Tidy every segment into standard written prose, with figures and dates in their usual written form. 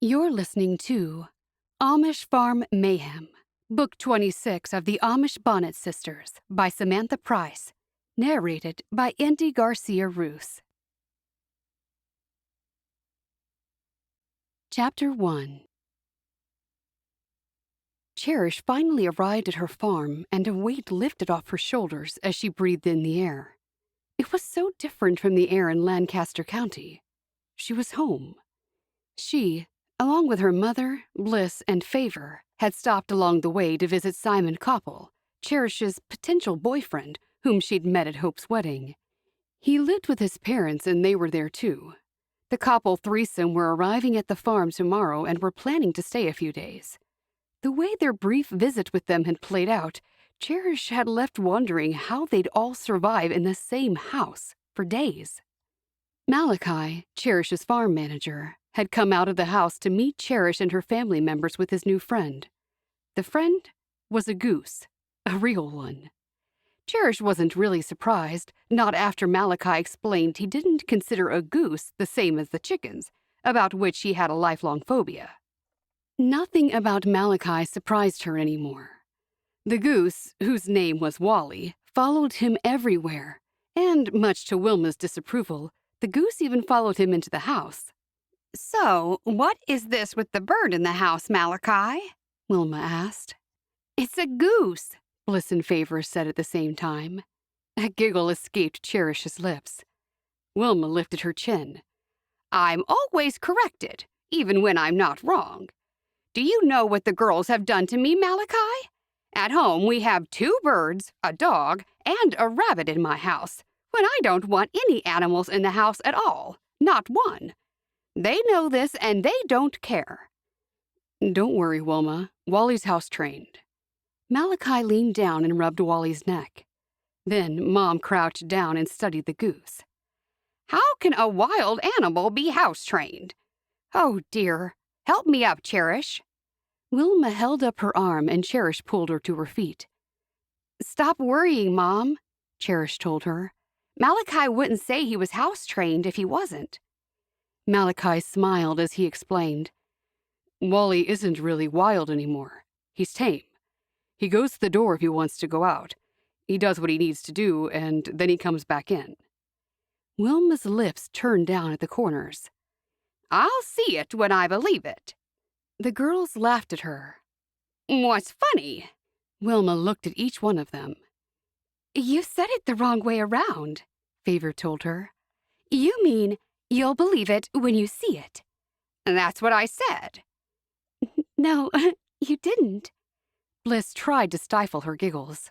You're listening to Amish Farm Mayhem, Book 26 of the Amish Bonnet Sisters by Samantha Price, narrated by Indy Garcia-Roos. Chapter 1. Cherish finally arrived at her farm, and a weight lifted off her shoulders as she breathed in the air. It was so different from the air in Lancaster County. She was home. She, along with her mother, Bliss, and Favor, had stopped along the way to visit Simon Koppel, Cherish's potential boyfriend, whom she'd met at Hope's wedding. He lived with his parents, and they were there too. The Koppel threesome were arriving at the farm tomorrow and were planning to stay a few days. The way their brief visit with them had played out, Cherish had left wondering how they'd all survive in the same house for days. Malachi, Cherish's farm manager, had come out of the house to meet Cherish and her family members with his new friend. The friend was a goose, a real one. Cherish wasn't really surprised, not after Malachi explained he didn't consider a goose the same as the chickens, about which he had a lifelong phobia. Nothing about Malachi surprised her anymore. The goose, whose name was Wally, followed him everywhere, and, much to Wilma's disapproval, the goose even followed him into the house. "So, what is this with the bird in the house, Malachi?" Wilma asked. "It's a goose," Bliss and Favor said at the same time. A giggle escaped Cherish's lips. Wilma lifted her chin. "I'm always corrected, even when I'm not wrong. Do you know what the girls have done to me, Malachi? At home, we have 2 birds, a dog, and a rabbit in my house, when I don't want any animals in the house at all, not one. They know this, and they don't care." "Don't worry, Wilma. Wally's house-trained." Malachi leaned down and rubbed Wally's neck. Then Mom crouched down and studied the goose. "How can a wild animal be house-trained? Oh, dear. Help me up, Cherish." Wilma held up her arm, and Cherish pulled her to her feet. "Stop worrying, Mom," Cherish told her. "Malachi wouldn't say he was house-trained if he wasn't." Malachi smiled as he explained. "Wally isn't really wild anymore. He's tame. He goes to the door if he wants to go out. He does what he needs to do, and then he comes back in." Wilma's lips turned down at the corners. "I'll see it when I believe it." The girls laughed at her. "What's funny?" Wilma looked at each one of them. "You said it the wrong way around," Favor told her. "You mean you'll believe it when you see it." "That's what I said." "No, you didn't." Bliss tried to stifle her giggles.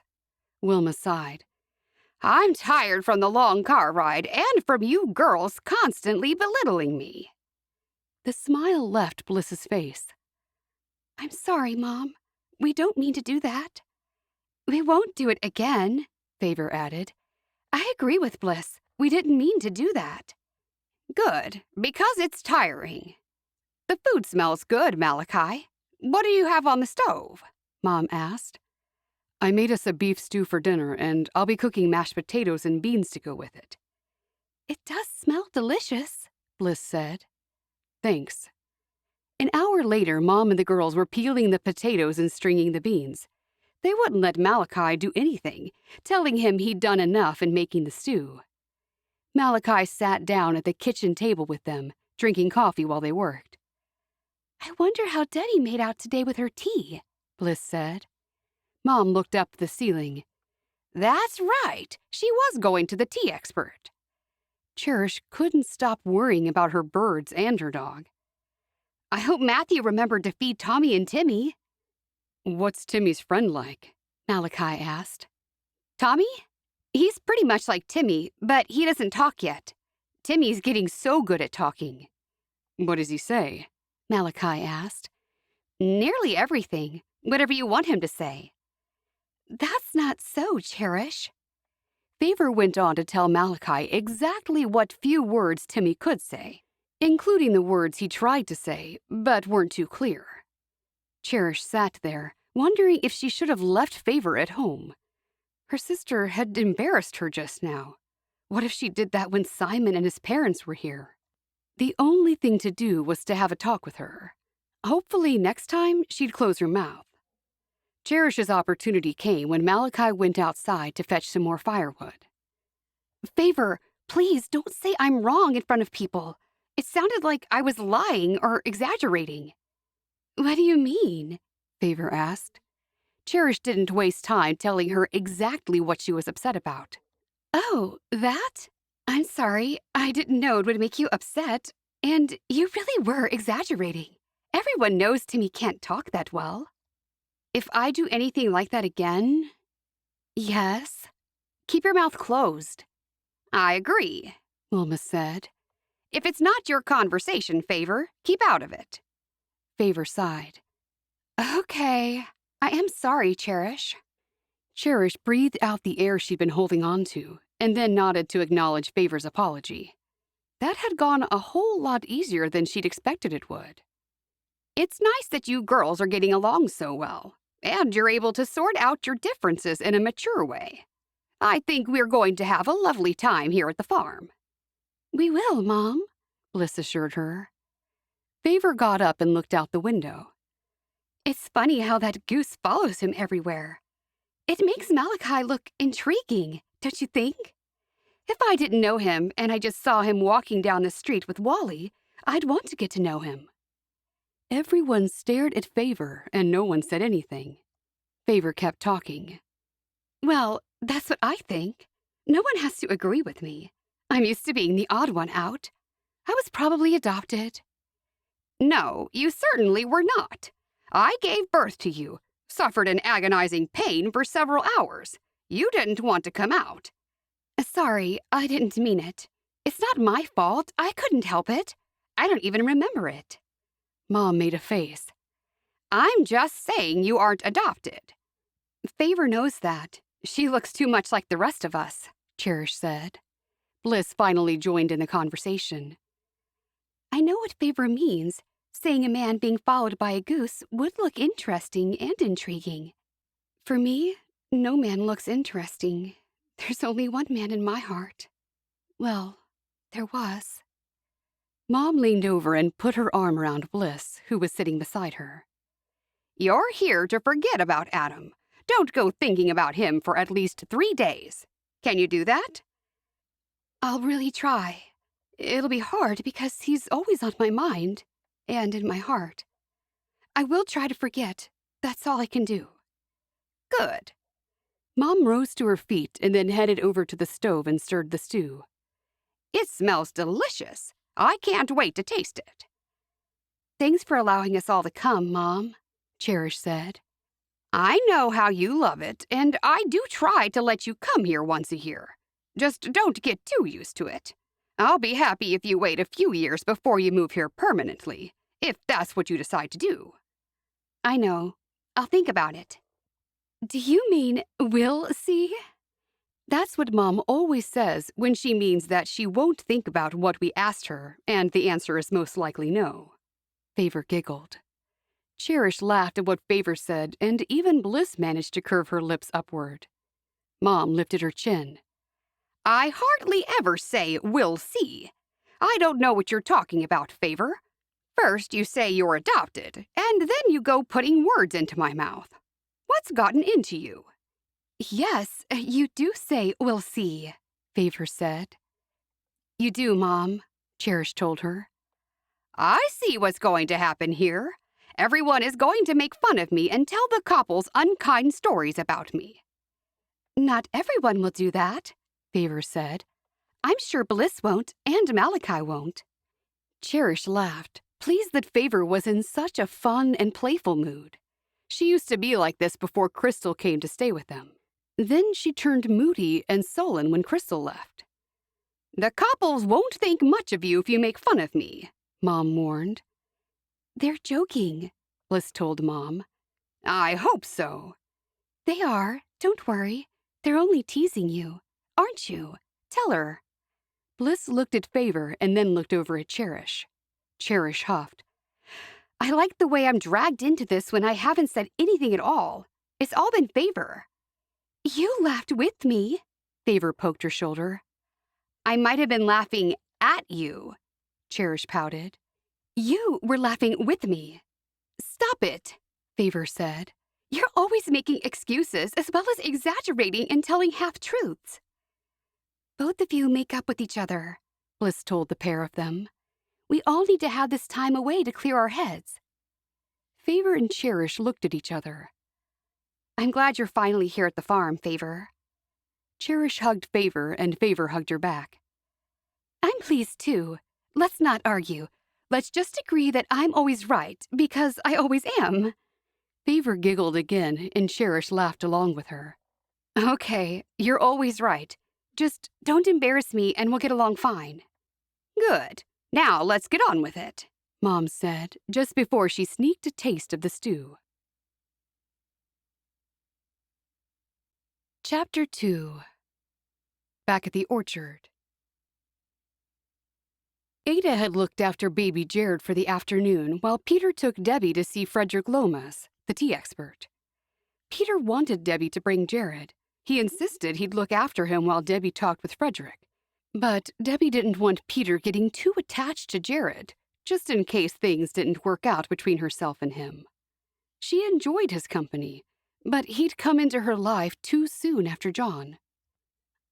Wilma sighed. "I'm tired from the long car ride and from you girls constantly belittling me." The smile left Bliss's face. "I'm sorry, Mom. We don't mean to do that." "We won't do it again," Favor added. "I agree with Bliss. We didn't mean to do that." "Good, because it's tiring. The food smells good, Malachi. What do you have on the stove?" Mom asked. "I made us a beef stew for dinner, and I'll be cooking mashed potatoes and beans to go with it." "It does smell delicious," Bliss said. "Thanks." An hour later, Mom and the girls were peeling the potatoes and stringing the beans. They wouldn't let Malachi do anything, telling him he'd done enough in making the stew. Malachi sat down at the kitchen table with them, drinking coffee while they worked. "I wonder how Denny made out today with her tea," Bliss said. Mom looked up at the ceiling. "That's right. She was going to the tea expert." Cherish couldn't stop worrying about her birds and her dog. "I hope Matthew remembered to feed Tommy and Timmy." "What's Timmy's friend like?" Malachi asked. "Tommy? He's pretty much like Timmy, but he doesn't talk yet. Timmy's getting so good at talking." "What does he say?" Malachi asked. "Nearly everything, whatever you want him to say." "That's not so, Cherish." Favor went on to tell Malachi exactly what few words Timmy could say, including the words he tried to say, but weren't too clear. Cherish sat there, wondering if she should have left Favor at home. Her sister had embarrassed her just now. What if she did that when Simon and his parents were here? The only thing to do was to have a talk with her. Hopefully next time she'd close her mouth. Cherish's opportunity came when Malachi went outside to fetch some more firewood. Favor, please don't say I'm wrong in front of people. It sounded like I was lying or exaggerating. What do you mean? Favor asked. Cherish didn't waste time telling her exactly what she was upset about. Oh, that? I'm sorry. I didn't know it would make you upset. And you really were exaggerating. Everyone knows Timmy can't talk that well. If I do anything like that again... Yes? Keep your mouth closed. I agree, Wilma said. If it's not your conversation, Favor, keep out of it. Favor sighed. Okay, I am sorry, Cherish. Cherish breathed out the air she'd been holding on to, and then nodded to acknowledge Favor's apology. That had gone a whole lot easier than she'd expected it would. It's nice that you girls are getting along so well, and you're able to sort out your differences in a mature way. I think we're going to have a lovely time here at the farm. We will, Mom, Bliss assured her. Favor got up and looked out the window. It's funny how that goose follows him everywhere. It makes Malachi look intriguing, don't you think? If I didn't know him and I just saw him walking down the street with Wally, I'd want to get to know him. Everyone stared at Favor and no one said anything. Favor kept talking. Well, that's what I think. No one has to agree with me. I'm used to being the odd one out. I was probably adopted. No, you certainly were not. I gave birth to you, suffered an agonizing pain for several hours. You didn't want to come out. Sorry, I didn't mean it. It's not my fault. I couldn't help it. I don't even remember it. Mom made a face. I'm just saying you aren't adopted. Favor knows that. She looks too much like the rest of us, Cherish said. Bliss finally joined in the conversation. I know what Favor means. Saying a man being followed by a goose would look interesting and intriguing. For me, no man looks interesting. There's only one man in my heart. Well, there was. Mom leaned over and put her arm around Bliss, who was sitting beside her. You're here to forget about Adam. Don't go thinking about him for at least 3 days. Can you do that? I'll really try. It'll be hard because he's always on my mind and in my heart. I will try to forget. That's all I can do. Good. Mom rose to her feet and then headed over to the stove and stirred the stew. It smells delicious. I can't wait to taste it. Thanks for allowing us all to come, Mom, Cherish said. I know how you love it, and I do try to let you come here once a year. Just don't get too used to it. I'll be happy if you wait a few years before you move here permanently, if that's what you decide to do. I know. I'll think about it. Do you mean we'll see? That's what Mom always says when she means that she won't think about what we asked her, and the answer is most likely no. Favor giggled. Cherish laughed at what Favor said, and even Bliss managed to curve her lips upward. Mom lifted her chin. I hardly ever say we'll see. I don't know what you're talking about, Favor. First you say you're adopted, and then you go putting words into my mouth. What's gotten into you? Yes, you do say we'll see, Favor said. You do, Mom, Cherish told her. I see what's going to happen here. Everyone is going to make fun of me and tell the couples unkind stories about me. Not everyone will do that, Favor said. I'm sure Bliss won't, and Malachi won't. Cherish laughed, pleased that Favor was in such a fun and playful mood. She used to be like this before Crystal came to stay with them. Then she turned moody and sullen when Crystal left. The couples won't think much of you if you make fun of me, Mom warned. They're joking, Bliss told Mom. I hope so. They are. Don't worry. They're only teasing you, aren't you? Tell her. Bliss looked at Favor and then looked over at Cherish. Cherish huffed. I like the way I'm dragged into this when I haven't said anything at all. It's all been Favor. You laughed with me, Favor poked her shoulder. I might have been laughing at you, Cherish pouted. You were laughing with me. Stop it, Favor said. You're always making excuses as well as exaggerating and telling half-truths. Both of you make up with each other, Bliss told the pair of them. We all need to have this time away to clear our heads. Favor and Cherish looked at each other. I'm glad you're finally here at the farm, Favor. Cherish hugged Favor, and Favor hugged her back. I'm pleased, too. Let's not argue. Let's just agree that I'm always right, because I always am. Favor giggled again, and Cherish laughed along with her. Okay, you're always right. Just don't embarrass me, and we'll get along fine. Good. Now let's get on with it, Mom said, just before she sneaked a taste of the stew. Chapter 2. Back at the orchard. Ada had looked after baby Jared for the afternoon while Peter took Debbie to see Frederick Lomas, the tea expert. Peter wanted Debbie to bring Jared. He insisted he'd look after him while Debbie talked with Frederick. But Debbie didn't want Peter getting too attached to Jared, just in case things didn't work out between herself and him. She enjoyed his company, but he'd come into her life too soon after John.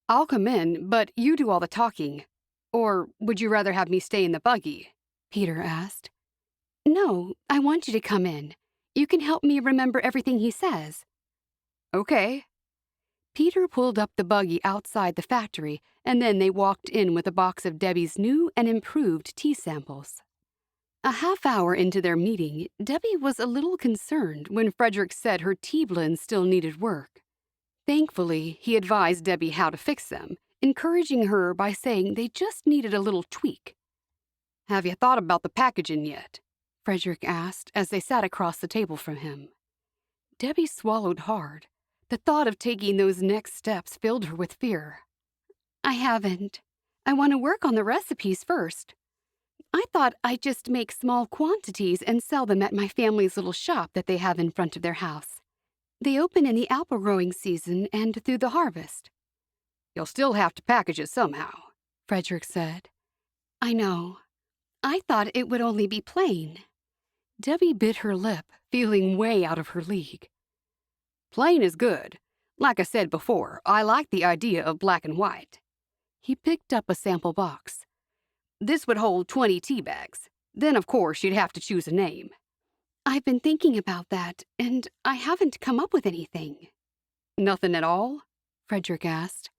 I'll come in, but you do all the talking. Or would you rather have me stay in the buggy? Peter asked. No, I want you to come in. You can help me remember everything he says. Okay. Peter pulled up the buggy outside the factory, and then they walked in with a box of Debbie's new and improved tea samples. A half hour into their meeting, Debbie was a little concerned when Frederick said her tea blends still needed work. Thankfully, he advised Debbie how to fix them, encouraging her by saying they just needed a little tweak. Have you thought about the packaging yet? Frederick asked as they sat across the table from him. Debbie swallowed hard. The thought of taking those next steps filled her with fear. I haven't. I want to work on the recipes first. I thought I'd just make small quantities and sell them at my family's little shop that they have in front of their house. They open in the apple growing season and through the harvest. You'll still have to package it somehow, Frederick said. I know. I thought it would only be plain. Debbie bit her lip, feeling way out of her league. Plain is good. Like I said before, I like the idea of black and white. He picked up a sample box. This would hold 20 tea bags. Then, of course, you'd have to choose a name. I've been thinking about that, and I haven't come up with anything. Nothing at all? Frederick asked.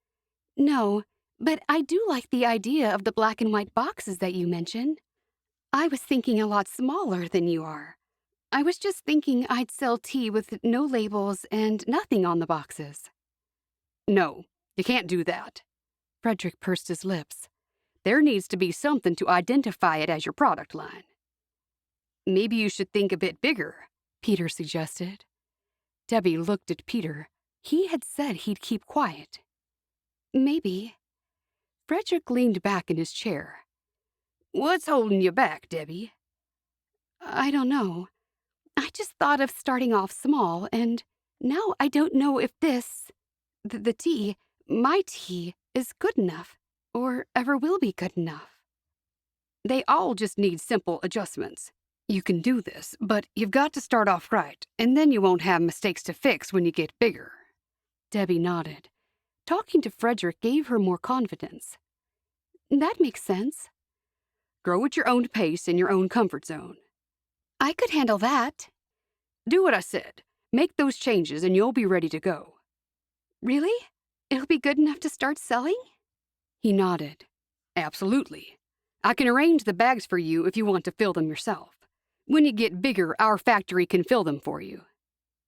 No, but I do like the idea of the black and white boxes that you mentioned. I was thinking a lot smaller than you are. I was just thinking I'd sell tea with no labels and nothing on the boxes. No, you can't do that. Frederick pursed his lips. There needs to be something to identify it as your product line. Maybe you should think a bit bigger, Peter suggested. Debbie looked at Peter. He had said he'd keep quiet. Maybe. Frederick leaned back in his chair. What's holding you back, Debbie? I don't know. I just thought of starting off small, and now I don't know if the tea, my tea, is good enough, or ever will be good enough. They all just need simple adjustments. You can do this, but you've got to start off right, and then you won't have mistakes to fix when you get bigger. Debbie nodded. Talking to Frederick gave her more confidence. That makes sense. Grow at your own pace in your own comfort zone. I could handle that. Do what I said. Make those changes and you'll be ready to go. Really? It'll be good enough to start selling? He nodded. Absolutely. I can arrange the bags for you if you want to fill them yourself. When you get bigger, our factory can fill them for you.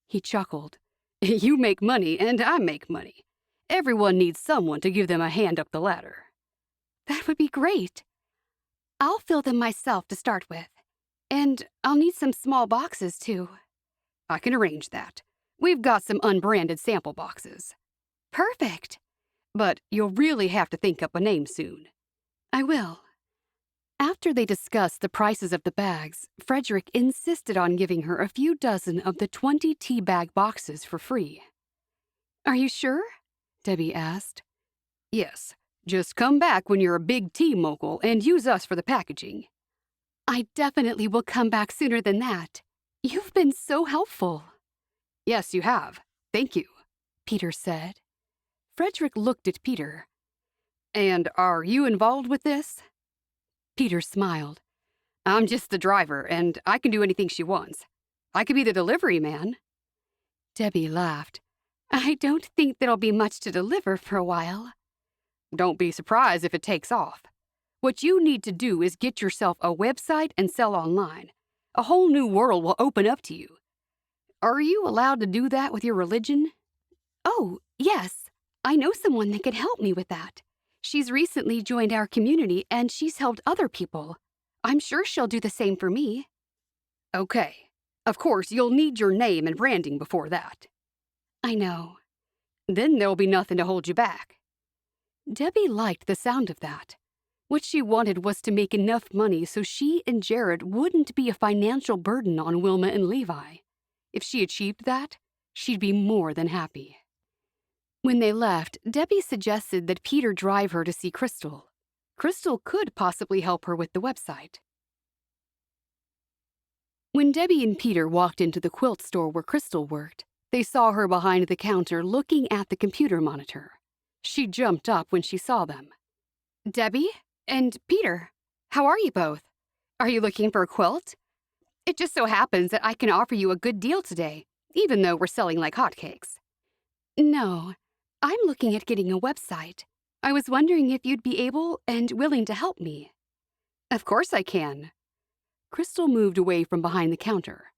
He chuckled. You make money and I make money. Everyone needs someone to give them a hand up the ladder. That would be great. I'll fill them myself to start with. And I'll need some small boxes, too. I can arrange that. We've got some unbranded sample boxes. Perfect. But you'll really have to think up a name soon. I will. After they discussed the prices of the bags, Frederick insisted on giving her a few dozen of the 20 tea bag boxes for free. Are you sure? Debbie asked. Yes. Just come back when you're a big tea mogul and use us for the packaging. I definitely will come back sooner than that, You've been so helpful. Yes, you have. Thank you, Peter said. Frederick looked at Peter. And are you involved with this? Peter smiled. I'm just the driver, and I can do anything she wants. I could be the delivery man. Debbie laughed. I don't think there'll be much to deliver for a while. Don't be surprised if it takes off. What you need to do is get yourself a website and sell online. A whole new world will open up to you. Are you allowed to do that with your religion? Oh, yes. I know someone that could help me with that. She's recently joined our community and she's helped other people. I'm sure she'll do the same for me. Okay. Of course, you'll need your name and branding before that. I know. Then there'll be nothing to hold you back. Debbie liked the sound of that. What she wanted was to make enough money so she and Jared wouldn't be a financial burden on Wilma and Levi. If she achieved that, she'd be more than happy. When they left, Debbie suggested that Peter drive her to see Crystal. Crystal could possibly help her with the website. When Debbie and Peter walked into the quilt store where Crystal worked, they saw her behind the counter looking at the computer monitor. She jumped up when she saw them. Debbie and Peter, how are you both? Are you looking for a quilt? It just so happens that I can offer you a good deal today, even though we're selling like hotcakes. No, I'm looking at getting a website. I was wondering if you'd be able and willing to help me. Of course I can. Crystal moved away from behind the counter.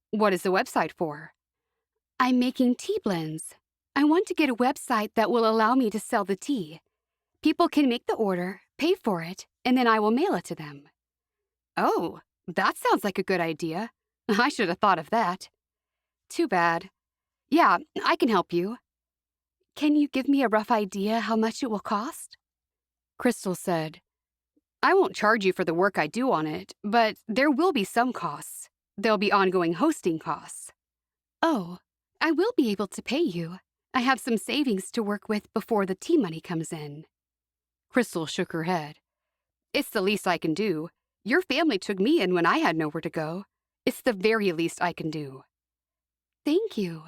What is the website for? I'm making tea blends. I want to get a website that will allow me to sell the tea. People can make the order, pay for it, and then I will mail it to them. Oh, that sounds like a good idea. I should have thought of that. Too bad. Yeah, I can help you. Can you give me a rough idea how much it will cost? Crystal said, I won't charge you for the work I do on it, but there will be some costs. There'll be ongoing hosting costs. Oh, I will be able to pay you. I have some savings to work with before the tea money comes in. Crystal shook her head. It's the least I can do. Your family took me in when I had nowhere to go. It's the very least I can do. Thank you.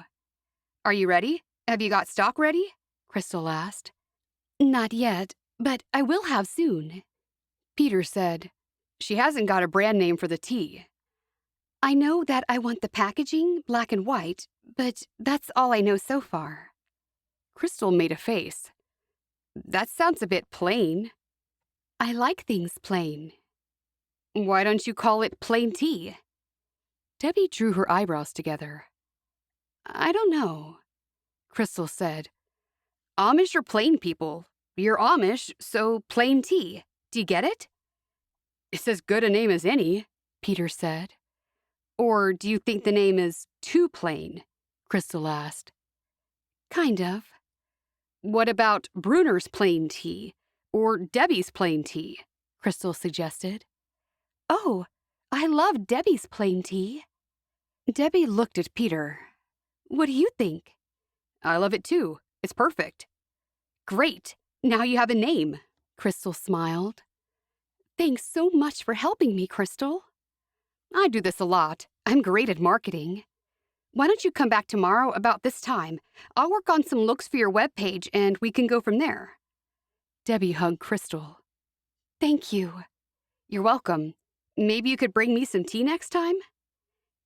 Are you ready? Have you got stock ready? Crystal asked. Not yet, but I will have soon. Peter said, She hasn't got a brand name for the tea. I know that I want the packaging black and white, but that's all I know so far. Crystal made a face. That sounds a bit plain. I like things plain. Why don't you call it plain tea? Debbie drew her eyebrows together. I don't know, Crystal said. Amish are plain people. You're Amish, so plain tea. Do you get it? It's as good a name as any, Peter said. Or do you think the name is too plain? Crystal asked. Kind of. What about Bruner's plain tea? Or Debbie's plain tea? Crystal suggested. Oh, I love Debbie's plain tea. Debbie looked at Peter. What do you think? I love it too. It's perfect. Great. Now you have a name. Crystal smiled. Thanks so much for helping me, Crystal. I do this a lot. I'm great at marketing. Why don't you come back tomorrow about this time? I'll work on some looks for your webpage and we can go from there. Debbie hugged Crystal. Thank you. You're welcome. Maybe you could bring me some tea next time?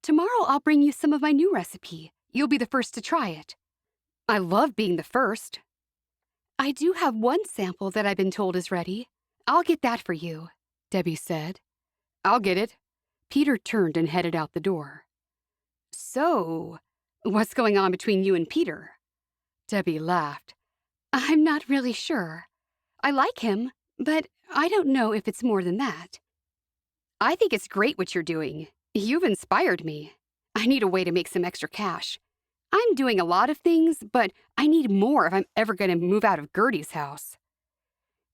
Tomorrow I'll bring you some of my new recipe. You'll be the first to try it. I love being the first. I do have one sample that I've been told is ready. I'll get that for you, Debbie said. I'll get it. Peter turned and headed out the door. So, what's going on between you and Peter? Debbie laughed. I'm not really sure. I like him, but I don't know if it's more than that. I think it's great what you're doing. You've inspired me. I need a way to make some extra cash. I'm doing a lot of things, but I need more if I'm ever going to move out of Gertie's house.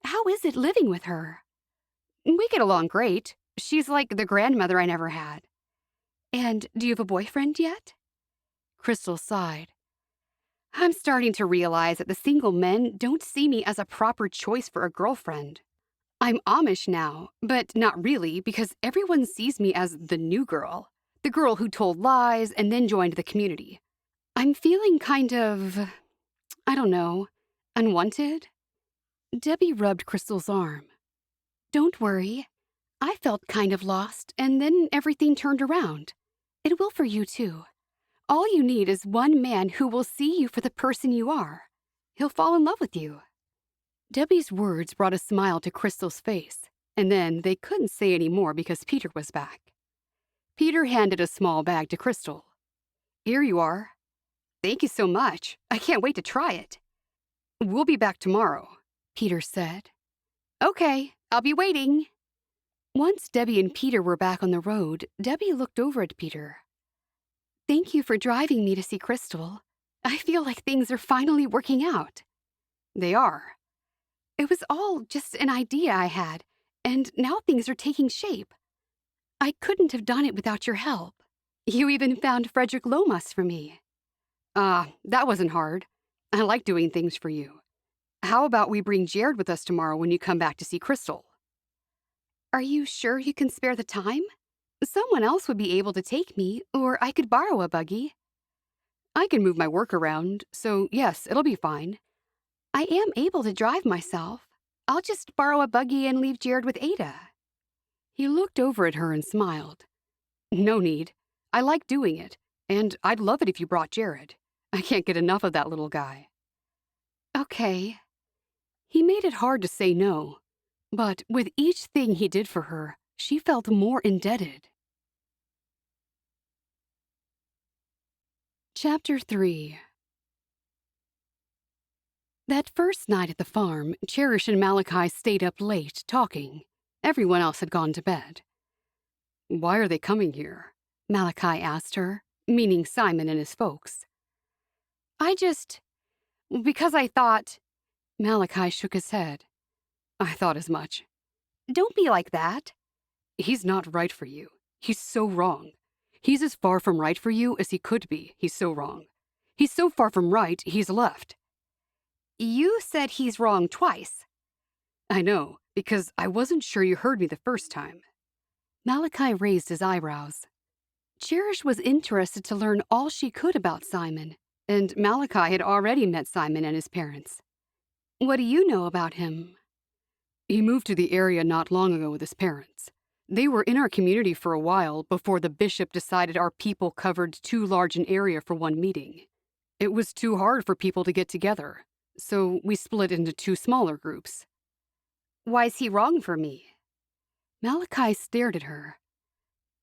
How is it living with her? We get along great. She's like the grandmother I never had. And do you have a boyfriend yet? Crystal sighed. I'm starting to realize that the single men don't see me as a proper choice for a girlfriend. I'm Amish now, but not really because everyone sees me as the new girl. The girl who told lies and then joined the community. I'm feeling kind of, I don't know, unwanted. Debbie rubbed Crystal's arm. Don't worry. I felt kind of lost, and then everything turned around. It will for you, too. All you need is one man who will see you for the person you are. He'll fall in love with you. Debbie's words brought a smile to Crystal's face, and then they couldn't say any more because Peter was back. Peter handed a small bag to Crystal. Here you are. Thank you so much. I can't wait to try it. We'll be back tomorrow, Peter said. Okay, I'll be waiting. Once Debbie and Peter were back on the road, Debbie looked over at Peter. Thank you for driving me to see Crystal. I feel like things are finally working out. They are. It was all just an idea I had, and now things are taking shape. I couldn't have done it without your help. You even found Frederick Lomas for me. That wasn't hard. I like doing things for you. How about we bring Jared with us tomorrow when you come back to see Crystal? Are you sure you can spare the time? Someone else would be able to take me, or I could borrow a buggy. I can move my work around, so yes, it'll be fine. I am able to drive myself. I'll just borrow a buggy and leave Jared with Ada. He looked over at her and smiled. No need. I like doing it, and I'd love it if you brought Jared. I can't get enough of that little guy. Okay. He made it hard to say no, but with each thing he did for her, she felt more indebted. Chapter 3. That first night at the farm, Cherish and Malachi stayed up late, talking. Everyone else had gone to bed. Why are they coming here? Malachi asked her, meaning Simon and his folks. Because I thought... Malachi shook his head. I thought as much. Don't be like that. He's not right for you. He's so wrong. He's as far from right for you as he could be. He's so wrong. He's so far from right, he's left. You said he's wrong twice. I know, because I wasn't sure you heard me the first time. Malachi raised his eyebrows. Cherish was interested to learn all she could about Simon, and Malachi had already met Simon and his parents. What do you know about him? He moved to the area not long ago with his parents. They were in our community for a while before the bishop decided our people covered too large an area for one meeting. It was too hard for people to get together, so we split into two smaller groups. Why's he wrong for me? Malachi stared at her.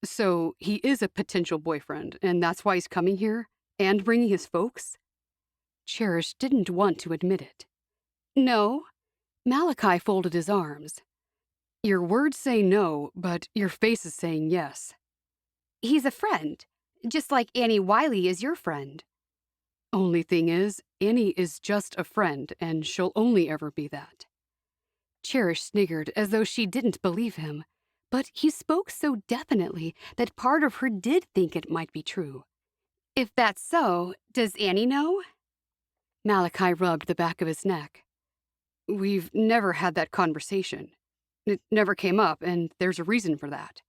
So he is a potential boyfriend, and that's why he's coming here, and bringing his folks? Cherish didn't want to admit it. No. Malachi folded his arms. Your words say no, but your face is saying yes. He's a friend, just like Annie Wiley is your friend. Only thing is, Annie is just a friend, and she'll only ever be that. Cherish sniggered as though she didn't believe him, but he spoke so definitely that part of her did think it might be true. If that's so, does Annie know? Malachi rubbed the back of his neck. We've never had that conversation. It never came up, and there's a reason for that.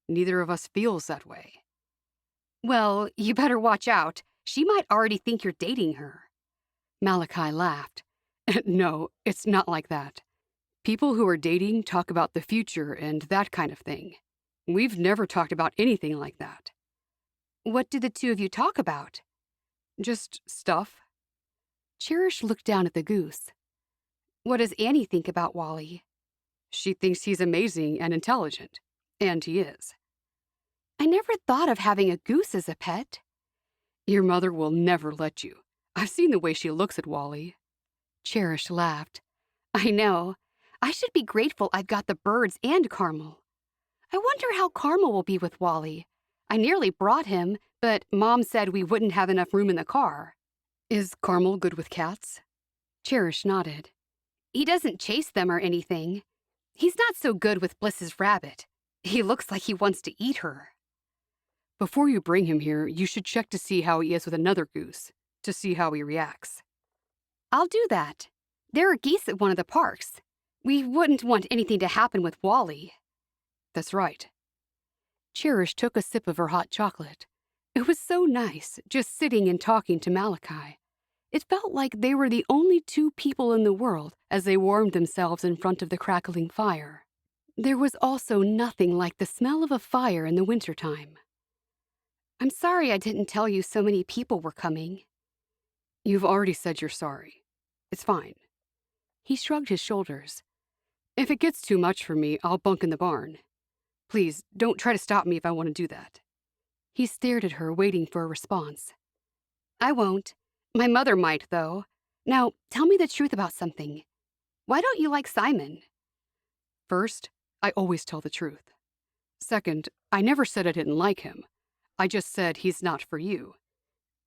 Neither of us feels that way. Well, you better watch out. She might already think you're dating her. Malachi laughed. No, it's not like that. People who are dating talk about the future and that kind of thing. We've never talked about anything like that. What do the two of you talk about? Just stuff. Cherish looked down at the goose. What does Annie think about Wally? She thinks he's amazing and intelligent, and he is. I never thought of having a goose as a pet. Your mother will never let you. I've seen the way she looks at Wally. Cherish laughed. I know. I should be grateful I've got the birds and Carmel. I wonder how Carmel will be with Wally. I nearly brought him, but Mom said we wouldn't have enough room in the car. Is Carmel good with cats? Cherish nodded. He doesn't chase them or anything. He's not so good with Bliss's rabbit. He looks like he wants to eat her. Before you bring him here, you should check to see how he is with another goose, to see how he reacts. I'll do that. There are geese at one of the parks. We wouldn't want anything to happen with Wally. That's right. Cherish took a sip of her hot chocolate. It was so nice, just sitting and talking to Malachi. It felt like they were the only two people in the world as they warmed themselves in front of the crackling fire. There was also nothing like the smell of a fire in the wintertime. I'm sorry I didn't tell you so many people were coming. You've already said you're sorry. It's fine. He shrugged his shoulders. If it gets too much for me, I'll bunk in the barn. Please, don't try to stop me if I want to do that. He stared at her, waiting for a response. I won't. My mother might, though. Now, tell me the truth about something. Why don't you like Simon? First, I always tell the truth. Second, I never said I didn't like him. I just said he's not for you.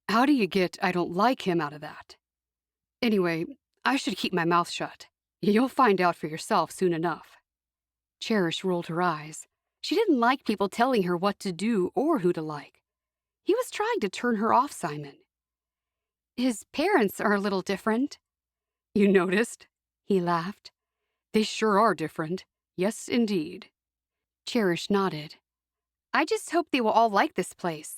How do you get I don't like him out of that? Anyway, I should keep my mouth shut. You'll find out for yourself soon enough. Cherish rolled her eyes. She didn't like people telling her what to do or who to like. He was trying to turn her off Simon. His parents are a little different. You noticed? He laughed. They sure are different. Yes, indeed. Cherish nodded. I just hope they will all like this place.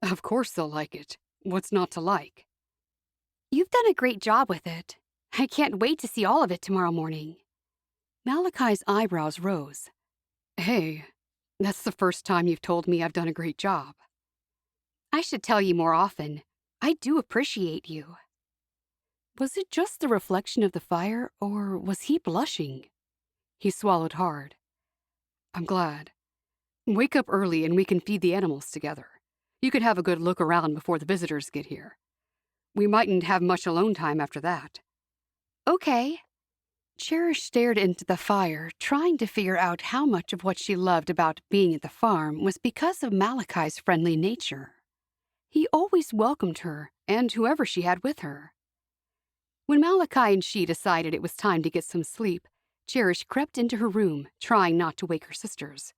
Of course they'll like it. What's not to like? You've done a great job with it. I can't wait to see all of it tomorrow morning. Malachi's eyebrows rose. Hey, that's the first time you've told me I've done a great job. I should tell you more often. I do appreciate you. Was it just the reflection of the fire, or was he blushing? He swallowed hard. I'm glad. Wake up early and we can feed the animals together. You can have a good look around before the visitors get here. We mightn't have much alone time after that. Okay. Cherish stared into the fire, trying to figure out how much of what she loved about being at the farm was because of Malachi's friendly nature. He always welcomed her and whoever she had with her. When Malachi and she decided it was time to get some sleep, Cherish crept into her room, trying not to wake her sisters.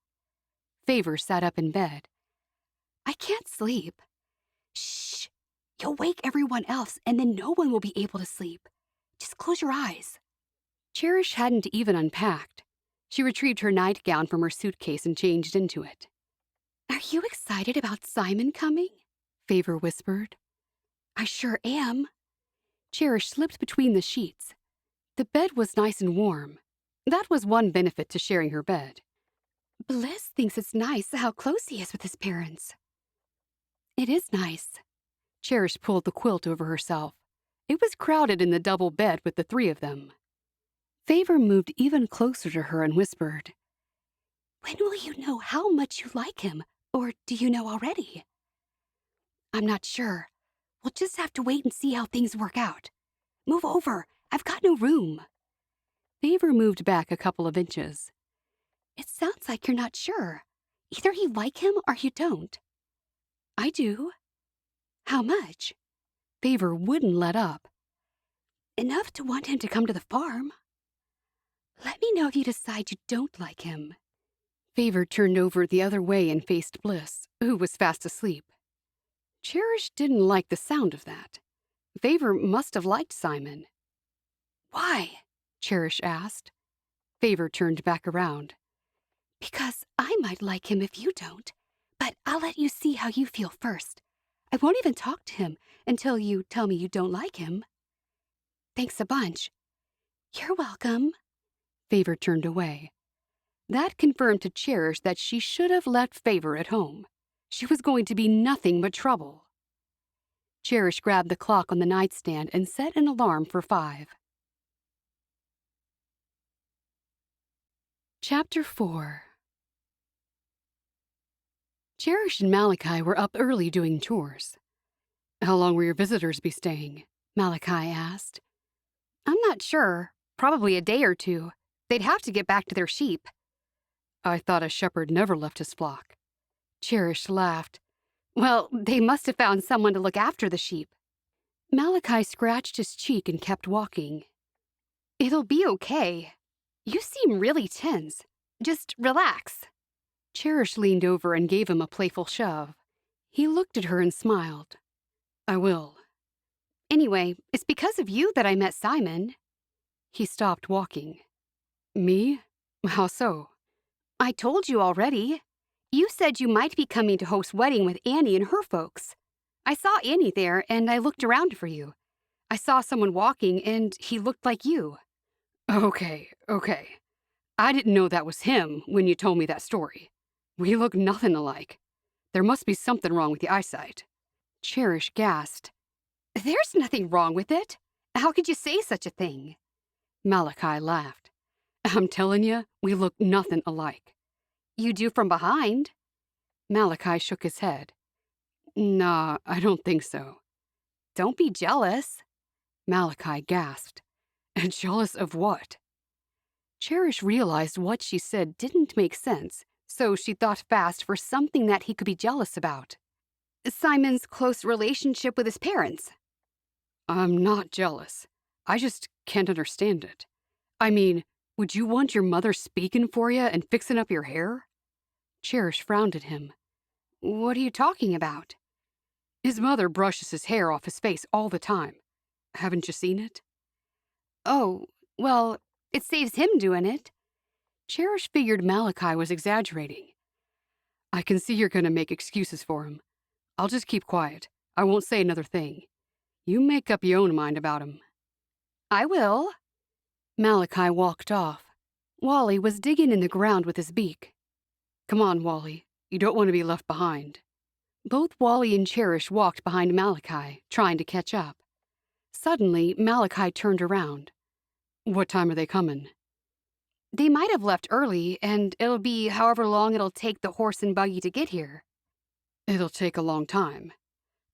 Favor sat up in bed. I can't sleep. Shh! You'll wake everyone else and then no one will be able to sleep. Just close your eyes. Cherish hadn't even unpacked. She retrieved her nightgown from her suitcase and changed into it. Are you excited about Simon coming? Favor whispered. I sure am. Cherish slipped between the sheets. The bed was nice and warm. That was one benefit to sharing her bed. Bliss thinks it's nice how close he is with his parents. It is nice. Cherish pulled the quilt over herself. It was crowded in the double bed with the three of them. Favor moved even closer to her and whispered, When will you know how much you like him, or do you know already? I'm not sure. We'll just have to wait and see how things work out. Move over. I've got no room. Favor moved back a couple of inches. It sounds like you're not sure. Either you like him or you don't. I do. How much? Favor wouldn't let up. Enough to want him to come to the farm. Let me know if you decide you don't like him. Favor turned over the other way and faced Bliss, who was fast asleep. Cherish didn't like the sound of that. Favor must have liked Simon. Why? Cherish asked. Favor turned back around. Because I might like him if you don't, but I'll let you see how you feel first. I won't even talk to him until you tell me you don't like him. Thanks a bunch. You're welcome. Favor turned away. That confirmed to Cherish that she should have left Favor at home. She was going to be nothing but trouble. Cherish grabbed the clock on the nightstand and set an alarm for 5. Chapter 4. Cherish and Malachi were up early doing chores. How long will your visitors be staying? Malachi asked. I'm not sure. Probably a day or two. They'd have to get back to their sheep. I thought a shepherd never left his flock. Cherish laughed. Well, they must have found someone to look after the sheep. Malachi scratched his cheek and kept walking. It'll be okay. You seem really tense. Just relax. Cherish leaned over and gave him a playful shove. He looked at her and smiled. I will. Anyway, it's because of you that I met Simon. He stopped walking. Me? How so? I told you already. You said you might be coming to host wedding with Annie and her folks. I saw Annie there, and I looked around for you. I saw someone walking, and he looked like you. Okay. I didn't know that was him when you told me that story. We look nothing alike. There must be something wrong with the eyesight. Cherish gasped. There's nothing wrong with it. How could you say such a thing? Malachi laughed. I'm telling you, we look nothing alike. You do from behind. Malachi shook his head. Nah, I don't think so. Don't be jealous. Malachi gasped. Jealous of what? Cherish realized what she said didn't make sense, so she thought fast for something that he could be jealous about. Simon's close relationship with his parents. I'm not jealous. I just can't understand it. I mean, would you want your mother speaking for you and fixing up your hair? Cherish frowned at him. What are you talking about? His mother brushes his hair off his face all the time. Haven't you seen it? Oh, well, it saves him doing it. Cherish figured Malachi was exaggerating. I can see you're going to make excuses for him. I'll just keep quiet. I won't say another thing. You make up your own mind about him. I will. Malachi walked off. Wally was digging in the ground with his beak. Come on, Wally. You don't want to be left behind. Both Wally and Cherish walked behind Malachi, trying to catch up. Suddenly, Malachi turned around. What time are they coming? They might have left early, and it'll be however long it'll take the horse and buggy to get here. It'll take a long time.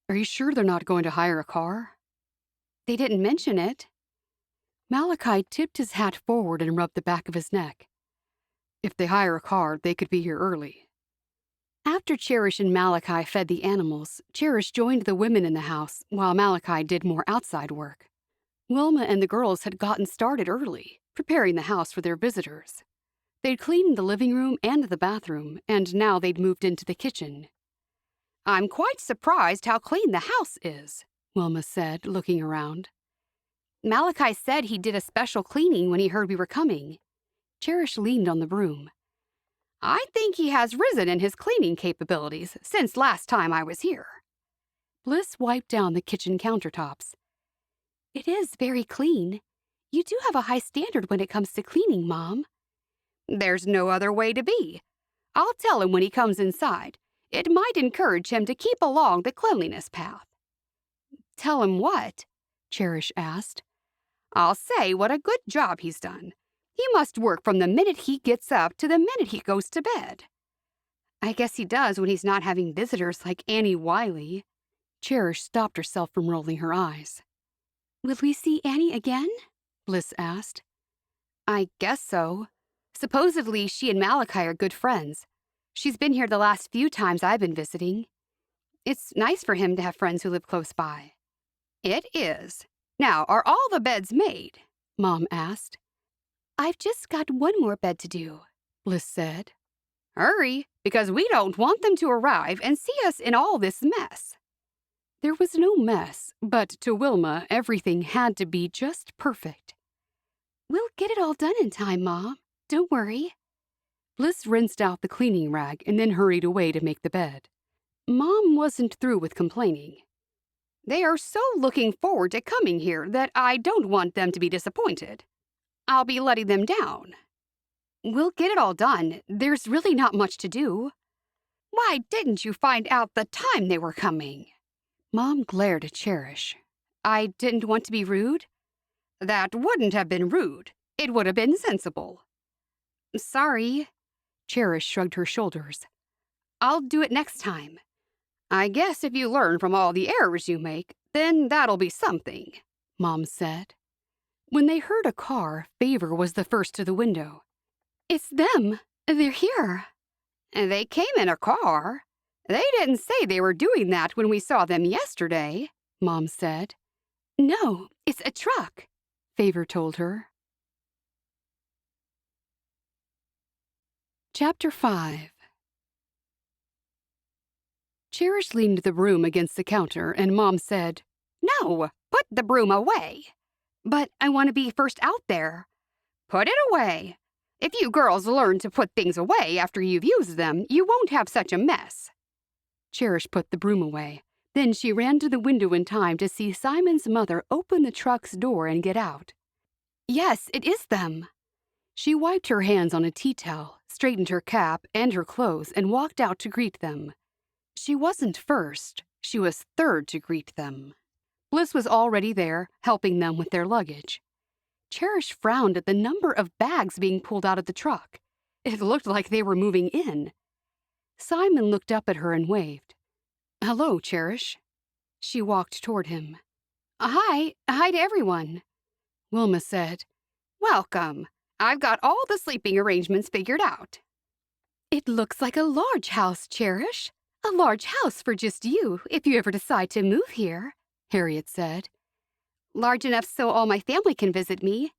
Are you sure they're not going to hire a car? They didn't mention it. Malachi tipped his hat forward and rubbed the back of his neck. If they hire a car, they could be here early. After Cherish and Malachi fed the animals, Cherish joined the women in the house while Malachi did more outside work. Wilma and the girls had gotten started early, preparing the house for their visitors. They'd cleaned the living room and the bathroom, and now they'd moved into the kitchen. I'm quite surprised how clean the house is, Wilma said, looking around. Malachi said he did a special cleaning when he heard we were coming. Cherish leaned on the broom. I think he has risen in his cleaning capabilities since last time I was here. Bliss wiped down the kitchen countertops. It is very clean. You do have a high standard when it comes to cleaning, Mom. There's no other way to be. I'll tell him when he comes inside. It might encourage him to keep along the cleanliness path. Tell him what? Cherish asked. I'll say what a good job he's done. He must work from the minute he gets up to the minute he goes to bed. I guess he does when he's not having visitors like Annie Wiley. Cherish stopped herself from rolling her eyes. Will we see Annie again? Bliss asked. I guess so. Supposedly, she and Malachi are good friends. She's been here the last few times I've been visiting. It's nice for him to have friends who live close by. It is. Now, are all the beds made? Mom asked. I've just got one more bed to do, Bliss said. Hurry, because we don't want them to arrive and see us in all this mess. There was no mess, but to Wilma, everything had to be just perfect. We'll get it all done in time, Mom. Don't worry. Bliss rinsed out the cleaning rag and then hurried away to make the bed. Mom wasn't through with complaining. They are so looking forward to coming here that I don't want them to be disappointed. I'll be letting them down. We'll get it all done. There's really not much to do. Why didn't you find out the time they were coming? Mom glared at Cherish. I didn't want to be rude. That wouldn't have been rude. It would have been sensible. Sorry. Cherish shrugged her shoulders. I'll do it next time. I guess if you learn from all the errors you make, then that'll be something, Mom said. When they heard a car, Favor was the first to the window. It's them. They're here. They came in a car. They didn't say they were doing that when we saw them yesterday, Mom said. No, it's a truck, Favor told her. Chapter 5. Cherish leaned the broom against the counter, and Mom said, No, put the broom away. But I want to be first out there. Put it away. If you girls learn to put things away after you've used them, you won't have such a mess. Cherish put the broom away. Then she ran to the window in time to see Simon's mother open the truck's door and get out. Yes, it is them. She wiped her hands on a tea towel, straightened her cap and her clothes, and walked out to greet them. She wasn't first, she was third to greet them. Bliss was already there, helping them with their luggage. Cherish frowned at the number of bags being pulled out of the truck. It looked like they were moving in. Simon looked up at her and waved. Hello, Cherish. She walked toward him. Hi to everyone. Wilma said, Welcome. I've got all the sleeping arrangements figured out. It looks like a large house, Cherish. A large house for just you, if you ever decide to move here, Harriet said. Large enough so all my family can visit me.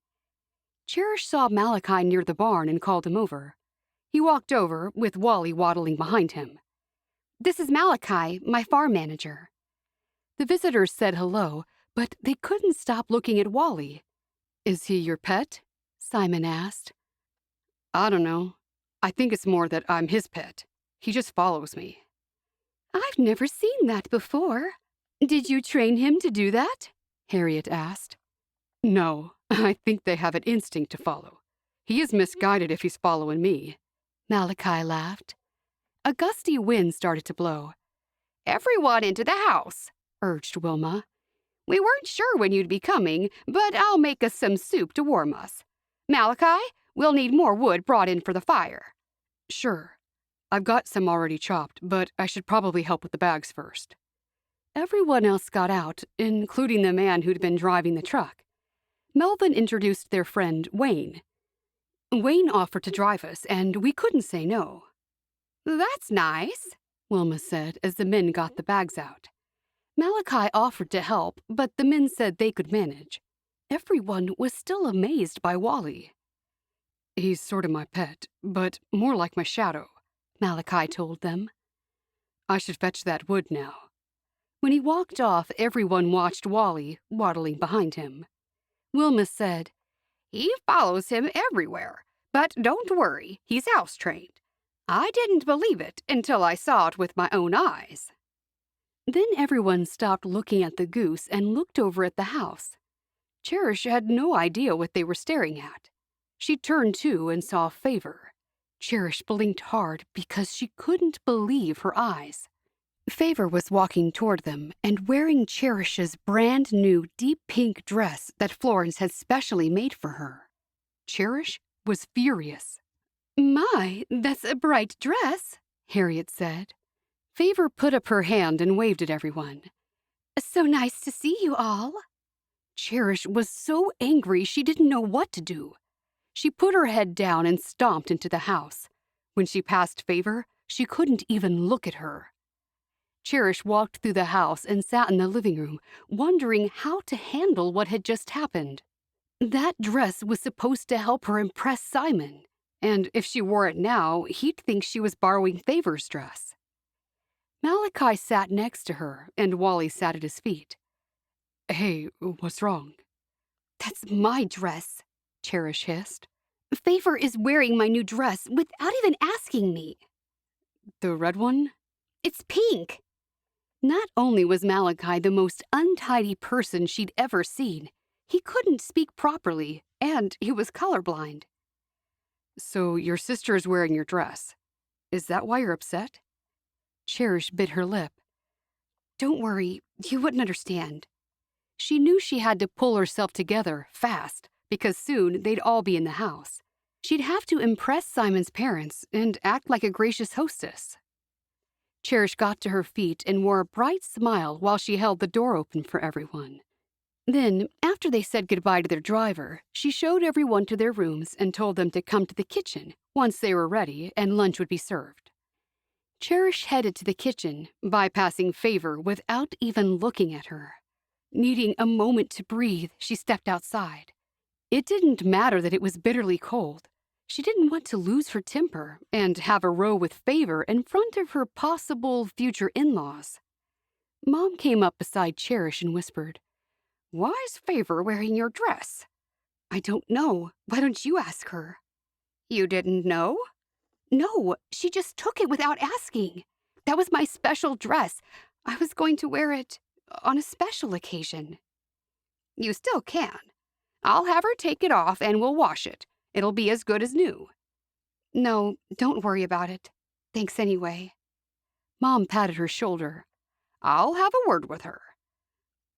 Cherish saw Malachi near the barn and called him over. He walked over, with Wally waddling behind him. This is Malachi, my farm manager. The visitors said hello, but they couldn't stop looking at Wally. Is he your pet? Simon asked. I don't know. I think it's more that I'm his pet. He just follows me. I've never seen that before. Did you train him to do that? Harriet asked. No, I think they have an instinct to follow. He is misguided if he's following me. Malachi laughed. A gusty wind started to blow. Everyone into the house, urged Wilma. We weren't sure when you'd be coming, but I'll make us some soup to warm us. Malachi, we'll need more wood brought in for the fire. Sure. I've got some already chopped, but I should probably help with the bags first. Everyone else got out, including the man who'd been driving the truck. Melvin introduced their friend, Wayne. Wayne offered to drive us, and we couldn't say no. That's nice, Wilma said as the men got the bags out. Malachi offered to help, but the men said they could manage. Everyone was still amazed by Wally. He's sort of my pet, but more like my shadow, Malachi told them. I should fetch that wood now. When he walked off, everyone watched Wally waddling behind him. Wilma said, He follows him everywhere, but don't worry, he's house-trained. I didn't believe it until I saw it with my own eyes. Then everyone stopped looking at the goose and looked over at the house. Cherish had no idea what they were staring at. She turned to and saw Favor. Cherish blinked hard because she couldn't believe her eyes. Favor was walking toward them and wearing Cherish's brand new deep pink dress that Florence had specially made for her. Cherish was furious. My, that's a bright dress, Harriet said. Favor put up her hand and waved at everyone. So nice to see you all. Cherish was so angry she didn't know what to do. She put her head down and stomped into the house. When she passed Favor, she couldn't even look at her. Cherish walked through the house and sat in the living room, wondering how to handle what had just happened. That dress was supposed to help her impress Simon, and if she wore it now, he'd think she was borrowing Favor's dress. Malachi sat next to her, and Wally sat at his feet. Hey, what's wrong? That's my dress, Cherish hissed. Favor is wearing my new dress without even asking me. The red one? It's pink. Not only was Malachi the most untidy person she'd ever seen, he couldn't speak properly, and he was colorblind. So your sister is wearing your dress. Is that why you're upset? Cherish bit her lip. Don't worry, you wouldn't understand. She knew she had to pull herself together fast, because soon they'd all be in the house. She'd have to impress Simon's parents and act like a gracious hostess. Cherish got to her feet and wore a bright smile while she held the door open for everyone. Then, after they said goodbye to their driver, she showed everyone to their rooms and told them to come to the kitchen once they were ready and lunch would be served. Cherish headed to the kitchen, bypassing Favor without even looking at her. Needing a moment to breathe, she stepped outside. It didn't matter that it was bitterly cold. She didn't want to lose her temper and have a row with Favor in front of her possible future in-laws. Mom came up beside Cherish and whispered, Why is Favor wearing your dress? I don't know. Why don't you ask her? You didn't know? No, she just took it without asking. That was my special dress. I was going to wear it on a special occasion. You still can. I'll have her take it off and we'll wash it. It'll be as good as new. No, don't worry about it. Thanks anyway. Mom patted her shoulder. I'll have a word with her.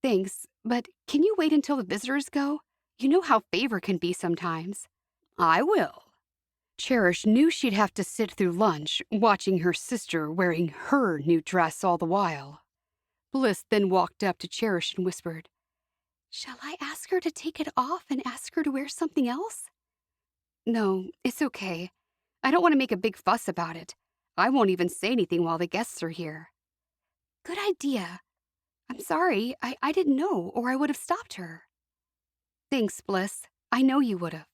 Thanks, but can you wait until the visitors go? You know how favor can be sometimes. I will. Cherish knew she'd have to sit through lunch watching her sister wearing her new dress all the while. Bliss then walked up to Cherish and whispered, "Shall I ask her to take it off and ask her to wear something else?" "No, it's okay. I don't want to make a big fuss about it. I won't even say anything while the guests are here." "Good idea. I'm sorry, I didn't know, or I would have stopped her." "Thanks, Bliss. I know you would have."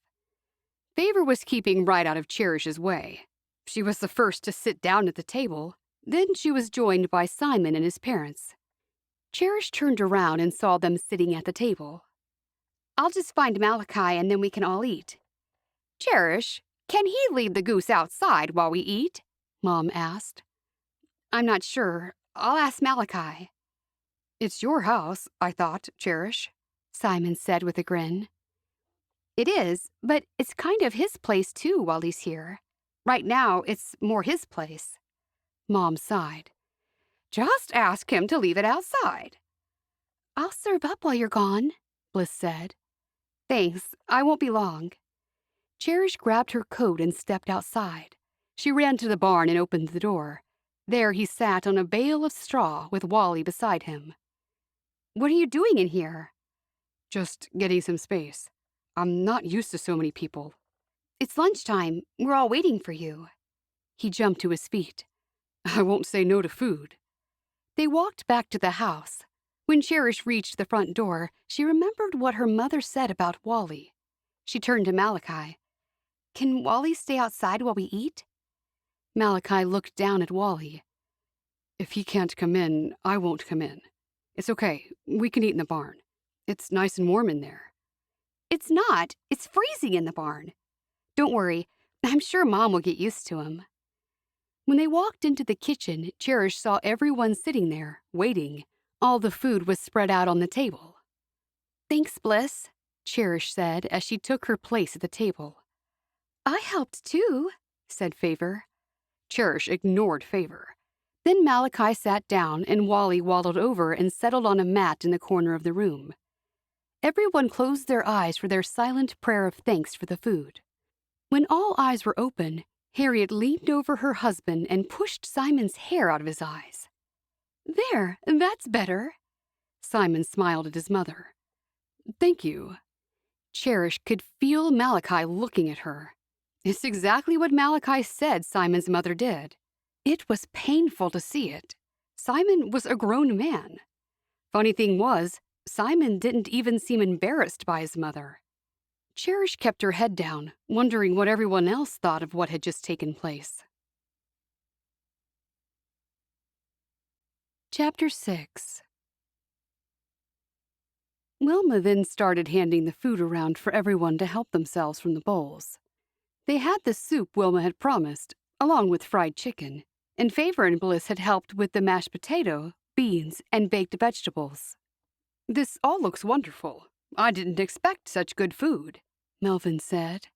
Favor was keeping right out of Cherish's way. She was the first to sit down at the table. Then she was joined by Simon and his parents. Cherish turned around and saw them sitting at the table. "I'll just find Malachi and then we can all eat." "Cherish, can he leave the goose outside while we eat?" Mom asked. "I'm not sure. I'll ask Malachi." "It's your house, I thought, Cherish," Simon said with a grin. "It is, but it's kind of his place too while he's here. Right now, it's more his place." Mom sighed. "Just ask him to leave it outside." "I'll serve up while you're gone," Bliss said. "Thanks, I won't be long." Cherish grabbed her coat and stepped outside. She ran to the barn and opened the door. There he sat on a bale of straw with Wally beside him. "What are you doing in here?" "Just getting some space. I'm not used to so many people." "It's lunchtime. We're all waiting for you." He jumped to his feet. "I won't say no to food." They walked back to the house. When Cherish reached the front door, she remembered what her mother said about Wally. She turned to Malachi. "Can Wally stay outside while we eat?" Malachi looked down at Wally. "If he can't come in, I won't come in. It's okay. We can eat in the barn. It's nice and warm in there." "It's not. It's freezing in the barn." "Don't worry. I'm sure Mom will get used to him." When they walked into the kitchen, Cherish saw everyone sitting there, waiting. All the food was spread out on the table. "Thanks, Bliss," Cherish said as she took her place at the table. "I helped too," said Favor. Cherish ignored Favor. Then Malachi sat down and Wally waddled over and settled on a mat in the corner of the room. Everyone closed their eyes for their silent prayer of thanks for the food. When all eyes were open, Harriet leaned over her husband and pushed Simon's hair out of his eyes. "There, that's better." Simon smiled at his mother. "Thank you." Cherish could feel Malachi looking at her. It's exactly what Malachi said Simon's mother did. It was painful to see it. Simon was a grown man. Funny thing was, Simon didn't even seem embarrassed by his mother. Cherish kept her head down, wondering what everyone else thought of what had just taken place. Chapter 6. Wilma then started handing the food around for everyone to help themselves from the bowls. They had the soup Wilma had promised, along with fried chicken, and Favor and Bliss had helped with the mashed potato, beans, and baked vegetables. "This all looks wonderful. I didn't expect such good food," Melvin said.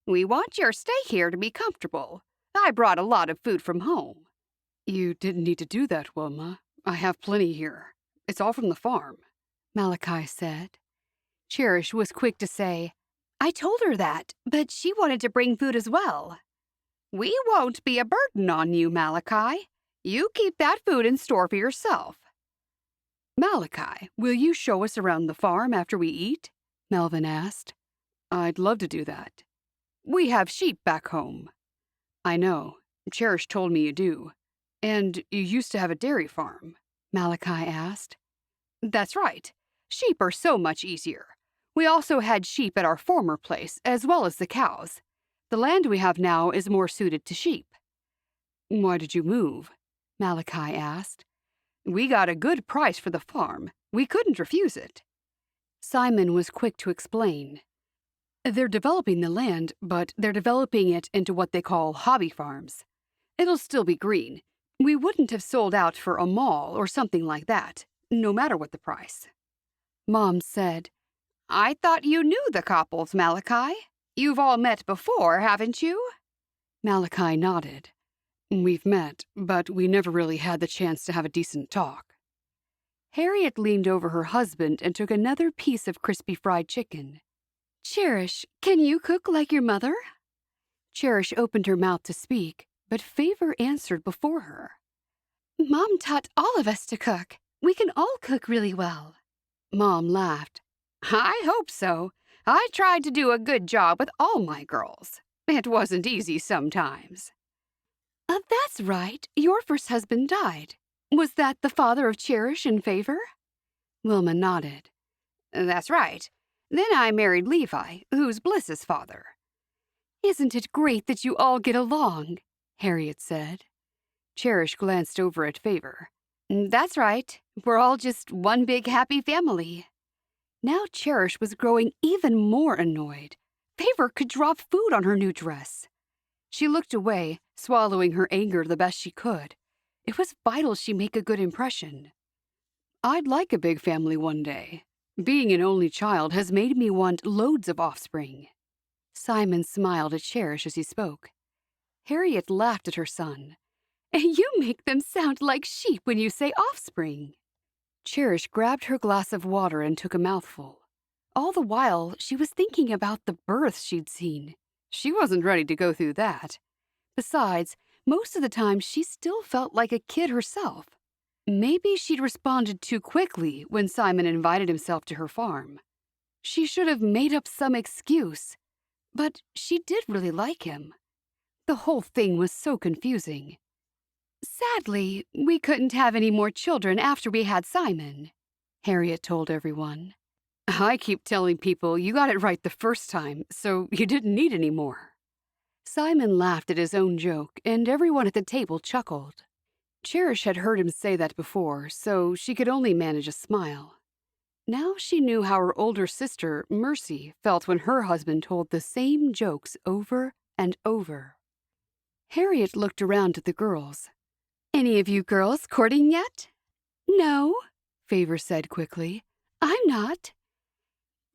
"We want your stay here to be comfortable. I brought a lot of food from home." "You didn't need to do that, Wilma. I have plenty here. It's all from the farm," Malachi said. Cherish was quick to say, "I told her that, but she wanted to bring food as well." "We won't be a burden on you, Malachi. You keep that food in store for yourself." "Malachi, will you show us around the farm after we eat?" Melvin asked. "I'd love to do that. We have sheep back home." "I know. Cherish told me you do. And you used to have a dairy farm?" Malachi asked. "That's right. Sheep are so much easier. We also had sheep at our former place, as well as the cows. The land we have now is more suited to sheep." "Why did you move?" Malachi asked. "We got a good price for the farm. We couldn't refuse it." Simon was quick to explain. They're developing the land, but they're developing it into what they call hobby farms. It'll still be green. We wouldn't have sold out for a mall or something like that, no matter what the price. Mom said, I thought you knew the Copples, Malachi. You've all met before, haven't you? Malachi nodded. We've met, but we never really had the chance to have a decent talk. Harriet leaned over her husband and took another piece of crispy fried chicken. Cherish, can you cook like your mother? Cherish opened her mouth to speak, but Favor answered before her. Mom taught all of us to cook. We can all cook really well. Mom laughed. I hope so. I tried to do a good job with all my girls. It wasn't easy sometimes. That's right. Your first husband died. Was that the father of Cherish and Favor? Wilma nodded. That's right. Then I married Levi, who's Bliss's father. Isn't it great that you all get along? Harriet said. Cherish glanced over at Favor. That's right. We're all just one big happy family. Now Cherish was growing even more annoyed. Favor could drop food on her new dress. She looked away, swallowing her anger the best she could. It was vital she make a good impression. I'd like a big family one day. Being an only child has made me want loads of offspring. Simon smiled at Cherish as he spoke. Harriet laughed at her son. You make them sound like sheep when you say offspring. Cherish grabbed her glass of water and took a mouthful. All the while, she was thinking about the births she'd seen. She wasn't ready to go through that. Besides, most of the time she still felt like a kid herself. Maybe she'd responded too quickly when Simon invited himself to her farm. She should have made up some excuse. But she did really like him. The whole thing was so confusing. Sadly, we couldn't have any more children after we had Simon, Harriet told everyone. I keep telling people you got it right the first time, so you didn't need any more. Simon laughed at his own joke, and everyone at the table chuckled. Cherish had heard him say that before, so she could only manage a smile. Now she knew how her older sister, Mercy, felt when her husband told the same jokes over and over. Harriet looked around at the girls. Any of you girls courting yet? No, Favor said quickly. I'm not.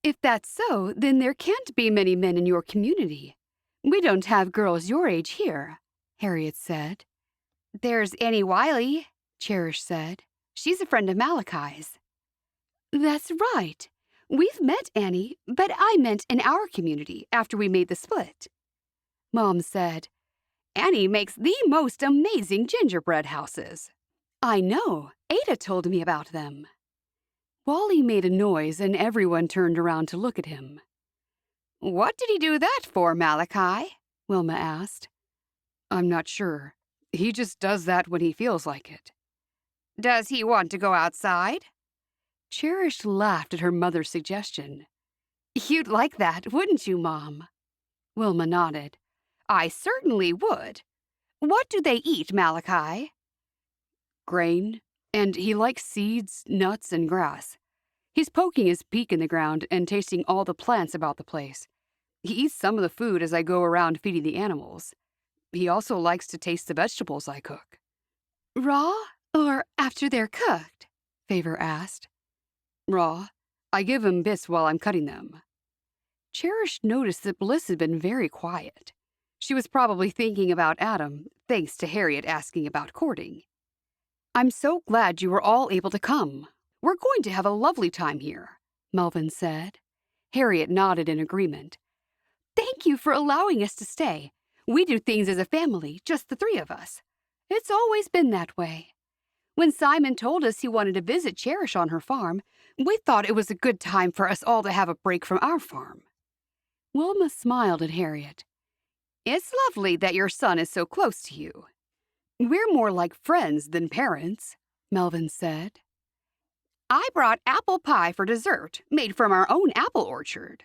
If that's so, then there can't be many men in your community. We don't have girls your age here, Harriet said. There's Annie Wiley, Cherish said. She's a friend of Malachi's. That's right. We've met Annie, but I meant in our community after we made the split. Mom said, Annie makes the most amazing gingerbread houses. I know. Ada told me about them. Wally made a noise and everyone turned around to look at him. What did he do that for, Malachi? Wilma asked. I'm not sure. He just does that when he feels like it. Does he want to go outside? Cherish laughed at her mother's suggestion. You'd like that, wouldn't you, Mom? Wilma nodded. I certainly would. What do they eat, Malachi? Grain, and he likes seeds, nuts, and grass. He's poking his beak in the ground and tasting all the plants about the place. He eats some of the food as I go around feeding the animals. He also likes to taste the vegetables I cook. Raw or after they're cooked? Favor asked. Raw. I give him bits while I'm cutting them. Cherish noticed that Bliss had been very quiet. She was probably thinking about Adam, thanks to Harriet asking about courting. I'm so glad you were all able to come. We're going to have a lovely time here, Melvin said. Harriet nodded in agreement. Thank you for allowing us to stay. We do things as a family, just the three of us. It's always been that way. When Simon told us he wanted to visit Cherish on her farm, we thought it was a good time for us all to have a break from our farm. Wilma smiled at Harriet. It's lovely that your son is so close to you. We're more like friends than parents, Melvin said. I brought apple pie for dessert, made from our own apple orchard.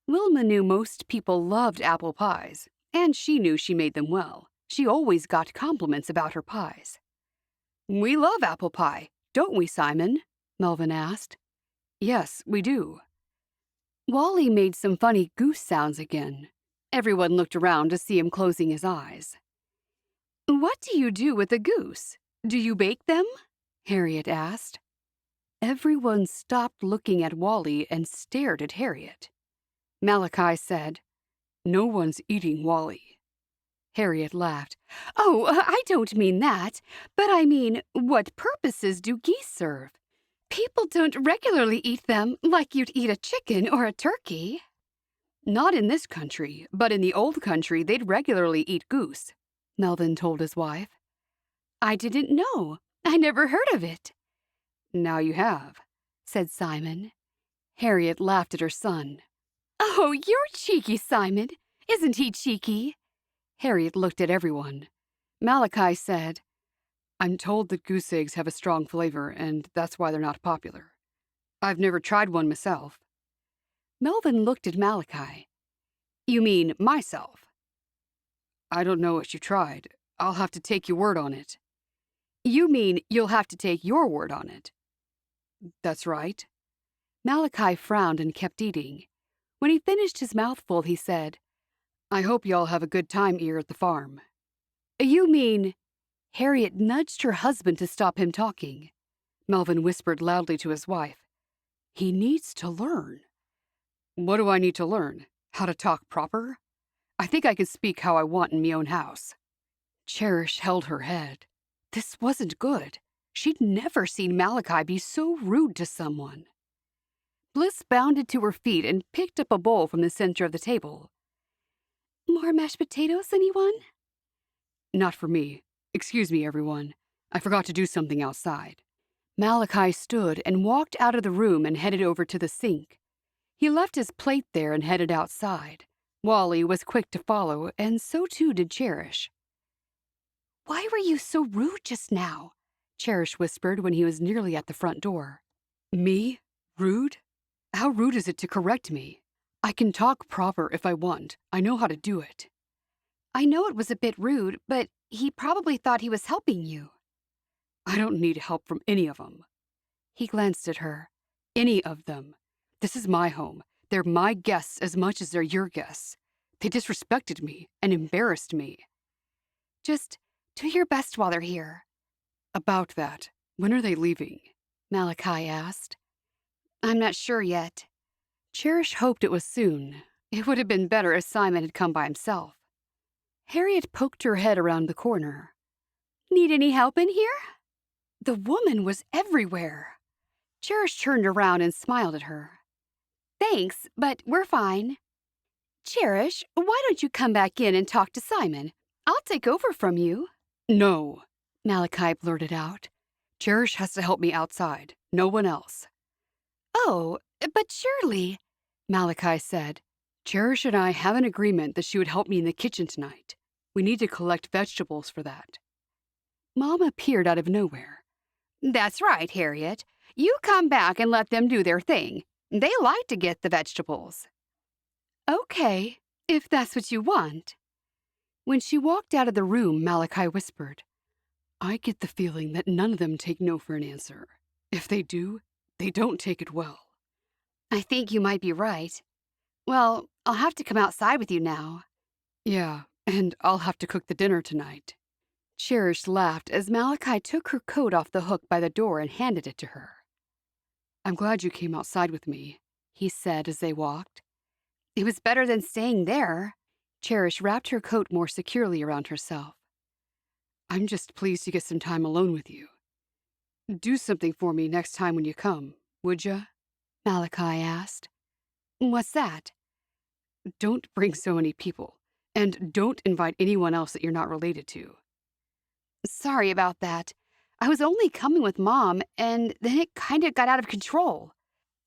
Wilma knew most people loved apple pies, and she knew she made them well. She always got compliments about her pies. We love apple pie, don't we, Simon? Melvin asked. Yes, we do. Wally made some funny goose sounds again. Everyone looked around to see him closing his eyes. "What do you do with a goose? Do you bake them?" Harriet asked. Everyone stopped looking at Wally and stared at Harriet. Malachi said, "No one's eating Wally." Harriet laughed. "Oh, I don't mean that, but I mean, what purposes do geese serve? People don't regularly eat them like you'd eat a chicken or a turkey." "Not in this country, but in the old country they'd regularly eat goose," Melvin told his wife. "I didn't know. I never heard of it." "Now you have," said Simon. Harriet laughed at her son. "Oh, you're cheeky, Simon. Isn't he cheeky?" Harriet looked at everyone. Malachi said, "I'm told that goose eggs have a strong flavor, and that's why they're not popular. I've never tried one myself." Melvin looked at Malachi. "You mean myself?" "I don't know what you tried. I'll have to take your word on it." "You mean you'll have to take your word on it?" "That's right." Malachi frowned and kept eating. When he finished his mouthful, he said, "I hope y'all have a good time here at the farm." "You mean—" Harriet nudged her husband to stop him talking. Melvin whispered loudly to his wife, "He needs to learn." "What do I need to learn? How to talk proper? I think I can speak how I want in me own house." Cherish held her head. This wasn't good. She'd never seen Malachi be so rude to someone. Bliss bounded to her feet and picked up a bowl from the center of the table. "More mashed potatoes, anyone?" "Not for me. Excuse me, everyone. I forgot to do something outside." Malachi stood and walked out of the room and headed over to the sink. He left his plate there and headed outside. Wally was quick to follow, and so too did Cherish. "Why were you so rude just now?" Cherish whispered when he was nearly at the front door. "Me? Rude? How rude is it to correct me? I can talk proper if I want. I know how to do it." "I know it was a bit rude, but he probably thought he was helping you." "I don't need help from any of them." He glanced at her. "Any of them. This is my home. They're my guests as much as they're your guests. They disrespected me and embarrassed me." "Just do your best while they're here." "About that, when are they leaving?" Malachi asked. "I'm not sure yet." Cherish hoped it was soon. It would have been better if Simon had come by himself. Harriet poked her head around the corner. "Need any help in here?" The woman was everywhere. Cherish turned around and smiled at her. "Thanks, but we're fine." "Cherish, why don't you come back in and talk to Simon? I'll take over from you." "No," Malachi blurted out. "Cherish has to help me outside. No one else." "Oh, but surely—" Malachi said. "Cherish and I have an agreement that she would help me in the kitchen tonight. We need to collect vegetables for that." Mom appeared out of nowhere. "That's right, Harriet. You come back and let them do their thing. They like to get the vegetables." "Okay, if that's what you want." When she walked out of the room, Malachi whispered, "I get the feeling that none of them take no for an answer. If they do, they don't take it well." "I think you might be right. Well, I'll have to come outside with you now." "Yeah, and I'll have to cook the dinner tonight." Cherish laughed as Malachi took her coat off the hook by the door and handed it to her. "I'm glad you came outside with me," he said as they walked. "It was better than staying there." Cherish wrapped her coat more securely around herself. "I'm just pleased to get some time alone with you. Do something for me next time when you come, would ya?" Malachi asked. "What's that?" "Don't bring so many people, and don't invite anyone else that you're not related to." "Sorry about that. I was only coming with Mom, and then it kind of got out of control.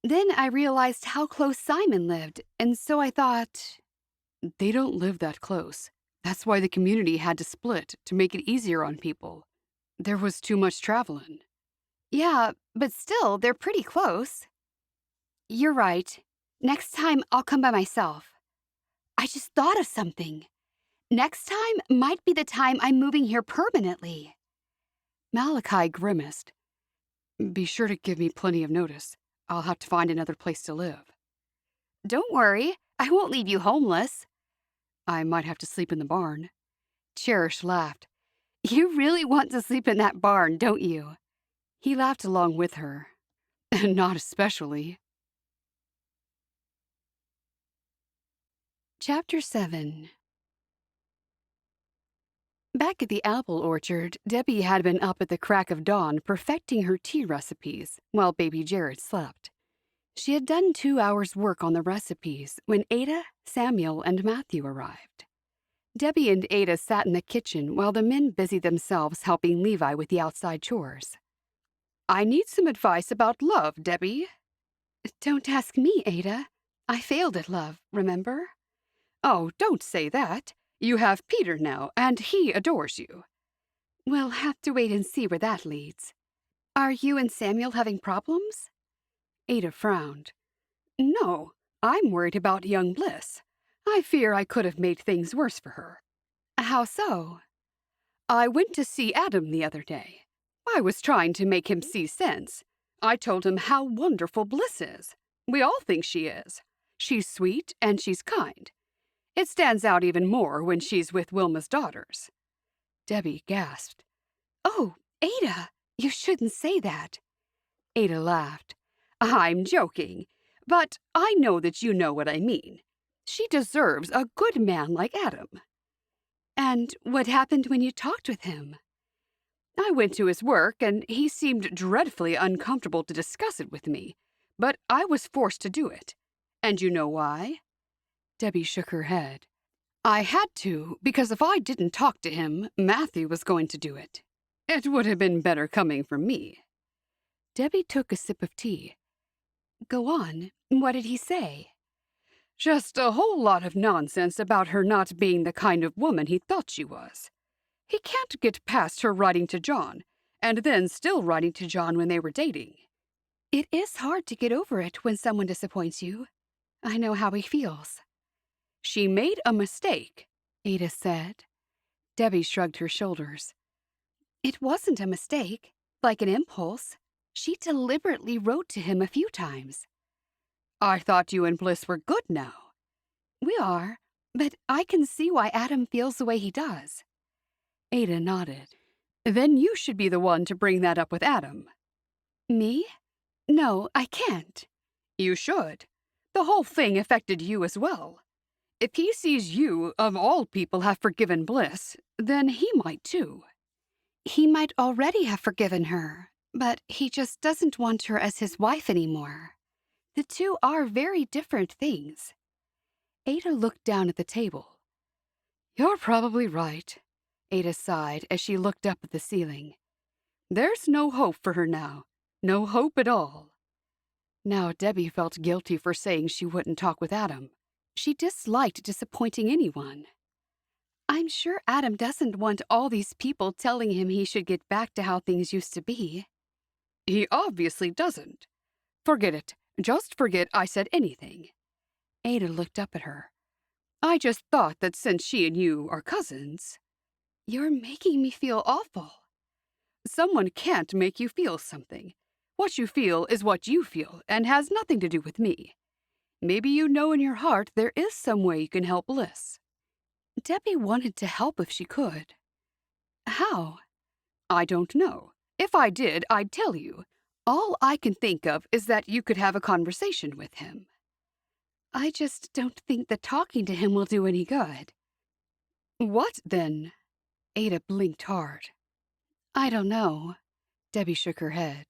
Then I realized how close Simon lived, and so I thought—" "They don't live that close. That's why the community had to split, to make it easier on people. There was too much traveling." "Yeah, but still, they're pretty close." "You're right. Next time, I'll come by myself. I just thought of something. Next time might be the time I'm moving here permanently." Malachi grimaced. "Be sure to give me plenty of notice. I'll have to find another place to live." Don't worry, I won't leave you homeless. I might have to sleep in the barn. Cherish laughed. You really want to sleep in that barn, don't you? He laughed along with her. Not especially. Chapter 7. Back at the apple orchard, Debbie had been up at the crack of dawn perfecting her tea recipes while baby Jared slept. She had done 2 hours' work on the recipes when Ada, Samuel, and Matthew arrived. Debbie and Ada sat in the kitchen while the men busied themselves helping Levi with the outside chores. I need some advice about love, Debbie. Don't ask me, Ada. I failed at love, remember? Oh, don't say that. You have Peter now, and he adores you. We'll have to wait and see where that leads. Are you and Samuel having problems? Ada frowned. No, I'm worried about young Bliss. I fear I could have made things worse for her. How so? I went to see Adam the other day. I was trying to make him see sense. I told him how wonderful Bliss is. We all think she is. She's sweet and she's kind. It stands out even more when she's with Wilma's daughters. Debbie gasped. Oh, Ada, you shouldn't say that. Ada laughed. I'm joking, but I know that you know what I mean. She deserves a good man like Adam. And what happened when you talked with him? I went to his work, and he seemed dreadfully uncomfortable to discuss it with me, but I was forced to do it. And you know why? Debbie shook her head. I had to, because if I didn't talk to him, Matthew was going to do it. It would have been better coming from me. Debbie took a sip of tea. Go on. What did he say? Just a whole lot of nonsense about her not being the kind of woman he thought she was. He can't get past her writing to John, and then still writing to John when they were dating. It is hard to get over it when someone disappoints you. I know how he feels. She made a mistake, Ada said. Debbie shrugged her shoulders. It wasn't a mistake, like an impulse. She deliberately wrote to him a few times. I thought you and Bliss were good now. We are, but I can see why Adam feels the way he does. Ada nodded. Then you should be the one to bring that up with Adam. Me? No, I can't. You should. The whole thing affected you as well. If he sees you, of all people, have forgiven Bliss, then he might too. He might already have forgiven her, but he just doesn't want her as his wife anymore. The two are very different things. Ada looked down at the table. You're probably right, Ada sighed as she looked up at the ceiling. There's no hope for her now. No hope at all. Now Debbie felt guilty for saying she wouldn't talk with Adam. She disliked disappointing anyone. I'm sure Adam doesn't want all these people telling him he should get back to how things used to be. He obviously doesn't. Forget it. Just forget I said anything. Ada looked up at her. I just thought that since she and you are cousins... You're making me feel awful. Someone can't make you feel something. What you feel is what you feel and has nothing to do with me. Maybe you know in your heart there is some way you can help Bliss. Debbie wanted to help if she could. How? I don't know. If I did, I'd tell you. All I can think of is that you could have a conversation with him. I just don't think that talking to him will do any good. What then? Ada blinked hard. I don't know. Debbie shook her head.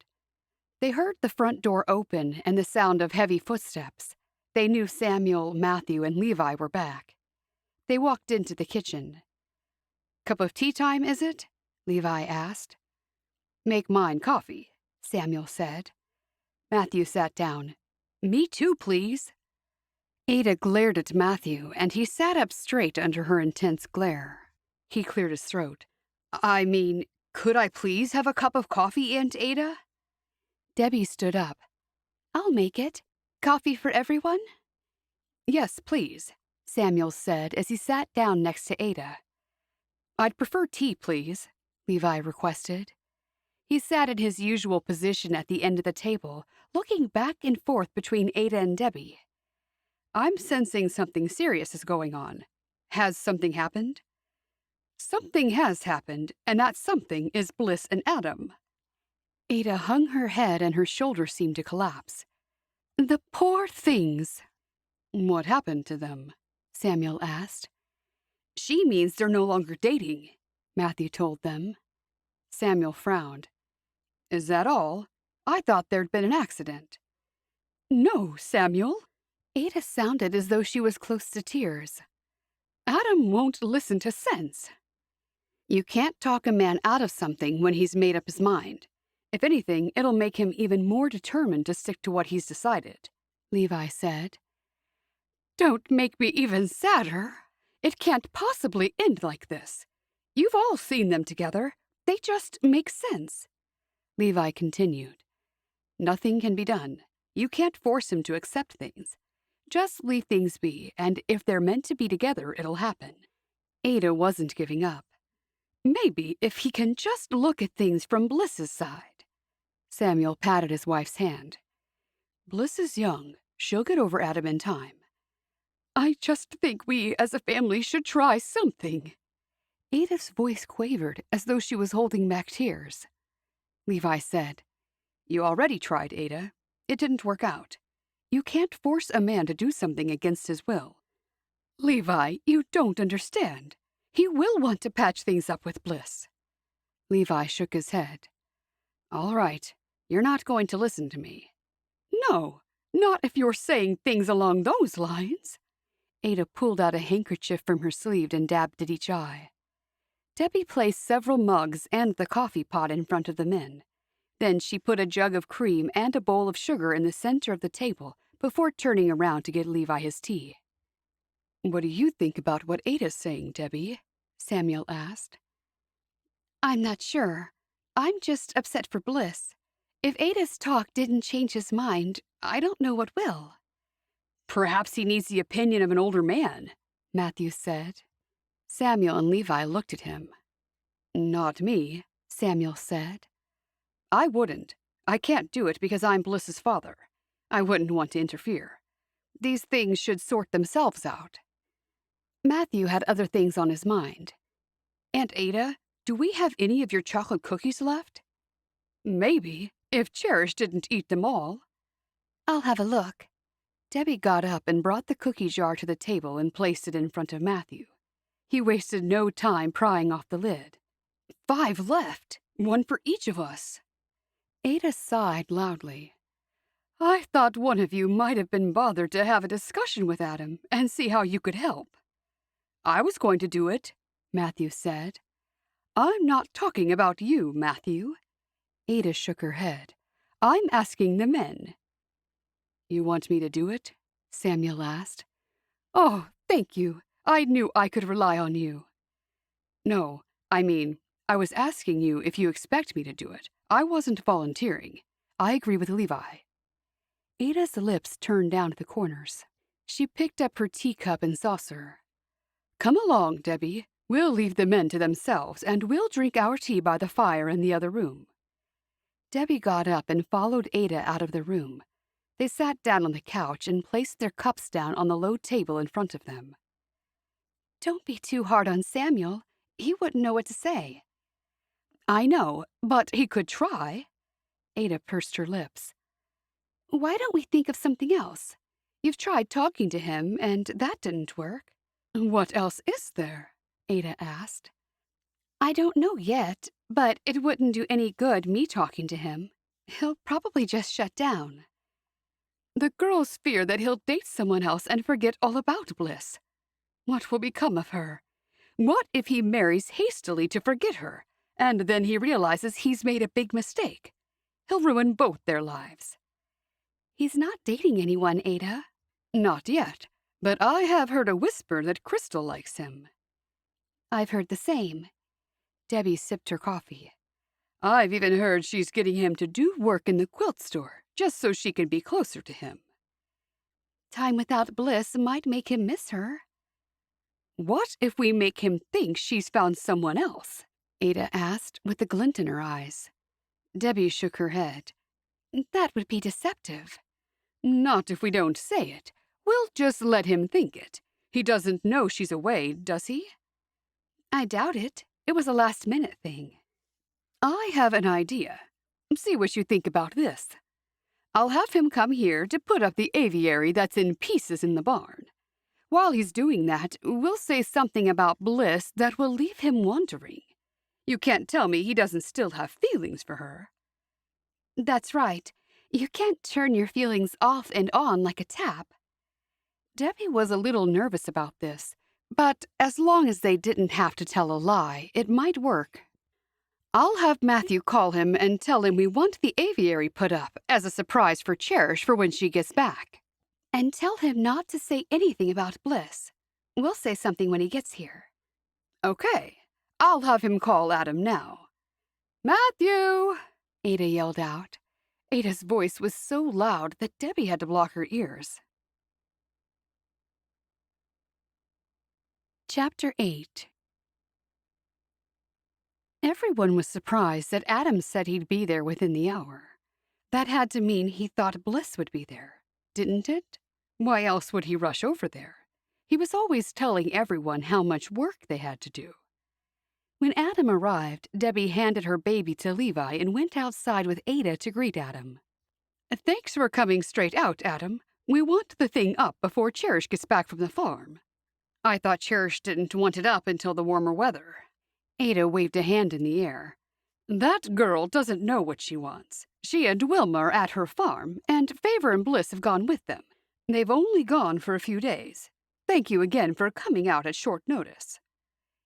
They heard the front door open and the sound of heavy footsteps. They knew Samuel, Matthew, and Levi were back. They walked into the kitchen. Cup of tea time, is it? Levi asked. Make mine coffee, Samuel said. Matthew sat down. Me too, please. Ada glared at Matthew, and he sat up straight under her intense glare. He cleared his throat. I mean, could I please have a cup of coffee, Aunt Ada? Debbie stood up. I'll make it. Coffee for everyone? Yes, please, Samuel said as he sat down next to Ada. I'd prefer tea, please, Levi requested. He sat in his usual position at the end of the table, looking back and forth between Ada and Debbie. I'm sensing something serious is going on. Has something happened? Something has happened, and that something is Bliss and Adam. Ada hung her head and her shoulders seemed to collapse. The poor things. What happened to them? Samuel asked. She means they're no longer dating, Matthew told them. Samuel frowned. Is that all? I thought there'd been an accident. No, Samuel. Ada sounded as though she was close to tears. Adam won't listen to sense. You can't talk a man out of something when he's made up his mind. If anything, it'll make him even more determined to stick to what he's decided, Levi said. Don't make me even sadder. It can't possibly end like this. You've all seen them together. They just make sense. Levi continued. Nothing can be done. You can't force him to accept things. Just leave things be, and if they're meant to be together, it'll happen. Ada wasn't giving up. Maybe if he can just look at things from Bliss's side. Samuel patted his wife's hand. Bliss is young. She'll get over Adam in time. I just think we, as a family, should try something. Ada's voice quavered as though she was holding back tears. Levi said, You already tried, Ada. It didn't work out. You can't force a man to do something against his will. Levi, you don't understand. He will want to patch things up with Bliss. Levi shook his head. All right, you're not going to listen to me. No, not if you're saying things along those lines. Ada pulled out a handkerchief from her sleeve and dabbed at each eye. Debbie placed several mugs and the coffee pot in front of the men. Then she put a jug of cream and a bowl of sugar in the center of the table before turning around to get Levi his tea. What do you think about what Ada's saying, Debbie? Samuel asked. I'm not sure. I'm just upset for Bliss. If Ada's talk didn't change his mind, I don't know what will. Perhaps he needs the opinion of an older man, Matthew said. Samuel and Levi looked at him. Not me, Samuel said. I wouldn't. I can't do it because I'm Bliss's father. I wouldn't want to interfere. These things should sort themselves out. Matthew had other things on his mind. Aunt Ada, do we have any of your chocolate cookies left? Maybe, if Cherish didn't eat them all. I'll have a look. Debbie got up and brought the cookie jar to the table and placed it in front of Matthew. He wasted no time prying off the lid. 5 left, 1 for each of us. Ada sighed loudly. I thought one of you might have been bothered to have a discussion with Adam and see how you could help. I was going to do it, Matthew said. I'm not talking about you, Matthew. Ada shook her head. I'm asking the men. You want me to do it? Samuel asked. Oh, thank you. I knew I could rely on you. No, I mean, I was asking you if you expect me to do it. I wasn't volunteering. I agree with Levi. Ada's lips turned down at the corners. She picked up her teacup and saucer. Come along, Debbie. We'll leave the men to themselves, and we'll drink our tea by the fire in the other room. Debbie got up and followed Ada out of the room. They sat down on the couch and placed their cups down on the low table in front of them. Don't be too hard on Samuel. He wouldn't know what to say. I know, but he could try. Ada pursed her lips. Why don't we think of something else? You've tried talking to him, and that didn't work. What else is there? Ada asked. I don't know yet, but it wouldn't do any good me talking to him. He'll probably just shut down. The girls fear that he'll date someone else and forget all about Bliss. What will become of her? What if he marries hastily to forget her, and then he realizes he's made a big mistake? He'll ruin both their lives. He's not dating anyone, Ada. Not yet, but I have heard a whisper that Crystal likes him. I've heard the same. Debbie sipped her coffee. I've even heard she's getting him to do work in the quilt store, just so she can be closer to him. Time without Bliss might make him miss her. What if we make him think she's found someone else? Ada asked, with a glint in her eyes. Debbie shook her head. That would be deceptive. Not if we don't say it. We'll just let him think it. He doesn't know she's away, does he? I doubt it. It was a last-minute thing. I have an idea. See what you think about this. I'll have him come here to put up the aviary that's in pieces in the barn. While he's doing that, we'll say something about Bliss that will leave him wondering. You can't tell me he doesn't still have feelings for her. That's right. You can't turn your feelings off and on like a tap. Debbie was a little nervous about this, but as long as they didn't have to tell a lie, it might work. I'll have Matthew call him and tell him we want the aviary put up as a surprise for Cherish for when she gets back. And tell him not to say anything about Bliss. We'll say something when he gets here. Okay, I'll have him call Adam now. Matthew! Ada yelled out. Ada's voice was so loud that Debbie had to block her ears. Chapter 8. Everyone was surprised that Adam said he'd be there within the hour. That had to mean he thought Bliss would be there, didn't it? Why else would he rush over there? He was always telling everyone how much work they had to do. When Adam arrived, Debbie handed her baby to Levi and went outside with Ada to greet Adam. Thanks for coming straight out, Adam. We want the thing up before Cherish gets back from the farm. I thought Cherish didn't want it up until the warmer weather. Ada waved a hand in the air. That girl doesn't know what she wants. She and Wilma are at her farm, and Favor and Bliss have gone with them. They've only gone for a few days. Thank you again for coming out at short notice.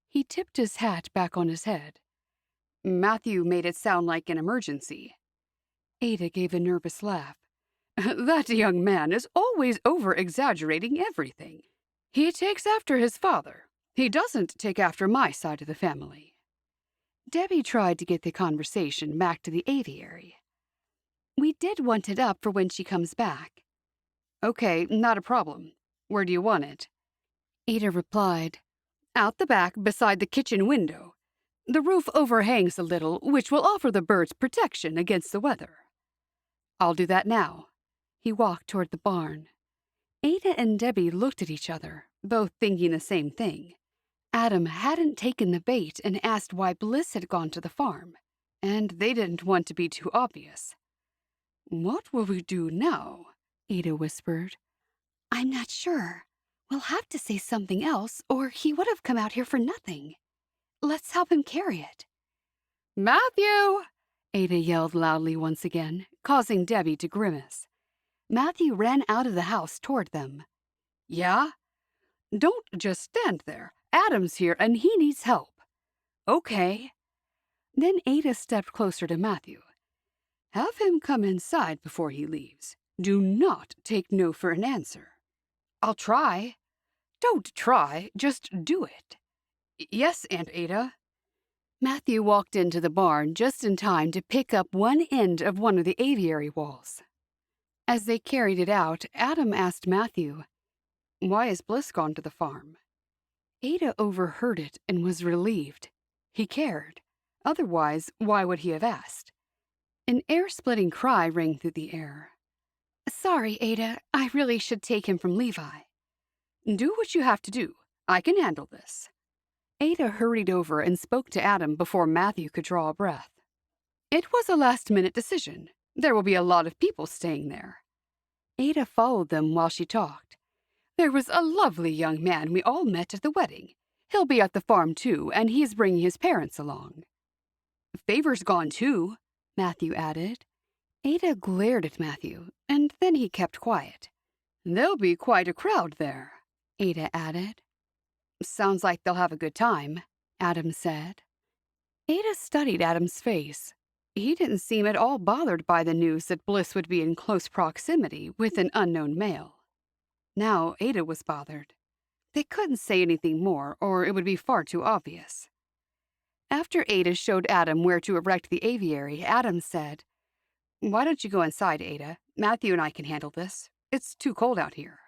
He tipped his hat back on his head. Matthew made it sound like an emergency. Ada gave a nervous laugh. That young man is always over-exaggerating everything. He takes after his father. He doesn't take after my side of the family. Debbie tried to get the conversation back to the aviary. We did want it up for when she comes back. Okay, not a problem. Where do you want it? Ada replied. Out the back, beside the kitchen window. The roof overhangs a little, which will offer the birds protection against the weather. I'll do that now. He walked toward the barn. Ada and Debbie looked at each other, both thinking the same thing. Adam hadn't taken the bait and asked why Bliss had gone to the farm, and they didn't want to be too obvious. What will we do now? Ada whispered. I'm not sure. We'll have to say something else, or he would have come out here for nothing. Let's help him carry it. Matthew! Ada yelled loudly once again, causing Debbie to grimace. Matthew ran out of the house toward them. Yeah? Don't just stand there. Adam's here and he needs help. Okay. Then Ada stepped closer to Matthew. Have him come inside before he leaves. Do not take no for an answer. I'll try. Don't try, just do it. Yes, Aunt Ada. Matthew walked into the barn just in time to pick up one end of one of the aviary walls. As they carried it out, Adam asked Matthew, Why has Bliss gone to the farm? Ada overheard it and was relieved. He cared. Otherwise, why would he have asked? An air-splitting cry rang through the air. Sorry, Ada. I really should take him from Levi. Do what you have to do. I can handle this. Ada hurried over and spoke to Adam before Matthew could draw a breath. It was a last-minute decision. There will be a lot of people staying there. Ada followed them while she talked. There was a lovely young man we all met at the wedding. He'll be at the farm too, and he's bringing his parents along. Favor's gone too, Matthew added. Ada glared at Matthew, and then he kept quiet. There'll be quite a crowd there, Ada added. Sounds like they'll have a good time, Adam said. Ada studied Adam's face. He didn't seem at all bothered by the news that Bliss would be in close proximity with an unknown male. Now Ada was bothered. They couldn't say anything more, or it would be far too obvious. After Ada showed Adam where to erect the aviary, Adam said, Why don't you go inside, Ada? Matthew and I can handle this. It's too cold out here.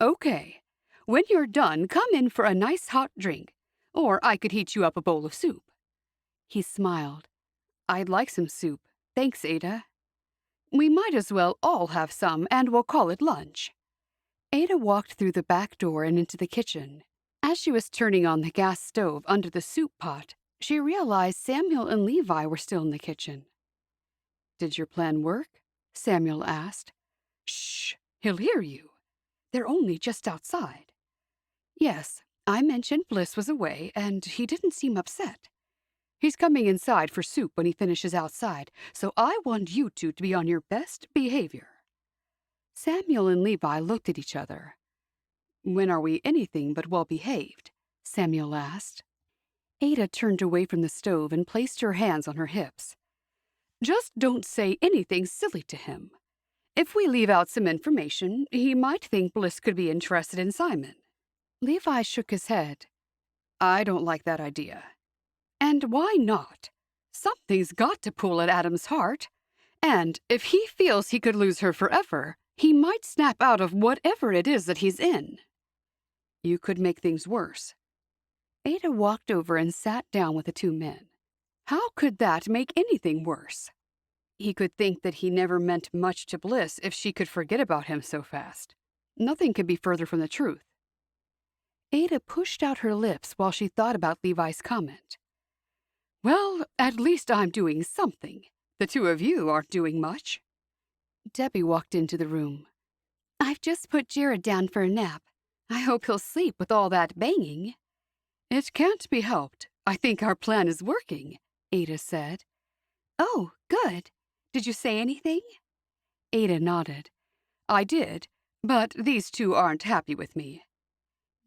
Okay. When you're done, come in for a nice hot drink, or I could heat you up a bowl of soup. He smiled. I'd like some soup. Thanks, Ada. We might as well all have some, and we'll call it lunch. Ada walked through the back door and into the kitchen. As she was turning on the gas stove under the soup pot, she realized Samuel and Levi were still in the kitchen. "Did your plan work?" Samuel asked. "Shh, he'll hear you. They're only just outside." "Yes, I mentioned Bliss was away, and he didn't seem upset. He's coming inside for soup when he finishes outside, so I want you two to be on your best behavior." Samuel and Levi looked at each other. "When are we anything but well behaved?" Samuel asked. Ada turned away from the stove and placed her hands on her hips. "Just don't say anything silly to him. If we leave out some information, he might think Bliss could be interested in Simon." Levi shook his head. "I don't like that idea." "And why not? Something's got to pull at Adam's heart. And if he feels he could lose her forever, he might snap out of whatever it is that he's in." "You could make things worse." Ada walked over and sat down with the two men. "How could that make anything worse?" "He could think that he never meant much to Bliss if she could forget about him so fast. Nothing could be further from the truth." Ada pushed out her lips while she thought about Levi's comment. "Well, at least I'm doing something. The two of you aren't doing much." Debbie walked into the room. "I've just put Jared down for a nap. I hope he'll sleep with all that banging." "It can't be helped. I think our plan is working," Ada said. "Oh, good. Did you say anything?" Ada nodded. "I did, but these two aren't happy with me."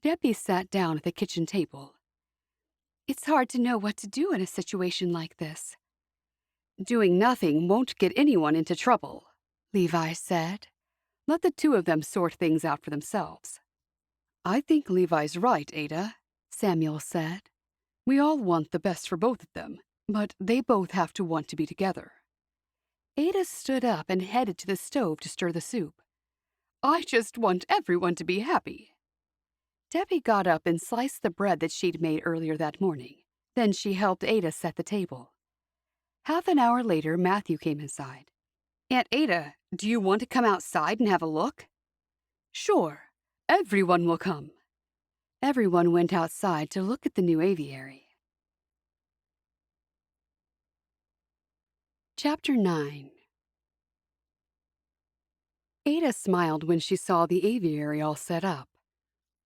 Debbie sat down at the kitchen table. "It's hard to know what to do in a situation like this." "Doing nothing won't get anyone into trouble," Levi said. "Let the two of them sort things out for themselves." "I think Levi's right, Ada," Samuel said. "We all want the best for both of them, but they both have to want to be together." Ada stood up and headed to the stove to stir the soup. "I just want everyone to be happy." Debbie got up and sliced the bread that she'd made earlier that morning. Then she helped Ada set the table. Half an hour later, Matthew came inside. "Aunt Ada, do you want to come outside and have a look?" "Sure. Everyone will come." Everyone went outside to look at the new aviary. Chapter 9. Ada smiled when she saw the aviary all set up.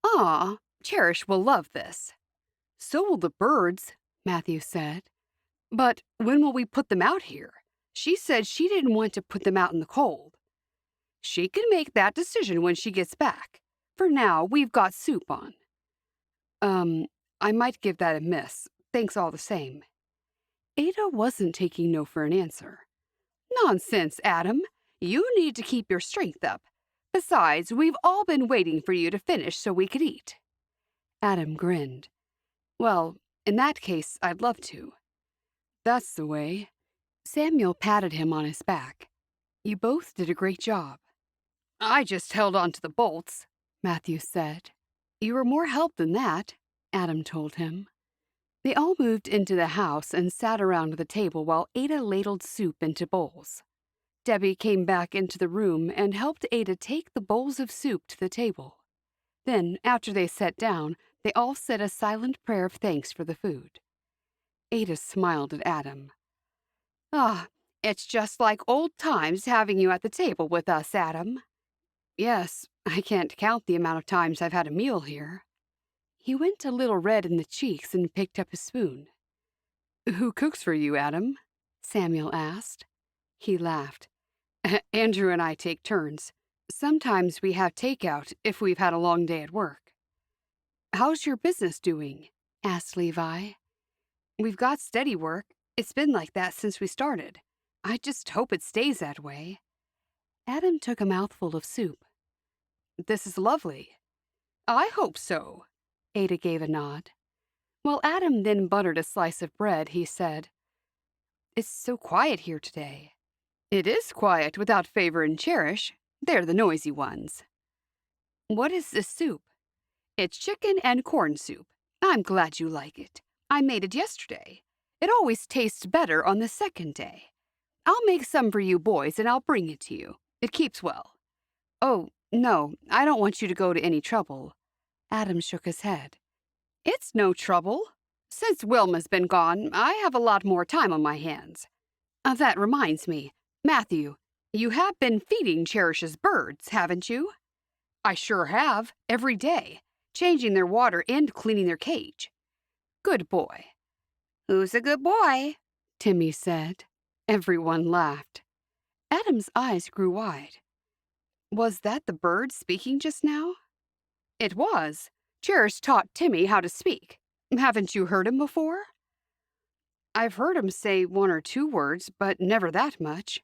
"Aw, Cherish will love this." "So will the birds," Matthew said. "But when will we put them out here? She said she didn't want to put them out in the cold." "She can make that decision when she gets back. For now, we've got soup on." I might give that a miss. Thanks all the same." Ada wasn't taking no for an answer. "Nonsense, Adam. You need to keep your strength up. Besides, we've all been waiting for you to finish so we could eat." Adam grinned. "Well, in that case, I'd love to." "That's the way." Samuel patted him on his back. "You both did a great job." "I just held on to the bolts," Matthew said. "You were more help than that," Adam told him. They all moved into the house and sat around the table while Ada ladled soup into bowls. Debbie came back into the room and helped Ada take the bowls of soup to the table. Then, after they sat down, they all said a silent prayer of thanks for the food. Ada smiled at Adam. "Ah, it's just like old times having you at the table with us, Adam." "Yes, I can't count the amount of times I've had a meal here." He went a little red in the cheeks and picked up his spoon. "Who cooks for you, Adam?" Samuel asked. He laughed. "Andrew and I take turns. Sometimes we have takeout if we've had a long day at work." "How's your business doing?" asked Levi. "We've got steady work. It's been like that since we started. I just hope it stays that way." Adam took a mouthful of soup. "This is lovely." "I hope so." Ada gave a nod. While Adam then buttered a slice of bread, he said, "It's so quiet here today." "It is quiet without Favor and Cherish. They're the noisy ones." "What is this soup?" "It's chicken and corn soup. I'm glad you like it. I made it yesterday. It always tastes better on the second day. I'll make some for you boys and I'll bring it to you. It keeps well." Oh, no, I don't want you to go to any trouble. Adam shook his head. It's no trouble. Since Wilma's been gone, I have a lot more time on my hands. That reminds me, Matthew, you have been feeding Cherish's birds, haven't you? I sure have, every day, changing their water and cleaning their cage. Good boy. Who's a good boy? Timmy said. Everyone laughed. Adam's eyes grew wide. Was that the bird speaking just now? It was. Cherish taught Timmy how to speak. Haven't you heard him before? I've heard him say 1 or 2 words, but never that much.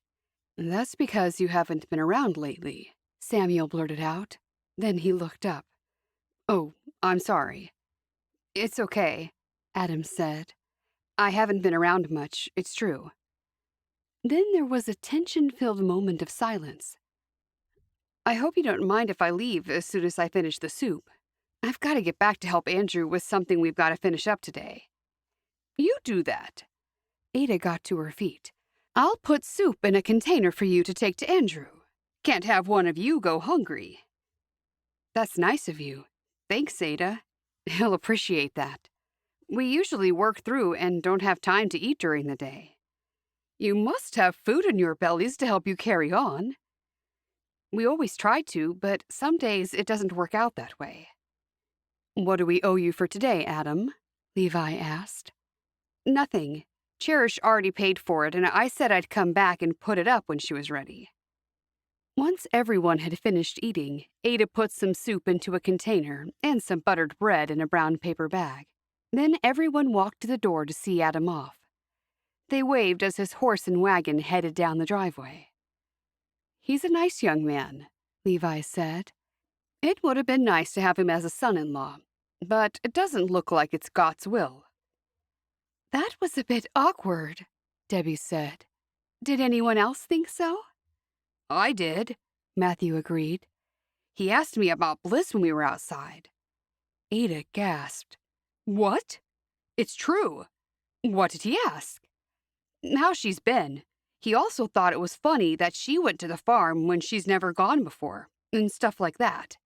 That's because you haven't been around lately, Samuel blurted out. Then he looked up. Oh, I'm sorry. It's okay, Adam said. I haven't been around much, it's true. Then there was a tension-filled moment of silence. I hope you don't mind if I leave as soon as I finish the soup. I've got to get back to help Andrew with something we've got to finish up today. You do that. Ada got to her feet. I'll put soup in a container for you to take to Andrew. Can't have one of you go hungry. That's nice of you. Thanks, Ada. He'll appreciate that. We usually work through and don't have time to eat during the day. You must have food in your bellies to help you carry on. We always try to, but some days it doesn't work out that way. What do we owe you for today, Adam? Levi asked. Nothing. Cherish already paid for it, and I said I'd come back and put it up when she was ready. Once everyone had finished eating, Ada put some soup into a container and some buttered bread in a brown paper bag. Then everyone walked to the door to see Adam off. They waved as his horse and wagon headed down the driveway. He's a nice young man, Levi said. It would have been nice to have him as a son-in-law, but it doesn't look like it's God's will. That was a bit awkward, Debbie said. Did anyone else think so? I did, Matthew agreed. He asked me about Bliss when we were outside. Ada gasped. What? It's true. What did he ask? How she's been. He also thought it was funny that she went to the farm when she's never gone before, and stuff like that.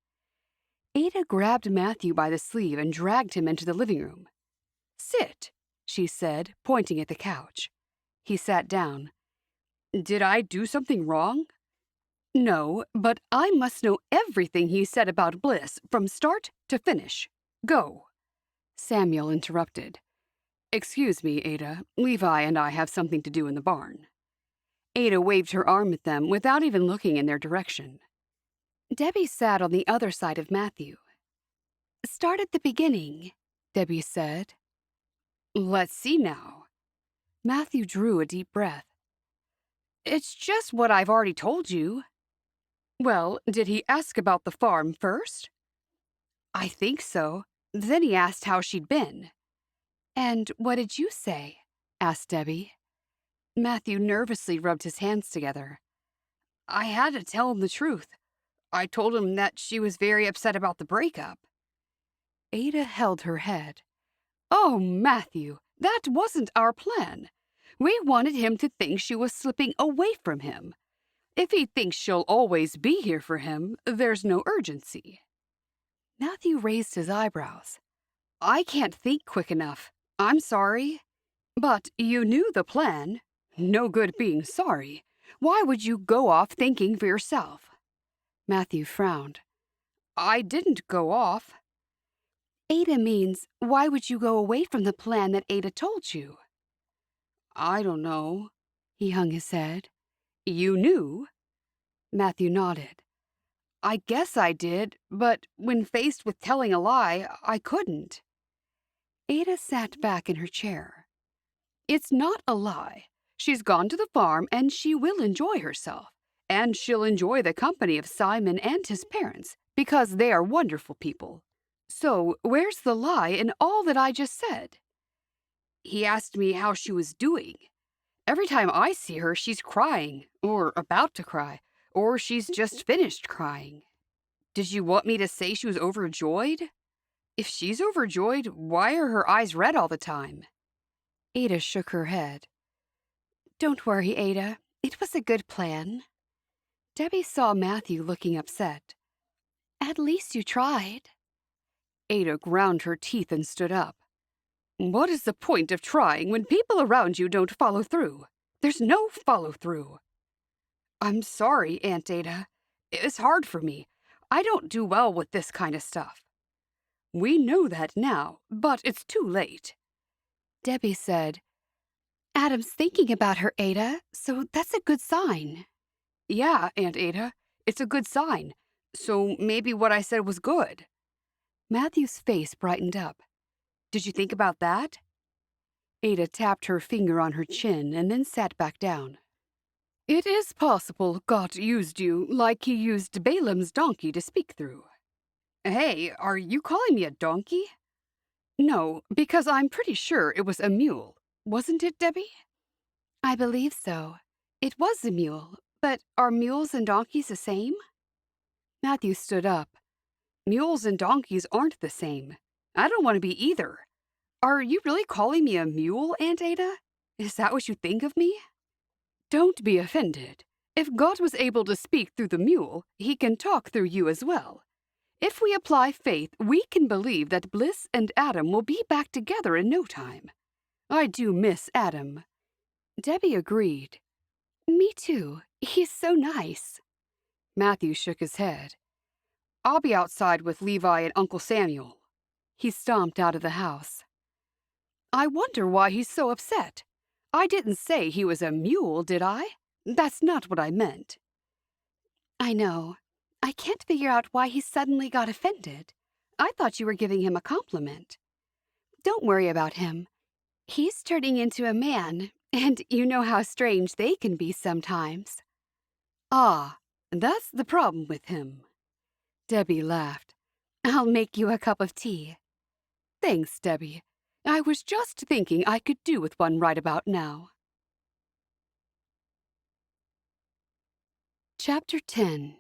Ada grabbed Matthew by the sleeve and dragged him into the living room. Sit, she said, pointing at the couch. He sat down. Did I do something wrong? No, but I must know everything he said about Bliss from start to finish. Go. Samuel interrupted. Excuse me, Ada. Levi and I have something to do in the barn. Ada waved her arm at them without even looking in their direction. Debbie sat on the other side of Matthew. Start at the beginning, Debbie said. Let's see now. Matthew drew a deep breath. It's just what I've already told you. Well, did he ask about the farm first? I think so. Then he asked how she'd been. And what did you say? Asked Debbie. Matthew nervously rubbed his hands together. I had to tell him the truth. I told him that she was very upset about the breakup. Ada held her head. Oh, Matthew, that wasn't our plan. We wanted him to think she was slipping away from him. If he thinks she'll always be here for him, there's no urgency. Matthew raised his eyebrows. I can't think quick enough. I'm sorry. But you knew the plan. No good being sorry. Why would you go off thinking for yourself? Matthew frowned. I didn't go off. Ada means, why would you go away from the plan that Ada told you? I don't know. He hung his head. You knew? Matthew nodded. I guess I did, but when faced with telling a lie, I couldn't. Ada sat back in her chair. It's not a lie. She's gone to the farm and she will enjoy herself. And she'll enjoy the company of Simon and his parents, because they are wonderful people. So where's the lie in all that I just said? He asked me how she was doing. Every time I see her, she's crying, or about to cry, or she's just finished crying. Did you want me to say she was overjoyed? If she's overjoyed, why are her eyes red all the time? Ada shook her head. Don't worry, Ada. It was a good plan. Debbie saw Matthew looking upset. At least you tried. Ada ground her teeth and stood up. What is the point of trying when people around you don't follow through? There's no follow-through. I'm sorry, Aunt Ada. It's hard for me. I don't do well with this kind of stuff. We know that now, but it's too late. Debbie said, Adam's thinking about her, Ada, so that's a good sign. Yeah, Aunt Ada, it's a good sign. So maybe what I said was good. Matthew's face brightened up. Did you think about that? Ada tapped her finger on her chin and then sat back down. It is possible God used you like he used Balaam's donkey to speak through. Hey, are you calling me a donkey? No, because I'm pretty sure it was a mule. Wasn't it, Debbie? I believe so. It was a mule, but are mules and donkeys the same? Matthew stood up. Mules and donkeys aren't the same. I don't want to be either. Are you really calling me a mule, Aunt Ada? Is that what you think of me? Don't be offended. If God was able to speak through the mule, he can talk through you as well. If we apply faith, we can believe that Bliss and Adam will be back together in no time. I do miss Adam. Debbie agreed. Me too. He's so nice. Matthew shook his head. I'll be outside with Levi and Uncle Samuel. He stomped out of the house. I wonder why he's so upset. I didn't say he was a mule, did I? That's not what I meant. I know. I can't figure out why he suddenly got offended. I thought you were giving him a compliment. Don't worry about him. He's turning into a man, and you know how strange they can be sometimes. Ah, that's the problem with him. Debbie laughed. I'll make you a cup of tea. Thanks, Debbie. I was just thinking I could do with one right about now. Chapter 10.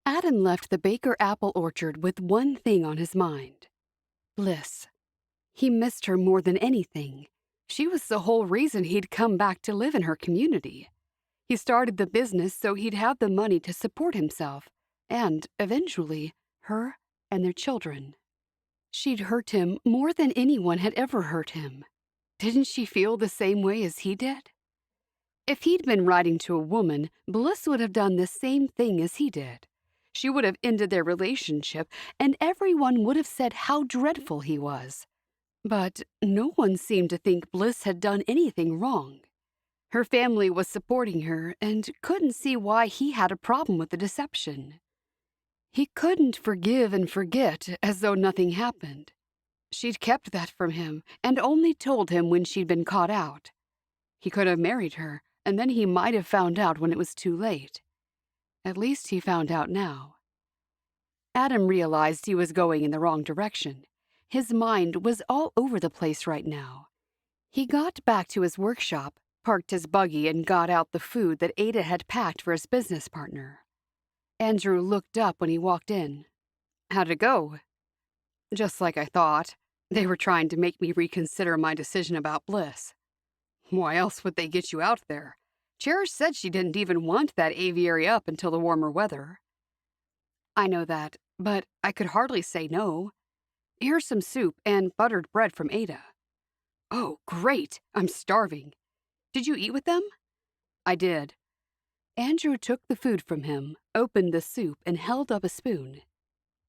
Adam left the Baker apple orchard with one thing on his mind. Bliss. He missed her more than anything. She was the whole reason he'd come back to live in her community. He started the business so he'd have the money to support himself, and, eventually, her and their children. She'd hurt him more than anyone had ever hurt him. Didn't she feel the same way as he did? If he'd been writing to a woman, Bliss would have done the same thing as he did. She would have ended their relationship, and everyone would have said how dreadful he was. But no one seemed to think Bliss had done anything wrong. Her family was supporting her and couldn't see why he had a problem with the deception. He couldn't forgive and forget as though nothing happened. She'd kept that from him and only told him when she'd been caught out. He could have married her, and then he might have found out when it was too late. At least he found out now. Adam realized he was going in the wrong direction. His mind was all over the place right now. He got back to his workshop, parked his buggy, and got out the food that Ada had packed for his business partner. Andrew looked up when he walked in. How'd it go? Just like I thought. They were trying to make me reconsider my decision about Bliss. Why else would they get you out there? Cherish said she didn't even want that aviary up until the warmer weather. I know that, but I could hardly say no. Here's some soup and buttered bread from Ada. Oh, great! I'm starving. Did you eat with them? I did. Andrew took the food from him, opened the soup, and held up a spoon.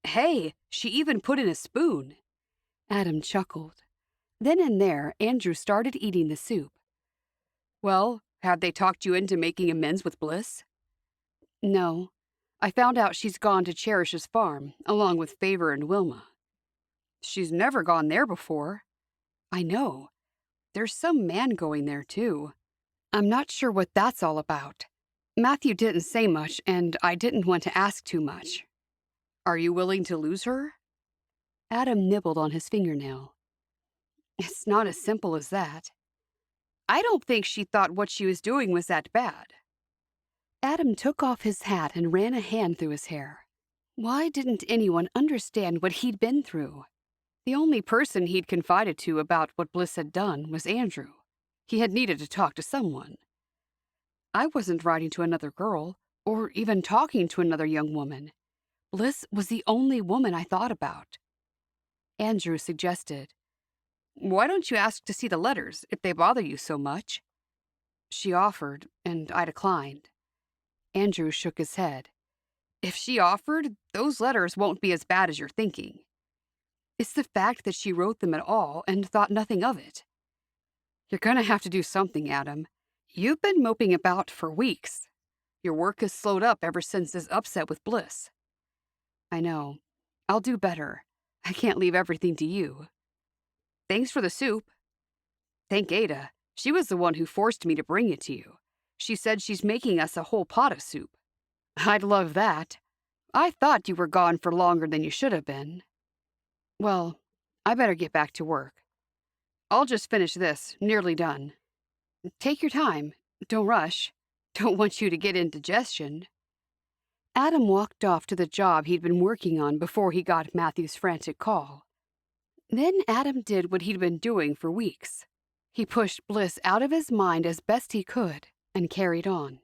Hey, she even put in a spoon. Adam chuckled. Then and there, Andrew started eating the soup. Well, have they talked you into making amends with Bliss? No. I found out she's gone to Cherish's farm, along with Favor and Wilma. She's never gone there before. I know. There's some man going there, too. I'm not sure what that's all about. Matthew didn't say much, and I didn't want to ask too much. Are you willing to lose her? Adam nibbled on his fingernail. It's not as simple as that. I don't think she thought what she was doing was that bad. Adam took off his hat and ran a hand through his hair. Why didn't anyone understand what he'd been through? The only person he'd confided to about what Bliss had done was Andrew. He had needed to talk to someone. I wasn't writing to another girl, or even talking to another young woman. Bliss was the only woman I thought about. Andrew suggested, "Why don't you ask to see the letters, if they bother you so much?" She offered, and I declined. Andrew shook his head. "If she offered, those letters won't be as bad as you're thinking. It's the fact that she wrote them at all and thought nothing of it. You're gonna have to do something, Adam. You've been moping about for weeks. Your work has slowed up ever since this upset with Bliss." "I know. I'll do better. I can't leave everything to you." "Thanks for the soup." "Thank Ada. She was the one who forced me to bring it to you. She said she's making us a whole pot of soup." "I'd love that. I thought you were gone for longer than you should have been." "Well, I better get back to work. I'll just finish this, nearly done." "Take your time. Don't rush. Don't want you to get indigestion." Adam walked off to the job he'd been working on before he got Matthew's frantic call. Then Adam did what he'd been doing for weeks. He pushed Bliss out of his mind as best he could and carried on.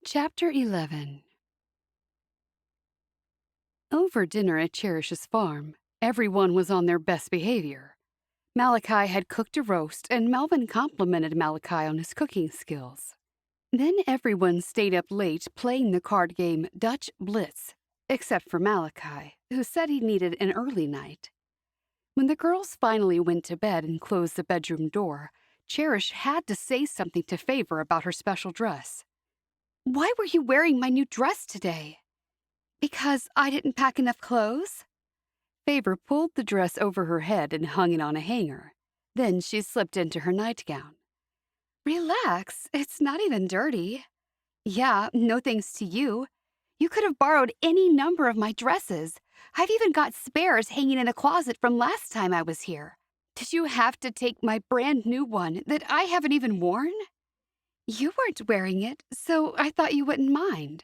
Chapter 11. Over dinner at Cherish's farm, everyone was on their best behavior. Malachi had cooked a roast, and Melvin complimented Malachi on his cooking skills. Then everyone stayed up late playing the card game Dutch Bliss, except for Malachi, who said he needed an early night. When the girls finally went to bed and closed the bedroom door, Cherish had to say something to Favor about her special dress. "Why were you wearing my new dress today?" "Because I didn't pack enough clothes." Favor pulled the dress over her head and hung it on a hanger. Then she slipped into her nightgown. "Relax, it's not even dirty." "Yeah, no thanks to you. You could have borrowed any number of my dresses. I've even got spares hanging in the closet from last time I was here. Did you have to take my brand new one that I haven't even worn?" "You weren't wearing it, so I thought you wouldn't mind."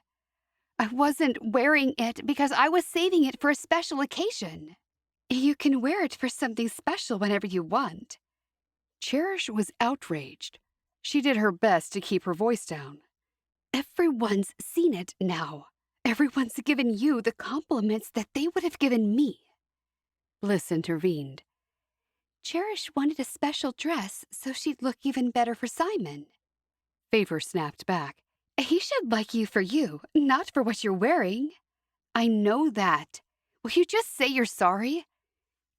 "I wasn't wearing it because I was saving it for a special occasion." "You can wear it for something special whenever you want." Cherish was outraged. She did her best to keep her voice down. "Everyone's seen it now. Everyone's given you the compliments that they would have given me." Bliss intervened. "Cherish wanted a special dress so she'd look even better for Simon." Favor snapped back. "He should like you for you, not for what you're wearing." "I know that. Will you just say you're sorry?"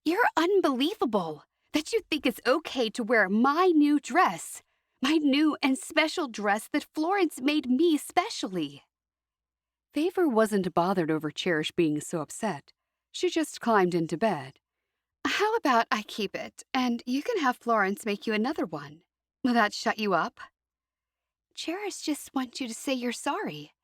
"You're unbelievable that you think it's okay to wear my new dress, my new and special dress that Florence made me specially." Favor wasn't bothered over Cherish being so upset. She just climbed into bed. "How about I keep it, and you can have Florence make you another one? Will that shut you up?" "Cherish just wants you to say you're sorry.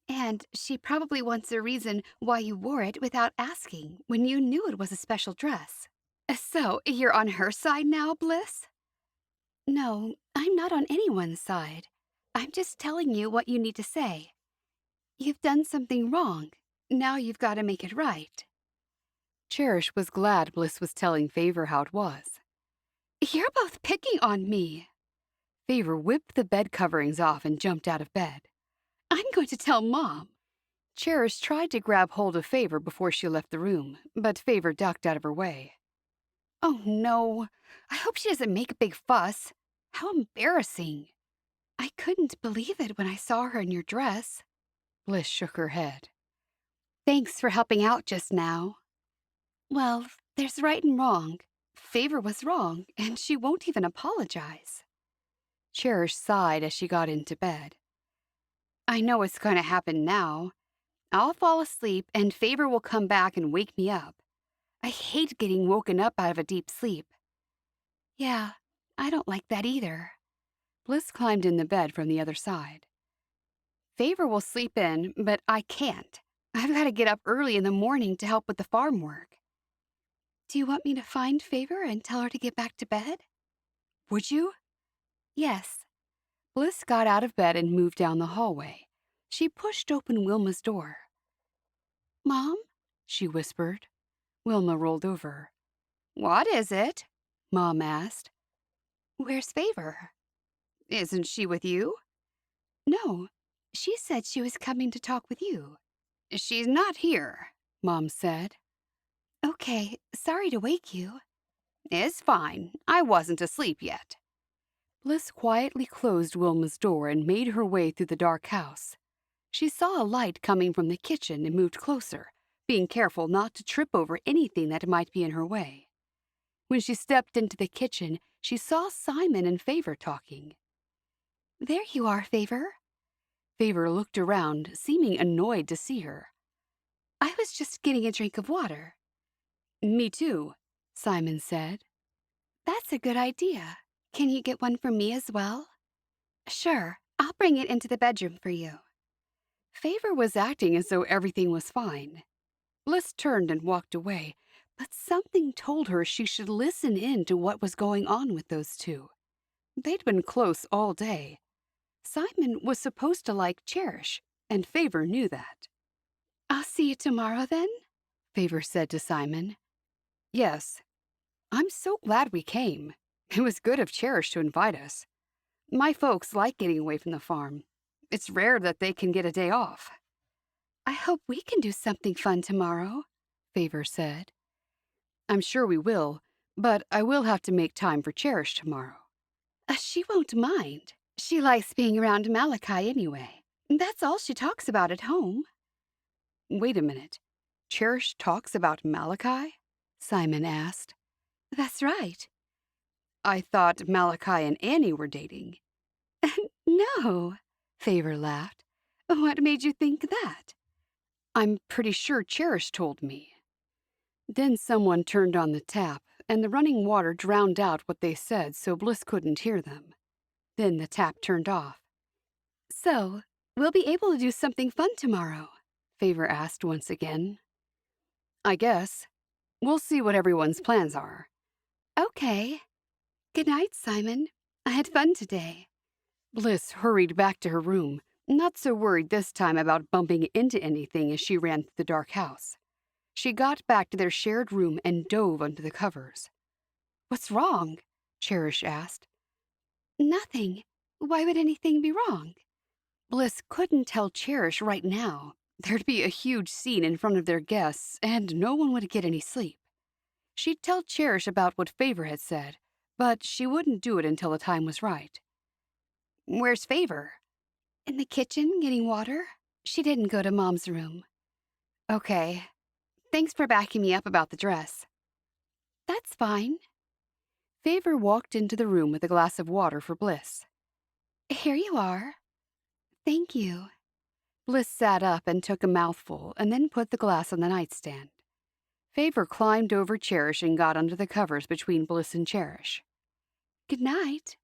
And she probably wants a reason why you wore it without asking when you knew it was a special dress." "So you're on her side now, Bliss?" "No, I'm not on anyone's side. I'm just telling you what you need to say. You've done something wrong. Now you've got to make it right." Cherish was glad Bliss was telling Favor how it was. "You're both picking on me." Favor whipped the bed coverings off and jumped out of bed. "I'm going to tell Mom." Cherish tried to grab hold of Favor before she left the room, but Favor ducked out of her way. "Oh, no. I hope she doesn't make a big fuss. How embarrassing." "I couldn't believe it when I saw her in your dress." Bliss shook her head. "Thanks for helping out just now." "Well, there's right and wrong. Favor was wrong, and she won't even apologize." Cherish sighed as she got into bed. "I know what's going to happen now. I'll fall asleep, and Favor will come back and wake me up. I hate getting woken up out of a deep sleep." "Yeah, I don't like that either." Bliss climbed in the bed from the other side. "Favor will sleep in, but I can't. I've got to get up early in the morning to help with the farm work." "Do you want me to find Favor and tell her to get back to bed?" "Would you?" "Yes." Bliss got out of bed and moved down the hallway. She pushed open Wilma's door. "Mom?" she whispered. Wilma rolled over. "What is it?" Mom asked. Where's Favor? Isn't she with you? No, she said she was coming to talk with you. She's not here, Mom said. Okay, sorry to wake you. It's fine. I wasn't asleep yet. Bliss quietly closed Wilma's door and made her way through the dark house. She saw a light coming from the kitchen and moved closer, being careful not to trip over anything that might be in her way. When she stepped into the kitchen, she saw Simon and Favor talking. There you are, Favor. Favor looked around, seeming annoyed to see her. I was just getting a drink of water. Me too, Simon said. That's a good idea. Can you get one for me as well? Sure, I'll bring it into the bedroom for you. Favor was acting as though everything was fine. Bliss turned and walked away, but something told her she should listen in to what was going on with those two. They'd been close all day. Simon was supposed to like Cherish, and Favor knew that. I'll see you tomorrow then, Favor said to Simon. Yes. I'm so glad we came. It was good of Cherish to invite us. My folks like getting away from the farm. It's rare that they can get a day off. I hope we can do something fun tomorrow, Favor said. I'm sure we will, but I will have to make time for Cherish tomorrow. She won't mind. She likes being around Malachi anyway. That's all she talks about at home. Wait a minute. Cherish talks about Malachi? Simon asked. That's right. I thought Malachi and Annie were dating. No, Favor laughed. What made you think that? I'm pretty sure Cherish told me. Then someone turned on the tap, and the running water drowned out what they said so Bliss couldn't hear them. Then the tap turned off. So, we'll be able to do something fun tomorrow? Favor asked once again. I guess. We'll see what everyone's plans are. Okay. Good night, Simon. I had fun today. Bliss hurried back to her room, not so worried this time about bumping into anything as she ran through the dark house. She got back to their shared room and dove under the covers. What's wrong? Cherish asked. Nothing. Why would anything be wrong? Bliss couldn't tell Cherish right now. There'd be a huge scene in front of their guests, and no one would get any sleep. She'd tell Cherish about what Favor had said, but she wouldn't do it until the time was right. Where's Favor? In the kitchen, getting water. She didn't go to Mom's room. Okay. Thanks for backing me up about the dress. That's fine. Favor walked into the room with a glass of water for Bliss. Here you are. Thank you. Bliss sat up and took a mouthful and then put the glass on the nightstand. Favor climbed over Cherish and got under the covers between Bliss and Cherish. Good night.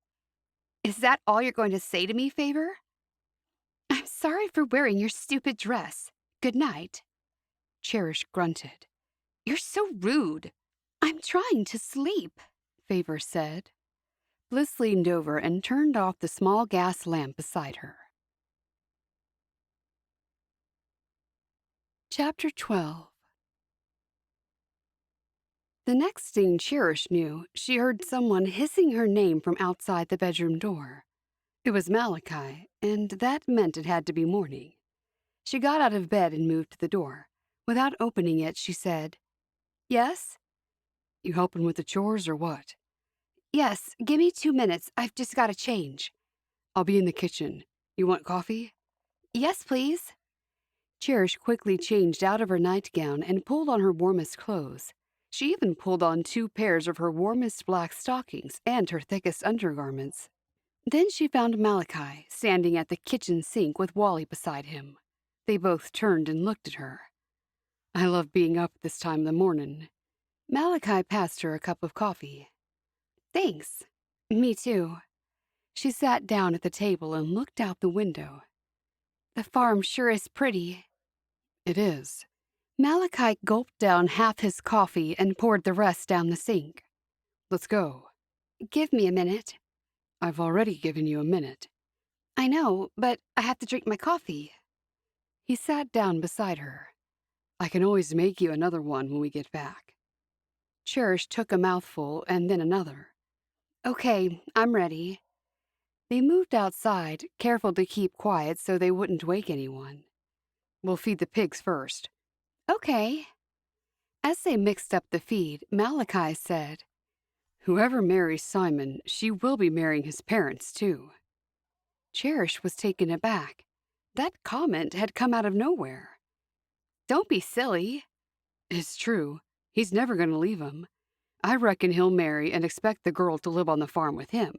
Is that all you're going to say to me, Favor? I'm sorry for wearing your stupid dress. Good night. Cherish grunted. You're so rude. I'm trying to sleep, Favor said. Bliss leaned over and turned off the small gas lamp beside her. Chapter 12. The next thing Cherish knew, she heard someone hissing her name from outside the bedroom door. It was Malachi, and that meant it had to be morning. She got out of bed and moved to the door. Without opening it, she said, "Yes? You helping with the chores or what?" Yes, give me 2 minutes. I've just got to change. I'll be in the kitchen. You want coffee? Yes, please. Cherish quickly changed out of her nightgown and pulled on her warmest clothes. She even pulled on 2 pairs of her warmest black stockings and her thickest undergarments. Then she found Malachi standing at the kitchen sink with Wally beside him. They both turned and looked at her. I love being up this time of the morning. Malachi passed her a cup of coffee. Thanks. Me too. She sat down at the table and looked out the window. The farm sure is pretty. It is. Malachi gulped down half his coffee and poured the rest down the sink. Let's go. Give me a minute. I've already given you a minute. I know, but I have to drink my coffee. He sat down beside her. I can always make you another one when we get back. Cherish took a mouthful and then another. Okay, I'm ready. They moved outside, careful to keep quiet so they wouldn't wake anyone. We'll feed the pigs first. Okay. As they mixed up the feed, Malachi said, "Whoever marries Simon, she will be marrying his parents, too." Cherish was taken aback. That comment had come out of nowhere. Don't be silly. It's true. He's never going to leave him. I reckon he'll marry and expect the girl to live on the farm with him.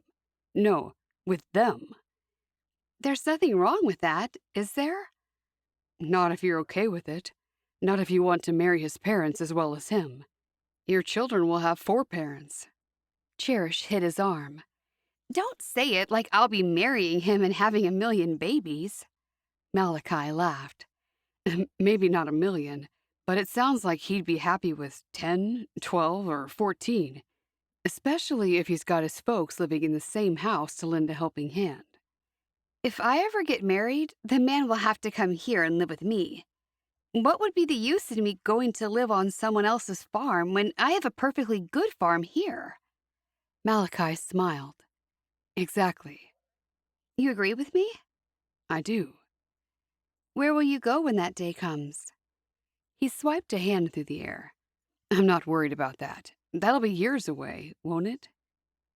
No, with them. There's nothing wrong with that, is there? Not if you're okay with it. Not if you want to marry his parents as well as him. Your children will have 4 parents. Cherish hit his arm. Don't say it like I'll be marrying him and having 1,000,000 babies. Malachi laughed. Maybe not 1,000,000, but it sounds like he'd be happy with 10, 12, or 14, especially if he's got his folks living in the same house to lend a helping hand. If I ever get married, the man will have to come here and live with me. What would be the use in me going to live on someone else's farm when I have a perfectly good farm here? Malachi smiled. Exactly. You agree with me? I do. Where will you go when that day comes? He swiped a hand through the air. I'm not worried about that. That'll be years away, won't it?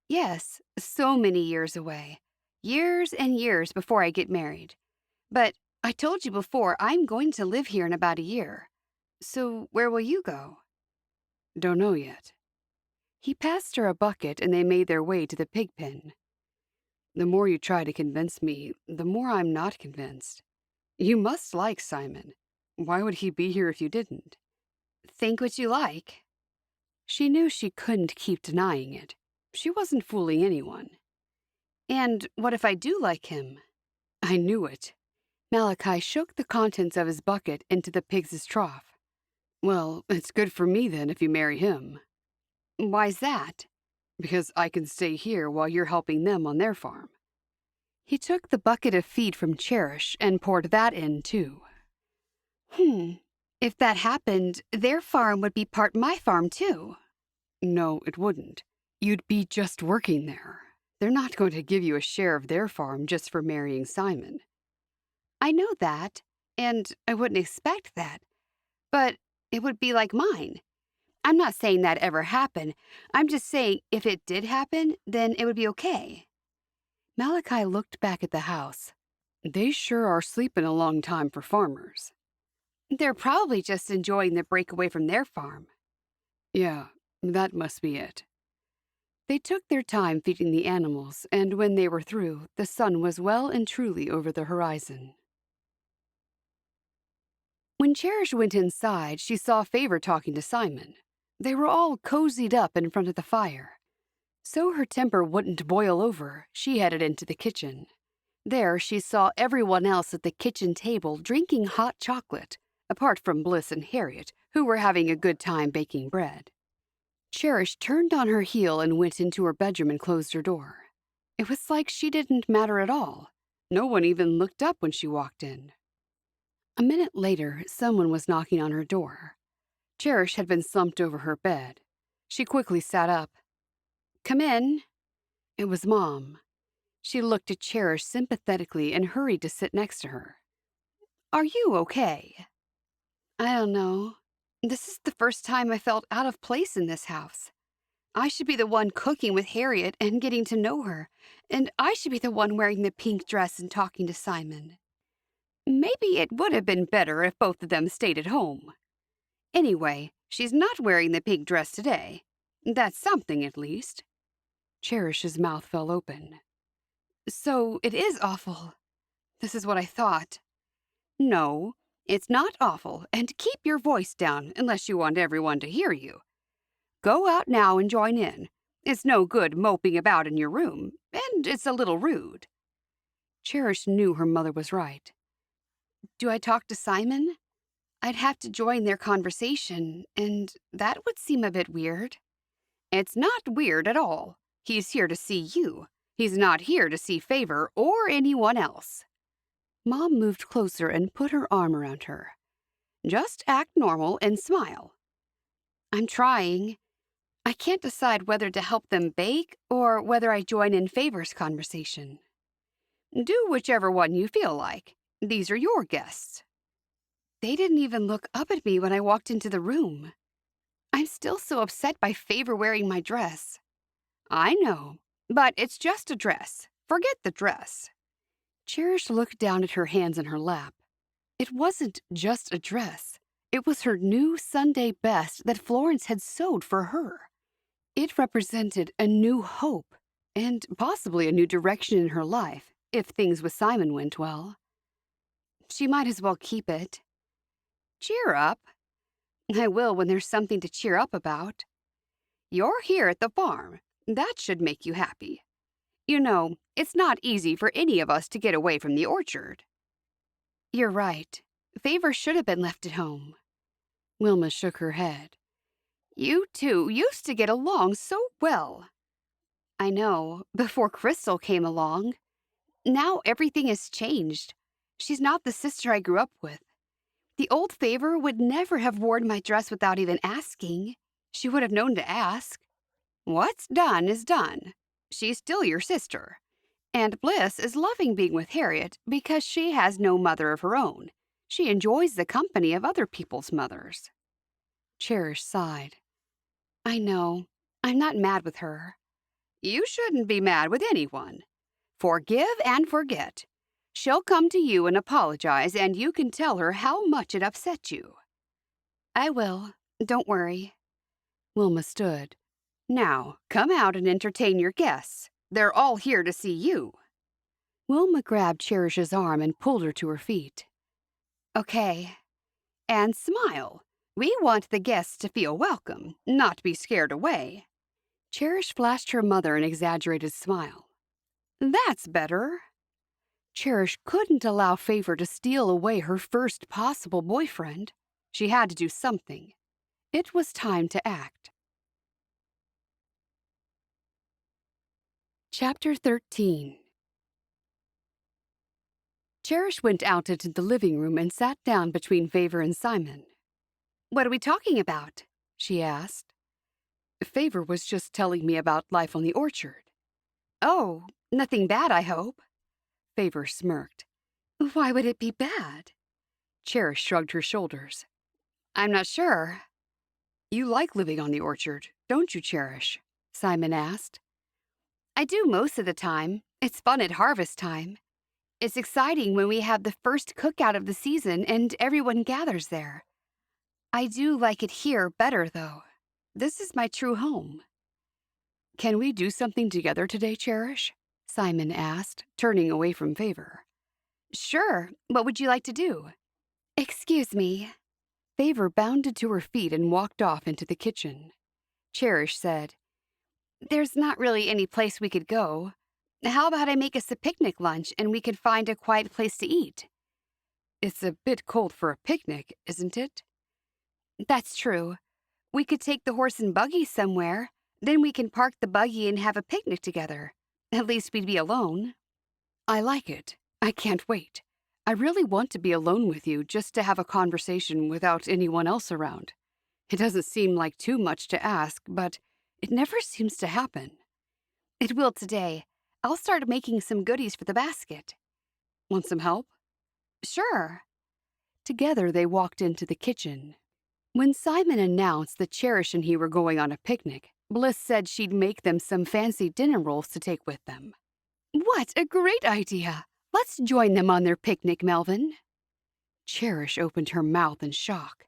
Yes, so many years away. Years and years before I get married. But I told you before, I'm going to live here in about a year. So where will you go? Don't know yet. He passed her a bucket and they made their way to the pig pen. The more you try to convince me, the more I'm not convinced. You must like Simon. Why would he be here if you didn't? Think what you like. She knew she couldn't keep denying it. She wasn't fooling anyone. And what if I do like him? I knew it. Malachi shook the contents of his bucket into the pig's trough. Well, it's good for me then if you marry him. Why's that? Because I can stay here while you're helping them on their farm. He took the bucket of feed from Cherish and poured that in, too. If that happened, their farm would be part my farm, too. No, it wouldn't. You'd be just working there. They're not going to give you a share of their farm just for marrying Simon. I know that, and I wouldn't expect that. But it would be like mine. I'm not saying that ever happened. I'm just saying if it did happen, then it would be okay. Malachi looked back at the house. They sure are sleeping a long time for farmers. They're probably just enjoying the break away from their farm. Yeah, that must be it. They took their time feeding the animals, and when they were through, the sun was well and truly over the horizon. When Cherish went inside, she saw Favor talking to Simon. They were all cozied up in front of the fire. So her temper wouldn't boil over, she headed into the kitchen. There she saw everyone else at the kitchen table drinking hot chocolate, apart from Bliss and Harriet, who were having a good time baking bread. Cherish turned on her heel and went into her bedroom and closed her door. It was like she didn't matter at all. No one even looked up when she walked in. A minute later, someone was knocking on her door. Cherish had been slumped over her bed. She quickly sat up. Come in. It was Mom. She looked at Cherish sympathetically and hurried to sit next to her. Are you okay? I don't know. This is the first time I felt out of place in this house. I should be the one cooking with Harriet and getting to know her, and I should be the one wearing the pink dress and talking to Simon. Maybe it would have been better if both of them stayed at home. Anyway, she's not wearing the pink dress today. That's something, at least. Cherish's mouth fell open. So it is awful. This is what I thought. No, it's not awful, and keep your voice down unless you want everyone to hear you. Go out now and join in. It's no good moping about in your room, and it's a little rude. Cherish knew her mother was right. Do I talk to Simon? I'd have to join their conversation, and that would seem a bit weird. It's not weird at all. He's here to see you. He's not here to see Favor or anyone else. Mom moved closer and put her arm around her. Just act normal and smile. I'm trying. I can't decide whether to help them bake or whether I join in Favor's conversation. Do whichever one you feel like. These are your guests. They didn't even look up at me when I walked into the room. I'm still so upset by Favor wearing my dress. I know, but it's just a dress. Forget the dress. Cherish looked down at her hands in her lap. It wasn't just a dress. It was her new Sunday best that Florence had sewed for her. It represented a new hope and possibly a new direction in her life if things with Simon went well. She might as well keep it. Cheer up. I will when there's something to cheer up about. You're here at the farm. That should make you happy. You know, it's not easy for any of us to get away from the orchard. You're right. Favor should have been left at home. Wilma shook her head. You two used to get along so well. I know, before Crystal came along. Now everything has changed. She's not the sister I grew up with. The old Favor would never have worn my dress without even asking. She would have known to ask. What's done is done. She's still your sister. And Bliss is loving being with Harriet because she has no mother of her own. She enjoys the company of other people's mothers. Cherish sighed. I know. I'm not mad with her. You shouldn't be mad with anyone. Forgive and forget. She'll come to you and apologize, and you can tell her how much it upset you. I will. Don't worry. Wilma stood. Now, come out and entertain your guests. They're all here to see you. Wilma grabbed Cherish's arm and pulled her to her feet. Okay. And smile. We want the guests to feel welcome, not be scared away. Cherish flashed her mother an exaggerated smile. That's better. Cherish couldn't allow Favor to steal away her first possible boyfriend. She had to do something. It was time to act. Chapter 13. Cherish went out into the living room and sat down between Favor and Simon. What are we talking about? She asked. Favor was just telling me about life on the orchard. Oh, nothing bad, I hope. Favor smirked. Why would it be bad? Cherish shrugged her shoulders. I'm not sure. You like living on the orchard, don't you, Cherish? Simon asked. I do most of the time. It's fun at harvest time. It's exciting when we have the first cookout of the season and everyone gathers there. I do like it here better, though. This is my true home. Can we do something together today, Cherish? Simon asked, turning away from Favor. Sure. What would you like to do? Excuse me. Favor bounded to her feet and walked off into the kitchen. Cherish said, There's not really any place we could go. How about I make us a picnic lunch and we could find a quiet place to eat? It's a bit cold for a picnic, isn't it? That's true. We could take the horse and buggy somewhere. Then we can park the buggy and have a picnic together. At least we'd be alone. I like it. I can't wait. I really want to be alone with you just to have a conversation without anyone else around. It doesn't seem like too much to ask, but it never seems to happen. It will today. I'll start making some goodies for the basket. Want some help? Sure. Together they walked into the kitchen. When Simon announced that Cherish and he were going on a picnic, Bliss said she'd make them some fancy dinner rolls to take with them. What a great idea! Let's join them on their picnic, Melvin. Cherish opened her mouth in shock.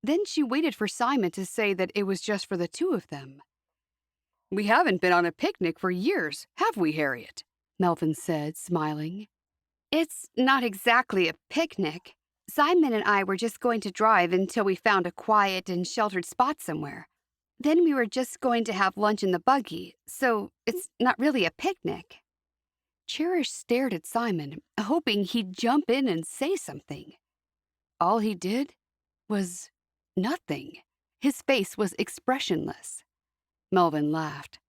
Then she waited for Simon to say that it was just for the two of them. We haven't been on a picnic for years, have we, Harriet? Melvin said, smiling. It's not exactly a picnic. Simon and I were just going to drive until we found a quiet and sheltered spot somewhere. Then we were just going to have lunch in the buggy, so it's not really a picnic. Cherish stared at Simon, hoping he'd jump in and say something. All he did was nothing. His face was expressionless. Melvin laughed.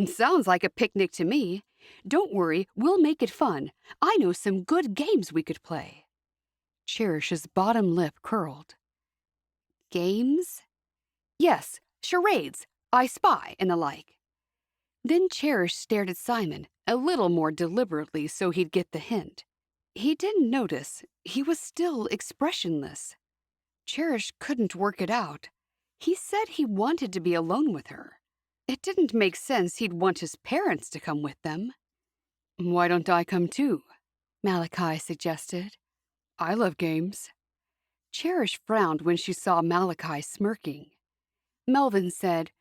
Sounds like a picnic to me. Don't worry, we'll make it fun. I know some good games we could play. Cherish's bottom lip curled. Games? Yes, charades. I spy, and the like." Then Cherish stared at Simon, a little more deliberately so he'd get the hint. He didn't notice. He was still expressionless. Cherish couldn't work it out. He said he wanted to be alone with her. It didn't make sense he'd want his parents to come with them. "Why don't I come too?" Malachi suggested. "I love games." Cherish frowned when she saw Malachi smirking. Melvin said,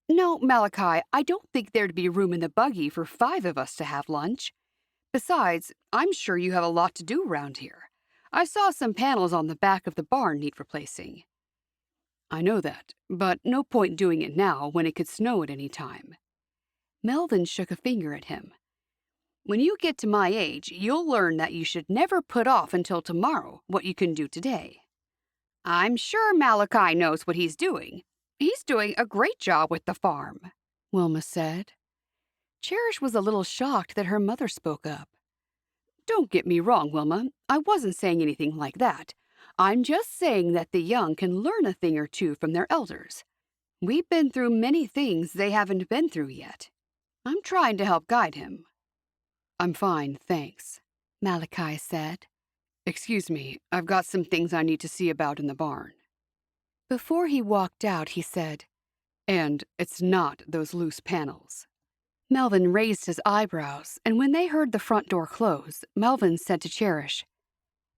"No, Malachi, I don't think there'd be room in the buggy for 5 of us to have lunch. Besides, I'm sure you have a lot to do around here. I saw some panels on the back of the barn need replacing." "I know that, but no point doing it now when it could snow at any time." Melvin shook a finger at him. "When you get to my age, you'll learn that you should never put off until tomorrow what you can do today." "I'm sure Malachi knows what he's doing. He's doing a great job with the farm," Wilma said. Cherish was a little shocked that her mother spoke up. "Don't get me wrong, Wilma. I wasn't saying anything like that. I'm just saying that the young can learn a thing or two from their elders. We've been through many things they haven't been through yet. I'm trying to help guide him." "I'm fine, thanks," Malachi said. "Excuse me, I've got some things I need to see about in the barn." Before he walked out, he said, "And it's not those loose panels." Melvin raised his eyebrows, and when they heard the front door close, Melvin said to Cherish,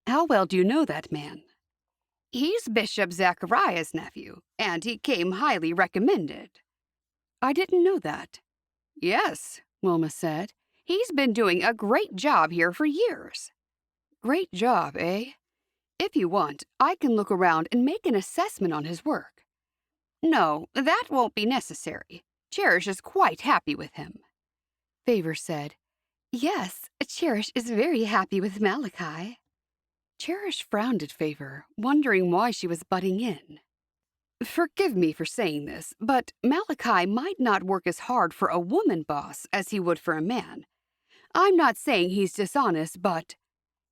"How well do you know that man?" "He's Bishop Zachariah's nephew, and he came highly recommended." "I didn't know that." "Yes," Wilma said. "He's been doing a great job here for years." "Great job, eh? If you want, I can look around and make an assessment on his work." "No, that won't be necessary. Cherish is quite happy with him." Favor said, "Yes, Cherish is very happy with Malachi." Cherish frowned at Favor, wondering why she was butting in. "Forgive me for saying this, but Malachi might not work as hard for a woman boss as he would for a man. I'm not saying he's dishonest, but—"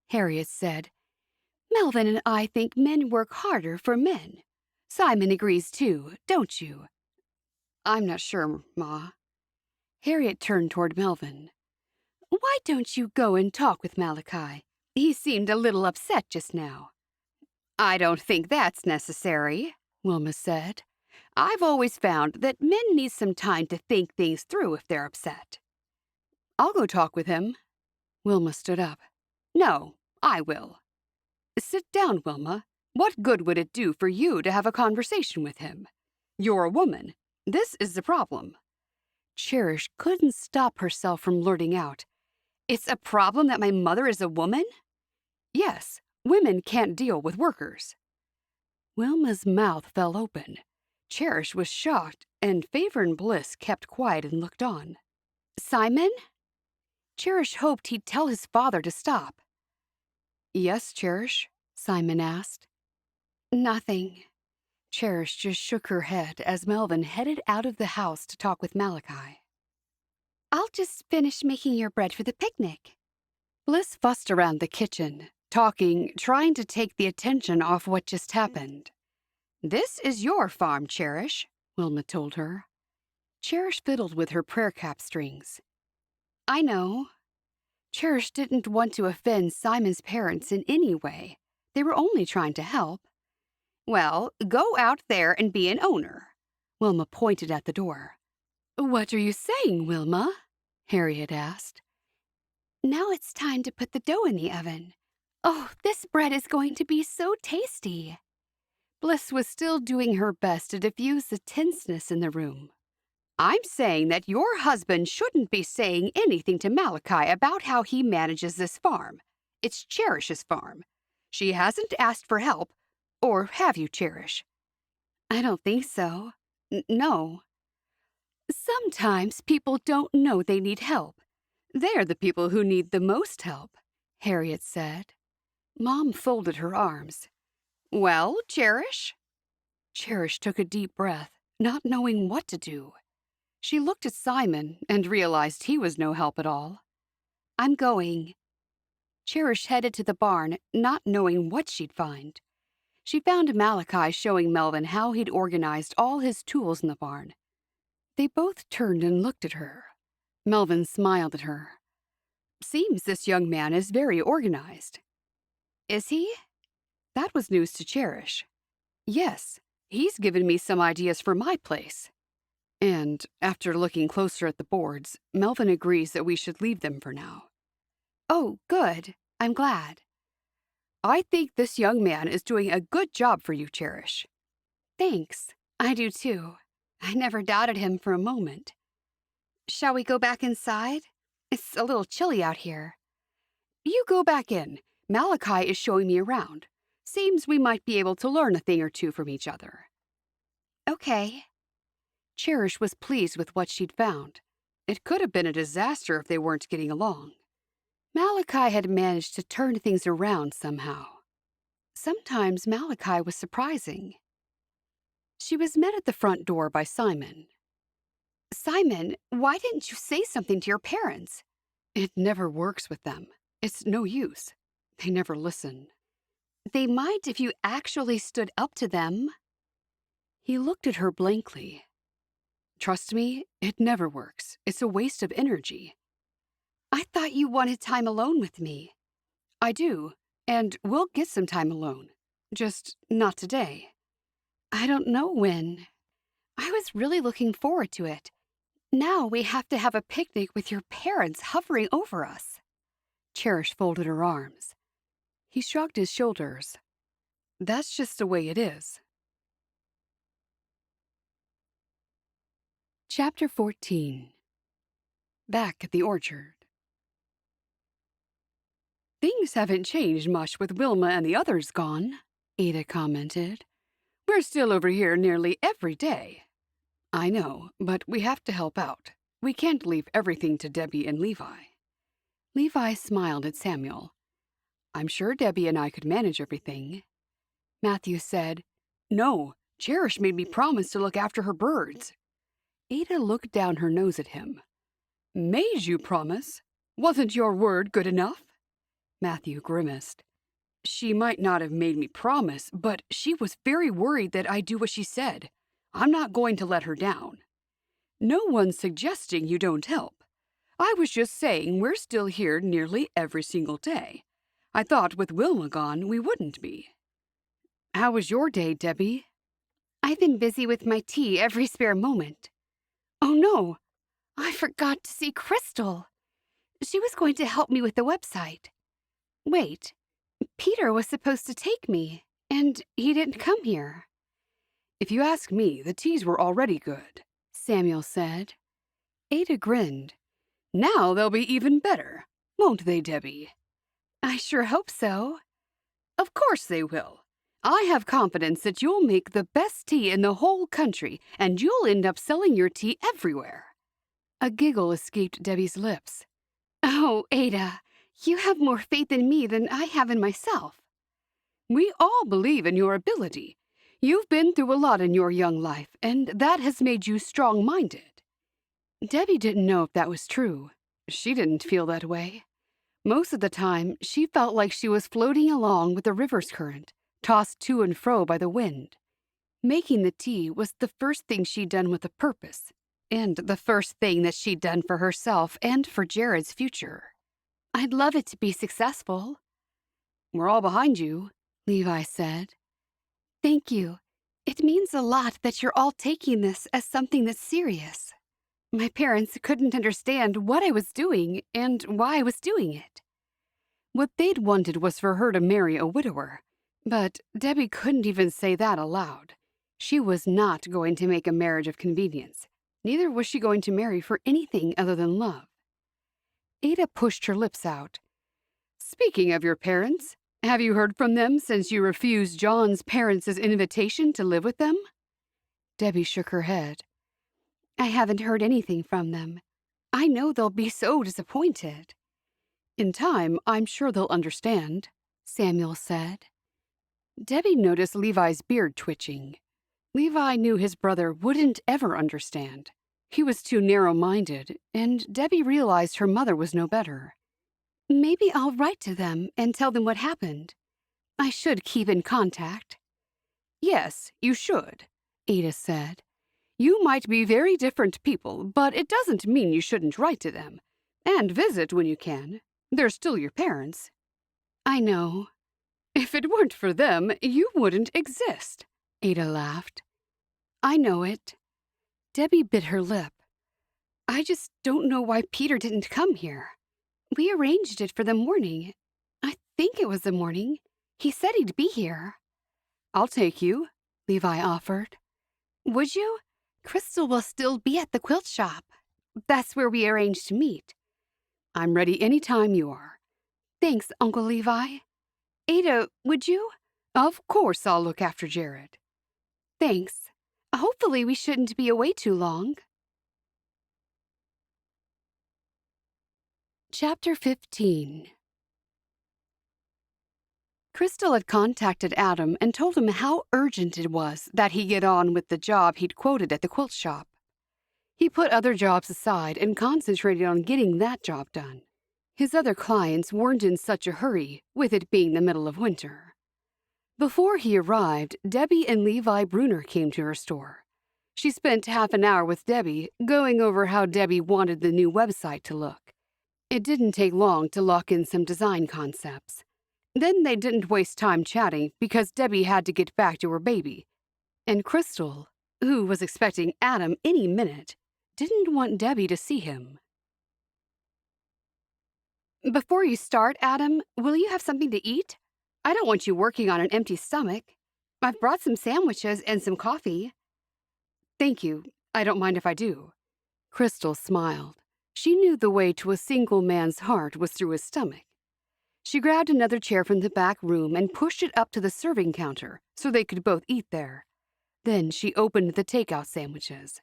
Harriet said, "Melvin and I think men work harder for men. Simon agrees too, don't you?" "I'm not sure, Ma." Harriet turned toward Melvin. "Why don't you go and talk with Malachi? He seemed a little upset just now." "I don't think that's necessary," Wilma said. "I've always found that men need some time to think things through if they're upset." "I'll go talk with him." Wilma stood up. "No, I will." "Sit down, Wilma. What good would it do for you to have a conversation with him? You're a woman. This is the problem." Cherish couldn't stop herself from blurting out, "It's a problem that my mother is a woman?" "Yes, women can't deal with workers." Wilma's mouth fell open. Cherish was shocked, and Favor and Bliss kept quiet and looked on. "Simon?" Cherish hoped he'd tell his father to stop. "Yes, Cherish?" Simon asked. "Nothing." Cherish just shook her head as Melvin headed out of the house to talk with Malachi. "I'll just finish making your bread for the picnic." Bliss fussed around the kitchen, talking, trying to take the attention off what just happened. "This is your farm, Cherish," Wilma told her. Cherish fiddled with her prayer cap strings. "I know." Cherish didn't want to offend Simon's parents in any way. They were only trying to help. "Well, go out there and be an owner." Wilma pointed at the door. "What are you saying, Wilma?" Harriet asked. "Now it's time to put the dough in the oven. Oh, this bread is going to be so tasty." Bliss was still doing her best to diffuse the tenseness in the room. "I'm saying that your husband shouldn't be saying anything to Malachi about how he manages this farm. It's Cherish's farm. She hasn't asked for help, or have you, Cherish?" "I don't think so. No." "Sometimes people don't know they need help. They're the people who need the most help," Harriet said. Mom folded her arms. "Well, Cherish?" Cherish took a deep breath, not knowing what to do. She looked at Simon and realized he was no help at all. "I'm going." Cherish headed to the barn, not knowing what she'd find. She found Malachi showing Melvin how he'd organized all his tools in the barn. They both turned and looked at her. Melvin smiled at her. Seems this young man is very organized. Is he? That was news to Cherish. Yes, he's given me some ideas for my place. And, after looking closer at the boards, Melvin agrees that we should leave them for now. Oh, good. I'm glad. I think this young man is doing a good job for you, Cherish. Thanks. I do too. I never doubted him for a moment. Shall we go back inside? It's a little chilly out here. You go back in. Malachi is showing me around. Seems we might be able to learn a thing or two from each other. Okay. Cherish was pleased with what she'd found. It could have been a disaster if they weren't getting along. Malachi had managed to turn things around somehow. Sometimes Malachi was surprising. She was met at the front door by Simon. Simon, why didn't you say something to your parents? It never works with them. It's no use. They never listen. They might if you actually stood up to them. He looked at her blankly. Trust me, it never works. It's a waste of energy. I thought you wanted time alone with me. I do, and we'll get some time alone. Just not today. I don't know when. I was really looking forward to it. Now we have to have a picnic with your parents hovering over us. Cherish folded her arms. He shrugged his shoulders. That's just the way it is. Chapter 14. Back at the orchard. Things haven't changed much with Wilma and the others gone, Ada commented. We're still over here nearly every day. I know, but we have to help out. We can't leave everything to Debbie and Levi. Levi smiled at Samuel. I'm sure Debbie and I could manage everything. Matthew said, No, Cherish made me promise to look after her birds. Ada looked down her nose at him. Made you promise? Wasn't your word good enough? Matthew grimaced. She might not have made me promise, but she was very worried that I'd do what she said. I'm not going to let her down. No one's suggesting you don't help. I was just saying we're still here nearly every single day. I thought with Wilma gone, we wouldn't be. How was your day, Debbie? I've been busy with my tea every spare moment. Oh no, I forgot to see Crystal. She was going to help me with the website. Wait, Peter was supposed to take me, and he didn't come here. If you ask me, the teas were already good, Samuel said. Ada grinned. Now they'll be even better, won't they, Debbie? I sure hope so. Of course they will. I have confidence that you'll make the best tea in the whole country, and you'll end up selling your tea everywhere. A giggle escaped Debbie's lips. Oh, Ada, you have more faith in me than I have in myself. We all believe in your ability. You've been through a lot in your young life, and that has made you strong-minded. Debbie didn't know if that was true. She didn't feel that way. Most of the time, she felt like she was floating along with the river's current, tossed to and fro by the wind. Making the tea was the first thing she'd done with a purpose, and the first thing that she'd done for herself and for Jared's future. I'd love it to be successful. We're all behind you, Levi said. Thank you. It means a lot that you're all taking this as something that's serious. My parents couldn't understand what I was doing and why I was doing it. What they'd wanted was for her to marry a widower, but Debbie couldn't even say that aloud. She was not going to make a marriage of convenience. Neither was she going to marry for anything other than love. Ada pushed her lips out. Speaking of your parents, have you heard from them since you refused John's parents' invitation to live with them? Debbie shook her head. I haven't heard anything from them. I know they'll be so disappointed. In time, I'm sure they'll understand, Samuel said. Debbie noticed Levi's beard twitching. Levi knew his brother wouldn't ever understand. He was too narrow-minded, and Debbie realized her mother was no better. Maybe I'll write to them and tell them what happened. I should keep in contact. Yes, you should, Ada said. You might be very different people, but it doesn't mean you shouldn't write to them. And visit when you can. They're still your parents. I know. If it weren't for them, you wouldn't exist, Ada laughed. I know it. Debbie bit her lip. I just don't know why Peter didn't come here. We arranged it for the morning. I think it was the morning. He said he'd be here. I'll take you, Levi offered. Would you? Crystal will still be at the quilt shop. That's where we arranged to meet. I'm ready any time you are. Thanks, Uncle Levi. Ada, would you? Of course I'll look after Jared. Thanks. Hopefully we shouldn't be away too long. Chapter 15. Crystal had contacted Adam and told him how urgent it was that he get on with the job he'd quoted at the quilt shop. He put other jobs aside and concentrated on getting that job done. His other clients weren't in such a hurry, with it being the middle of winter. Before he arrived, Debbie and Levi Bruner came to her store. She spent half an hour with Debbie, going over how Debbie wanted the new website to look. It didn't take long to lock in some design concepts. Then they didn't waste time chatting because Debbie had to get back to her baby. And Crystal, who was expecting Adam any minute, didn't want Debbie to see him. Before you start, Adam, will you have something to eat? I don't want you working on an empty stomach. I've brought some sandwiches and some coffee. Thank you. I don't mind if I do. Crystal smiled. She knew the way to a single man's heart was through his stomach. She grabbed another chair from the back room and pushed it up to the serving counter so they could both eat there. Then she opened the takeout sandwiches.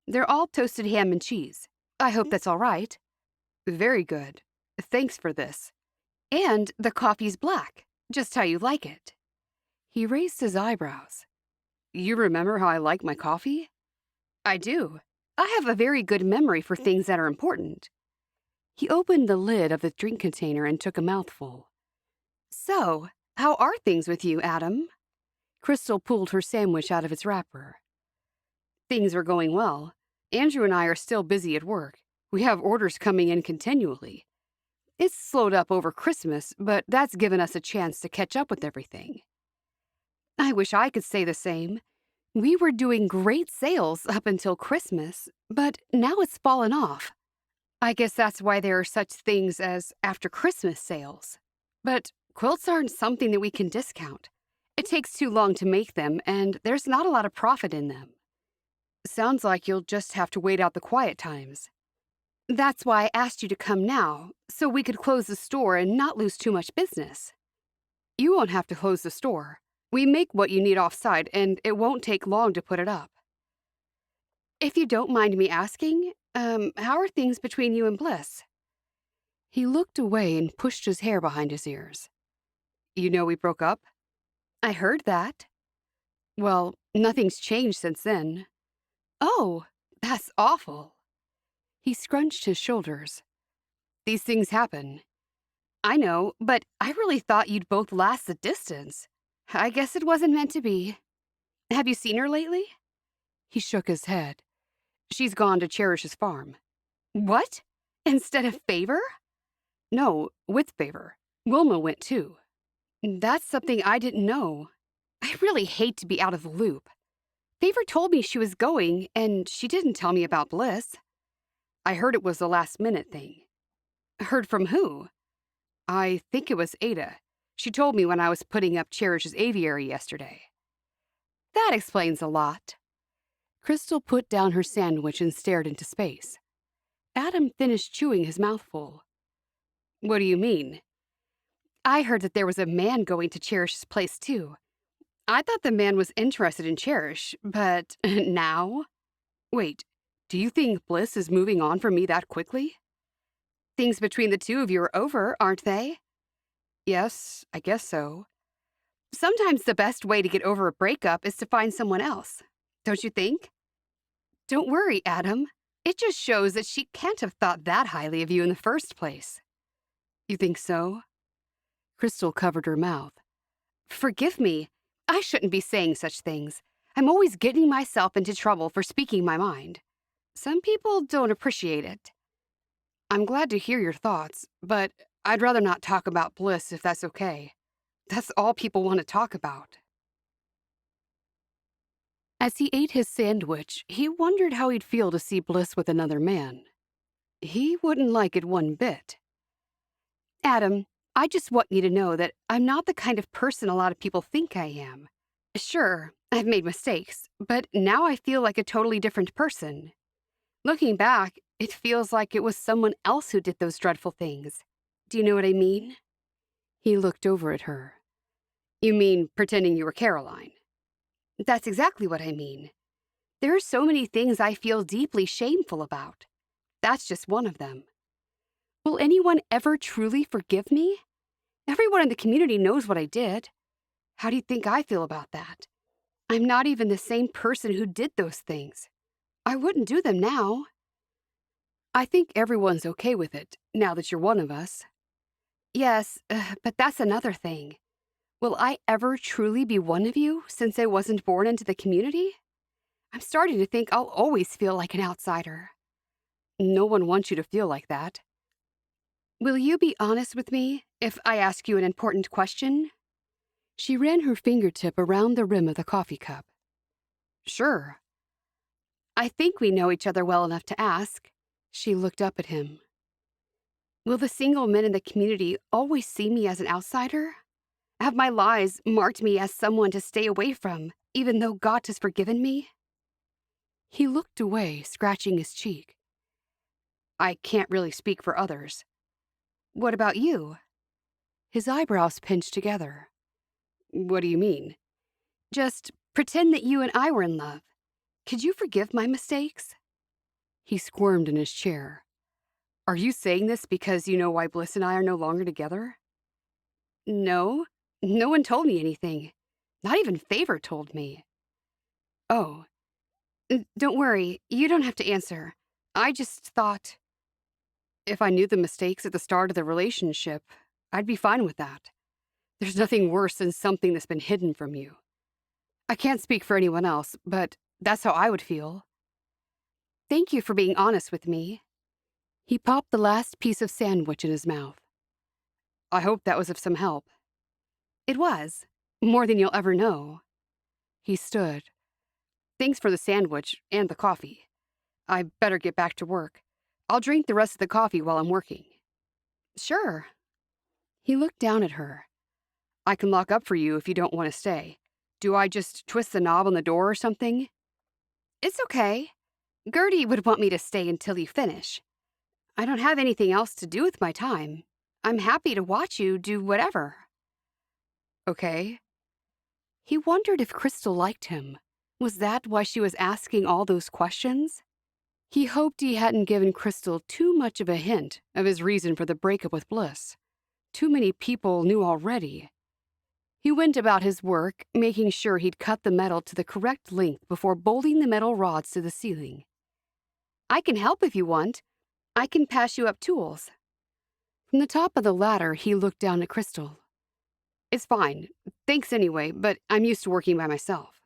They're all toasted ham and cheese. I hope that's all right. Very good. Thanks for this. And the coffee's black, just how you like it. He raised his eyebrows. You remember how I like my coffee? I do. I have a very good memory for things that are important. He opened the lid of the drink container and took a mouthful. So, how are things with you, Adam? Crystal pulled her sandwich out of its wrapper. Things are going well. Andrew and I are still busy at work. We have orders coming in continually. It's slowed up over Christmas, but that's given us a chance to catch up with everything. I wish I could say the same. We were doing great sales up until Christmas, but now it's fallen off. I guess that's why there are such things as after Christmas sales. But quilts aren't something that we can discount. It takes too long to make them, and there's not a lot of profit in them. Sounds like you'll just have to wait out the quiet times. That's why I asked you to come now, so we could close the store and not lose too much business. You won't have to close the store. We make what you need off-site, and it won't take long to put it up. If you don't mind me asking, how are things between you and Bliss? He looked away and pushed his hair behind his ears. You know we broke up? I heard that. Well, nothing's changed since then. Oh, that's awful. He scrunched his shoulders. These things happen. I know, but I really thought you'd both last the distance. I guess it wasn't meant to be. Have you seen her lately? He shook his head. She's gone to Cherish's farm. What? Instead of Favor? No, with Favor. Wilma went too. That's something I didn't know. I really hate to be out of the loop. Favor told me she was going, and she didn't tell me about Bliss. I heard it was the last-minute thing. Heard from who? I think it was Ada. She told me when I was putting up Cherish's aviary yesterday. That explains a lot. Crystal put down her sandwich and stared into space. Adam finished chewing his mouthful. What do you mean? I heard that there was a man going to Cherish's place, too. I thought the man was interested in Cherish, but now? Wait, do you think Bliss is moving on from me that quickly? Things between the two of you are over, aren't they? Yes, I guess so. Sometimes the best way to get over a breakup is to find someone else, don't you think? Don't worry, Adam. It just shows that she can't have thought that highly of you in the first place. You think so? Crystal covered her mouth. Forgive me. I shouldn't be saying such things. I'm always getting myself into trouble for speaking my mind. Some people don't appreciate it. I'm glad to hear your thoughts, but I'd rather not talk about Bliss if that's okay. That's all people want to talk about. As he ate his sandwich, he wondered how he'd feel to see Bliss with another man. He wouldn't like it one bit. Adam, I just want you to know that I'm not the kind of person a lot of people think I am. Sure, I've made mistakes, but now I feel like a totally different person. Looking back, it feels like it was someone else who did those dreadful things. Do you know what I mean? He looked over at her. You mean pretending you were Caroline? That's exactly what I mean. There are so many things I feel deeply shameful about. That's just one of them. Will anyone ever truly forgive me? Everyone in the community knows what I did. How do you think I feel about that? I'm not even the same person who did those things. I wouldn't do them now. I think everyone's okay with it, now that you're one of us. Yes, but that's another thing. Will I ever truly be one of you since I wasn't born into the community? I'm starting to think I'll always feel like an outsider. No one wants you to feel like that. Will you be honest with me if I ask you an important question? She ran her fingertip around the rim of the coffee cup. Sure. I think we know each other well enough to ask. She looked up at him. Will the single men in the community always see me as an outsider? Have my lies marked me as someone to stay away from, even though God has forgiven me? He looked away, scratching his cheek. I can't really speak for others. What about you? His eyebrows pinched together. What do you mean? Just pretend that you and I were in love. Could you forgive my mistakes? He squirmed in his chair. Are you saying this because you know why Bliss and I are no longer together? No, no one told me anything. Not even Favor told me. Oh, don't worry, you don't have to answer. I just thought... If I knew the mistakes at the start of the relationship, I'd be fine with that. There's nothing worse than something that's been hidden from you. I can't speak for anyone else, but that's how I would feel. Thank you for being honest with me. He popped the last piece of sandwich in his mouth. I hope that was of some help. It was. More than you'll ever know. He stood. Thanks for the sandwich and the coffee. I better get back to work. I'll drink the rest of the coffee while I'm working. Sure. He looked down at her. I can lock up for you if you don't want to stay. Do I just twist the knob on the door or something? It's okay. Gertie would want me to stay until you finish. I don't have anything else to do with my time. I'm happy to watch you do whatever. Okay. He wondered if Crystal liked him. Was that why she was asking all those questions? He hoped he hadn't given Crystal too much of a hint of his reason for the breakup with Bliss. Too many people knew already. He went about his work, making sure he'd cut the metal to the correct length before bolting the metal rods to the ceiling. I can help if you want. I can pass you up tools. From the top of the ladder, he looked down at Crystal. It's fine. Thanks anyway, but I'm used to working by myself.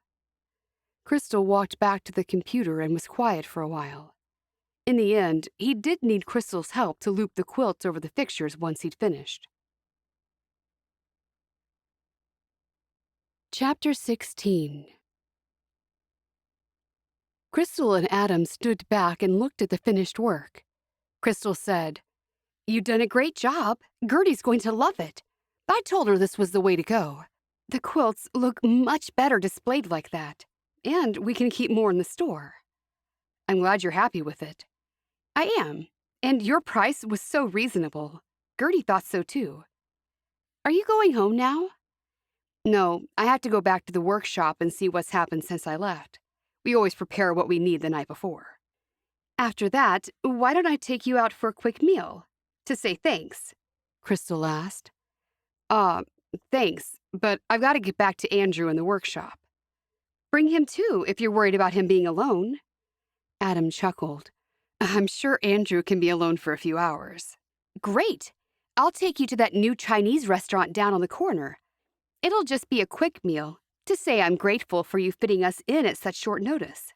Crystal walked back to the computer and was quiet for a while. In the end, he did need Crystal's help to loop the quilt over the fixtures once he'd finished. Chapter 16. Crystal and Adam stood back and looked at the finished work. Crystal said, "You've done a great job. Gertie's going to love it. I told her this was the way to go. The quilts look much better displayed like that, and we can keep more in the store. I'm glad you're happy with it." I am, and your price was so reasonable. Gertie thought so too. Are you going home now? No, I have to go back to the workshop and see what's happened since I left. We always prepare what we need the night before. After that, why don't I take you out for a quick meal? To say thanks? Crystal asked. Thanks, but I've got to get back to Andrew in the workshop. Bring him too, if you're worried about him being alone. Adam chuckled. I'm sure Andrew can be alone for a few hours. Great! I'll take you to that new Chinese restaurant down on the corner. It'll just be a quick meal, to say I'm grateful for you fitting us in at such short notice.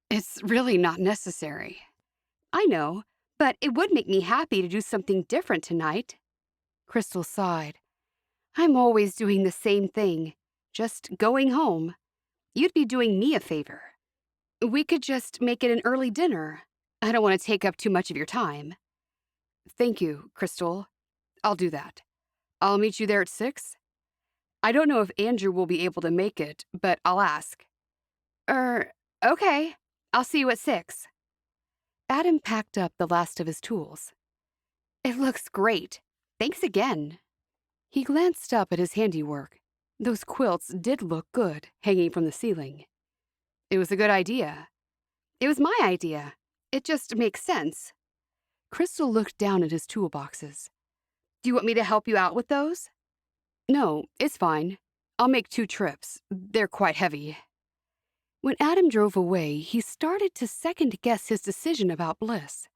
It's really not necessary. I know, but it would make me happy to do something different tonight. Crystal sighed. I'm always doing the same thing, just going home. You'd be doing me a favor. We could just make it an early dinner. I don't want to take up too much of your time. Thank you, Crystal. I'll do that. I'll meet you there at 6. I don't know if Andrew will be able to make it, but I'll ask. Okay. I'll see you at 6. Adam packed up the last of his tools. It looks great. Thanks again. He glanced up at his handiwork. Those quilts did look good, hanging from the ceiling. It was a good idea. It was my idea. It just makes sense. Crystal looked down at his toolboxes. Do you want me to help you out with those? No, it's fine. I'll make 2 trips. They're quite heavy. When Adam drove away, he started to second-guess his decision about Bliss.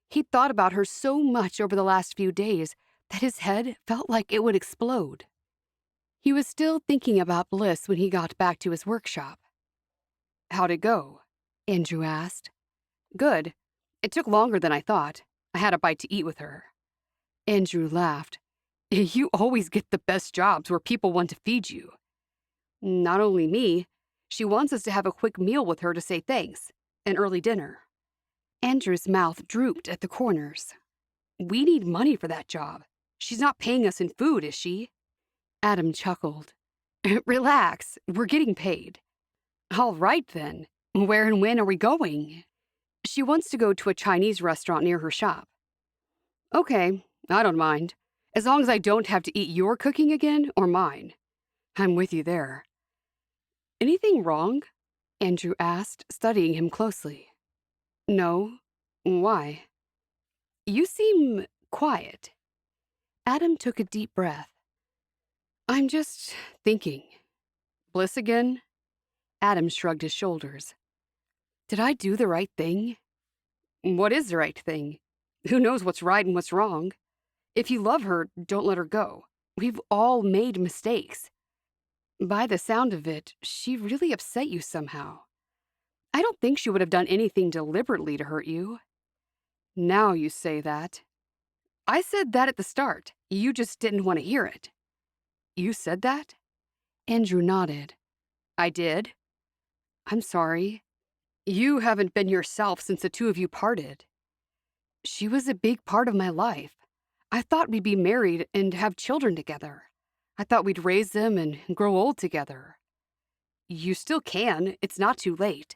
He'd thought about her so much over the last few days that his head felt like it would explode. He was still thinking about Bliss when he got back to his workshop. How'd it go? Andrew asked. Good. It took longer than I thought. I had a bite to eat with her. Andrew laughed. You always get the best jobs where people want to feed you. Not only me, she wants us to have a quick meal with her to say thanks, an early dinner. Andrew's mouth drooped at the corners. We need money for that job. She's not paying us in food, is she? Adam chuckled. Relax, we're getting paid. All right then. Where and when are we going? She wants to go to a Chinese restaurant near her shop. Okay, I don't mind. As long as I don't have to eat your cooking again or mine. I'm with you there. Anything wrong? Andrew asked, studying him closely. No. Why? You seem quiet. Adam took a deep breath. I'm just thinking. Bliss again? Adam shrugged his shoulders. Did I do the right thing? What is the right thing? Who knows what's right and what's wrong? If you love her, don't let her go. We've all made mistakes. By the sound of it, she really upset you somehow. I don't think she would have done anything deliberately to hurt you. Now you say that. I said that at the start. You just didn't want to hear it. You said that? Andrew nodded. I did. I'm sorry. You haven't been yourself since the 2 of you parted. She was a big part of my life. I thought we'd be married and have children together. I thought we'd raise them and grow old together. You still can. It's not too late.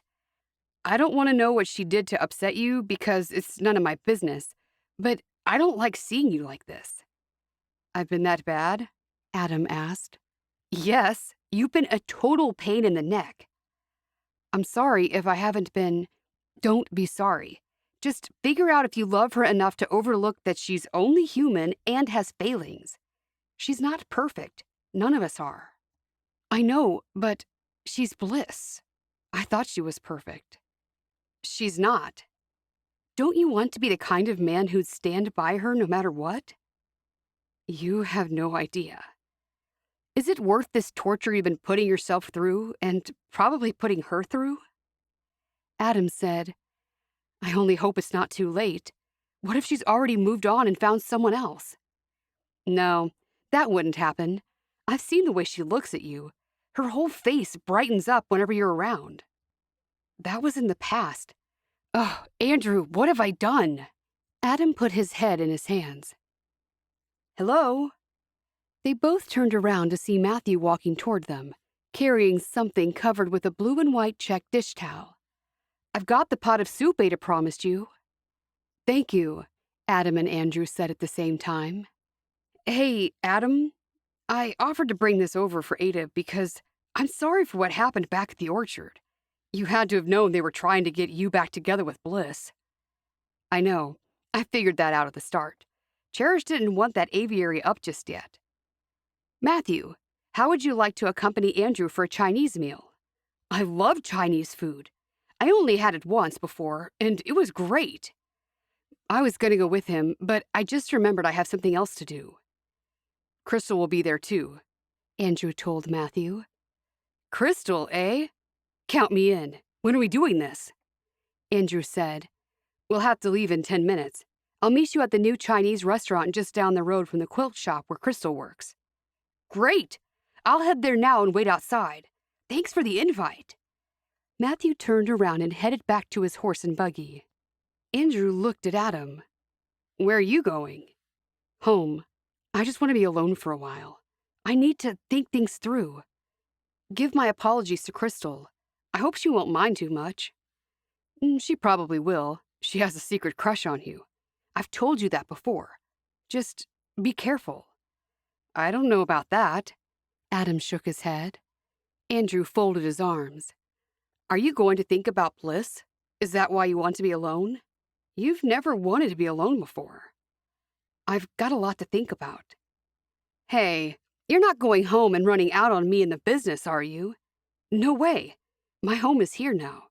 I don't want to know what she did to upset you because it's none of my business, but I don't like seeing you like this. I've been that bad? Adam asked. Yes, you've been a total pain in the neck. I'm sorry if I haven't been. Don't be sorry. Just figure out if you love her enough to overlook that she's only human and has failings. She's not perfect. None of us are. I know, but she's Bliss. I thought she was perfect. She's not. Don't you want to be the kind of man who'd stand by her no matter what? You have no idea. Is it worth this torture you've been putting yourself through and probably putting her through? Adam said, I only hope it's not too late. What if she's already moved on and found someone else? No, that wouldn't happen. I've seen the way she looks at you. Her whole face brightens up whenever you're around. That was in the past. Oh, Andrew, what have I done? Adam put his head in his hands. Hello? They both turned around to see Matthew walking toward them, carrying something covered with a blue and white check dish towel. I've got the pot of soup Ada promised you. Thank you, Adam and Andrew said at the same time. Hey, Adam, I offered to bring this over for Ada because I'm sorry for what happened back at the orchard. You had to have known they were trying to get you back together with Bliss. I know. I figured that out at the start. Cherish didn't want that aviary up just yet. Matthew, how would you like to accompany Andrew for a Chinese meal? I love Chinese food. I only had it once before, and it was great. I was going to go with him, but I just remembered I have something else to do. Crystal will be there too, Andrew told Matthew. Crystal, eh? Count me in. When are we doing this? Andrew said. We'll have to leave in 10 minutes. I'll meet you at the new Chinese restaurant just down the road from the quilt shop where Crystal works. Great! I'll head there now and wait outside. Thanks for the invite. Matthew turned around and headed back to his horse and buggy. Andrew looked at Adam. Where are you going? Home. I just want to be alone for a while. I need to think things through. Give my apologies to Crystal. I hope she won't mind too much. She probably will. She has a secret crush on you. I've told you that before. Just be careful. I don't know about that. Adam shook his head. Andrew folded his arms. Are you going to think about Bliss? Is that why you want to be alone? You've never wanted to be alone before. I've got a lot to think about. Hey, you're not going home and running out on me in the business, are you? No way. My home is here now.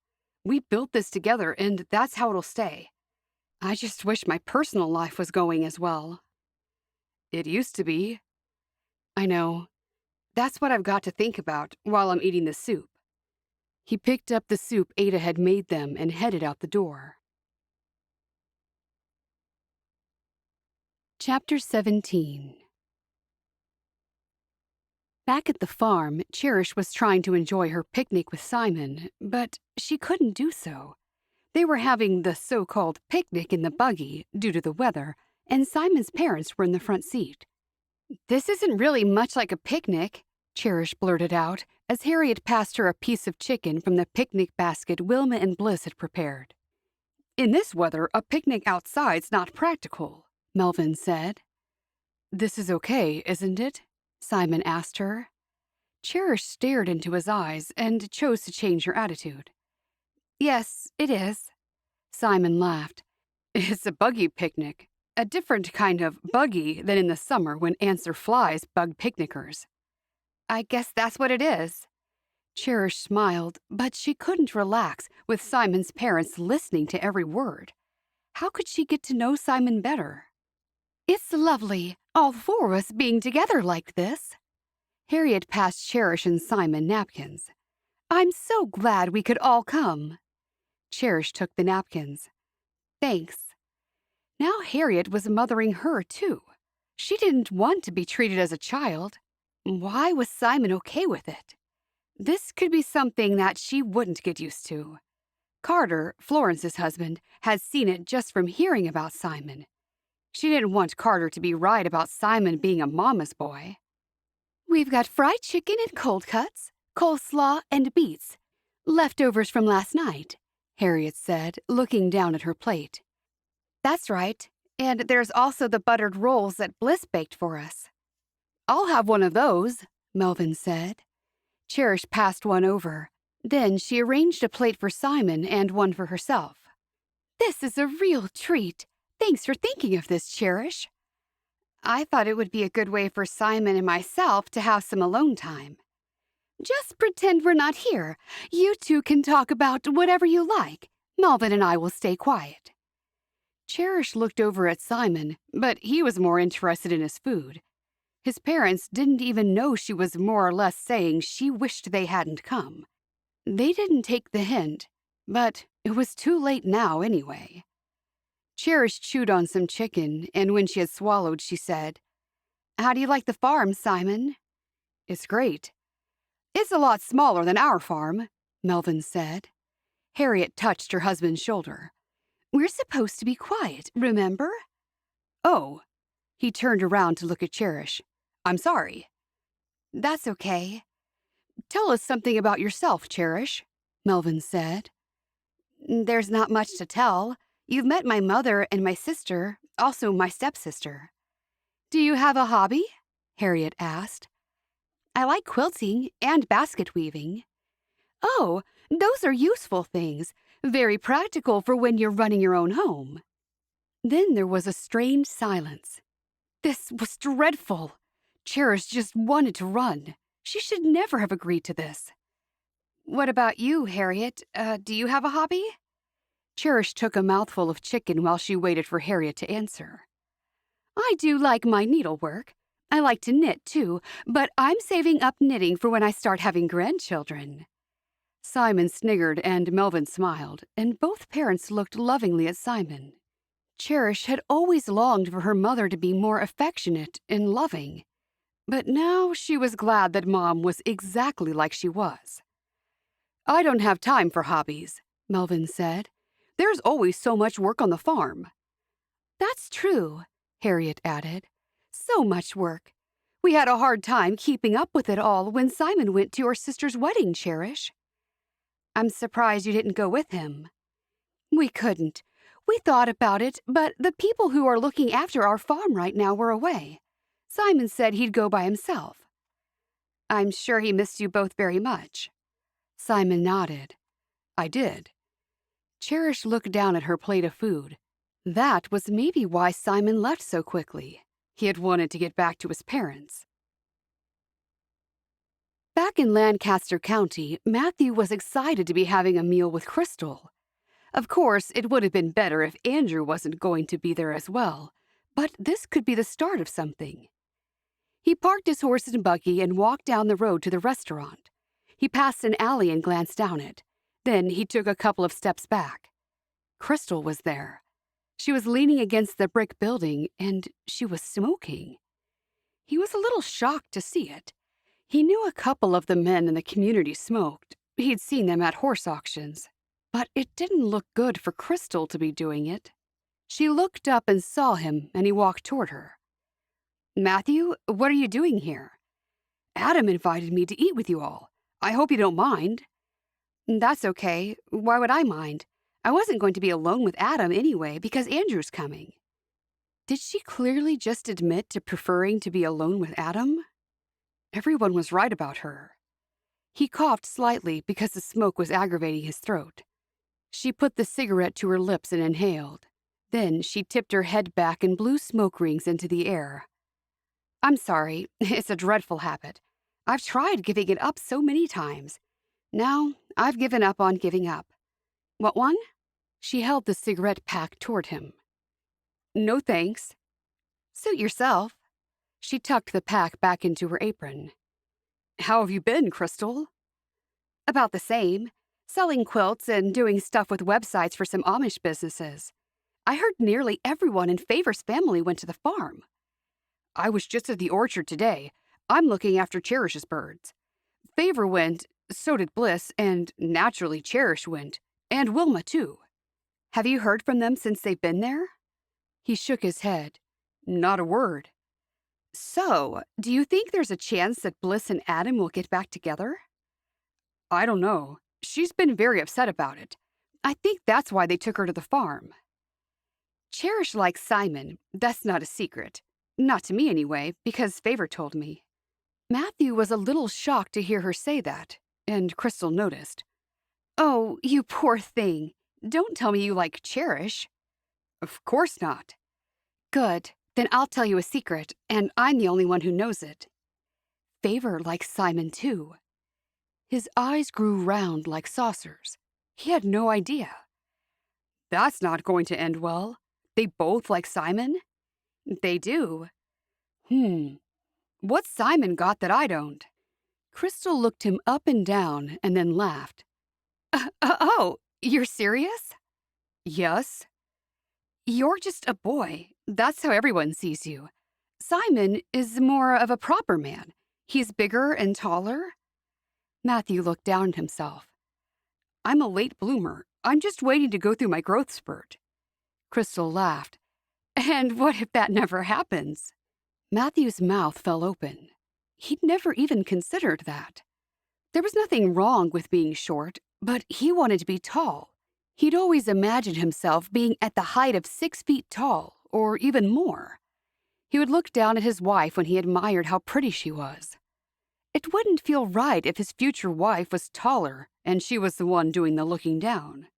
We built this together, and that's how it'll stay. I just wish my personal life was going as well. It used to be. I know. That's what I've got to think about while I'm eating the soup. He picked up the soup Ada had made them and headed out the door. Chapter 17. Back at the farm, Cherish was trying to enjoy her picnic with Simon, but she couldn't do so. They were having the so-called picnic in the buggy due to the weather, and Simon's parents were in the front seat. This isn't really much like a picnic, Cherish blurted out as Harriet passed her a piece of chicken from the picnic basket Wilma and Bliss had prepared. In this weather, a picnic outside's not practical, Melvin said. This is okay, isn't it? Simon asked her. Cherish stared into his eyes and chose to change her attitude. Yes, it is. Simon laughed. It's a buggy picnic, a different kind of buggy than in the summer when ants or flies bug picnickers. I guess that's what it is. Cherish smiled, but she couldn't relax with Simon's parents listening to every word. How could she get to know Simon better? It's lovely, all four of us being together like this. Harriet passed Cherish and Simon napkins. I'm so glad we could all come. Cherish took the napkins. Thanks. Now Harriet was mothering her, too. She didn't want to be treated as a child. Why was Simon okay with it? This could be something that she wouldn't get used to. Carter, Florence's husband, had seen it just from hearing about Simon. She didn't want Carter to be right about Simon being a mama's boy. We've got fried chicken and cold cuts, coleslaw and beets. Leftovers from last night, Harriet said, looking down at her plate. That's right, and there's also the buttered rolls that Bliss baked for us. I'll have one of those, Melvin said. Cherish passed one over. Then she arranged a plate for Simon and one for herself. This is a real treat. Thanks for thinking of this, Cherish. I thought it would be a good way for Simon and myself to have some alone time. Just pretend we're not here. You two can talk about whatever you like. Melvin and I will stay quiet. Cherish looked over at Simon, but he was more interested in his food. His parents didn't even know she was more or less saying she wished they hadn't come. They didn't take the hint, but it was too late now anyway. Cherish chewed on some chicken, and when she had swallowed, she said, How do you like the farm, Simon? It's great. It's a lot smaller than our farm, Melvin said. Harriet touched her husband's shoulder. We're supposed to be quiet, remember? Oh. He turned around to look at Cherish. I'm sorry. That's okay. Tell us something about yourself, Cherish, Melvin said. There's not much to tell. You've met my mother and my sister, also my stepsister. Do you have a hobby? Harriet asked. I like quilting and basket weaving. Oh, those are useful things, very practical for when you're running your own home. Then there was a strange silence. This was dreadful. Cherish just wanted to run. She should never have agreed to this. What about you, Harriet? Do you have a hobby? Cherish took a mouthful of chicken while she waited for Harriet to answer. I do like my needlework. I like to knit, too, but I'm saving up knitting for when I start having grandchildren. Simon sniggered and Melvin smiled, and both parents looked lovingly at Simon. Cherish had always longed for her mother to be more affectionate and loving, but now she was glad that Mom was exactly like she was. "I don't have time for hobbies," Melvin said. "There's always so much work on the farm." "That's true," Harriet added. "So much work. We had a hard time keeping up with it all when Simon went to your sister's wedding, Cherish." "I'm surprised you didn't go with him." "We couldn't. We thought about it, but the people who are looking after our farm right now were away. Simon said he'd go by himself." "I'm sure he missed you both very much." Simon nodded. "I did." Cherish looked down at her plate of food. That was maybe why Simon left so quickly. He had wanted to get back to his parents. Back in Lancaster County, Matthew was excited to be having a meal with Crystal. Of course, it would have been better if Andrew wasn't going to be there as well, but this could be the start of something. He parked his horse and buggy and walked down the road to the restaurant. He passed an alley and glanced down it. Then he took a couple of steps back. Crystal was there. She was leaning against the brick building, and she was smoking. He was a little shocked to see it. He knew a couple of the men in the community smoked. He'd seen them at horse auctions. But it didn't look good for Crystal to be doing it. She looked up and saw him, and he walked toward her. "Matthew, what are you doing here?" "Adam invited me to eat with you all. I hope you don't mind." "That's okay. Why would I mind? I wasn't going to be alone with Adam anyway because Andrew's coming." Did she clearly just admit to preferring to be alone with Adam? Everyone was right about her. He coughed slightly because the smoke was aggravating his throat. She put the cigarette to her lips and inhaled. Then she tipped her head back and blew smoke rings into the air. "I'm sorry. It's a dreadful habit. I've tried giving it up so many times. Now I've given up on giving up." "What one?" She held the cigarette pack toward him. "No thanks." "Suit yourself." She tucked the pack back into her apron. "How have you been, Crystal?" "About the same. Selling quilts and doing stuff with websites for some Amish businesses. I heard nearly everyone in Favor's family went to the farm." "I was just at the orchard today. I'm looking after Cherish's birds. Favor went, so did Bliss, and naturally Cherish went, and Wilma too." "Have you heard from them since they've been there?" He shook his head. "Not a word." "So, do you think there's a chance that Bliss and Adam will get back together?" "I don't know. She's been very upset about it. I think that's why they took her to the farm." "Cherish likes Simon. That's not a secret. Not to me anyway, because Favor told me." Matthew was a little shocked to hear her say that, and Crystal noticed. "Oh, you poor thing. Don't tell me you like Cherish." "Of course not." "Good. Then I'll tell you a secret, and I'm the only one who knows it. Favor likes Simon too." His eyes grew round like saucers. He had no idea. "That's not going to end well. They both like Simon?" "They do." What's Simon got that I don't?" Crystal looked him up and down and then laughed. Oh, you're serious?" "Yes." "You're just a boy. That's how everyone sees you. Simon is more of a proper man. He's bigger and taller." Matthew looked down at himself. "I'm a late bloomer. I'm just waiting to go through my growth spurt." Crystal laughed. "And what if that never happens?" Matthew's mouth fell open. He'd never even considered that. There was nothing wrong with being short, but he wanted to be tall. He'd always imagined himself being at the height of 6 feet tall, or even more. He would look down at his wife when he admired how pretty she was. It wouldn't feel right if his future wife was taller and she was the one doing the looking down.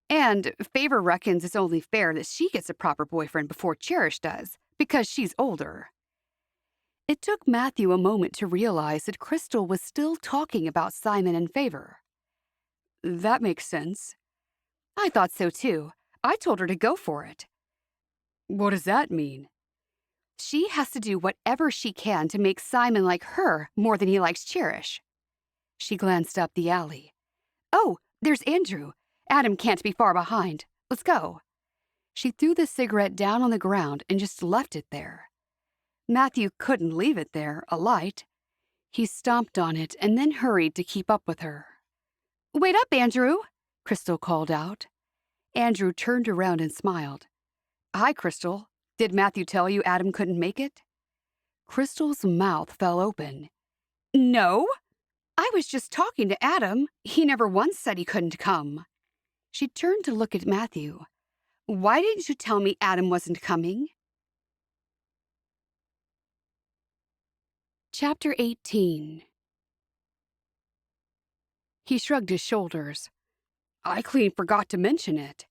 And Favor reckons it's only fair that she gets a proper boyfriend before Cherish does, because she's older. It took Matthew a moment to realize that Crystal was still talking about Simon and Favor. "That makes sense." "I thought so too. I told her to go for it." "What does that mean?" She has to do whatever she can to make Simon like her more than he likes Cherish. She glanced up the alley. Oh, there's Andrew. Adam can't be far behind. Let's go. She threw the cigarette down on the ground and just left it there. Matthew couldn't leave it there, alight. He stomped on it and then hurried to keep up with her. Wait up, Andrew, Crystal called out. Andrew turned around and smiled. Hi, Crystal. Did Matthew tell you Adam couldn't make it? Crystal's mouth fell open. No, I was just talking to Adam. He never once said he couldn't come. She turned to look at Matthew. Why didn't you tell me Adam wasn't coming? Chapter 18. He shrugged his shoulders. I clean forgot to mention it.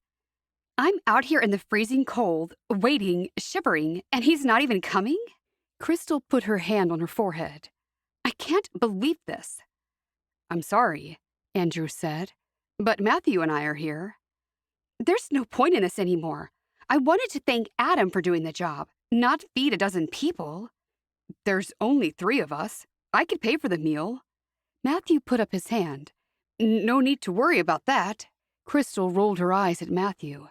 I'm out here in the freezing cold, waiting, shivering, and he's not even coming? Crystal put her hand on her forehead. I can't believe this. I'm sorry, Andrew said, but Matthew and I are here. There's no point in this anymore. I wanted to thank Adam for doing the job, not feed a dozen people. There's only 3 of us. I could pay for the meal. Matthew put up his hand. No need to worry about that. Crystal rolled her eyes at Matthew.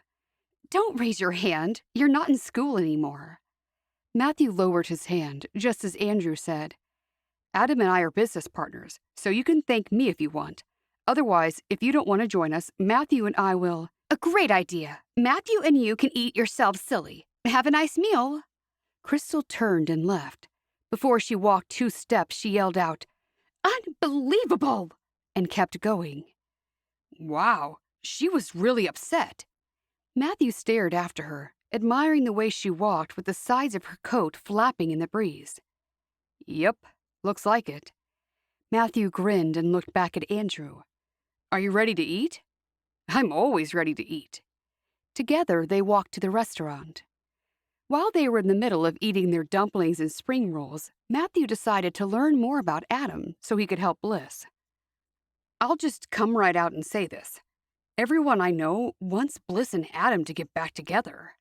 Don't raise your hand. You're not in school anymore. Matthew lowered his hand, just as Andrew said. Adam and I are business partners, so you can thank me if you want. Otherwise, if you don't want to join us, Matthew and I will... A great idea. Matthew and you can eat yourselves silly. Have a nice meal. Crystal turned and left. Before she walked 2 steps, she yelled out, Unbelievable! And kept going. Wow, she was really upset. Matthew stared after her, admiring the way she walked with the sides of her coat flapping in the breeze. Yep, looks like it. Matthew grinned and looked back at Andrew. Are you ready to eat? I'm always ready to eat. Together, they walked to the restaurant. While they were in the middle of eating their dumplings and spring rolls, Matthew decided to learn more about Adam so he could help Bliss. I'll just come right out and say this. Everyone I know wants Bliss and Adam to get back together.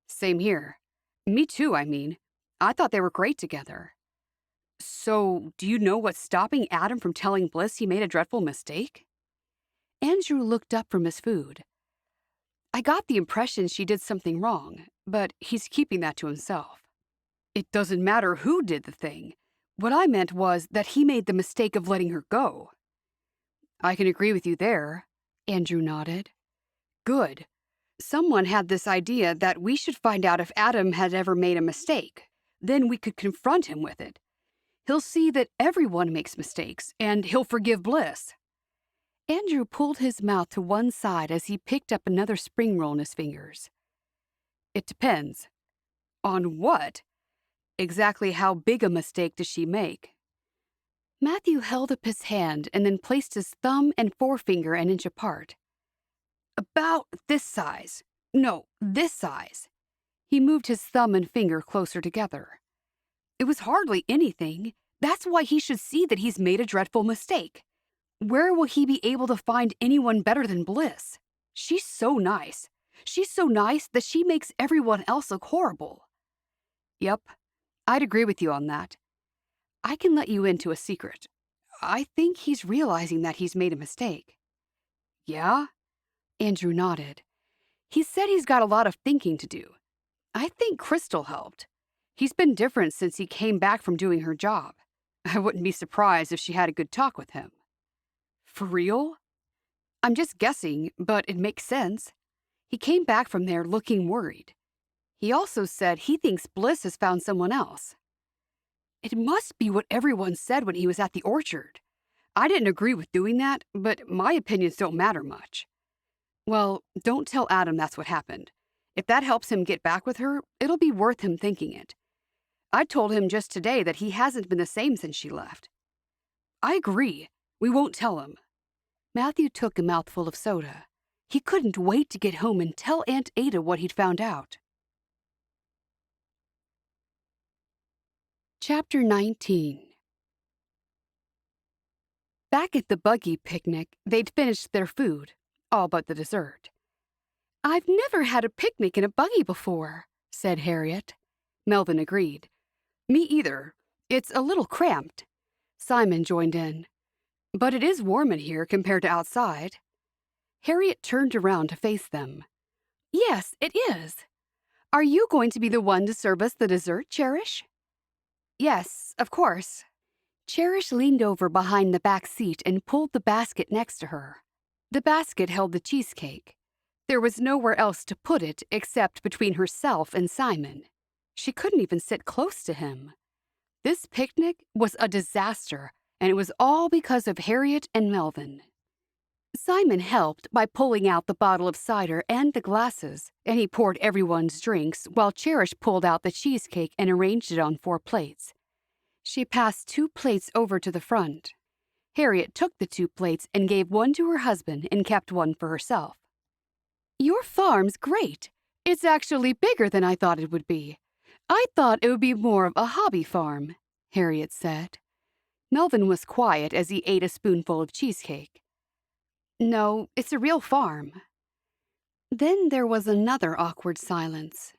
Same here. Me too, I mean. I thought they were great together. So, do you know what's stopping Adam from telling Bliss he made a dreadful mistake? Andrew looked up from his food. I got the impression she did something wrong, but he's keeping that to himself. It doesn't matter who did the thing. What I meant was that he made the mistake of letting her go. I can agree with you there, Andrew nodded. Good. Someone had this idea that we should find out if Adam had ever made a mistake. Then we could confront him with it. He'll see that everyone makes mistakes, and he'll forgive Bliss. Andrew pulled his mouth to one side as he picked up another spring roll in his fingers. It depends. On what? Exactly how big a mistake does she make? Matthew held up his hand and then placed his thumb and forefinger an inch apart. About this size. No, this size. He moved his thumb and finger closer together. It was hardly anything. That's why he should see that he's made a dreadful mistake. Where will he be able to find anyone better than Bliss? She's so nice. She's so nice that she makes everyone else look horrible. Yep, I'd agree with you on that. I can let you into a secret. I think he's realizing that he's made a mistake. Yeah? Andrew nodded. He said he's got a lot of thinking to do. I think Crystal helped. He's been different since he came back from doing her job. I wouldn't be surprised if she had a good talk with him. For real? I'm just guessing, but it makes sense. He came back from there looking worried. He also said he thinks Bliss has found someone else. It must be what everyone said when he was at the orchard. I didn't agree with doing that, but my opinions don't matter much. Well, don't tell Adam that's what happened. If that helps him get back with her, it'll be worth him thinking it. I told him just today that he hasn't been the same since she left. I agree. We won't tell him. Matthew took a mouthful of soda. He couldn't wait to get home and tell Aunt Ada what he'd found out. Chapter 19. Back at the buggy picnic, they'd finished their food, all but the dessert. I've never had a picnic in a buggy before, said Harriet. Melvin agreed. Me either. It's a little cramped. Simon joined in. But it is warm in here compared to outside. Harriet turned around to face them. Yes, it is. Are you going to be the one to serve us the dessert, Cherish? Yes, of course. Cherish leaned over behind the back seat and pulled the basket next to her. The basket held the cheesecake. There was nowhere else to put it except between herself and Simon. She couldn't even sit close to him. This picnic was a disaster, and it was all because of Harriet and Melvin. Simon helped by pulling out the bottle of cider and the glasses, and he poured everyone's drinks while Cherish pulled out the cheesecake and arranged it on 4 plates. She passed 2 plates over to the front. Harriet took the 2 plates and gave one to her husband and kept one for herself. Your farm's great. It's actually bigger than I thought it would be. I thought it would be more of a hobby farm, Harriet said. Melvin was quiet as he ate a spoonful of cheesecake. No, it's a real farm. Then there was another awkward silence.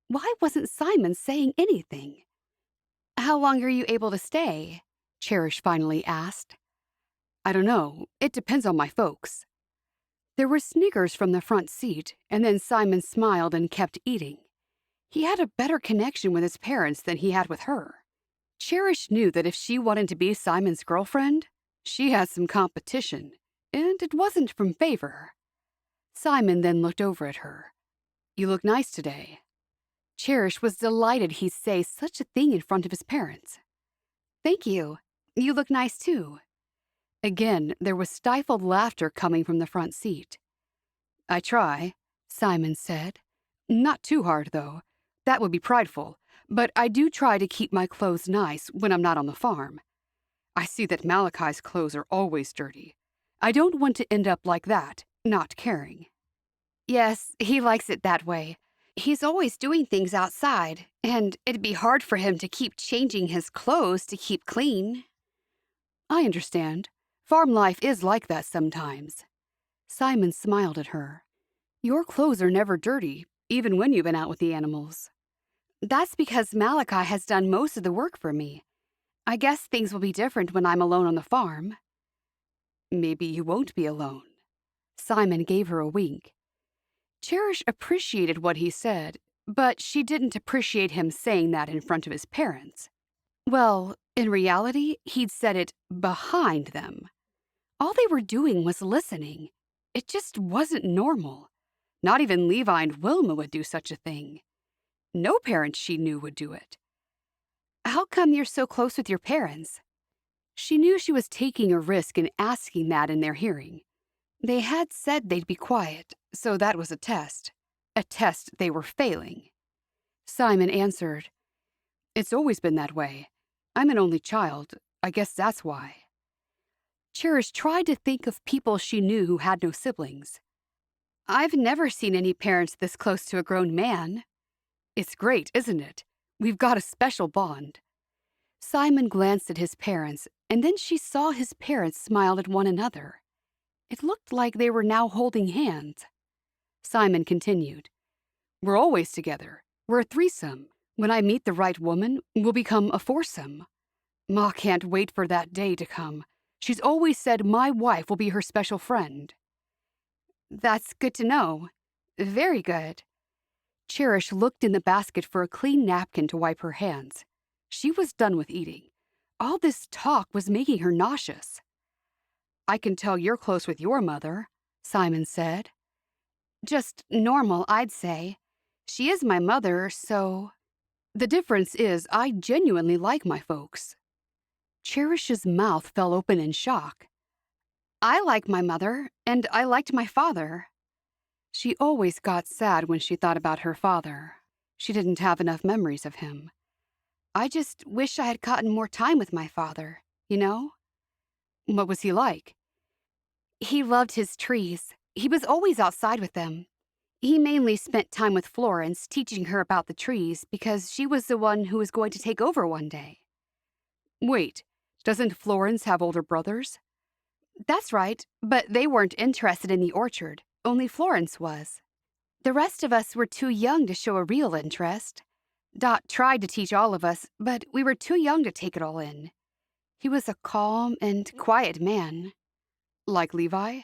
Why wasn't Simon saying anything? How long are you able to stay? Cherish finally asked. I don't know. It depends on my folks. There were sniggers from the front seat, and then Simon smiled and kept eating. He had a better connection with his parents than he had with her. Cherish knew that if she wanted to be Simon's girlfriend, she had some competition, and it wasn't from favor. Simon then looked over at her. You look nice today. Cherish was delighted he'd say such a thing in front of his parents. Thank you. You look nice too. Again, there was stifled laughter coming from the front seat. I try, Simon said. Not too hard, though. That would be prideful, but I do try to keep my clothes nice when I'm not on the farm. I see that Malachi's clothes are always dirty. I don't want to end up like that, not caring. Yes, he likes it that way. He's always doing things outside, and it'd be hard for him to keep changing his clothes to keep clean. I understand. Farm life is like that sometimes. Simon smiled at her. Your clothes are never dirty, even when you've been out with the animals. That's because Malachi has done most of the work for me. I guess things will be different when I'm alone on the farm. Maybe you won't be alone. Simon gave her a wink. Cherish appreciated what he said, but she didn't appreciate him saying that in front of his parents. Well, in reality, he'd said it behind them. All they were doing was listening. It just wasn't normal. Not even Levi and Wilma would do such a thing. No parent she knew would do it. How come you're so close with your parents? She knew she was taking a risk in asking that in their hearing. They had said they'd be quiet, so that was a test they were failing. Simon answered, It's always been that way. I'm an only child. I guess that's why. Cherish tried to think of people she knew who had no siblings. I've never seen any parents this close to a grown man. It's great, isn't it? We've got a special bond. Simon glanced at his parents, and then she saw his parents smile at one another. It looked like they were now holding hands. Simon continued, We're always together. We're a threesome. When I meet the right woman, we'll become a foursome. Ma can't wait for that day to come. She's always said my wife will be her special friend. That's good to know. Very good. Cherish looked in the basket for a clean napkin to wipe her hands. She was done with eating. All this talk was making her nauseous. I can tell you're close with your mother, Simon said. Just normal, I'd say. She is my mother, so... The difference is I genuinely like my folks. Cherish's mouth fell open in shock. I like my mother, and I liked my father. She always got sad when she thought about her father. She didn't have enough memories of him. I just wish I had gotten more time with my father, you know? What was he like? He loved his trees. He was always outside with them. He mainly spent time with Florence, teaching her about the trees because she was the one who was going to take over one day. Wait, doesn't Florence have older brothers? That's right, but they weren't interested in the orchard. Only Florence was. The rest of us were too young to show a real interest. Dot tried to teach all of us, but we were too young to take it all in. He was a calm and quiet man. Like Levi?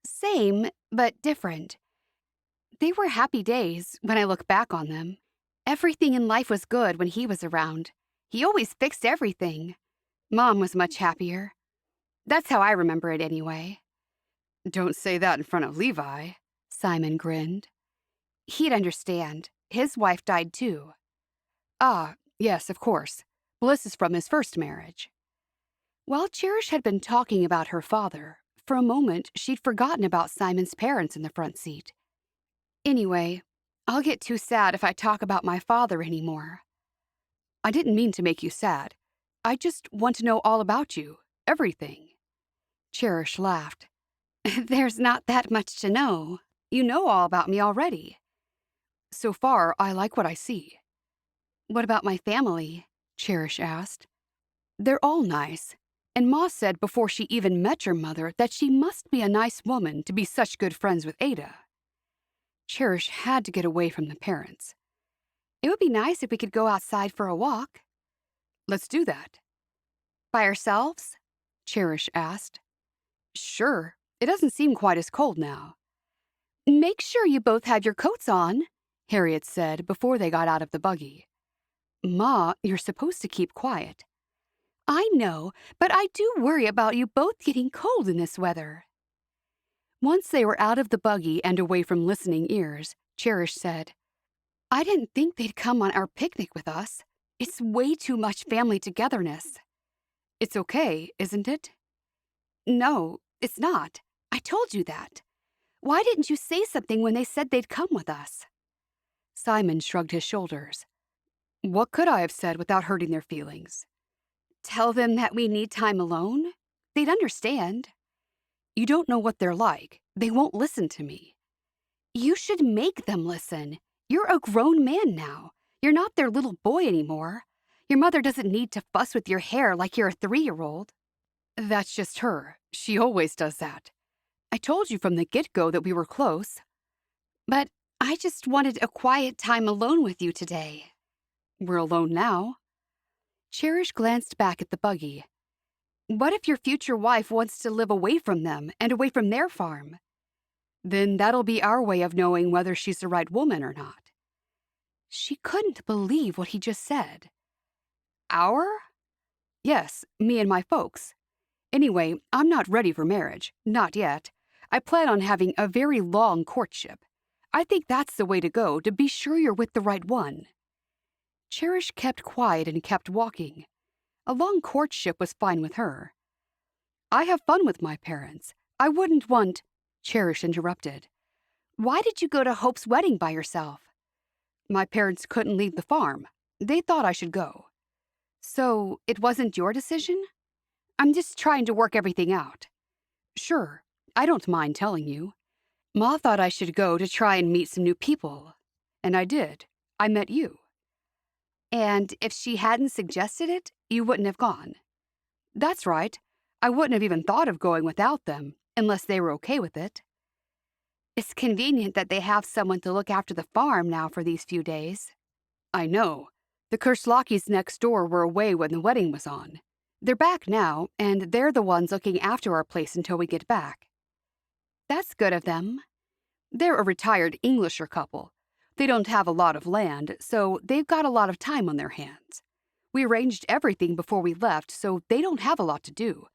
Same, but different. They were happy days when I look back on them. Everything in life was good when he was around. He always fixed everything. Mom was much happier. That's how I remember it anyway. Don't say that in front of Levi, Simon grinned. He'd understand. His wife died too. Ah, yes, of course. Bliss is from his first marriage. While Cherish had been talking about her father, for a moment she'd forgotten about Simon's parents in the front seat. Anyway, I'll get too sad if I talk about my father anymore. I didn't mean to make you sad. I just want to know all about you. Everything. Cherish laughed. There's not that much to know. You know all about me already. So far, I like what I see. What about my family? Cherish asked. They're all nice. And Ma said before she even met your mother that she must be a nice woman to be such good friends with Ada. Cherish had to get away from the parents. It would be nice if we could go outside for a walk. Let's do that. By ourselves? Cherish asked. Sure, it doesn't seem quite as cold now. Make sure you both have your coats on, Harriet said before they got out of the buggy. Ma, you're supposed to keep quiet. I know, but I do worry about you both getting cold in this weather. Once they were out of the buggy and away from listening ears, Cherish said, I didn't think they'd come on our picnic with us. It's way too much family togetherness. It's okay, isn't it? No, it's not. I told you that. Why didn't you say something when they said they'd come with us? Simon shrugged his shoulders. What could I have said without hurting their feelings? Tell them that we need time alone? They'd understand. You don't know what they're like. They won't listen to me. You should make them listen. You're a grown man now. You're not their little boy anymore. Your mother doesn't need to fuss with your hair like you're a 3-year-old. That's just her. She always does that. I told you from the get-go that we were close. But I just wanted a quiet time alone with you today. We're alone now. Cherish glanced back at the buggy. What if your future wife wants to live away from them and away from their farm? Then that'll be our way of knowing whether she's the right woman or not. She couldn't believe what he just said. Our? Yes, me and my folks. Anyway, I'm not ready for marriage. Not yet. I plan on having a very long courtship. I think that's the way to go, to be sure you're with the right one. Cherish kept quiet and kept walking. A long courtship was fine with her. I have fun with my parents. I wouldn't want... Cherish interrupted. Why did you go to Hope's wedding by yourself? My parents couldn't leave the farm. They thought I should go. So it wasn't your decision? I'm just trying to work everything out. Sure, I don't mind telling you. Ma thought I should go to try and meet some new people. And I did. I met you. And if she hadn't suggested it, you wouldn't have gone. That's right. I wouldn't have even thought of going without them, unless they were okay with it. It's convenient that they have someone to look after the farm now for these few days. I know. The Kerslakis next door were away when the wedding was on. They're back now, and they're the ones looking after our place until we get back. That's good of them. They're a retired Englisher couple. They don't have a lot of land, so they've got a lot of time on their hands. We arranged everything before we left, so they don't have a lot to do.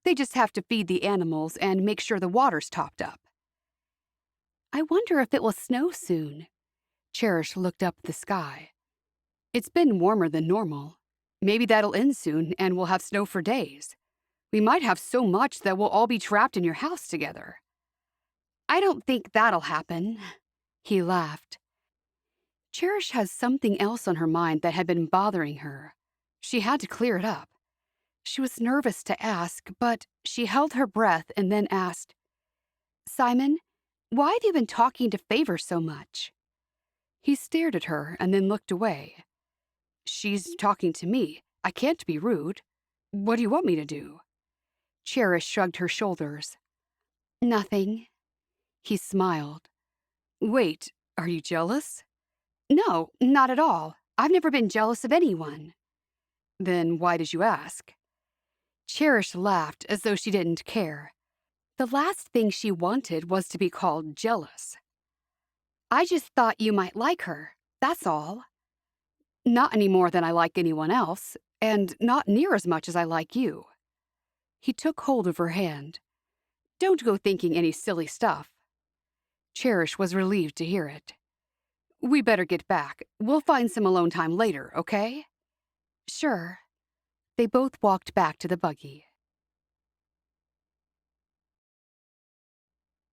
They just have to feed the animals and make sure the water's topped up. I wonder if it will snow soon. Cherish looked up at the sky. It's been warmer than normal. Maybe that'll end soon and we'll have snow for days. We might have so much that we'll all be trapped in your house together. I don't think that'll happen. He laughed. Cherish has something else on her mind that had been bothering her. She had to clear it up. She was nervous to ask, but she held her breath and then asked, Simon, why have you been talking to Favor so much? He stared at her and then looked away. She's talking to me. I can't be rude. What do you want me to do? Cherish shrugged her shoulders. Nothing. He smiled. Wait, are you jealous? No, not at all. I've never been jealous of anyone." "Then why did you ask?" Cherish laughed as though she didn't care. The last thing she wanted was to be called jealous. "I just thought you might like her, that's all." "Not any more than I like anyone else, and not near as much as I like you." He took hold of her hand. "Don't go thinking any silly stuff." Cherish was relieved to hear it. "We better get back. We'll find some alone time later, okay?" "Sure." They both walked back to the buggy.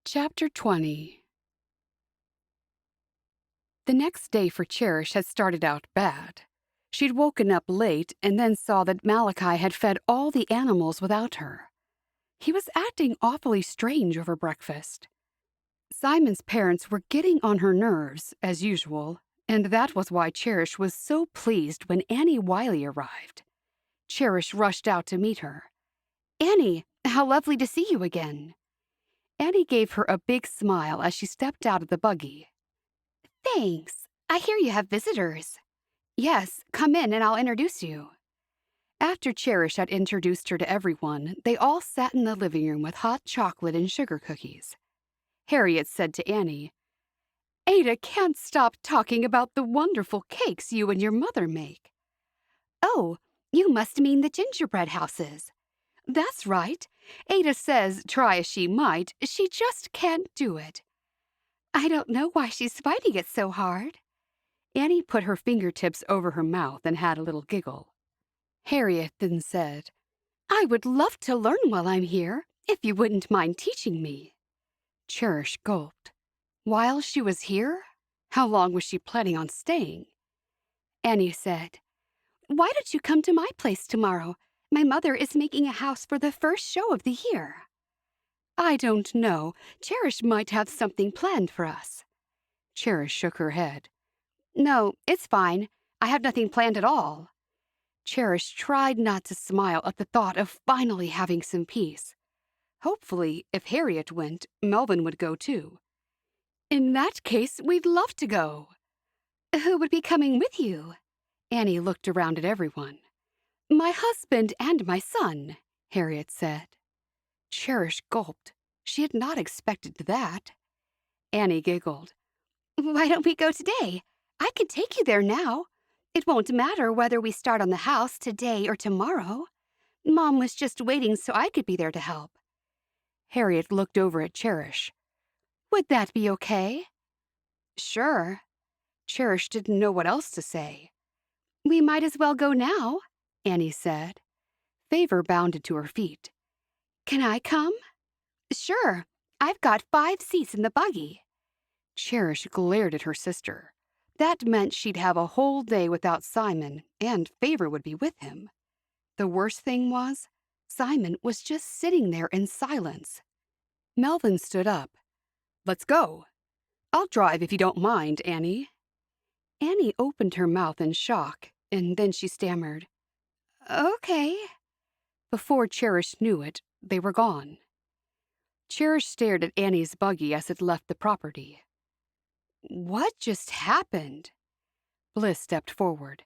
Chapter 20. The next day for Cherish had started out bad. She'd woken up late and then saw that Malachi had fed all the animals without her. He was acting awfully strange over breakfast. Simon's parents were getting on her nerves, as usual, and that was why Cherish was so pleased when Annie Wiley arrived. Cherish rushed out to meet her. "Annie, how lovely to see you again." Annie gave her a big smile as she stepped out of the buggy. "Thanks. I hear you have visitors." "Yes, come in and I'll introduce you." After Cherish had introduced her to everyone, they all sat in the living room with hot chocolate and sugar cookies. Harriet said to Annie, "Ada can't stop talking about the wonderful cakes you and your mother make." "Oh, you must mean the gingerbread houses." "That's right. Ada says, try as she might, she just can't do it." "I don't know why she's finding it so hard." Annie put her fingertips over her mouth and had a little giggle. Harriet then said, "I would love to learn while I'm here, if you wouldn't mind teaching me." Cherish gulped. While she was here? How long was she planning on staying? Annie said, "Why don't you come to my place tomorrow? My mother is making a house for the first show of the year." "I don't know. Cherish might have something planned for us." Cherish shook her head. "No, it's fine. I have nothing planned at all." Cherish tried not to smile at the thought of finally having some peace. Hopefully, if Harriet went, Melvin would go too. "In that case, we'd love to go." "Who would be coming with you?" Annie looked around at everyone. "My husband and my son," Harriet said. Cherish gulped. She had not expected that. Annie giggled. "Why don't we go today? I could take you there now. It won't matter whether we start on the house today or tomorrow. Mom was just waiting so I could be there to help." Harriet looked over at Cherish. "Would that be okay?" "Sure." Cherish didn't know what else to say. "We might as well go now," Annie said. Favor bounded to her feet. "Can I come?" "Sure. I've got 5 seats in the buggy." Cherish glared at her sister. That meant she'd have a whole day without Simon, and Favor would be with him. The worst thing was, Simon was just sitting there in silence. Melvin stood up. "Let's go." "I'll drive if you don't mind, Annie." Annie opened her mouth in shock, and then she stammered, "Okay." Before Cherish knew it, they were gone. Cherish stared at Annie's buggy as it left the property. "What just happened?" Bliss stepped forward.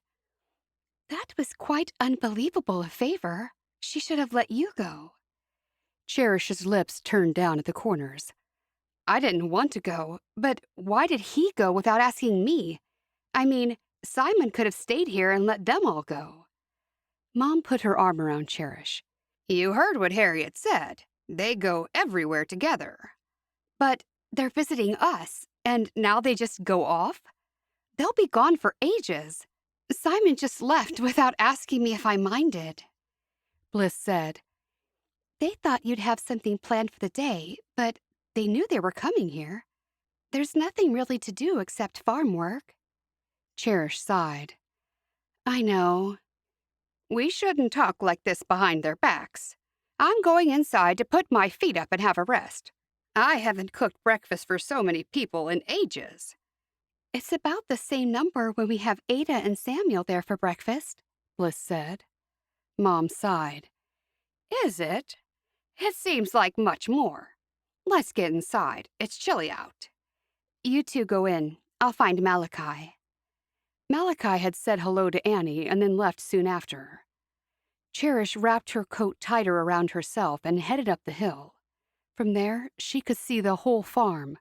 "That was quite unbelievable of Favor. She should have let you go." Cherish's lips turned down at the corners. "I didn't want to go, but why did he go without asking me? I mean, Simon could have stayed here and let them all go." Mom put her arm around Cherish. "You heard what Harriet said. They go everywhere together." "But they're visiting us, and now they just go off? They'll be gone for ages. Simon just left without asking me if I minded." Bliss said, "They thought you'd have something planned for the day, but they knew they were coming here. There's nothing really to do except farm work." Cherish sighed. "I know." "We shouldn't talk like this behind their backs. I'm going inside to put my feet up and have a rest. I haven't cooked breakfast for so many people in ages." "It's about the same number when we have Ada and Samuel there for breakfast," Bliss said. Mom sighed. "Is it? It seems like much more. Let's get inside. It's chilly out." "You two go in. I'll find Malachi." Malachi had said hello to Annie and then left soon after. Cherish wrapped her coat tighter around herself and headed up the hill. From there, she could see the whole farm.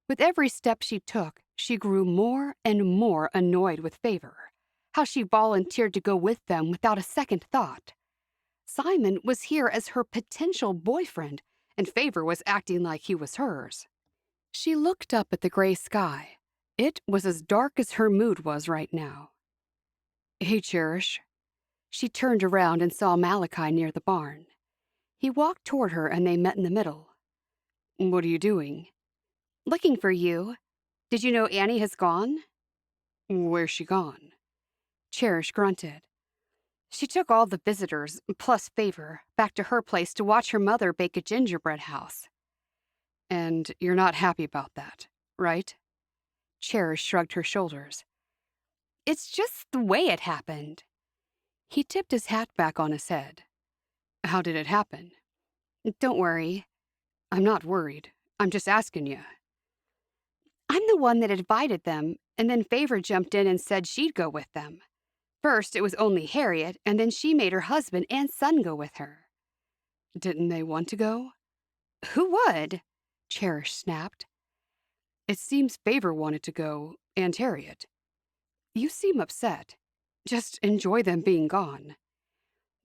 With every step she took, she grew more and more annoyed with Favor. How she volunteered to go with them without a second thought. Simon was here as her potential boyfriend, and Favor was acting like he was hers. She looked up at the gray sky. It was as dark as her mood was right now. "Hey, Cherish." She turned around and saw Malachi near the barn. He walked toward her and they met in the middle. "What are you doing?" "Looking for you. Did you know Annie has gone?" "Where's she gone?" Cherish grunted. "She took all the visitors, plus Favor, back to her place to watch her mother bake a gingerbread house." "And you're not happy about that, right?" Cherish shrugged her shoulders. "It's just the way it happened." He tipped his hat back on his head. "How did it happen?" "Don't worry." "I'm not worried. I'm just asking you." "I'm the one that invited them, and then Favor jumped in and said she'd go with them. First, it was only Harriet, and then she made her husband and son go with her." "Didn't they want to go?" "Who would?" Cherish snapped. "It seems Favor wanted to go, and Harriet. You seem upset. Just enjoy them being gone."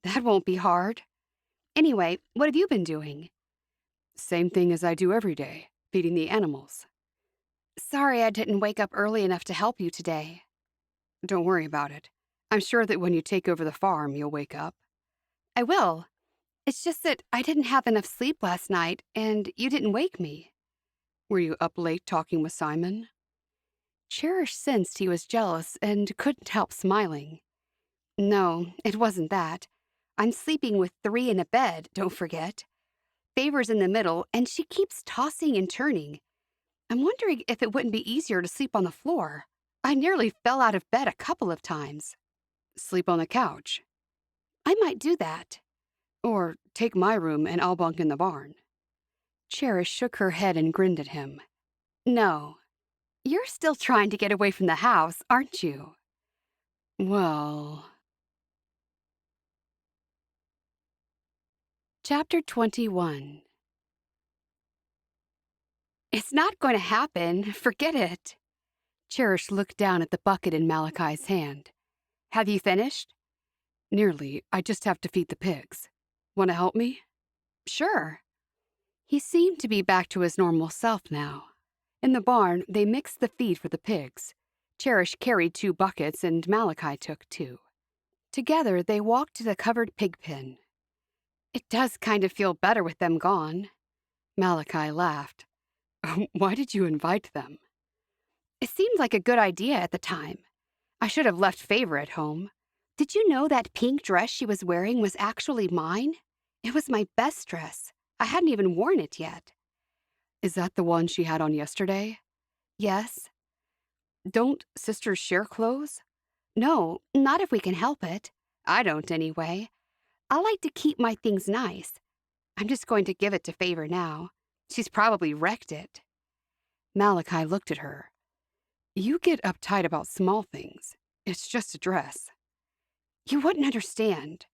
"That won't be hard. Anyway, what have you been doing?" "Same thing as I do every day, feeding the animals." "Sorry I didn't wake up early enough to help you today." "Don't worry about it. I'm sure that when you take over the farm, you'll wake up." "I will. It's just that I didn't have enough sleep last night, and you didn't wake me." "Were you up late talking with Simon?" Cherish sensed he was jealous and couldn't help smiling. "No, it wasn't that. I'm sleeping with 3 in a bed, don't forget. Favor's in the middle, and she keeps tossing and turning. I'm wondering if it wouldn't be easier to sleep on the floor. I nearly fell out of bed a couple of times." "Sleep on the couch." "I might do that." "Or take my room and I'll bunk in the barn." Cherish shook her head and grinned at him. "No. You're still trying to get away from the house, aren't you?" "Well..." Chapter 21. "It's not going to happen. Forget it." Cherish looked down at the bucket in Malachi's hand. "Have you finished?" "Nearly. I just have to feed the pigs. Want to help me?" "Sure." He seemed to be back to his normal self now. In the barn, they mixed the feed for the pigs. Cherish carried 2 buckets and Malachi took 2. Together, they walked to the covered pig pen. "It does kind of feel better with them gone." Malachi laughed. "Why did you invite them?" "It seemed like a good idea at the time. I should have left Favor at home. Did you know that pink dress she was wearing was actually mine? It was my best dress. I hadn't even worn it yet." "Is that the one she had on yesterday?" "Yes." "Don't sisters share clothes?" "No, not if we can help it. I don't, anyway. I like to keep my things nice. I'm just going to give it to Favor now. She's probably wrecked it." Malachi looked at her. "You get uptight about small things. It's just a dress." "You wouldn't understand."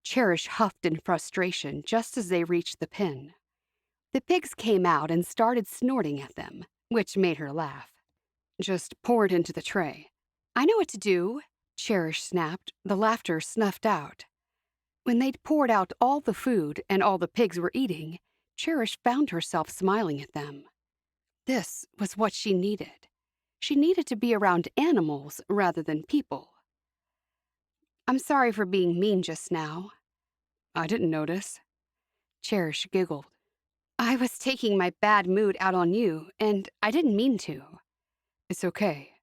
Cherish huffed in frustration just as they reached the pen. The pigs came out and started snorting at them, which made her laugh. "Just pour it into the tray." "I know what to do," Cherish snapped, the laughter snuffed out. When they'd poured out all the food and all the pigs were eating, Cherish found herself smiling at them. This was what she needed. She needed to be around animals rather than people. "I'm sorry for being mean just now." "I didn't notice." Cherish giggled. "I was taking my bad mood out on you, and I didn't mean to." "It's okay."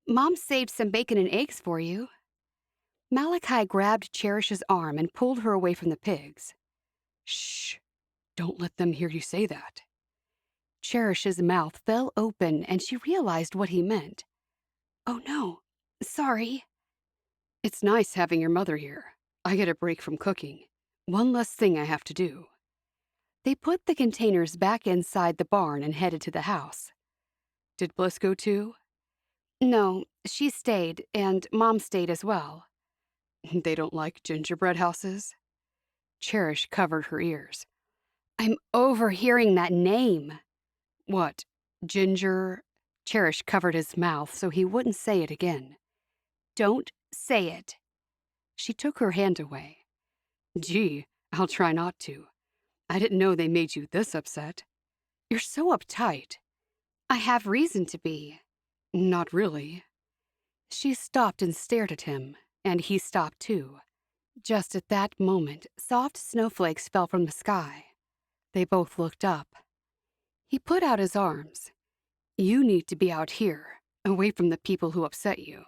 "Mom saved some bacon and eggs for you." Malachi grabbed Cherish's arm and pulled her away from the pigs. "Shh! Don't let them hear you say that." Cherish's mouth fell open and she realized what he meant. "Oh no, sorry." "It's nice having your mother here. I get a break from cooking. One less thing I have to do." They put the containers back inside the barn and headed to the house. "Did Bliss go too?" No, she stayed, and Mom stayed as well. They don't like gingerbread houses? Cherish covered her ears. I'm overhearing that name. What? Ginger? Cherish covered his mouth so he wouldn't say it again. Don't say it. She took her hand away. Gee, I'll try not to. I didn't know they made you this upset. You're so uptight. I have reason to be. Not really. She stopped and stared at him, and he stopped too. Just at that moment, soft snowflakes fell from the sky. They both looked up. He put out his arms. You need to be out here, away from the people who upset you.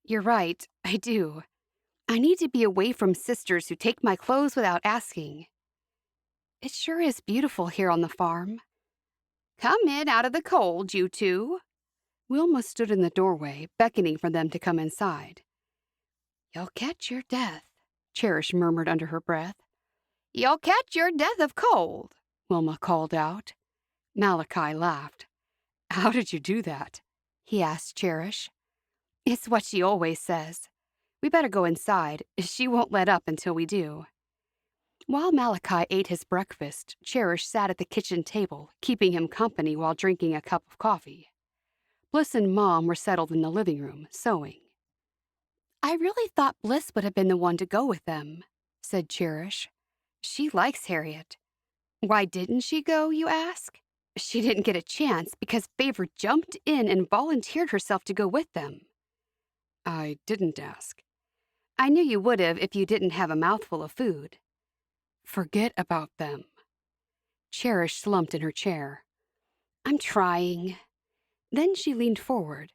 You're right, I do. I need to be away from sisters who take my clothes without asking. It sure is beautiful here on the farm. Come in out of the cold, you two. Wilma stood in the doorway, beckoning for them to come inside. You'll catch your death, Cherish murmured under her breath. You'll catch your death of cold, Wilma called out. Malachi laughed. How did you do that? He asked Cherish. It's what she always says. We better go inside. She won't let up until we do. While Malachi ate his breakfast, Cherish sat at the kitchen table, keeping him company while drinking a cup of coffee. Bliss and Mom were settled in the living room, sewing. I really thought Bliss would have been the one to go with them, said Cherish. She likes Harriet. Why didn't she go, you ask? She didn't get a chance because Favor jumped in and volunteered herself to go with them. I didn't ask. I knew you would have if you didn't have a mouthful of food. Forget about them. Cherish slumped in her chair. I'm trying. Then she leaned forward.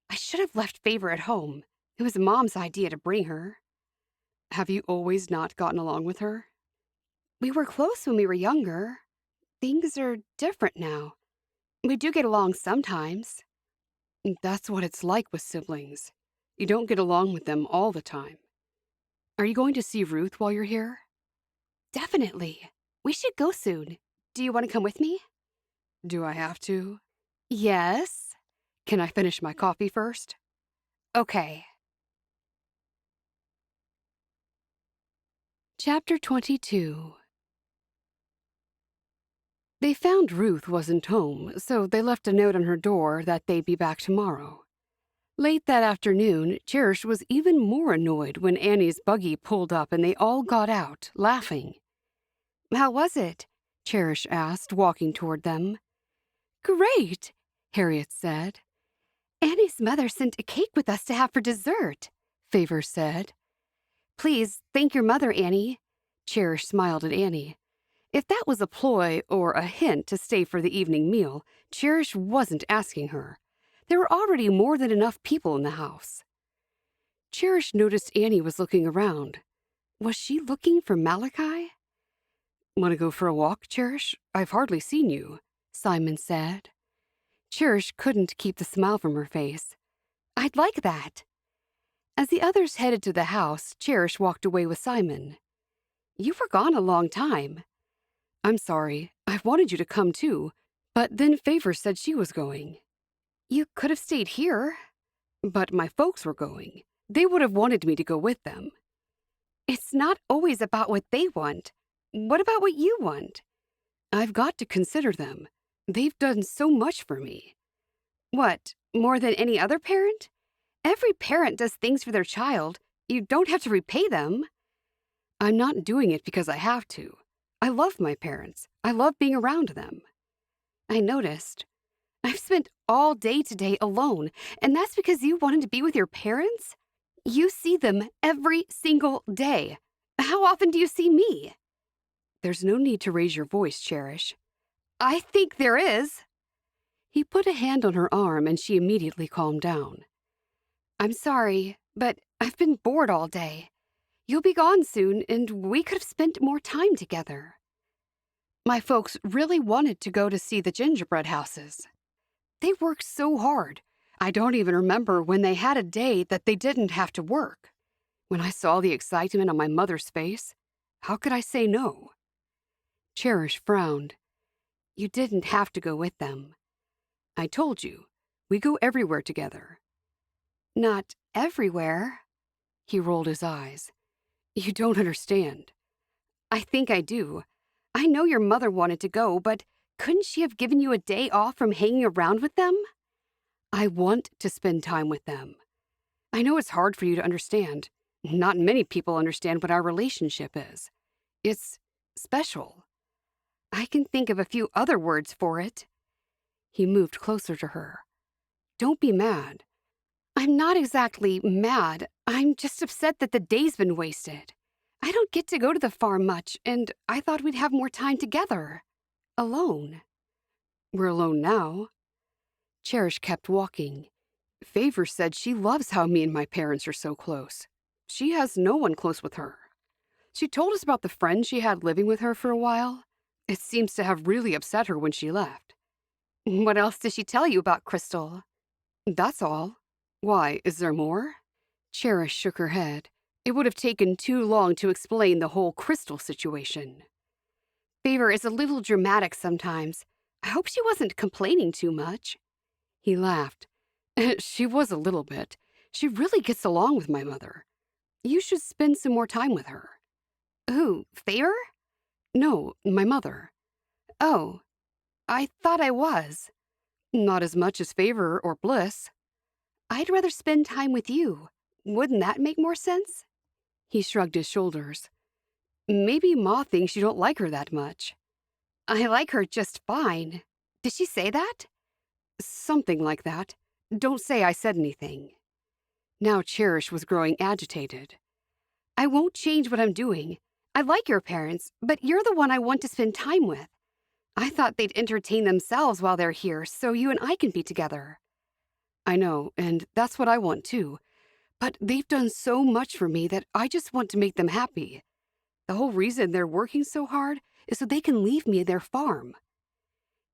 I should have left Favor at home. It was Mom's idea to bring her. Have you always not gotten along with her? We were close when we were younger. Things are different now. We do get along sometimes. That's what it's like with siblings. You don't get along with them all the time. Are you going to see Ruth while you're here? Definitely. We should go soon. Do you want to come with me? Do I have to? Yes. Can I finish my coffee first? Okay. Chapter 22. They found Ruth wasn't home, so they left a note on her door that they'd be back tomorrow. Late that afternoon, Cherish was even more annoyed when Annie's buggy pulled up and they all got out, laughing. How was it? Cherish asked, walking toward them. Great, Harriet said. Annie's mother sent a cake with us to have for dessert, Favor said. Please thank your mother, Annie. Cherish smiled at Annie. If that was a ploy or a hint to stay for the evening meal, Cherish wasn't asking her. There were already more than enough people in the house. Cherish noticed Annie was looking around. Was she looking for Malachi? Want to go for a walk, Cherish? I've hardly seen you, Simon said. Cherish couldn't keep the smile from her face. I'd like that. As the others headed to the house, Cherish walked away with Simon. You were gone a long time. I'm sorry. I wanted you to come too, but then Favor said she was going. You could have stayed here. But my folks were going. They would have wanted me to go with them. It's not always about what they want. What about what you want? I've got to consider them. They've done so much for me. What, more than any other parent? Every parent does things for their child. You don't have to repay them. I'm not doing it because I have to. I love my parents. I love being around them. I noticed. I've spent all day today alone, and that's because you wanted to be with your parents? You see them every single day. How often do you see me? There's no need to raise your voice, Cherish. I think there is. He put a hand on her arm and she immediately calmed down. I'm sorry, but I've been bored all day. You'll be gone soon, and we could have spent more time together. My folks really wanted to go to see the gingerbread houses. They worked so hard. I don't even remember when they had a day that they didn't have to work. When I saw the excitement on my mother's face, how could I say no? Cherish frowned. You didn't have to go with them. I told you, We go everywhere together. Not everywhere. He rolled his eyes. You don't understand. I think I do. I know your mother wanted to go, but couldn't she have given you a day off from hanging around with them? I want to spend time with them. I know it's hard for you to understand. Not many people understand what our relationship is. It's special. I can think of a few other words for it. He moved closer to her. Don't be mad. I'm not exactly mad. I'm just upset that the day's been wasted. I don't get to go to the farm much, and I thought we'd have more time together. Alone. We're alone now. Cherish kept walking. Favor said she loves how me and my parents are so close. She has no one close with her. She told us about the friend she had living with her for a while. It seems to have really upset her when she left. What else did she tell you about Crystal? That's all. Why, is there more? Cherish shook her head. It would have taken too long to explain the whole Crystal situation. Favor is a little dramatic sometimes. I hope she wasn't complaining too much. He laughed. She was a little bit. She really gets along with my mother. You should spend some more time with her. Who, Favor? No, my mother. Oh, I thought I was. Not as much as Favor or Bliss. I'd rather spend time with you. Wouldn't that make more sense? He shrugged his shoulders. Maybe Ma thinks you don't like her that much. I like her just fine. Did she say that? Something like that. Don't say I said anything. Now Cherish was growing agitated. I won't change what I'm doing. I like your parents, but you're the one I want to spend time with. I thought they'd entertain themselves while they're here so you and I can be together. I know, and that's what I want too. But they've done so much for me that I just want to make them happy. The whole reason they're working so hard is so they can leave me their farm.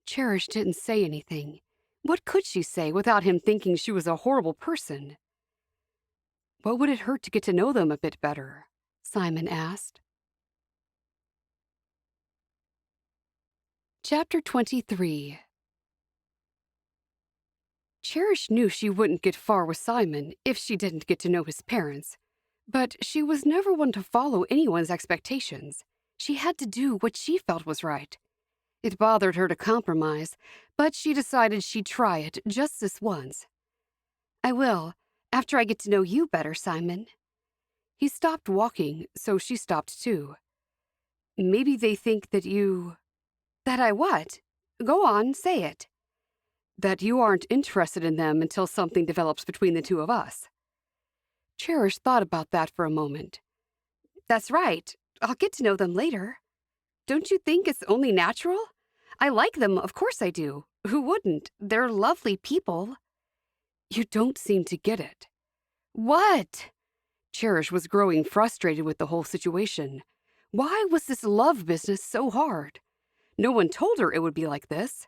Cherish didn't say anything. What could she say without him thinking she was a horrible person? What would it hurt to get to know them a bit better? Simon asked. Chapter 23. Cherish knew she wouldn't get far with Simon if she didn't get to know his parents, but she was never one to follow anyone's expectations. She had to do what she felt was right. It bothered her to compromise, but she decided she'd try it just this once. I will, after I get to know you better, Simon. He stopped walking, so she stopped too. Maybe they think that you... That I what? Go on, say it. That you aren't interested in them until something develops between the two of us. Cherish thought about that for a moment. That's right. I'll get to know them later. Don't you think it's only natural? I like them, of course I do. Who wouldn't? They're lovely people. You don't seem to get it. What? Cherish was growing frustrated with the whole situation. Why was this love business so hard? No one told her it would be like this.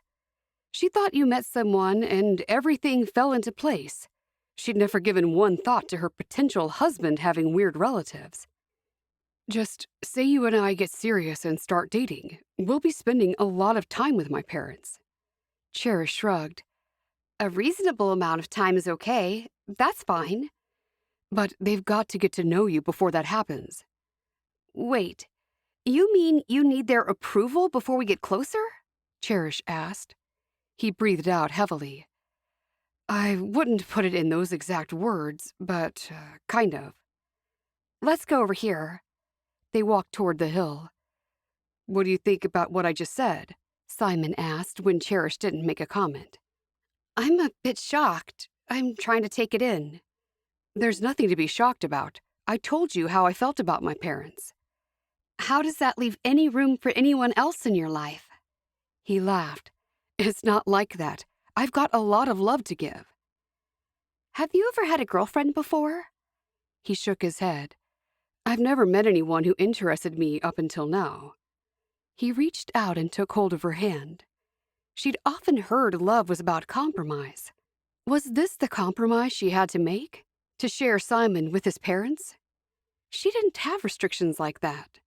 She thought you met someone and everything fell into place. She'd never given one thought to her potential husband having weird relatives. Just say you and I get serious and start dating. We'll be spending a lot of time with my parents. Cherish shrugged. A reasonable amount of time is okay. That's fine. But they've got to get to know you before that happens. Wait, you mean you need their approval before we get closer? Cherish asked. He breathed out heavily. I wouldn't put it in those exact words, but kind of. Let's go over here. They walked toward the hill. What do you think about what I just said? Simon asked when Cherish didn't make a comment. I'm a bit shocked. I'm trying to take it in. There's nothing to be shocked about. I told you how I felt about my parents. How does that leave any room for anyone else in your life? He laughed. It's not like that. I've got a lot of love to give. Have you ever had a girlfriend before? He shook his head. I've never met anyone who interested me up until now. He reached out and took hold of her hand. She'd often heard love was about compromise. Was this the compromise she had to make? To share Simon with his parents? She didn't have restrictions like that.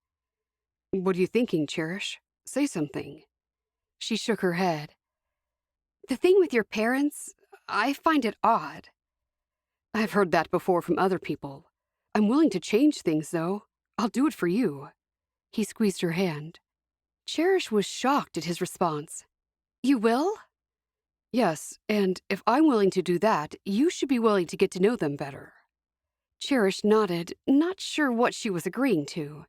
What are you thinking, Cherish? Say something. She shook her head. The thing with your parents, I find it odd. I've heard that before from other people. I'm willing to change things, though. I'll do it for you. He squeezed her hand. Cherish was shocked at his response. You will? Yes, and if I'm willing to do that, you should be willing to get to know them better. Cherish nodded, not sure what she was agreeing to.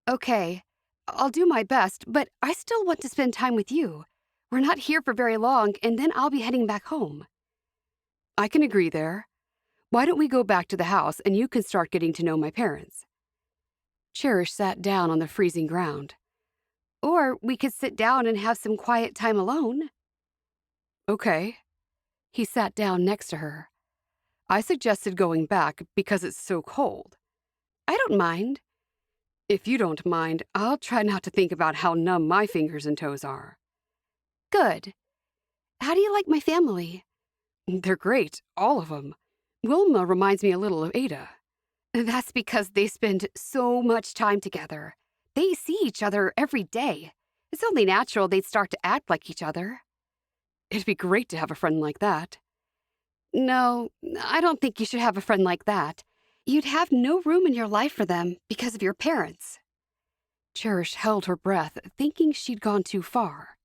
Okay, I'll do my best, but I still want to spend time with you. We're not here for very long, and then I'll be heading back home. I can agree there. Why don't we go back to the house and you can start getting to know my parents? Cherish sat down on the freezing ground. Or we could sit down and have some quiet time alone. Okay. He sat down next to her. I suggested going back because it's so cold. I don't mind. If you don't mind, I'll try not to think about how numb my fingers and toes are. Good. How do you like my family? They're great, all of them. Wilma reminds me a little of Ada. That's because they spend so much time together. They see each other every day. It's only natural they'd start to act like each other. It'd be great to have a friend like that. No, I don't think you should have a friend like that. You'd have no room in your life for them because of your parents. Cherish held her breath, thinking she'd gone too far.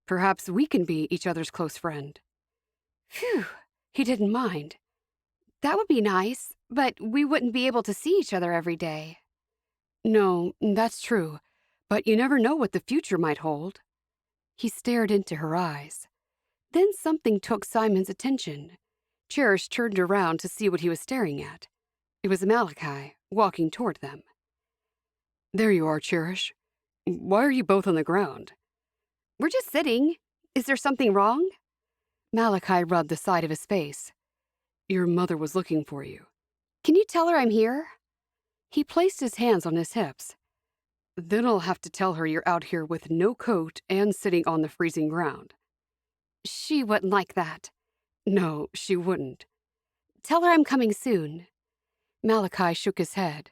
Perhaps we can be each other's close friend. Phew, he didn't mind. That would be nice, but we wouldn't be able to see each other every day. No, that's true, but you never know what the future might hold. He stared into her eyes. Then something took Simon's attention. Cherish turned around to see what he was staring at. It was Malachi, walking toward them. There you are, Cherish. Why are you both on the ground? We're just sitting. Is there something wrong? Malachi rubbed the side of his face. Your mother was looking for you. Can you tell her I'm here? He placed his hands on his hips. Then I'll have to tell her you're out here with no coat and sitting on the freezing ground. She wouldn't like that. No, she wouldn't. Tell her I'm coming soon. Malachi shook his head.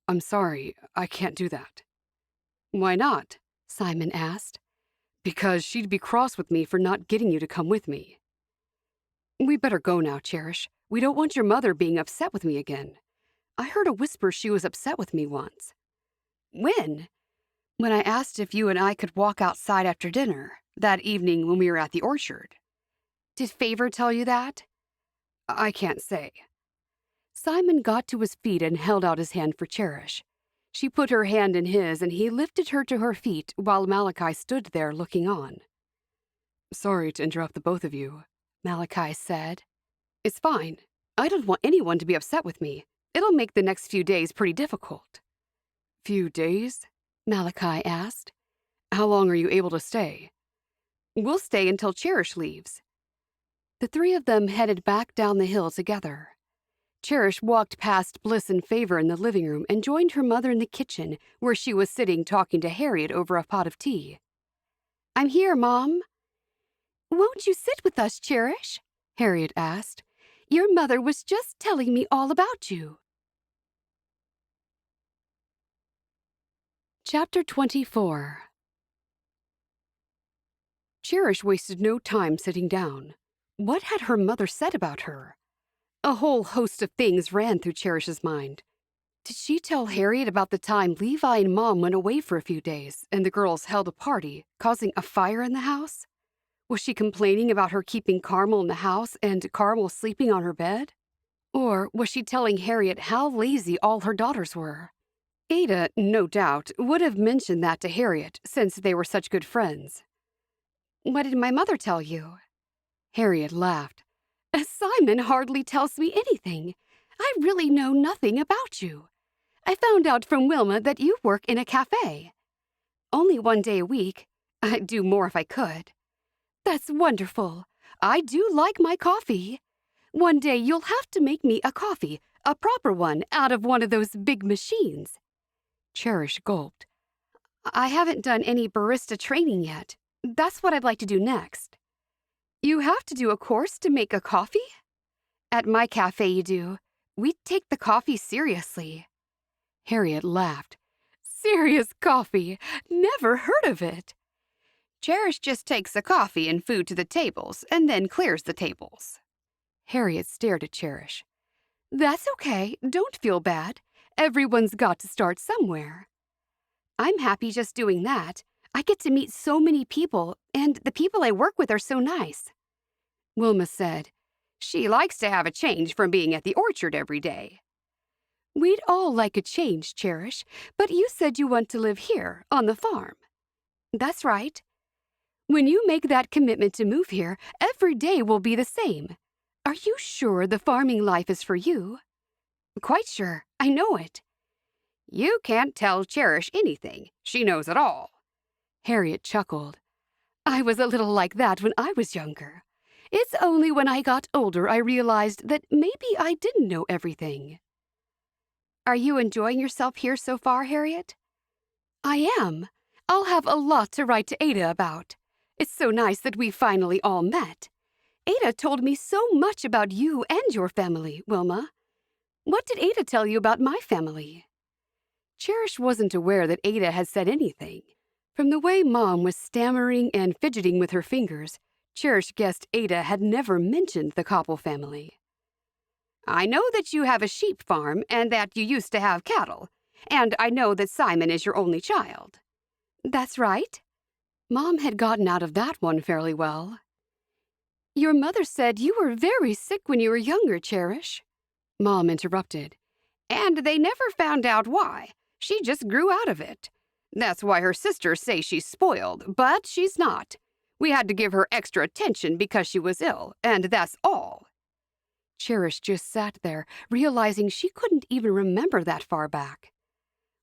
I'm sorry, I can't do that. Why not? Simon asked. Because she'd be cross with me for not getting you to come with me. We better go now, Cherish. We don't want your mother being upset with me again. I heard a whisper she was upset with me once. When? When I asked if you and I could walk outside after dinner, that evening when we were at the orchard. Did Favor tell you that? I can't say. Simon got to his feet and held out his hand for Cherish. She put her hand in his and he lifted her to her feet while Malachi stood there looking on. Sorry to interrupt the both of you, Malachi said. It's fine. I don't want anyone to be upset with me. It'll make the next few days pretty difficult. Few days? Malachi asked. How long are you able to stay? We'll stay until Cherish leaves. The three of them headed back down the hill together. Cherish walked past Bliss and Favor in the living room and joined her mother in the kitchen, where she was sitting talking to Harriet over a pot of tea. I'm here, Mom. Won't you sit with us, Cherish? Harriet asked. Your mother was just telling me all about you. Chapter 24. Cherish wasted no time sitting down. What had her mother said about her? A whole host of things ran through Cherish's mind. Did she tell Harriet about the time Levi and Mom went away for a few days and the girls held a party, causing a fire in the house? Was she complaining about her keeping Carmel in the house and Carmel sleeping on her bed? Or was she telling Harriet how lazy all her daughters were? Ada, no doubt, would have mentioned that to Harriet since they were such good friends. What did my mother tell you? Harriet laughed. Simon hardly tells me anything. I really know nothing about you. I found out from Wilma that you work in a cafe. Only one day a week. I'd do more if I could. That's wonderful. I do like my coffee. One day you'll have to make me a coffee, a proper one, out of one of those big machines. Cherish gulped. I haven't done any barista training yet. That's what I'd like to do next. You have to do a course to make a coffee? At my cafe you do. We take the coffee seriously. Harriet laughed. Serious coffee? Never heard of it. Cherish just takes the coffee and food to the tables and then clears the tables. Harriet stared at Cherish. That's okay. Don't feel bad. Everyone's got to start somewhere. I'm happy just doing that. I get to meet so many people, and the people I work with are so nice. Wilma said. She likes to have a change from being at the orchard every day. We'd all like a change, Cherish, but you said you want to live here, on the farm. That's right. When you make that commitment to move here, every day will be the same. Are you sure the farming life is for you? Quite sure. I know it. You can't tell Cherish anything. She knows it all. Harriet chuckled. I was a little like that when I was younger. It's only when I got older I realized that maybe I didn't know everything. Are you enjoying yourself here so far, Harriet? I am. I'll have a lot to write to Ada about. It's so nice that we finally all met. Ada told me so much about you and your family, Wilma. What did Ada tell you about my family? Cherish wasn't aware that Ada had said anything. From the way Mom was stammering and fidgeting with her fingers, Cherish guessed Ada had never mentioned the Copple family. I know that you have a sheep farm and that you used to have cattle, and I know that Simon is your only child. That's right. Mom had gotten out of that one fairly well. Your mother said you were very sick when you were younger, Cherish. Mom interrupted. And they never found out why. She just grew out of it. That's why her sisters say she's spoiled, but she's not. We had to give her extra attention because she was ill, and that's all. Cherish just sat there, realizing she couldn't even remember that far back.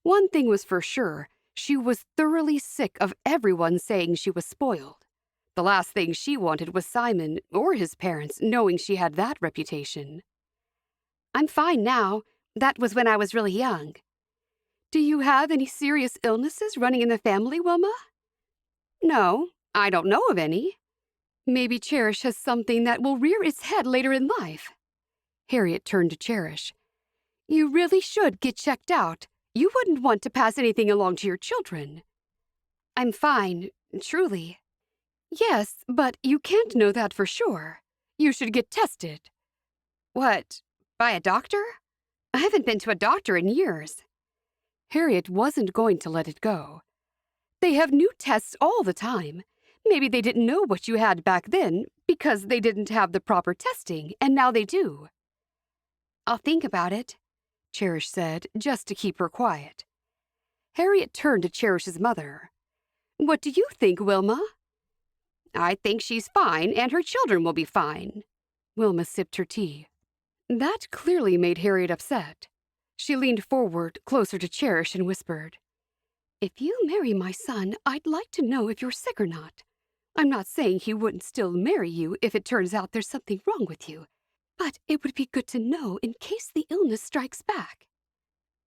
One thing was for sure, she was thoroughly sick of everyone saying she was spoiled. The last thing she wanted was Simon or his parents knowing she had that reputation. I'm fine now. That was when I was really young. Do you have any serious illnesses running in the family, Wilma? No, I don't know of any. Maybe Cherish has something that will rear its head later in life. Harriet turned to Cherish. You really should get checked out. You wouldn't want to pass anything along to your children. I'm fine, truly. Yes, but you can't know that for sure. You should get tested. What, by a doctor? I haven't been to a doctor in years. Harriet wasn't going to let it go. They have new tests all the time. Maybe they didn't know what you had back then because they didn't have the proper testing, and now they do. I'll think about it, Cherish said, just to keep her quiet. Harriet turned to Cherish's mother. What do you think, Wilma? I think she's fine, and her children will be fine. Wilma sipped her tea. That clearly made Harriet upset. She leaned forward, closer to Cherish, and whispered, If you marry my son, I'd like to know if you're sick or not. I'm not saying he wouldn't still marry you if it turns out there's something wrong with you, but it would be good to know in case the illness strikes back.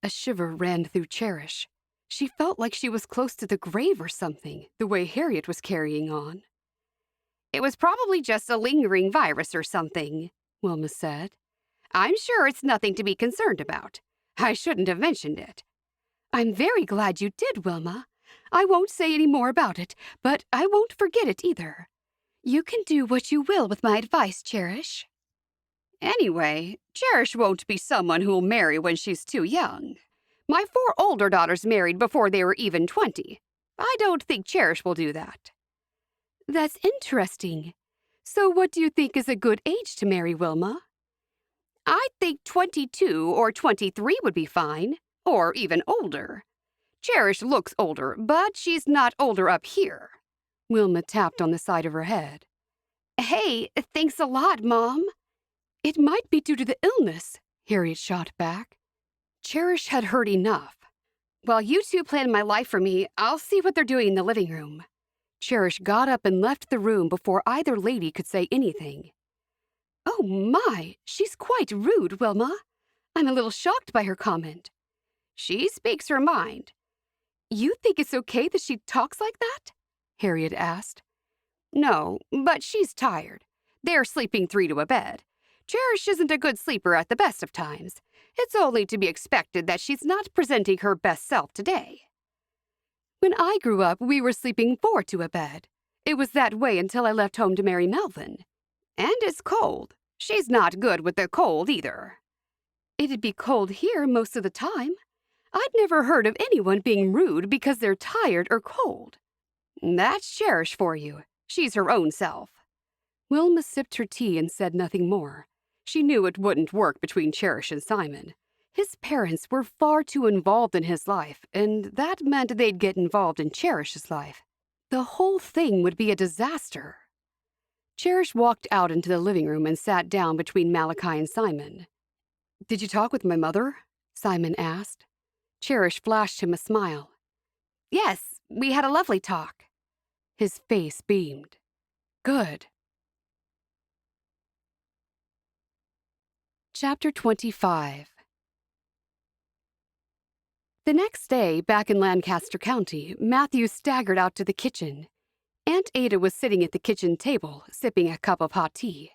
A shiver ran through Cherish. She felt like she was close to the grave or something, the way Harriet was carrying on. It was probably just a lingering virus or something, Wilma said. I'm sure it's nothing to be concerned about. I shouldn't have mentioned it. I'm very glad you did, Wilma. I won't say any more about it, but I won't forget it either. You can do what you will with my advice, Cherish. Anyway, Cherish won't be someone who'll marry when she's too young. My 4 older daughters married before they were even 20. I don't think Cherish will do that. That's interesting. So what do you think is a good age to marry, Wilma? I think 22 or 23 would be fine, or even older. Cherish looks older, but she's not older up here. Wilma tapped on the side of her head. Hey, thanks a lot, Mom. It might be due to the illness, Harriet shot back. Cherish had heard enough. While you two plan my life for me, I'll see what they're doing in the living room. Cherish got up and left the room before either lady could say anything. Oh my, she's quite rude, Wilma. I'm a little shocked by her comment. She speaks her mind. You think it's okay that she talks like that? Harriet asked. No, but she's tired. They're sleeping 3 to a bed. Cherish isn't a good sleeper at the best of times. It's only to be expected that she's not presenting her best self today. When I grew up, we were sleeping 4 to a bed. It was that way until I left home to marry Melvin. And it's cold. She's not good with the cold either. It'd be cold here most of the time. I'd never heard of anyone being rude because they're tired or cold. That's Cherish for you. She's her own self. Wilma sipped her tea and said nothing more. She knew it wouldn't work between Cherish and Simon. His parents were far too involved in his life, and that meant they'd get involved in Cherish's life. The whole thing would be a disaster. Cherish walked out into the living room and sat down between Malachi and Simon. "Did you talk with my mother?" Simon asked. Cherish flashed him a smile. "Yes, we had a lovely talk." His face beamed. "Good." Chapter 25. The next day, back in Lancaster County, Matthew staggered out to the kitchen. Aunt Ada was sitting at the kitchen table, sipping a cup of hot tea.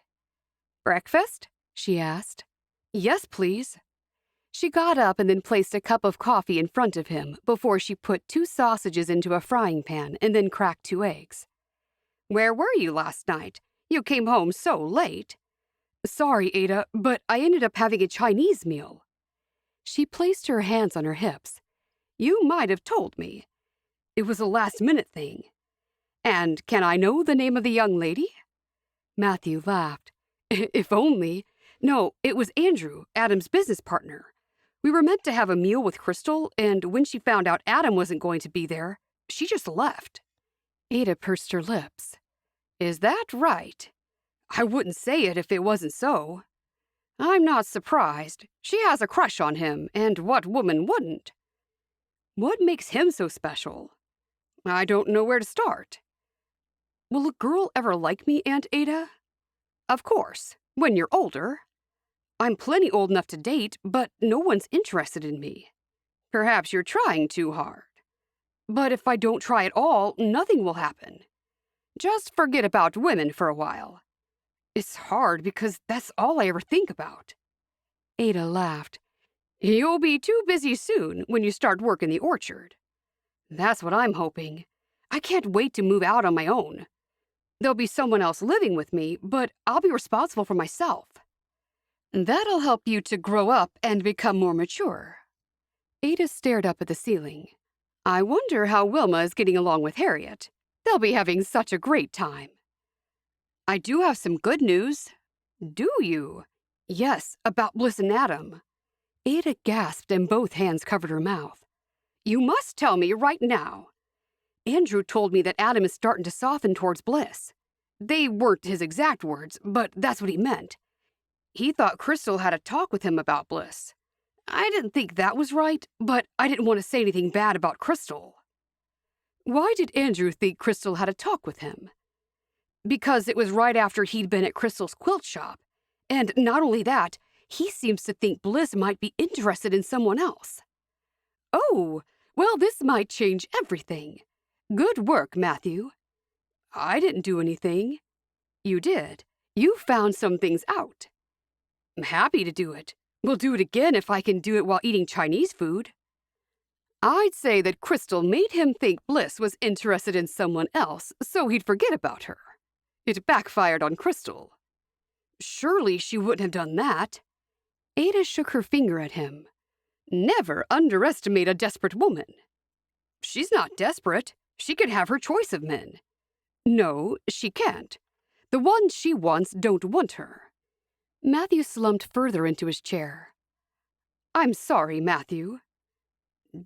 "Breakfast?" she asked. "Yes, please." She got up and then placed a cup of coffee in front of him before she put 2 sausages into a frying pan and then cracked 2 eggs. "Where were you last night? You came home so late." "Sorry, Ada, but I ended up having a Chinese meal." She placed her hands on her hips. "You might have told me." "It was a last-minute thing." "And can I know the name of the young lady?" Matthew laughed. "If only. No, it was Andrew, Adam's business partner. We were meant to have a meal with Crystal, and when she found out Adam wasn't going to be there, she just left." Ada pursed her lips. "Is that right?" "I wouldn't say it if it wasn't so." "I'm not surprised. She has a crush on him, and what woman wouldn't?" "What makes him so special?" "I don't know where to start." "Will a girl ever like me, Aunt Ada?" "Of course, when you're older." "I'm plenty old enough to date, but no one's interested in me." "Perhaps you're trying too hard." "But if I don't try at all, nothing will happen." "Just forget about women for a while." "It's hard because that's all I ever think about." Ada laughed. "You'll be too busy soon when you start work in the orchard." "That's what I'm hoping. I can't wait to move out on my own. There'll be someone else living with me, but I'll be responsible for myself. That'll help you to grow up and become more mature." Ada stared up at the ceiling. "I wonder how Wilma is getting along with Harriet. They'll be having such a great time." "I do have some good news." "Do you?" "Yes, about Bliss and Adam." Ada gasped and both hands covered her mouth. "You must tell me right now." "Andrew told me that Adam is starting to soften towards Bliss. They weren't his exact words, but that's what he meant. He thought Crystal had a talk with him about Bliss. I didn't think that was right, but I didn't want to say anything bad about Crystal." "Why did Andrew think Crystal had a talk with him?" "Because it was right after he'd been at Crystal's quilt shop. And not only that, he seems to think Bliss might be interested in someone else." "Oh, well, this might change everything. Good work, Matthew." "I didn't do anything." "You did. You found some things out." "I'm happy to do it. We'll do it again if I can do it while eating Chinese food." "I'd say that Crystal made him think Bliss was interested in someone else, so he'd forget about her. It backfired on Crystal." "Surely she wouldn't have done that." Ada shook her finger at him. "Never underestimate a desperate woman." "She's not desperate. She can have her choice of men." "No, she can't. The ones she wants don't want her." Matthew slumped further into his chair. "I'm sorry, Matthew."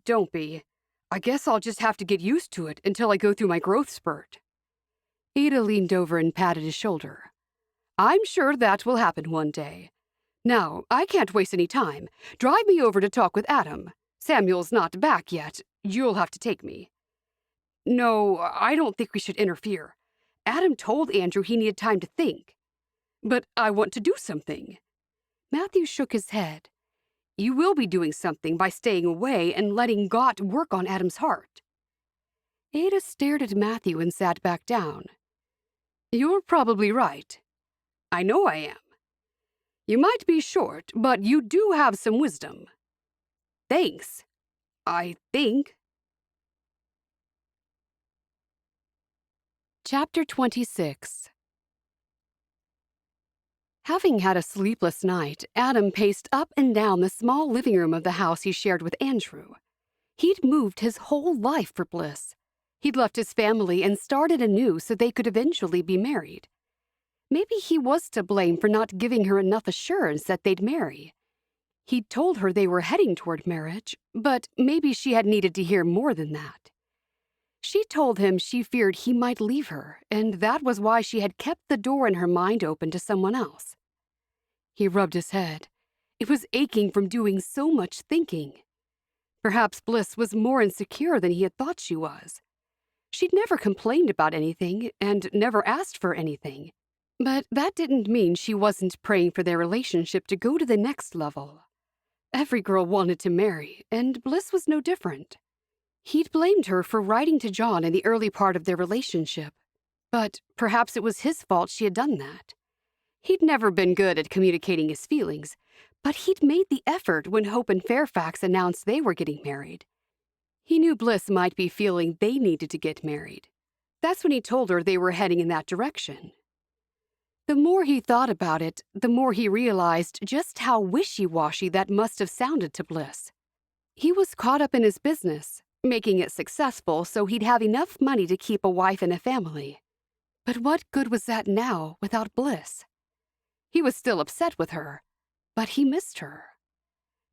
"Don't be. I guess I'll just have to get used to it until I go through my growth spurt." Ada leaned over and patted his shoulder. "I'm sure that will happen one day. Now, I can't waste any time. Drive me over to talk with Adam. Samuel's not back yet. You'll have to take me." "No, I don't think we should interfere. Adam told Andrew he needed time to think." "But I want to do something." Matthew shook his head. "You will be doing something by staying away and letting God work on Adam's heart." Ada stared at Matthew and sat back down. "You're probably right." "I know I am." "You might be short, but you do have some wisdom." "Thanks. I think." Chapter 26. Having had a sleepless night, Adam paced up and down the small living room of the house he shared with Andrew. He'd moved his whole life for Bliss. He'd left his family and started anew so they could eventually be married. Maybe he was to blame for not giving her enough assurance that they'd marry. He'd told her they were heading toward marriage, but maybe she had needed to hear more than that. She told him she feared he might leave her, and that was why she had kept the door in her mind open to someone else. He rubbed his head. It was aching from doing so much thinking. Perhaps Bliss was more insecure than he had thought she was. She'd never complained about anything and never asked for anything. But that didn't mean she wasn't praying for their relationship to go to the next level. Every girl wanted to marry, and Bliss was no different. He'd blamed her for writing to John in the early part of their relationship, but perhaps it was his fault she had done that. He'd never been good at communicating his feelings, but he'd made the effort when Hope and Fairfax announced they were getting married. He knew Bliss might be feeling they needed to get married. That's when he told her they were heading in that direction. The more he thought about it, the more he realized just how wishy-washy that must have sounded to Bliss. He was caught up in his business, making it successful so he'd have enough money to keep a wife and a family. But what good was that now without Bliss? He was still upset with her, but he missed her.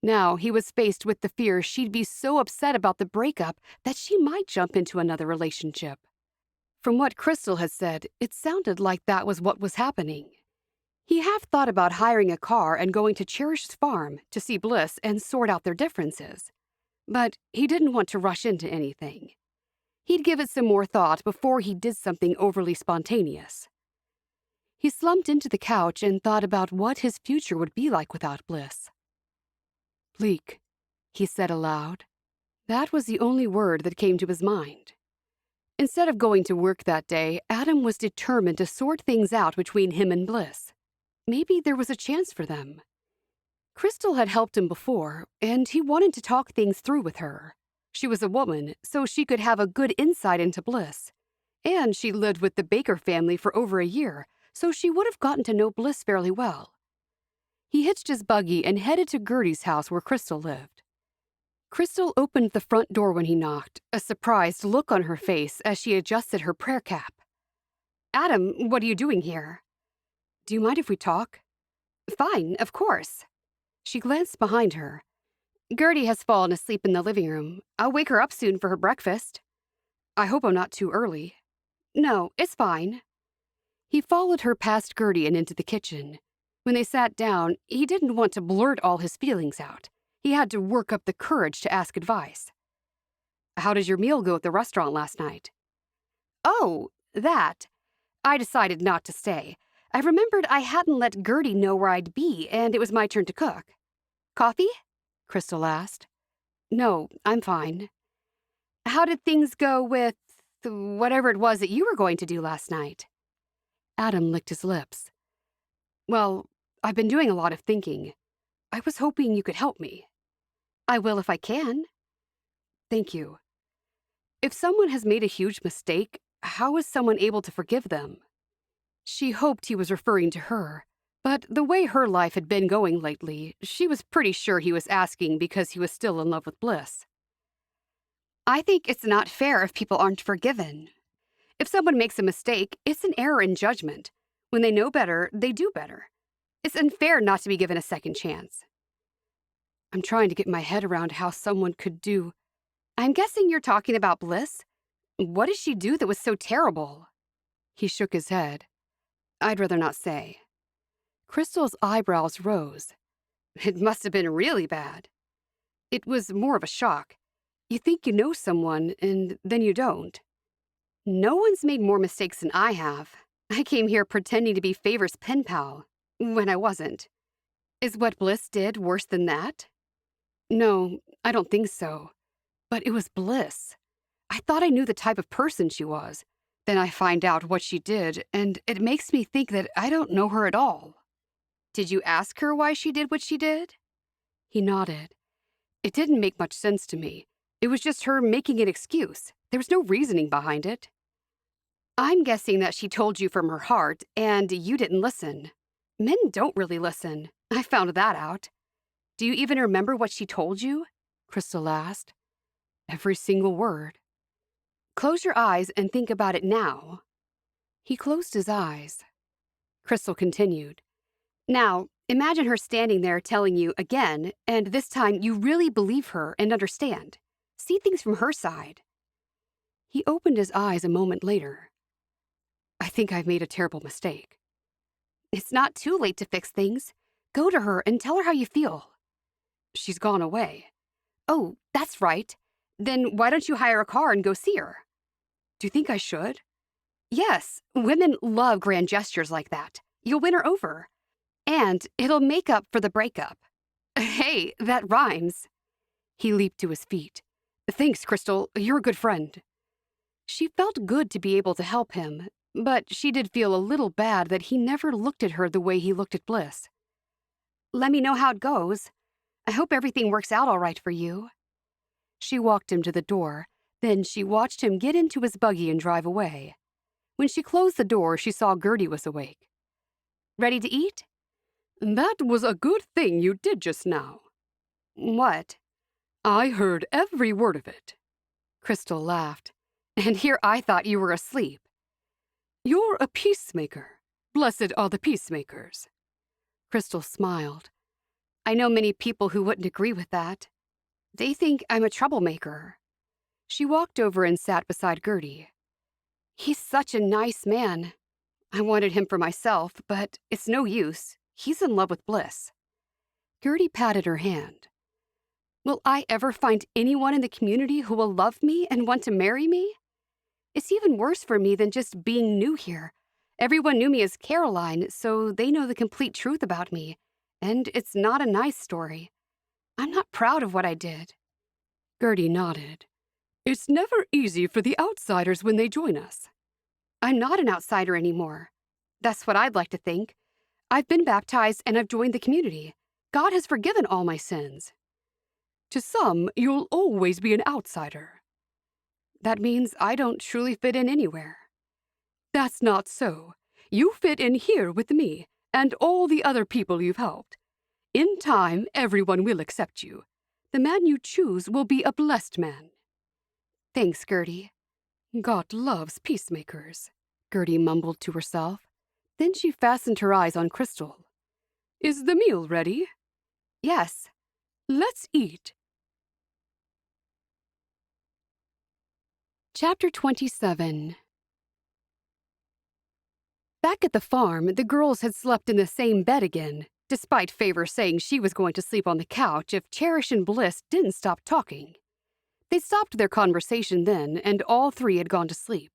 Now he was faced with the fear she'd be so upset about the breakup that she might jump into another relationship. From what Crystal had said, it sounded like that was what was happening. He half thought about hiring a car and going to Cherish's farm to see Bliss and sort out their differences. But he didn't want to rush into anything. He'd give it some more thought before he did something overly spontaneous. He slumped into the couch and thought about what his future would be like without Bliss. Bleak, he said aloud. That was the only word that came to his mind. Instead of going to work that day, Adam was determined to sort things out between him and Bliss. Maybe there was a chance for them. Crystal had helped him before, and he wanted to talk things through with her. She was a woman, so she could have a good insight into Bliss. And she lived with the Baker family for over a year, so she would have gotten to know Bliss fairly well. He hitched his buggy and headed to Gertie's house where Crystal lived. Crystal opened the front door when he knocked, a surprised look on her face as she adjusted her prayer cap. "Adam, what are you doing here?" "Do you mind if we talk?" "Fine, of course." She glanced behind her. "Gertie has fallen asleep in the living room. I'll wake her up soon for her breakfast." "I hope I'm not too early." "No, it's fine." He followed her past Gertie and into the kitchen. When they sat down, he didn't want to blurt all his feelings out. He had to work up the courage to ask advice. "How did your meal go at the restaurant last night?" "Oh, that. I decided not to stay. I remembered I hadn't let Gertie know where I'd be, and it was my turn to cook." "Coffee?" Crystal asked. "No, I'm fine." "How did things go with whatever it was that you were going to do last night?" Adam licked his lips. "Well, I've been doing a lot of thinking. I was hoping you could help me." "I will if I can." "Thank you. If someone has made a huge mistake, how is someone able to forgive them?" She hoped he was referring to her, but the way her life had been going lately, she was pretty sure he was asking because he was still in love with Bliss. "I think it's not fair if people aren't forgiven. If someone makes a mistake, it's an error in judgment. When they know better, they do better. It's unfair not to be given a second chance." "I'm trying to get my head around how someone could do—" "I'm guessing you're talking about Bliss? What did she do that was so terrible?" He shook his head. "I'd rather not say." Crystal's eyebrows rose. "It must have been really bad." "It was more of a shock. You think you know someone, and then you don't." "No one's made more mistakes than I have. I came here pretending to be Favor's pen pal, when I wasn't. Is what Bliss did worse than that?" "No, I don't think so. But it was Bliss. I thought I knew the type of person she was. Then I find out what she did, and it makes me think that I don't know her at all." "Did you ask her why she did what she did?" He nodded. "It didn't make much sense to me. It was just her making an excuse. There was no reasoning behind it." I'm guessing that she told you from her heart, and you didn't listen. Men don't really listen. I found that out. Do you even remember what she told you? Crystal asked. Every single word. Close your eyes and think about it now. He closed his eyes. Crystal continued. Now, imagine her standing there telling you again, and this time you really believe her and understand. See things from her side. He opened his eyes a moment later. I think I've made a terrible mistake. It's not too late to fix things. Go to her and tell her how you feel. She's gone away. Oh, that's right. Then why don't you hire a car and go see her? Do you think I should? Yes, women love grand gestures like that. You'll win her over. And it'll make up for the breakup. Hey, that rhymes. He leaped to his feet. Thanks, Crystal. You're a good friend. She felt good to be able to help him, but she did feel a little bad that he never looked at her the way he looked at Bliss. Let me know how it goes. I hope everything works out all right for you. She walked him to the door, then she watched him get into his buggy and drive away. When she closed the door, she saw Gertie was awake. Ready to eat? That was a good thing you did just now. What? I heard every word of it. Crystal laughed. And here I thought you were asleep. You're a peacemaker. Blessed are the peacemakers. Crystal smiled. I know many people who wouldn't agree with that. They think I'm a troublemaker. She walked over and sat beside Gertie. He's such a nice man. I wanted him for myself, but it's no use. He's in love with Bliss. Gertie patted her hand. Will I ever find anyone in the community who will love me and want to marry me? It's even worse for me than just being new here. Everyone knew me as Caroline, so they know the complete truth about me. And it's not a nice story. I'm not proud of what I did. Gertie nodded. It's never easy for the outsiders when they join us. I'm not an outsider anymore. That's what I'd like to think. I've been baptized and I've joined the community. God has forgiven all my sins. To some, you'll always be an outsider. That means I don't truly fit in anywhere. That's not so. You fit in here with me and all the other people you've helped. In time, everyone will accept you. The man you choose will be a blessed man. Thanks, Gertie. God loves peacemakers, Gertie mumbled to herself. Then she fastened her eyes on Crystal. Is the meal ready? Yes. Let's eat. Chapter 27. Back at the farm, the girls had slept in the same bed again, despite Favor saying she was going to sleep on the couch if Cherish and Bliss didn't stop talking. They stopped their conversation then, and all three had gone to sleep.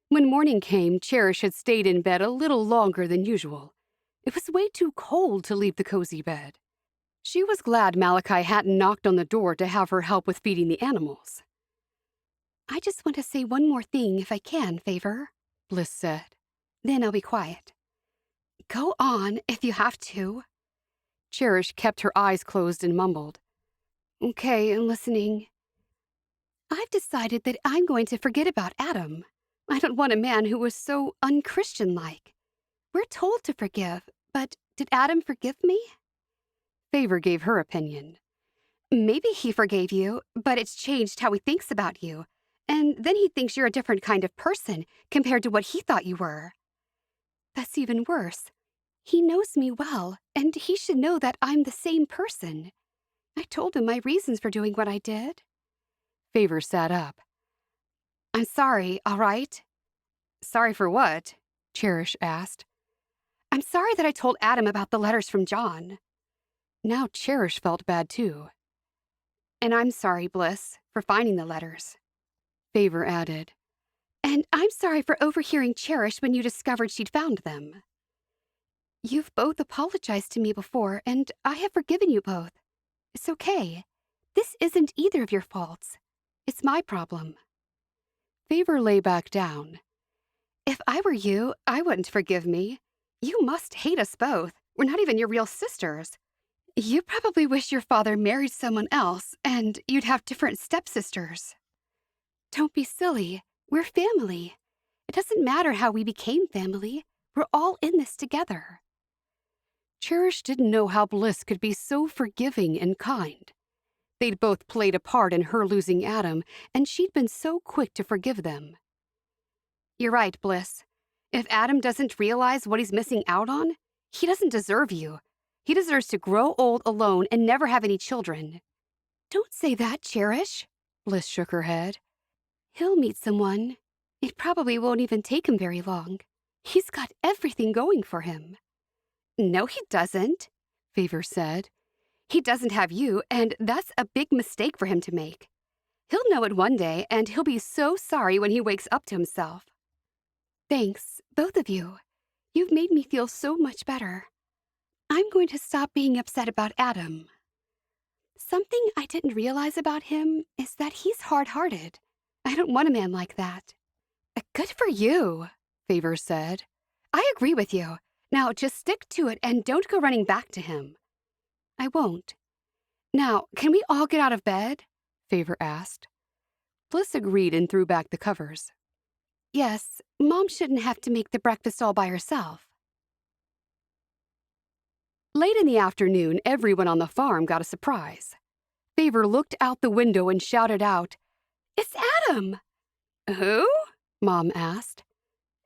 When morning came, Cherish had stayed in bed a little longer than usual. It was way too cold to leave the cozy bed. She was glad Malachi hadn't knocked on the door to have her help with feeding the animals. I just want to say one more thing if I can, Favor, Bliss said. Then I'll be quiet. Go on if you have to. Cherish kept her eyes closed and mumbled. Okay, I'm listening. I've decided that I'm going to forget about Adam. I don't want a man who was so unchristian-like. We're told to forgive, but did Adam forgive me? Favor gave her opinion. Maybe he forgave you, but it's changed how he thinks about you. And then he thinks you're a different kind of person compared to what he thought you were. That's even worse. He knows me well, and he should know that I'm the same person. I told him my reasons for doing what I did. Favor sat up. I'm sorry, all right? Sorry for what? Cherish asked. I'm sorry that I told Adam about the letters from John. Now Cherish felt bad too. And I'm sorry, Bliss, for finding the letters. Favor added. And I'm sorry for overhearing Cherish when you discovered she'd found them. You've both apologized to me before, and I have forgiven you both. It's okay. This isn't either of your faults. It's my problem. Favor lay back down. If I were you, I wouldn't forgive me. You must hate us both. We're not even your real sisters. You probably wish your father married someone else, and you'd have different stepsisters. Don't be silly. We're family. It doesn't matter how we became family. We're all in this together. Cherish didn't know how Bliss could be so forgiving and kind. They'd both played a part in her losing Adam, and she'd been so quick to forgive them. You're right, Bliss. If Adam doesn't realize what he's missing out on, he doesn't deserve you. He deserves to grow old alone and never have any children. Don't say that, Cherish. Bliss shook her head. He'll meet someone. It probably won't even take him very long. He's got everything going for him. No, he doesn't, Favor said. He doesn't have you, and that's a big mistake for him to make. He'll know it one day, and he'll be so sorry when he wakes up to himself. Thanks, both of you. You've made me feel so much better. I'm going to stop being upset about Adam. Something I didn't realize about him is that he's hard-hearted. I don't want a man like that. Good for you, Favor said. I agree with you. Now just stick to it and don't go running back to him. I won't. Now, can we all get out of bed? Favor asked. Bliss agreed and threw back the covers. Yes, Mom shouldn't have to make the breakfast all by herself. Late in the afternoon, everyone on the farm got a surprise. Favor looked out the window and shouted out, It's Adam! Who? Mom asked.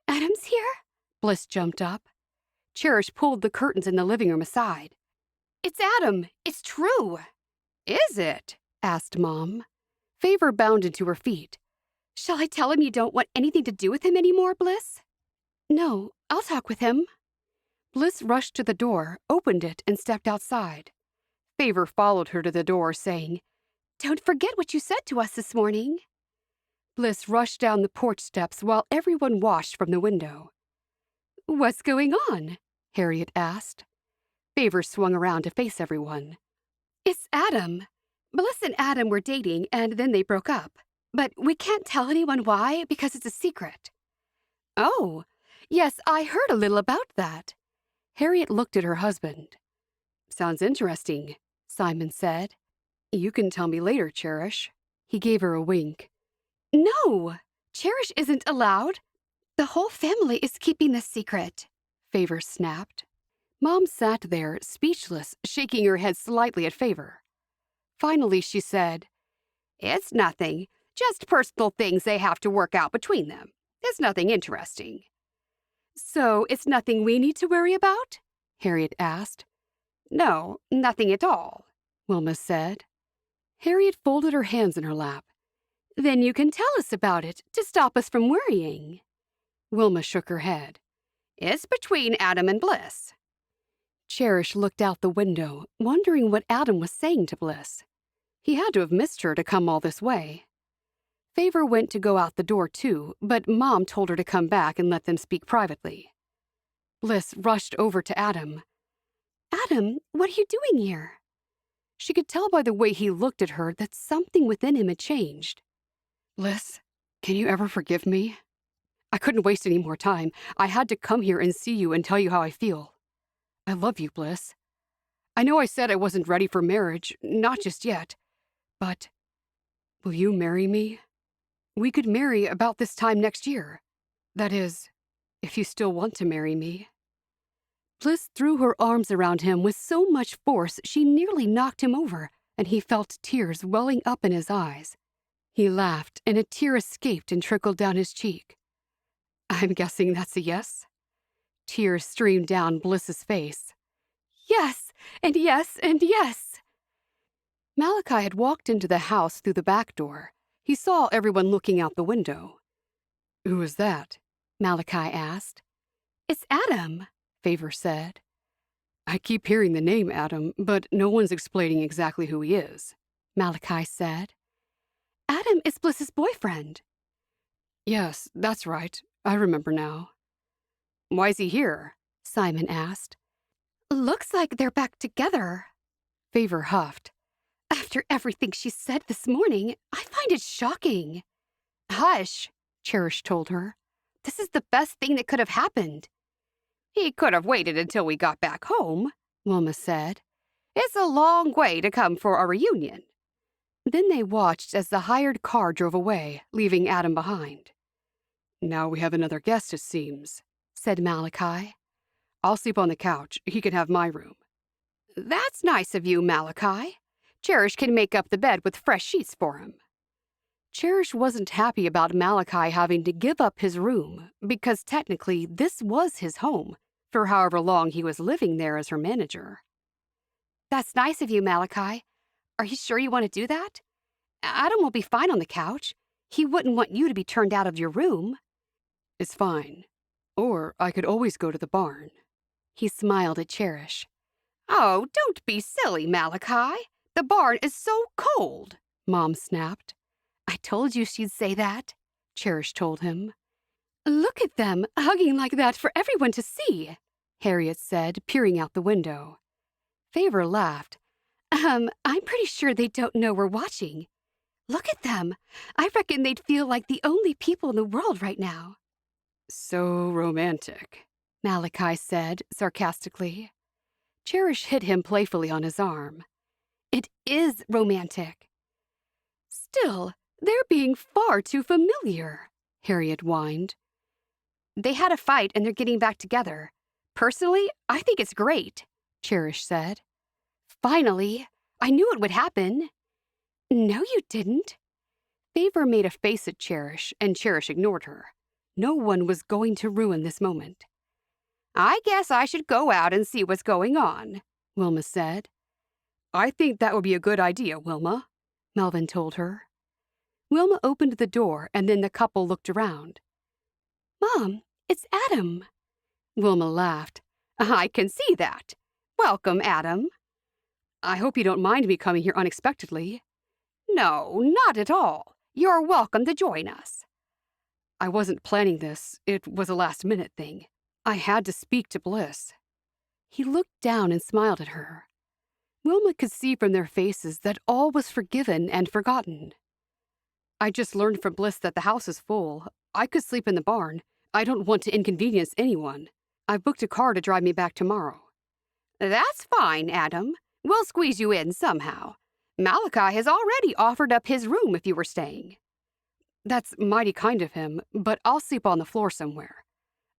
Adam's here? Bliss jumped up. Cherish pulled the curtains in the living room aside. It's Adam! It's true! Is it? Asked Mom. Favor bounded to her feet. Shall I tell him you don't want anything to do with him anymore, Bliss? No, I'll talk with him. Bliss rushed to the door, opened it, and stepped outside. Favor followed her to the door, saying, Don't forget what you said to us this morning. Bliss rushed down the porch steps while everyone watched from the window. What's going on? Harriet asked. Favor swung around to face everyone. It's Adam. Bliss and Adam were dating, and then they broke up. But we can't tell anyone why because it's a secret. Oh, yes, I heard a little about that. Harriet looked at her husband. Sounds interesting, Simon said. You can tell me later, Cherish. He gave her a wink. No, Cherish isn't allowed. The whole family is keeping this secret, Favor snapped. Mom sat there, speechless, shaking her head slightly at Favor. Finally, she said, It's nothing. Just personal things they have to work out between them. It's nothing interesting. So it's nothing we need to worry about? Harriet asked. No, nothing at all, Wilma said. Harriet folded her hands in her lap. Then you can tell us about it to stop us from worrying. Wilma shook her head. It's between Adam and Bliss. Cherish looked out the window, wondering what Adam was saying to Bliss. He had to have missed her to come all this way. Favor went to go out the door, too, but Mom told her to come back and let them speak privately. Bliss rushed over to Adam. Adam, what are you doing here? She could tell by the way he looked at her that something within him had changed. Bliss, can you ever forgive me? I couldn't waste any more time. I had to come here and see you and tell you how I feel. I love you, Bliss. I know I said I wasn't ready for marriage, not just yet, but will you marry me? We could marry about this time next year. That is, if you still want to marry me. Bliss threw her arms around him with so much force she nearly knocked him over, and he felt tears welling up in his eyes. He laughed, and a tear escaped and trickled down his cheek. I'm guessing that's a yes? Tears streamed down Bliss's face. Yes, and yes, and yes. Malachi had walked into the house through the back door. He saw everyone looking out the window. Who is that? Malachi asked. It's Adam, Favor said. I keep hearing the name Adam, but no one's explaining exactly who he is, Malachi said. Adam is Bliss's boyfriend. Yes, that's right. I remember now. Why's he here? Simon asked. Looks like they're back together. Favor huffed. After everything she said this morning, I find it shocking. Hush, Cherish told her. This is the best thing that could have happened. He could have waited until we got back home, Wilma said. It's a long way to come for a reunion. Then they watched as the hired car drove away, leaving Adam behind. Now we have another guest, it seems, said Malachi. I'll sleep on the couch. He can have my room. That's nice of you, Malachi. Cherish can make up the bed with fresh sheets for him. Cherish wasn't happy about Malachi having to give up his room, because technically this was his home, for however long he was living there as her manager. That's nice of you, Malachi. Are you sure you want to do that? Adam will be fine on the couch. He wouldn't want you to be turned out of your room. It's fine. Or I could always go to the barn. He smiled at Cherish. Oh, don't be silly, Malachi. The barn is so cold, Mom snapped. I told you she'd say that, Cherish told him. Look at them, hugging like that for everyone to see, Harriet said, peering out the window. Favor laughed. I'm pretty sure they don't know we're watching. Look at them. I reckon they'd feel like the only people in the world right now. So romantic, Malachi said sarcastically. Cherish hit him playfully on his arm. It is romantic. Still, they're being far too familiar, Harriet whined. They had a fight and they're getting back together. Personally, I think it's great, Cherish said. Finally, I knew it would happen. No, you didn't. Favor made a face at Cherish, and Cherish ignored her. No one was going to ruin this moment. I guess I should go out and see what's going on, Wilma said. I think that would be a good idea, Wilma, Melvin told her. Wilma opened the door, and then the couple looked around. Mom, it's Adam. Wilma laughed. I can see that. Welcome, Adam. I hope you don't mind me coming here unexpectedly. No, not at all. You're welcome to join us. I wasn't planning this. It was a last-minute thing. I had to speak to Bliss. He looked down and smiled at her. Wilma could see from their faces that all was forgiven and forgotten. I just learned from Bliss that the house is full. I could sleep in the barn. I don't want to inconvenience anyone. I've booked a car to drive me back tomorrow. That's fine, Adam. We'll squeeze you in somehow. Malachi has already offered up his room if you were staying. That's mighty kind of him, but I'll sleep on the floor somewhere.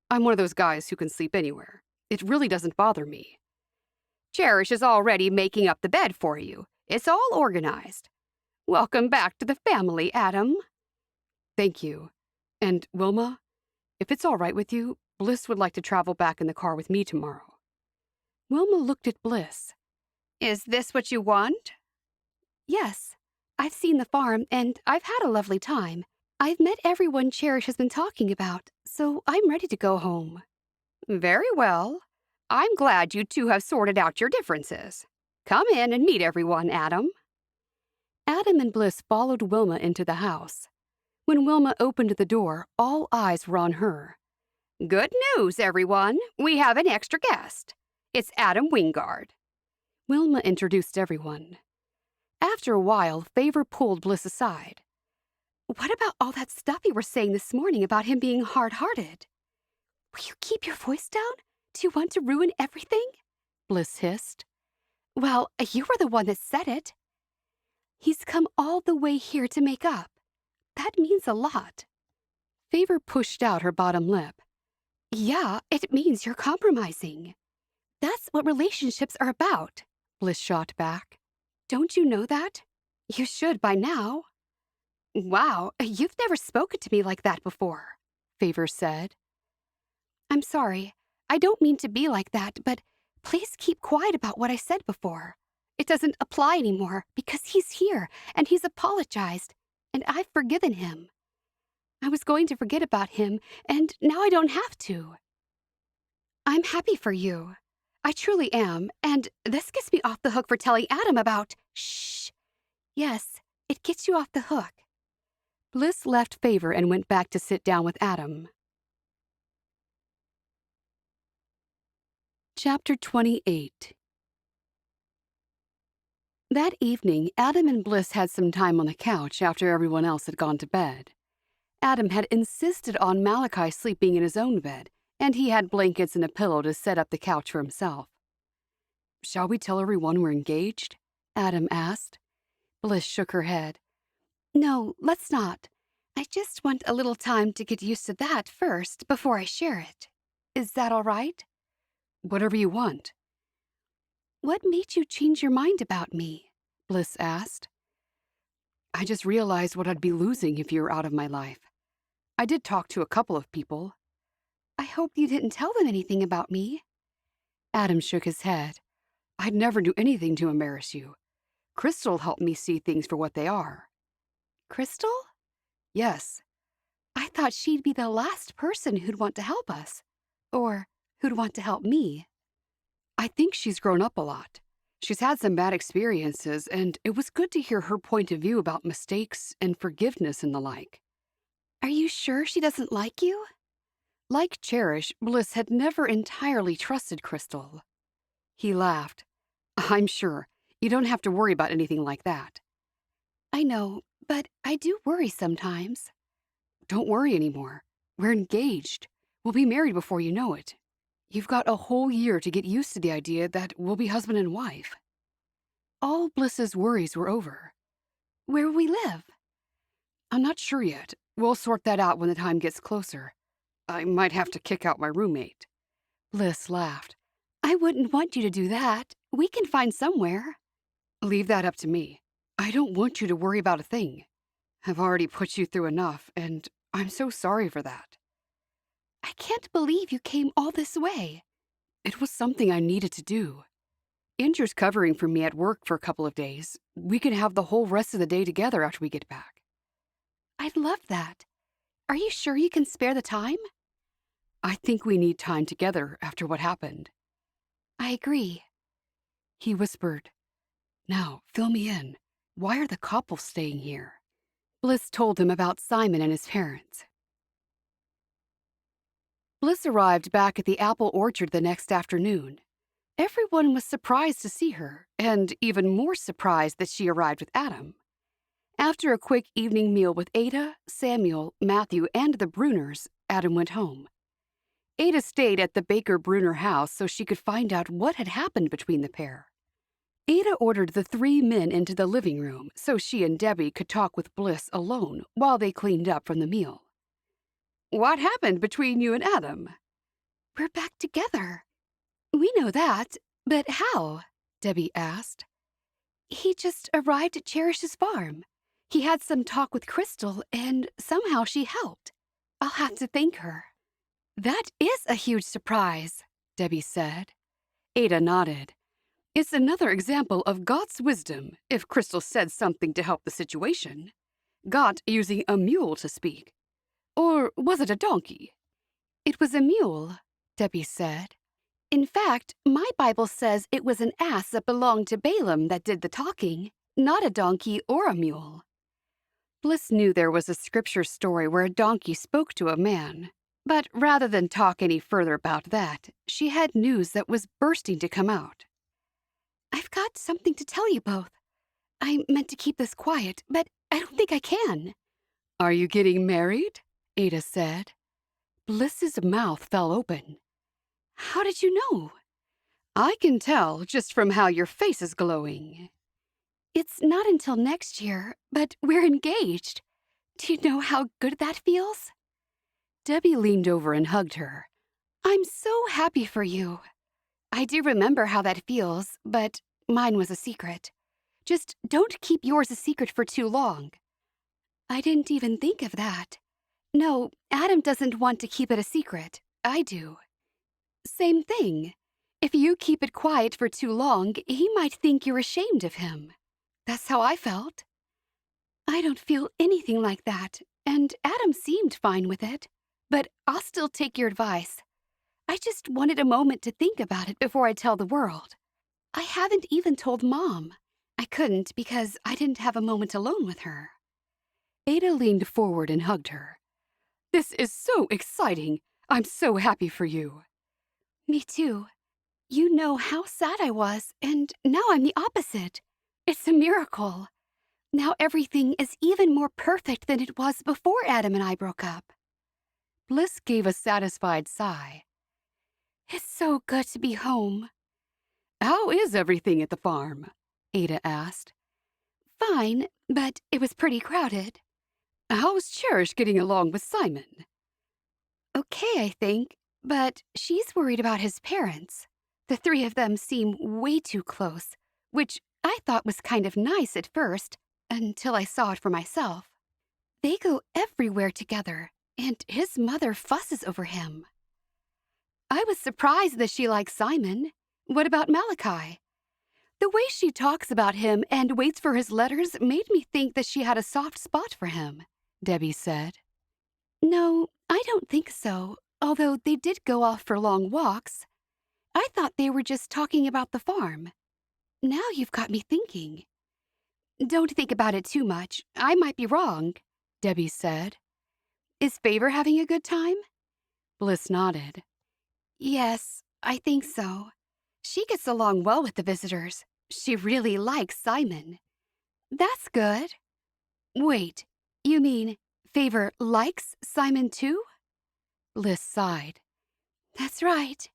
I'm one of those guys who can sleep anywhere. It really doesn't bother me. Cherish is already making up the bed for you. It's all organized. Welcome back to the family, Adam. Thank you. And, Wilma, if it's all right with you, Bliss would like to travel back in the car with me tomorrow. Wilma looked at Bliss. Is this what you want? Yes. I've seen the farm, and I've had a lovely time. I've met everyone Cherish has been talking about, so I'm ready to go home. Very well. I'm glad you two have sorted out your differences. Come in and meet everyone, Adam. Adam and Bliss followed Wilma into the house. When Wilma opened the door, all eyes were on her. Good news, everyone. We have an extra guest. It's Adam Wingard. Wilma introduced everyone. After a while, Favor pulled Bliss aside. What about all that stuff you were saying this morning about him being hard-hearted? Will you keep your voice down? Do you want to ruin everything? Bliss hissed. Well, you were the one that said it. He's come all the way here to make up. That means a lot. Favor pushed out her bottom lip. Yeah, it means you're compromising. That's what relationships are about, Bliss shot back. Don't you know that? You should by now. Wow, you've never spoken to me like that before, Favor said. I'm sorry. I don't mean to be like that, but please keep quiet about what I said before. It doesn't apply anymore because he's here and he's apologized, and I've forgiven him. I was going to forget about him, and now I don't have to. I'm happy for you. I truly am, and this gets me off the hook for telling Adam about— Shh. Yes, it gets you off the hook. Bliss left Favor and went back to sit down with Adam. Chapter 28. That evening, Adam and Bliss had some time on the couch after everyone else had gone to bed. Adam had insisted on Malachi sleeping in his own bed, and he had blankets and a pillow to set up the couch for himself. Shall we tell everyone we're engaged? Adam asked. Bliss shook her head. No, let's not. I just want a little time to get used to that first before I share it. Is that all right? Whatever you want. What made you change your mind about me? Bliss asked. I just realized what I'd be losing if you were out of my life. I did talk to a couple of people. I hope you didn't tell them anything about me. Adam shook his head. I'd never do anything to embarrass you. Crystal helped me see things for what they are. Crystal? Yes. I thought she'd be the last person who'd want to help us. Or who'd want to help me. I think she's grown up a lot. She's had some bad experiences, and it was good to hear her point of view about mistakes and forgiveness and the like. Are you sure she doesn't like you? Like Cherish, Bliss had never entirely trusted Crystal. He laughed. I'm sure. You don't have to worry about anything like that. I know, but I do worry sometimes. Don't worry anymore. We're engaged. We'll be married before you know it. You've got a whole year to get used to the idea that we'll be husband and wife. All Bliss's worries were over. Where will we live? I'm not sure yet. We'll sort that out when the time gets closer. I might have to kick out my roommate. Bliss laughed. I wouldn't want you to do that. We can find somewhere. Leave that up to me. I don't want you to worry about a thing. I've already put you through enough, and I'm so sorry for that. I can't believe you came all this way. It was something I needed to do. Inger's covering for me at work for a couple of days. We can have the whole rest of the day together after we get back. I'd love that. Are you sure you can spare the time? I think we need time together after what happened. I agree. He whispered, Now, fill me in. Why are the Coppels staying here? Bliss told him about Simon and his parents. Bliss arrived back at the apple orchard the next afternoon. Everyone was surprised to see her, and even more surprised that she arrived with Adam. After a quick evening meal with Ada, Samuel, Matthew, and the Bruners, Adam went home. Ada stayed at the Baker-Bruner house so she could find out what had happened between the pair. Ada ordered the 3 men into the living room so she and Debbie could talk with Bliss alone while they cleaned up from the meal. What happened between you and Adam? We're back together. We know that, but how? Debbie asked. He just arrived at Cherish's farm. He had some talk with Crystal, and somehow she helped. I'll have to thank her. That is a huge surprise, Debbie said. Ada nodded. It's another example of God's wisdom if Crystal said something to help the situation. God using a mule to speak. Or was it a donkey? It was a mule, Debbie said. In fact, my Bible says it was an ass that belonged to Balaam that did the talking, not a donkey or a mule. Bliss knew there was a scripture story where a donkey spoke to a man, but rather than talk any further about that, she had news that was bursting to come out. I've got something to tell you both. I meant to keep this quiet, but I don't think I can. Are you getting married? Ada said. Bliss's mouth fell open. How did you know? I can tell just from how your face is glowing. It's not until next year, but we're engaged. Do you know how good that feels? Debbie leaned over and hugged her. I'm so happy for you. I do remember how that feels, but mine was a secret. Just don't keep yours a secret for too long. I didn't even think of that. No, Adam doesn't want to keep it a secret. I do. Same thing. If you keep it quiet for too long, he might think you're ashamed of him. That's how I felt. I don't feel anything like that, and Adam seemed fine with it. But I'll still take your advice. I just wanted a moment to think about it before I tell the world. I haven't even told Mom. I couldn't because I didn't have a moment alone with her. Ada leaned forward and hugged her. This is so exciting. I'm so happy for you. Me too. You know how sad I was, and now I'm the opposite. It's a miracle. Now everything is even more perfect than it was before Adam and I broke up. Bliss gave a satisfied sigh. It's so good to be home. How is everything at the farm? Ada asked. Fine, but it was pretty crowded. How's Cherish getting along with Simon? Okay, I think, but she's worried about his parents. The three of them seem way too close, which I thought was kind of nice at first, until I saw it for myself. They go everywhere together, and his mother fusses over him. I was surprised that she likes Simon. What about Malachi? The way she talks about him and waits for his letters made me think that she had a soft spot for him, Debbie said. No, I don't think so, although they did go off for long walks. I thought they were just talking about the farm. Now you've got me thinking. Don't think about it too much. I might be wrong, Debbie said. Is Favor having a good time? Bliss nodded. Yes, I think so. She gets along well with the visitors. She really likes Simon. That's good. Wait, you mean Favor likes Simon too? Bliss sighed. That's right.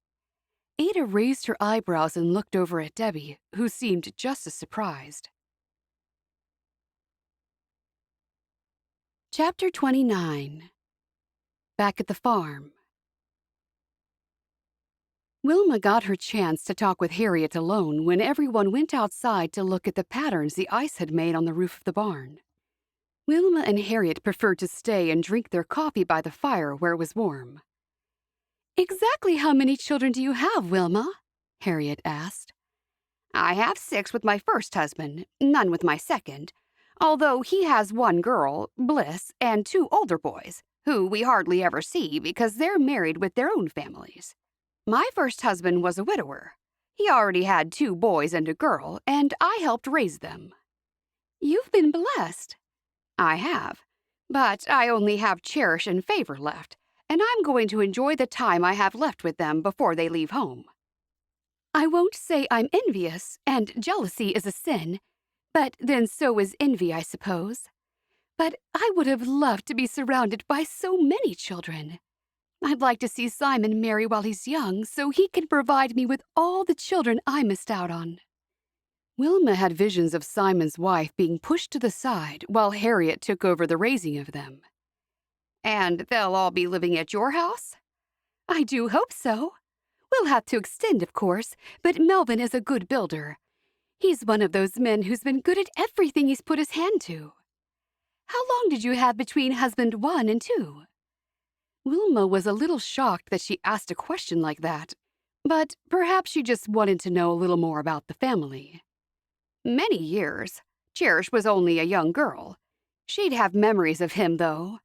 Ada raised her eyebrows and looked over at Debbie, who seemed just as surprised. Chapter 29. Back at the farm. Wilma got her chance to talk with Harriet alone when everyone went outside to look at the patterns the ice had made on the roof of the barn. Wilma and Harriet preferred to stay and drink their coffee by the fire where it was warm. Exactly how many children do you have, Wilma? Harriet asked. I have 6 with my first husband, none with my second, although he has 1 girl, Bliss, and 2 older boys, who we hardly ever see because they're married with their own families. My first husband was a widower. He already had 2 boys and a girl, and I helped raise them. You've been blessed. I have, but I only have Cherish and Favor left, and I'm going to enjoy the time I have left with them before they leave home. I won't say I'm envious, and jealousy is a sin, but then so is envy, I suppose. But I would have loved to be surrounded by so many children. I'd like to see Simon marry while he's young so he can provide me with all the children I missed out on. Wilma had visions of Simon's wife being pushed to the side while Harriet took over the raising of them. And they'll all be living at your house? I do hope so. We'll have to extend, of course, but Melvin is a good builder. He's one of those men who's been good at everything he's put his hand to. How long did you have between husband 1 and 2? Wilma was a little shocked that she asked a question like that, but perhaps she just wanted to know a little more about the family. Many years. Cherish was only a young girl. She'd have memories of him, though.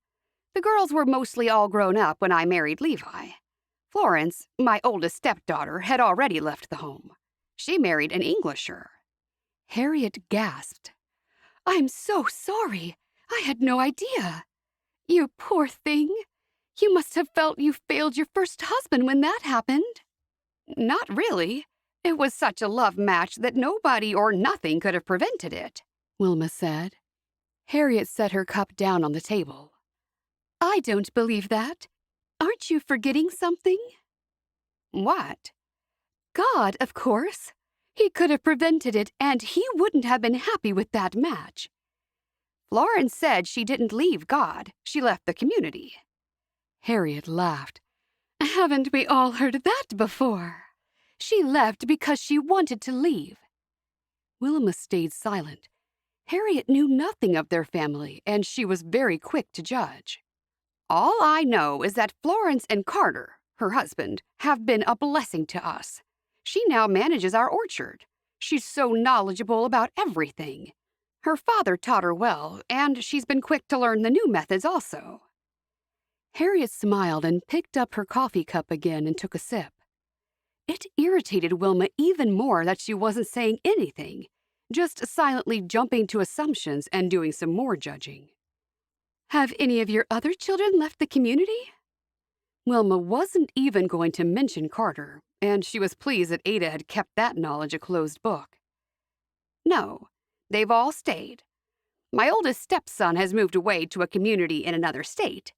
The girls were mostly all grown up when I married Levi. Florence, my oldest stepdaughter, had already left the home. She married an Englisher. Harriet gasped. I'm so sorry. I had no idea. You poor thing. You must have felt you failed your first husband when that happened. Not really. It was such a love match that nobody or nothing could have prevented it, Wilma said. Harriet set her cup down on the table. I don't believe that. Aren't you forgetting something? What? God, of course. He could have prevented it, and he wouldn't have been happy with that match. Florence said she didn't leave God. She left the community. Harriet laughed. Haven't we all heard that before? She left because she wanted to leave. Wilma stayed silent. Harriet knew nothing of their family, and she was very quick to judge. All I know is that Florence and Carter, her husband, have been a blessing to us. She now manages our orchard. She's so knowledgeable about everything. Her father taught her well, and she's been quick to learn the new methods also. Harriet smiled and picked up her coffee cup again and took a sip. It irritated Wilma even more that she wasn't saying anything, just silently jumping to assumptions and doing some more judging. Have any of your other children left the community? Wilma wasn't even going to mention Carter, and she was pleased that Ada had kept that knowledge a closed book. No, they've all stayed. My oldest stepson has moved away to a community in another state.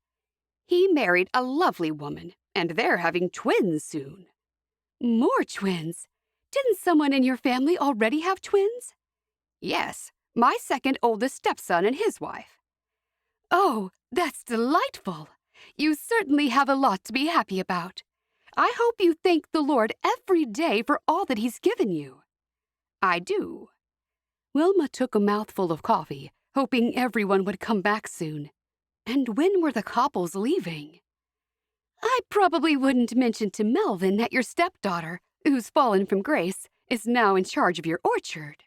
He married a lovely woman, and they're having twins soon. More twins? Didn't someone in your family already have twins? Yes, my second oldest stepson and his wife. Oh, that's delightful. You certainly have a lot to be happy about. I hope you thank the Lord every day for all that He's given you. I do. Wilma took a mouthful of coffee, hoping everyone would come back soon. And when were the Copples leaving? I probably wouldn't mention to Melvin that your stepdaughter, who's fallen from grace, is now in charge of your orchard.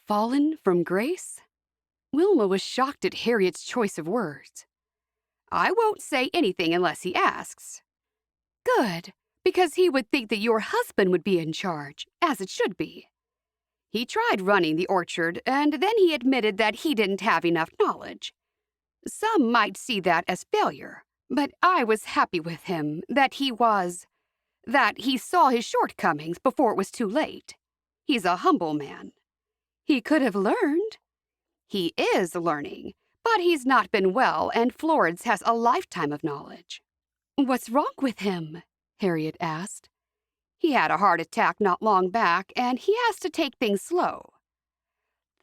Fallen from grace? Wilma was shocked at Harriet's choice of words. I won't say anything unless he asks. Good, because he would think that your husband would be in charge, as it should be. He tried running the orchard, and then he admitted that he didn't have enough knowledge. Some might see that as failure, but I was happy with him that he saw his shortcomings before it was too late. He's a humble man. He could have learned. He is learning, but he's not been well, and Florence has a lifetime of knowledge. What's wrong with him? Harriet asked. He had a heart attack not long back, and he has to take things slow.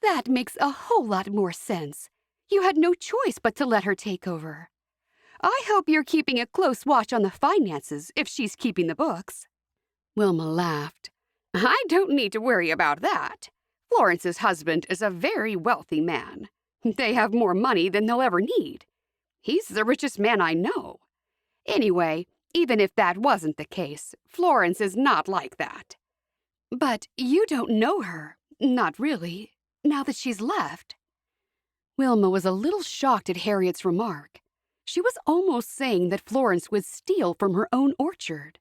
That makes a whole lot more sense. You had no choice but to let her take over. I hope you're keeping a close watch on the finances if she's keeping the books. Wilma laughed. I don't need to worry about that. Florence's husband is a very wealthy man. They have more money than they'll ever need. He's the richest man I know. Anyway, even if that wasn't the case, Florence is not like that. But you don't know her, not really, now that she's left. Wilma was a little shocked at Harriet's remark. She was almost saying that Florence would steal from her own orchard.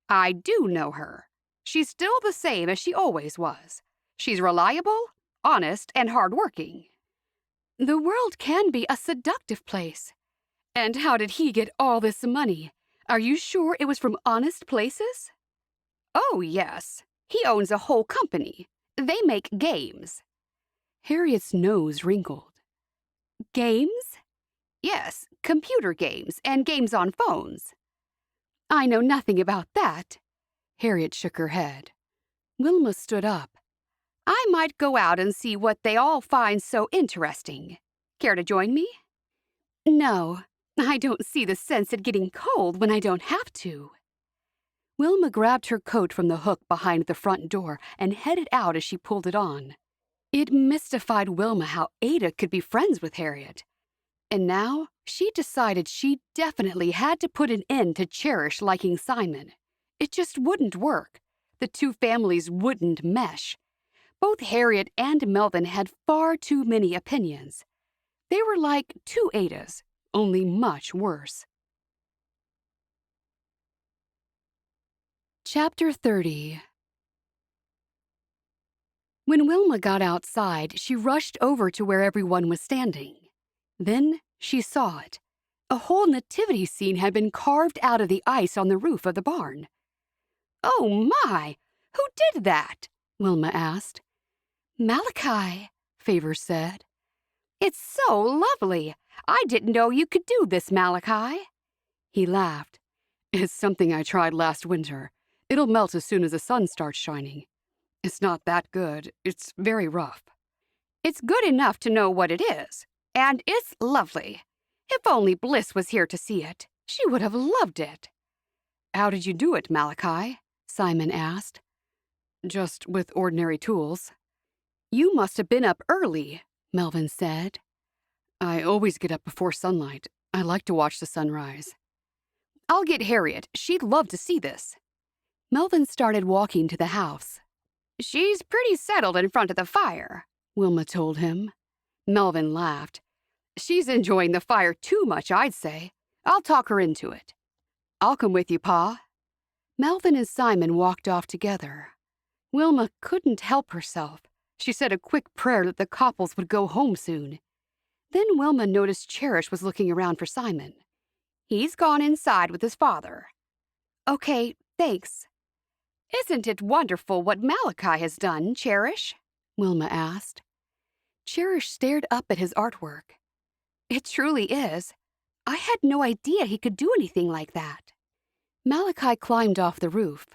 I do know her. She's still the same as she always was. She's reliable, honest, and hardworking. The world can be a seductive place. And how did he get all this money? Are you sure it was from honest places? Oh, yes. He owns a whole company. They make games. Harriet's nose wrinkled. Games? Yes, computer games and games on phones. I know nothing about that. Harriet shook her head. Wilma stood up. I might go out and see what they all find so interesting. Care to join me? No, I don't see the sense in getting cold when I don't have to. Wilma grabbed her coat from the hook behind the front door and headed out as she pulled it on. It mystified Wilma how Ada could be friends with Harriet. And now she decided she definitely had to put an end to Cherish liking Simon. It just wouldn't work. The two families wouldn't mesh. Both Harriet and Melvin had far too many opinions. They were like two Adas, only much worse. Chapter 30. When Wilma got outside, she rushed over to where everyone was standing. Then she saw it. A whole nativity scene had been carved out of the ice on the roof of the barn. Oh my! Who did that? Wilma asked. Malachi, Favor said. It's so lovely. I didn't know you could do this, Malachi. He laughed. It's something I tried last winter. It'll melt as soon as the sun starts shining. It's not that good. It's very rough. It's good enough to know what it is. And it's lovely. If only Bliss was here to see it, she would have loved it. How did you do it, Malachi? Simon asked. Just with ordinary tools. You must have been up early, Melvin said. I always get up before sunlight. I like to watch the sunrise. I'll get Harriet. She'd love to see this. Melvin started walking to the house. She's pretty settled in front of the fire, Wilma told him. Melvin laughed. She's enjoying the fire too much, I'd say. I'll talk her into it. I'll come with you, Pa. Melvin and Simon walked off together. Wilma couldn't help herself. She said a quick prayer that the Copples would go home soon. Then Wilma noticed Cherish was looking around for Simon. He's gone inside with his father. Okay, thanks. Isn't it wonderful what Malachi has done, Cherish? Wilma asked. Cherish stared up at his artwork. It truly is. I had no idea he could do anything like that. Malachi climbed off the roof.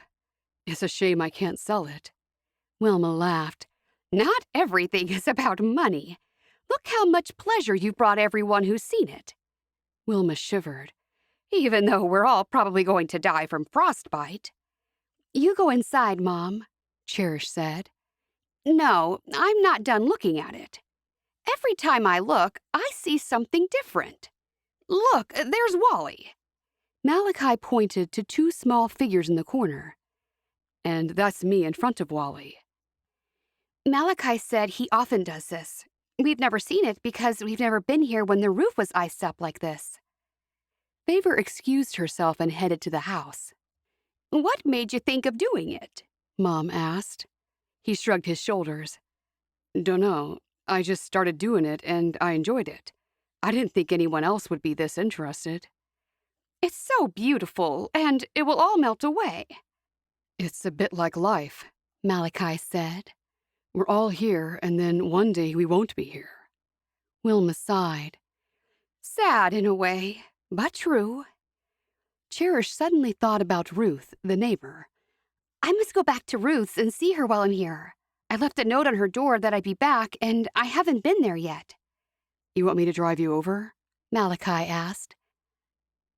It's a shame I can't sell it. Wilma laughed. Not everything is about money. Look how much pleasure you've brought everyone who's seen it. Wilma shivered. Even though we're all probably going to die from frostbite. You go inside, Mom, Cherish said. No, I'm not done looking at it. Every time I look, I see something different. Look, there's Wally. Malachi pointed to two small figures in the corner. And that's me in front of Wally. Malachi said he often does this. We've never seen it because we've never been here when the roof was iced up like this. Favor excused herself and headed to the house. What made you think of doing it? Mom asked. He shrugged his shoulders. Dunno, I just started doing it and I enjoyed it. I didn't think anyone else would be this interested. It's so beautiful, and it will all melt away. It's a bit like life, Malachi said. We're all here, and then one day we won't be here. Wilma sighed. Sad in a way, but true. Cherish suddenly thought about Ruth, the neighbor. I must go back to Ruth's and see her while I'm here. I left a note on her door that I'd be back, and I haven't been there yet. You want me to drive you over? Malachi asked.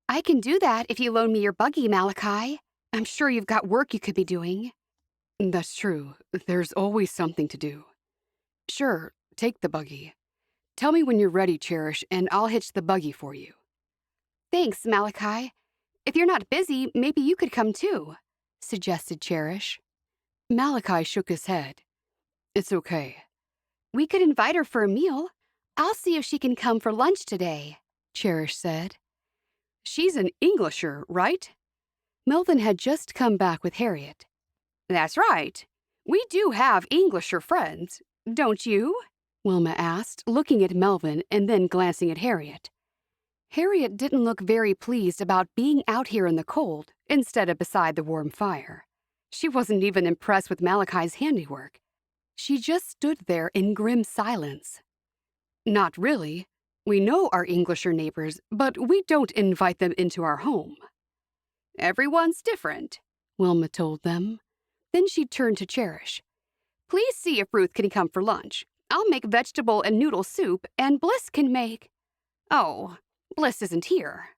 I can do that if you loan me your buggy, Malachi. I'm sure you've got work you could be doing. That's true. There's always something to do. Sure, take the buggy. Tell me when you're ready, Cherish, and I'll hitch the buggy for you. Thanks, Malachi. If you're not busy, maybe you could come too, suggested Cherish. Malachi shook his head. It's okay. We could invite her for a meal. I'll see if she can come for lunch today, Cherish said. She's an Englisher, right? Melvin had just come back with Harriet. That's right. We do have Englisher friends, don't you? Wilma asked, looking at Melvin and then glancing at Harriet. Harriet didn't look very pleased about being out here in the cold instead of beside the warm fire. She wasn't even impressed with Malachi's handiwork. She just stood there in grim silence. Not really. We know our Englisher neighbors, but we don't invite them into our home. Everyone's different, Wilma told them. Then she turned to Cherish. Please see if Ruth can come for lunch. I'll make vegetable and noodle soup, and Bliss can make... Oh, Bliss isn't here.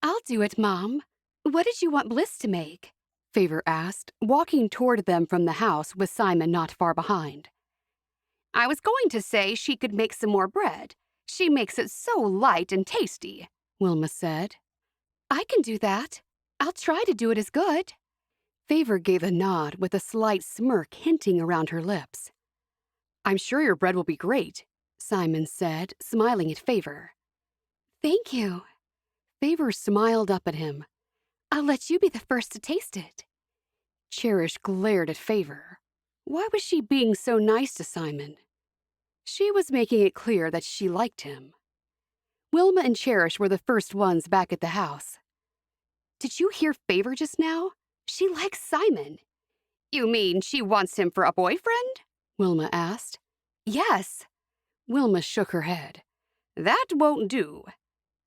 I'll do it, Mom. What did you want Bliss to make? Favor asked, walking toward them from the house with Simon not far behind. I was going to say she could make some more bread. She makes it so light and tasty, Wilma said. I can do that. I'll try to do it as good. Favor gave a nod with a slight smirk hinting around her lips. I'm sure your bread will be great, Simon said, smiling at Favor. Thank you. Favor smiled up at him. I'll let you be the first to taste it. Cherish glared at Favor. Why was she being so nice to Simon? She was making it clear that she liked him. Wilma and Cherish were the first ones back at the house. Did you hear Favor just now? She likes Simon. You mean she wants him for a boyfriend? Wilma asked. Yes. Wilma shook her head. That won't do.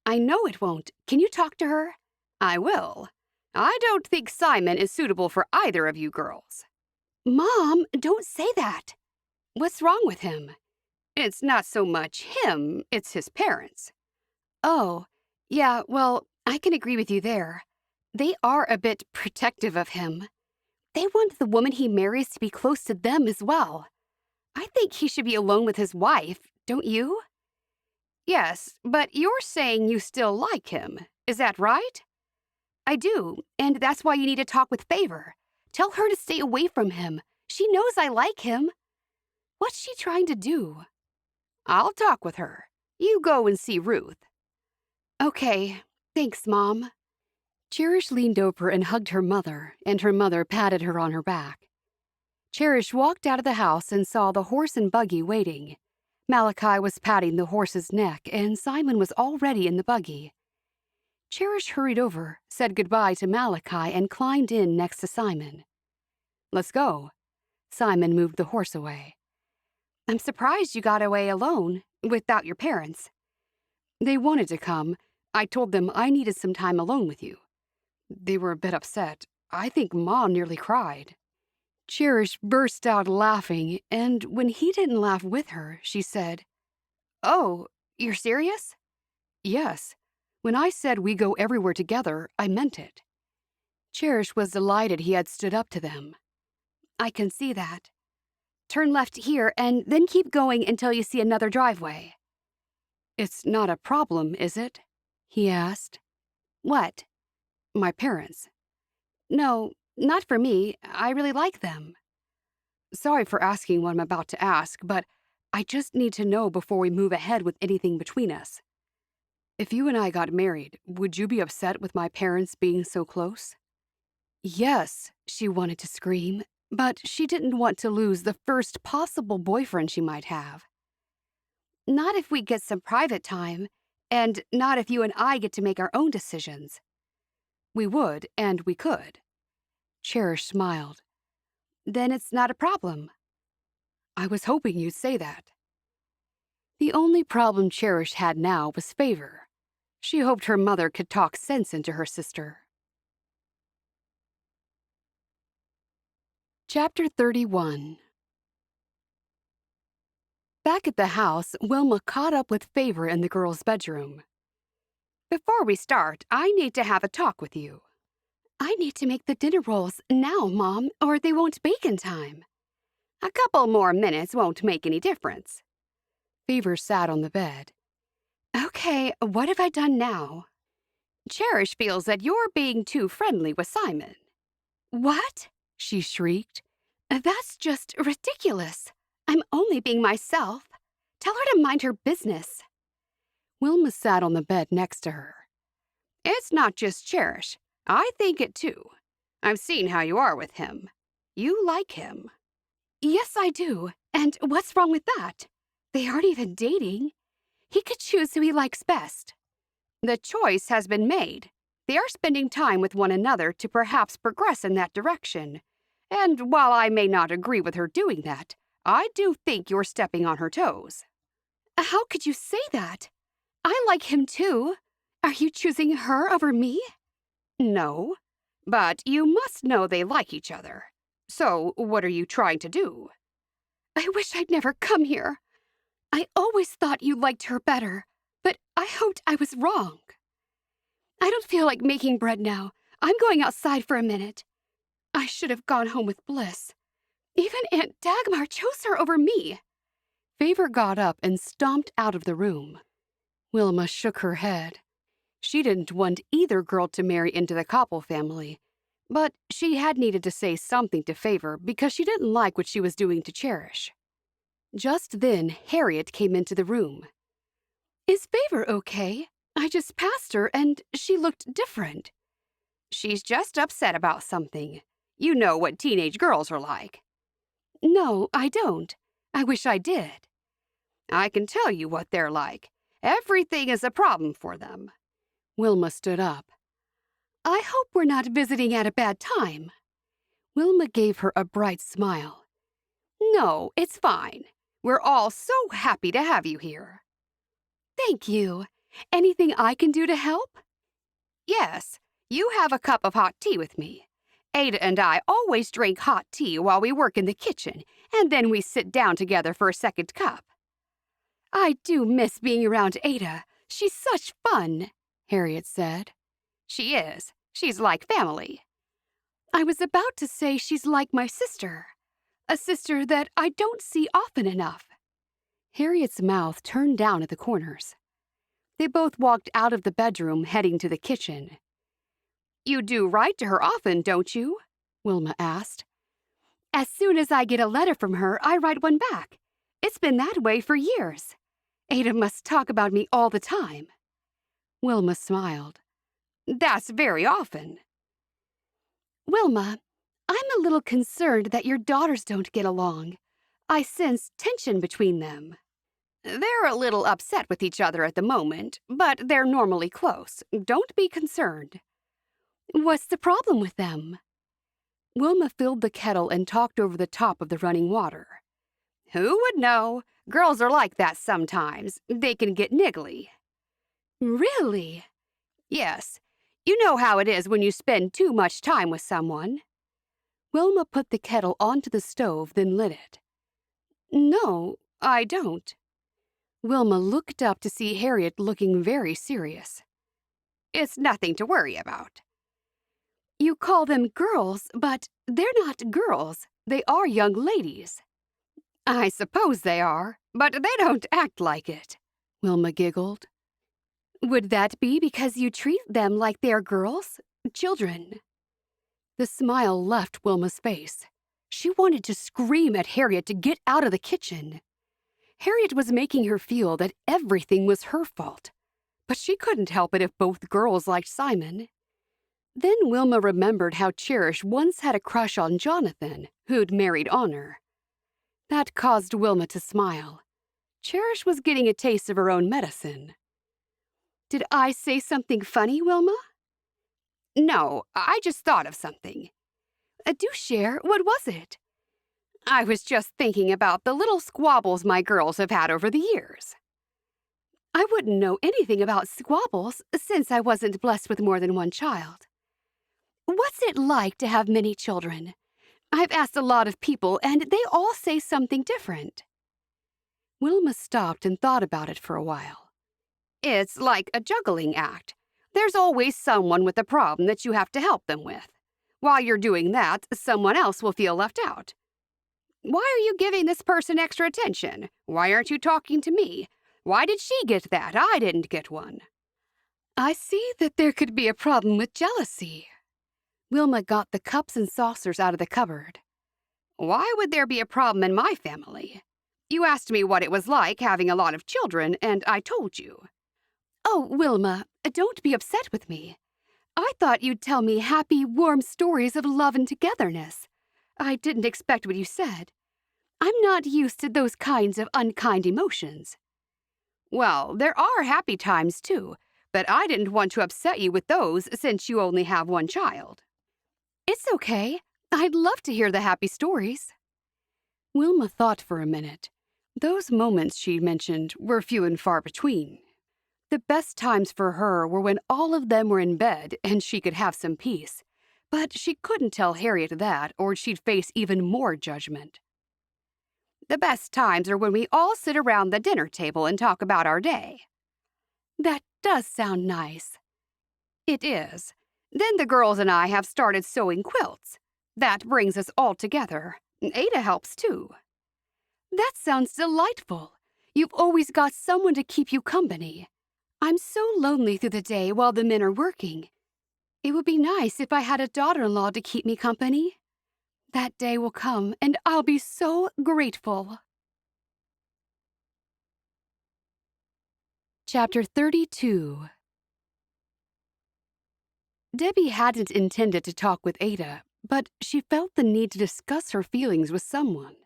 I know it won't. Can you talk to her? I will. I don't think Simon is suitable for either of you girls. Mom, don't say that. What's wrong with him? It's not so much him, it's his parents. Oh, yeah, well, I can agree with you there. They are a bit protective of him. They want the woman he marries to be close to them as well. I think he should be alone with his wife, don't you? Yes, but you're saying you still like him. Is that right? I do, and that's why you need to talk with Favor. Tell her to stay away from him. She knows I like him. What's she trying to do? I'll talk with her. You go and see Ruth. Okay, thanks, Mom. Cherish leaned over and hugged her mother, and her mother patted her on her back. Cherish walked out of the house and saw the horse and buggy waiting. Malachi was patting the horse's neck, and Simon was already in the buggy. Cherish hurried over, said goodbye to Malachi, and climbed in next to Simon. Let's go. Simon moved the horse away. I'm surprised you got away alone, without your parents. They wanted to come. I told them I needed some time alone with you. They were a bit upset. I think Ma nearly cried. Cherish burst out laughing, and when he didn't laugh with her, she said, Oh, you're serious? Yes. When I said we go everywhere together, I meant it. Cherish was delighted he had stood up to them. I can see that. Turn left here and then keep going until you see another driveway. It's not a problem, is it? He asked. What? My parents. No, not for me. I really like them. Sorry for asking what I'm about to ask, but I just need to know before we move ahead with anything between us. If you and I got married, would you be upset with my parents being so close? Yes, she wanted to scream, but she didn't want to lose the first possible boyfriend she might have. Not if we get some private time, and not if you and I get to make our own decisions. We would, and we could. Cherish smiled. Then it's not a problem. I was hoping you'd say that. The only problem Cherish had now was favor. She hoped her mother could talk sense into her sister. Chapter 31. Back at the house, Wilma caught up with Favor in the girls' bedroom. Before we start, I need to have a talk with you. I need to make the dinner rolls now, Mom, or they won't bake in time. A couple more minutes won't make any difference. Favor sat on the bed. Okay, what have I done now? Cherish feels that you're being too friendly with Simon. What? She shrieked. That's just ridiculous. I'm only being myself. Tell her to mind her business. Wilma sat on the bed next to her. It's not just Cherish. I think it too. I've seen how you are with him. You like him. Yes, I do. And what's wrong with that? They aren't even dating. He could choose who he likes best. The choice has been made. They are spending time with one another to perhaps progress in that direction. And while I may not agree with her doing that, I do think you're stepping on her toes. How could you say that? I like him too. Are you choosing her over me? No, but you must know they like each other. So what are you trying to do? I wish I'd never come here. I always thought you liked her better, but I hoped I was wrong. I don't feel like making bread now. I'm going outside for a minute. I should have gone home with Bliss. Even Aunt Dagmar chose her over me. Favor got up and stomped out of the room. Wilma shook her head. She didn't want either girl to marry into the Koppel family, but she had needed to say something to Favor because she didn't like what she was doing to Cherish. Just then, Harriet came into the room. Is Favor okay? I just passed her and she looked different. She's just upset about something. You know what teenage girls are like. No, I don't. I wish I did. I can tell you what they're like. Everything is a problem for them. Wilma stood up. I hope we're not visiting at a bad time. Wilma gave her a bright smile. No, it's fine. We're all so happy to have you here. Thank you. Anything I can do to help? Yes, you have a cup of hot tea with me. Ada and I always drink hot tea while we work in the kitchen, and then we sit down together for a second cup. I do miss being around Ada. She's such fun, Harriet said. She is. She's like family. I was about to say she's like my sister. A sister that I don't see often enough. Harriet's mouth turned down at the corners. They both walked out of the bedroom, heading to the kitchen. You do write to her often, don't you? Wilma asked. As soon as I get a letter from her, I write one back. It's been that way for years. Ada must talk about me all the time. Wilma smiled. That's very often. Wilma, I'm a little concerned that your daughters don't get along. I sense tension between them. They're a little upset with each other at the moment, but they're normally close. Don't be concerned. What's the problem with them? Wilma filled the kettle and talked over the top of the running water. Who would know? Girls are like that sometimes. They can get niggly. Really? Yes. You know how it is when you spend too much time with someone. Wilma put the kettle onto the stove, then lit it. No, I don't. Wilma looked up to see Harriet looking very serious. It's nothing to worry about. You call them girls, but they're not girls. They are young ladies. I suppose they are, but they don't act like it, Wilma giggled. Would that be because you treat them like they're girls? Children? The smile left Wilma's face. She wanted to scream at Harriet to get out of the kitchen. Harriet was making her feel that everything was her fault, but she couldn't help it if both girls liked Simon. Then Wilma remembered how Cherish once had a crush on Jonathan, who'd married Honor. That caused Wilma to smile. Cherish was getting a taste of her own medicine. Did I say something funny, Wilma? No, I just thought of something. Do share. What was it? I was just thinking about the little squabbles my girls have had over the years. I wouldn't know anything about squabbles since I wasn't blessed with more than one child. What's it like to have many children? I've asked a lot of people, and they all say something different. Wilma stopped and thought about it for a while. It's like a juggling act. There's always someone with a problem that you have to help them with. While you're doing that, someone else will feel left out. Why are you giving this person extra attention? Why aren't you talking to me? Why did she get that? I didn't get one. I see that there could be a problem with jealousy. Wilma got the cups and saucers out of the cupboard. Why would there be a problem in my family? You asked me what it was like having a lot of children, and I told you. Oh, Wilma, don't be upset with me. I thought you'd tell me happy, warm stories of love and togetherness. I didn't expect what you said. I'm not used to those kinds of unkind emotions. Well, there are happy times, too, but I didn't want to upset you with those since you only have one child. It's okay. I'd love to hear the happy stories. Wilma thought for a minute. Those moments she mentioned were few and far between. The best times for her were when all of them were in bed and she could have some peace. But she couldn't tell Harriet that, or she'd face even more judgment. The best times are when we all sit around the dinner table and talk about our day. That does sound nice. It is. Then the girls and I have started sewing quilts. That brings us all together. Ada helps too. That sounds delightful. You've always got someone to keep you company. I'm so lonely through the day while the men are working. It would be nice if I had a daughter-in-law to keep me company. That day will come, and I'll be so grateful. Chapter 32. Debbie hadn't intended to talk with Ada, but she felt the need to discuss her feelings with someone.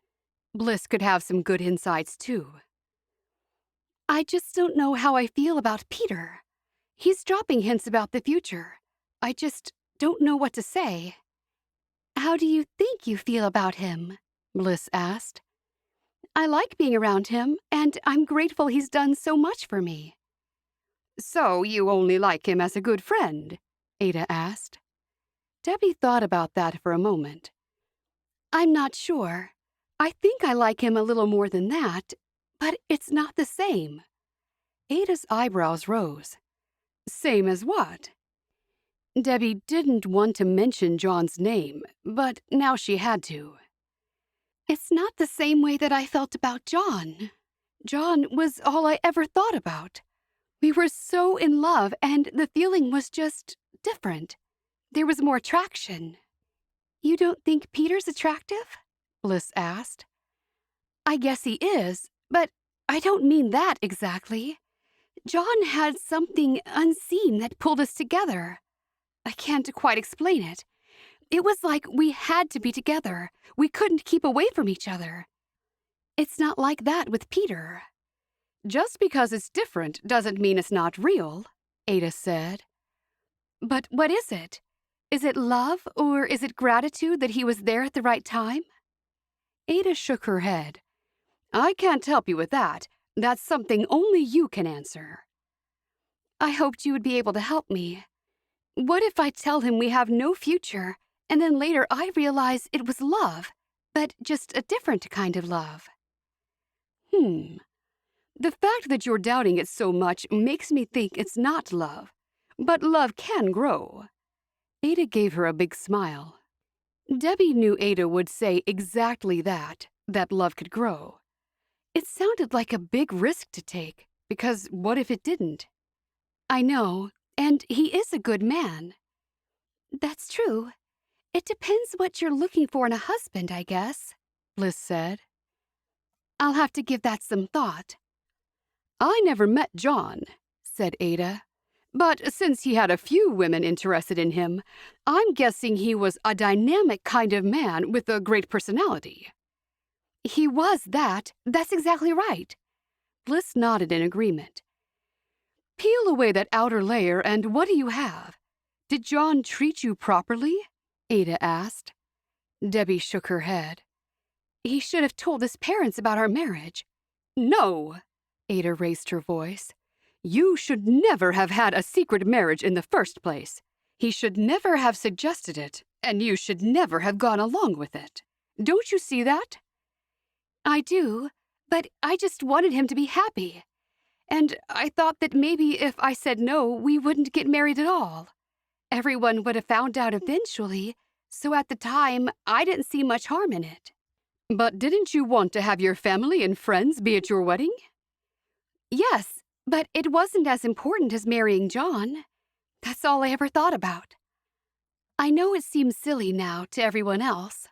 Bliss could have some good insights, too. I just don't know how I feel about Peter. He's dropping hints about the future. I just don't know what to say. How do you think you feel about him? Bliss asked. I like being around him, and I'm grateful he's done so much for me. So you only like him as a good friend? Ada asked. Debbie thought about that for a moment. I'm not sure. I think I like him a little more than that, but it's not the same. Ada's eyebrows rose. Same as what? Debbie didn't want to mention John's name, but now she had to. It's not the same way that I felt about John. John was all I ever thought about. We were so in love, and the feeling was just different. There was more attraction. You don't think Peter's attractive? Bliss asked. I guess he is, but I don't mean that exactly. John had something unseen that pulled us together. I can't quite explain it. It was like we had to be together. We couldn't keep away from each other. It's not like that with Peter. Just because it's different doesn't mean it's not real, Ada said. But what is it? Is it love, or is it gratitude that he was there at the right time? Ada shook her head. I can't help you with that. That's something only you can answer. I hoped you would be able to help me. What if I tell him we have no future, and then later I realize it was love, but just a different kind of love? The fact that you're doubting it so much makes me think it's not love. But love can grow. Ada gave her a big smile. Debbie knew Ada would say exactly that love could grow. It sounded like a big risk to take, because what if it didn't? I know, and he is a good man. That's true. It depends what you're looking for in a husband, I guess, Bliss said. I'll have to give that some thought. I never met John, said Ada. But since he had a few women interested in him, I'm guessing he was a dynamic kind of man with a great personality. He was that. That's exactly right. Bliss nodded in agreement. Peel away that outer layer, and what do you have? Did John treat you properly? Ada asked. Debbie shook her head. He should have told his parents about our marriage. No! Ada raised her voice. You should never have had a secret marriage in the first place. He should never have suggested it, and you should never have gone along with it. Don't you see that? I do, but I just wanted him to be happy. And I thought that maybe if I said no, we wouldn't get married at all. Everyone would have found out eventually, so at the time, I didn't see much harm in it. But didn't you want to have your family and friends be at your wedding? Yes, but it wasn't as important as marrying John. That's all I ever thought about. I know it seems silly now to everyone else.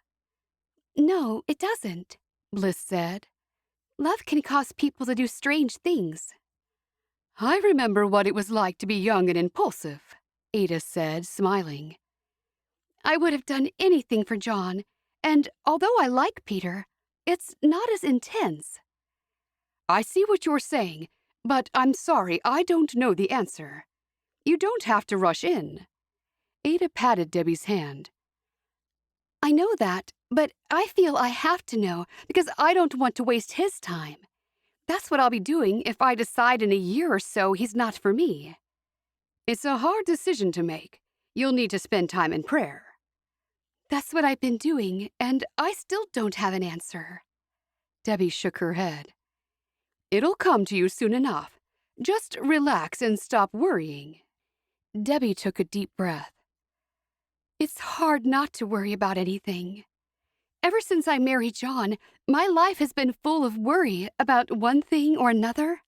No, it doesn't, Bliss said. Love can cause people to do strange things. I remember what it was like to be young and impulsive, Ada said, smiling. I would have done anything for John, and although I like Peter, it's not as intense. I see what you're saying, but I'm sorry, I don't know the answer. You don't have to rush in. Ada patted Debbie's hand. I know that, but I feel I have to know because I don't want to waste his time. That's what I'll be doing if I decide in a year or so he's not for me. It's a hard decision to make. You'll need to spend time in prayer. That's what I've been doing, and I still don't have an answer. Debbie shook her head. It'll come to you soon enough. Just relax and stop worrying. Debbie took a deep breath. It's hard not to worry about anything. Ever since I married John, my life has been full of worry about one thing or another.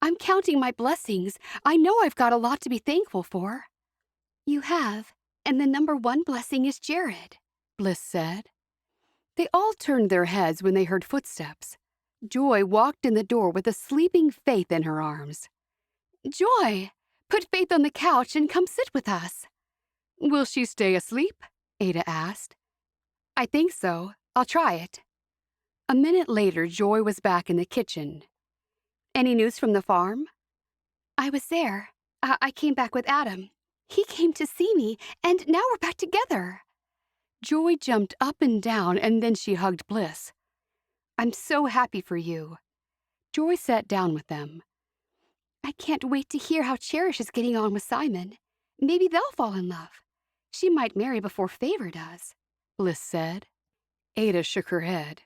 I'm counting my blessings. I know I've got a lot to be thankful for. You have, and the number one blessing is Jared, Bliss said. They all turned their heads when they heard footsteps. Joy walked in the door with a sleeping Faith in her arms. Joy, put Faith on the couch and come sit with us. Will she stay asleep? Ada asked. I think so. I'll try it. A minute later, Joy was back in the kitchen. Any news from the farm? I was there. I came back with Adam. He came to see me, and now we're back together. Joy jumped up and down, and then she hugged Bliss. I'm so happy for you. Joy sat down with them. I can't wait to hear how Cherish is getting on with Simon. Maybe they'll fall in love. She might marry before Favor does, Bliss said. Ada shook her head.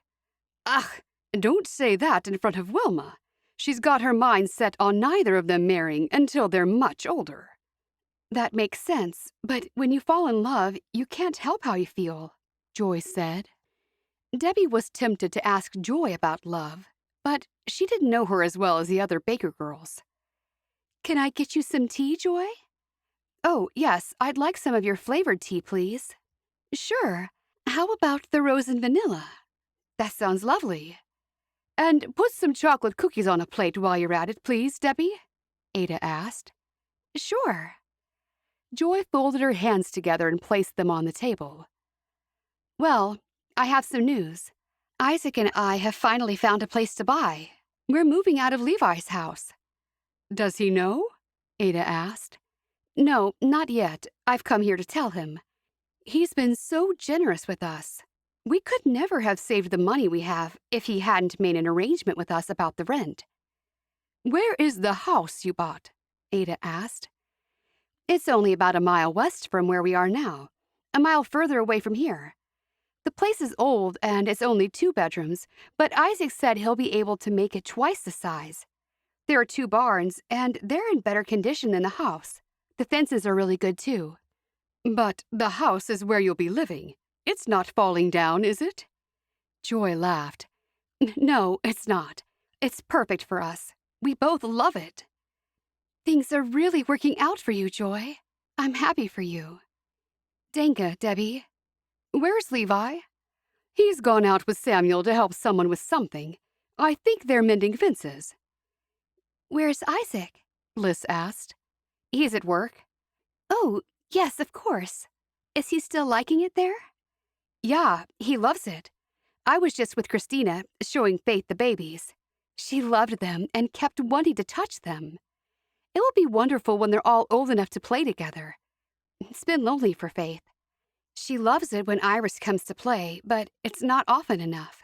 Ugh, don't say that in front of Wilma. She's got her mind set on neither of them marrying until they're much older. That makes sense, but when you fall in love, you can't help how you feel, Joy said. Debbie was tempted to ask Joy about love, but she didn't know her as well as the other Baker girls. Can I get you some tea, Joy? Oh, yes, I'd like some of your flavored tea, please. Sure. How about the rose and vanilla? That sounds lovely. And put some chocolate cookies on a plate while you're at it, please, Debbie? Ada asked. Sure. Joy folded her hands together and placed them on the table. Well, I have some news. Isaac and I have finally found a place to buy. We're moving out of Levi's house. Does he know? Ada asked. No, not yet. I've come here to tell him. He's been so generous with us. We could never have saved the money we have if he hadn't made an arrangement with us about the rent. Where is the house you bought? Ada asked. It's only about a mile west from where we are now, a mile further away from here. The place is old and it's only 2 bedrooms, but Isaac said he'll be able to make it twice the size. There are 2 barns, and they're in better condition than the house. The fences are really good, too. But the house is where you'll be living. It's not falling down, is it? Joy laughed. No, it's not. It's perfect for us. We both love it. Things are really working out for you, Joy. I'm happy for you. Danka, Debbie. Where's Levi? He's gone out with Samuel to help someone with something. I think they're mending fences. Where's Isaac? Bliss asked. He's at work. Oh, yes, of course. Is he still liking it there? Yeah, he loves it. I was just with Christina, showing Faith the babies. She loved them and kept wanting to touch them. It will be wonderful when they're all old enough to play together. It's been lonely for Faith. She loves it when Iris comes to play, but it's not often enough.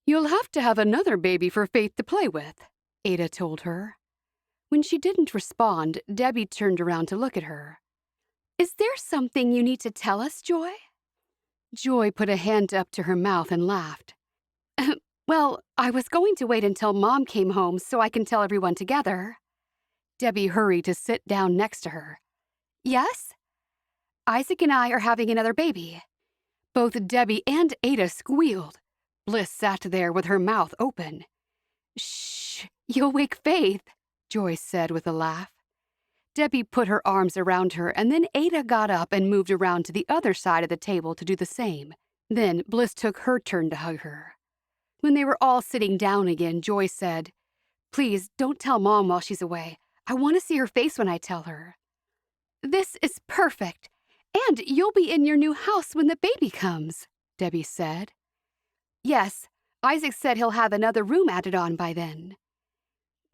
You'll have to have another baby for Faith to play with, Ada told her. When she didn't respond, Debbie turned around to look at her. Is there something you need to tell us, Joy? Joy put a hand up to her mouth and laughed. Well, I was going to wait until Mom came home so I can tell everyone together. Debbie hurried to sit down next to her. Yes? Isaac and I are having another baby. Both Debbie and Ada squealed. Bliss sat there with her mouth open. Shh, you'll wake Faith, Joy said with a laugh. Debbie put her arms around her, and then Ada got up and moved around to the other side of the table to do the same. Then Bliss took her turn to hug her. When they were all sitting down again, Joy said, Please don't tell Mom while she's away. I want to see her face when I tell her. This is perfect. And you'll be in your new house when the baby comes, Debbie said. Yes, Isaac said he'll have another room added on by then.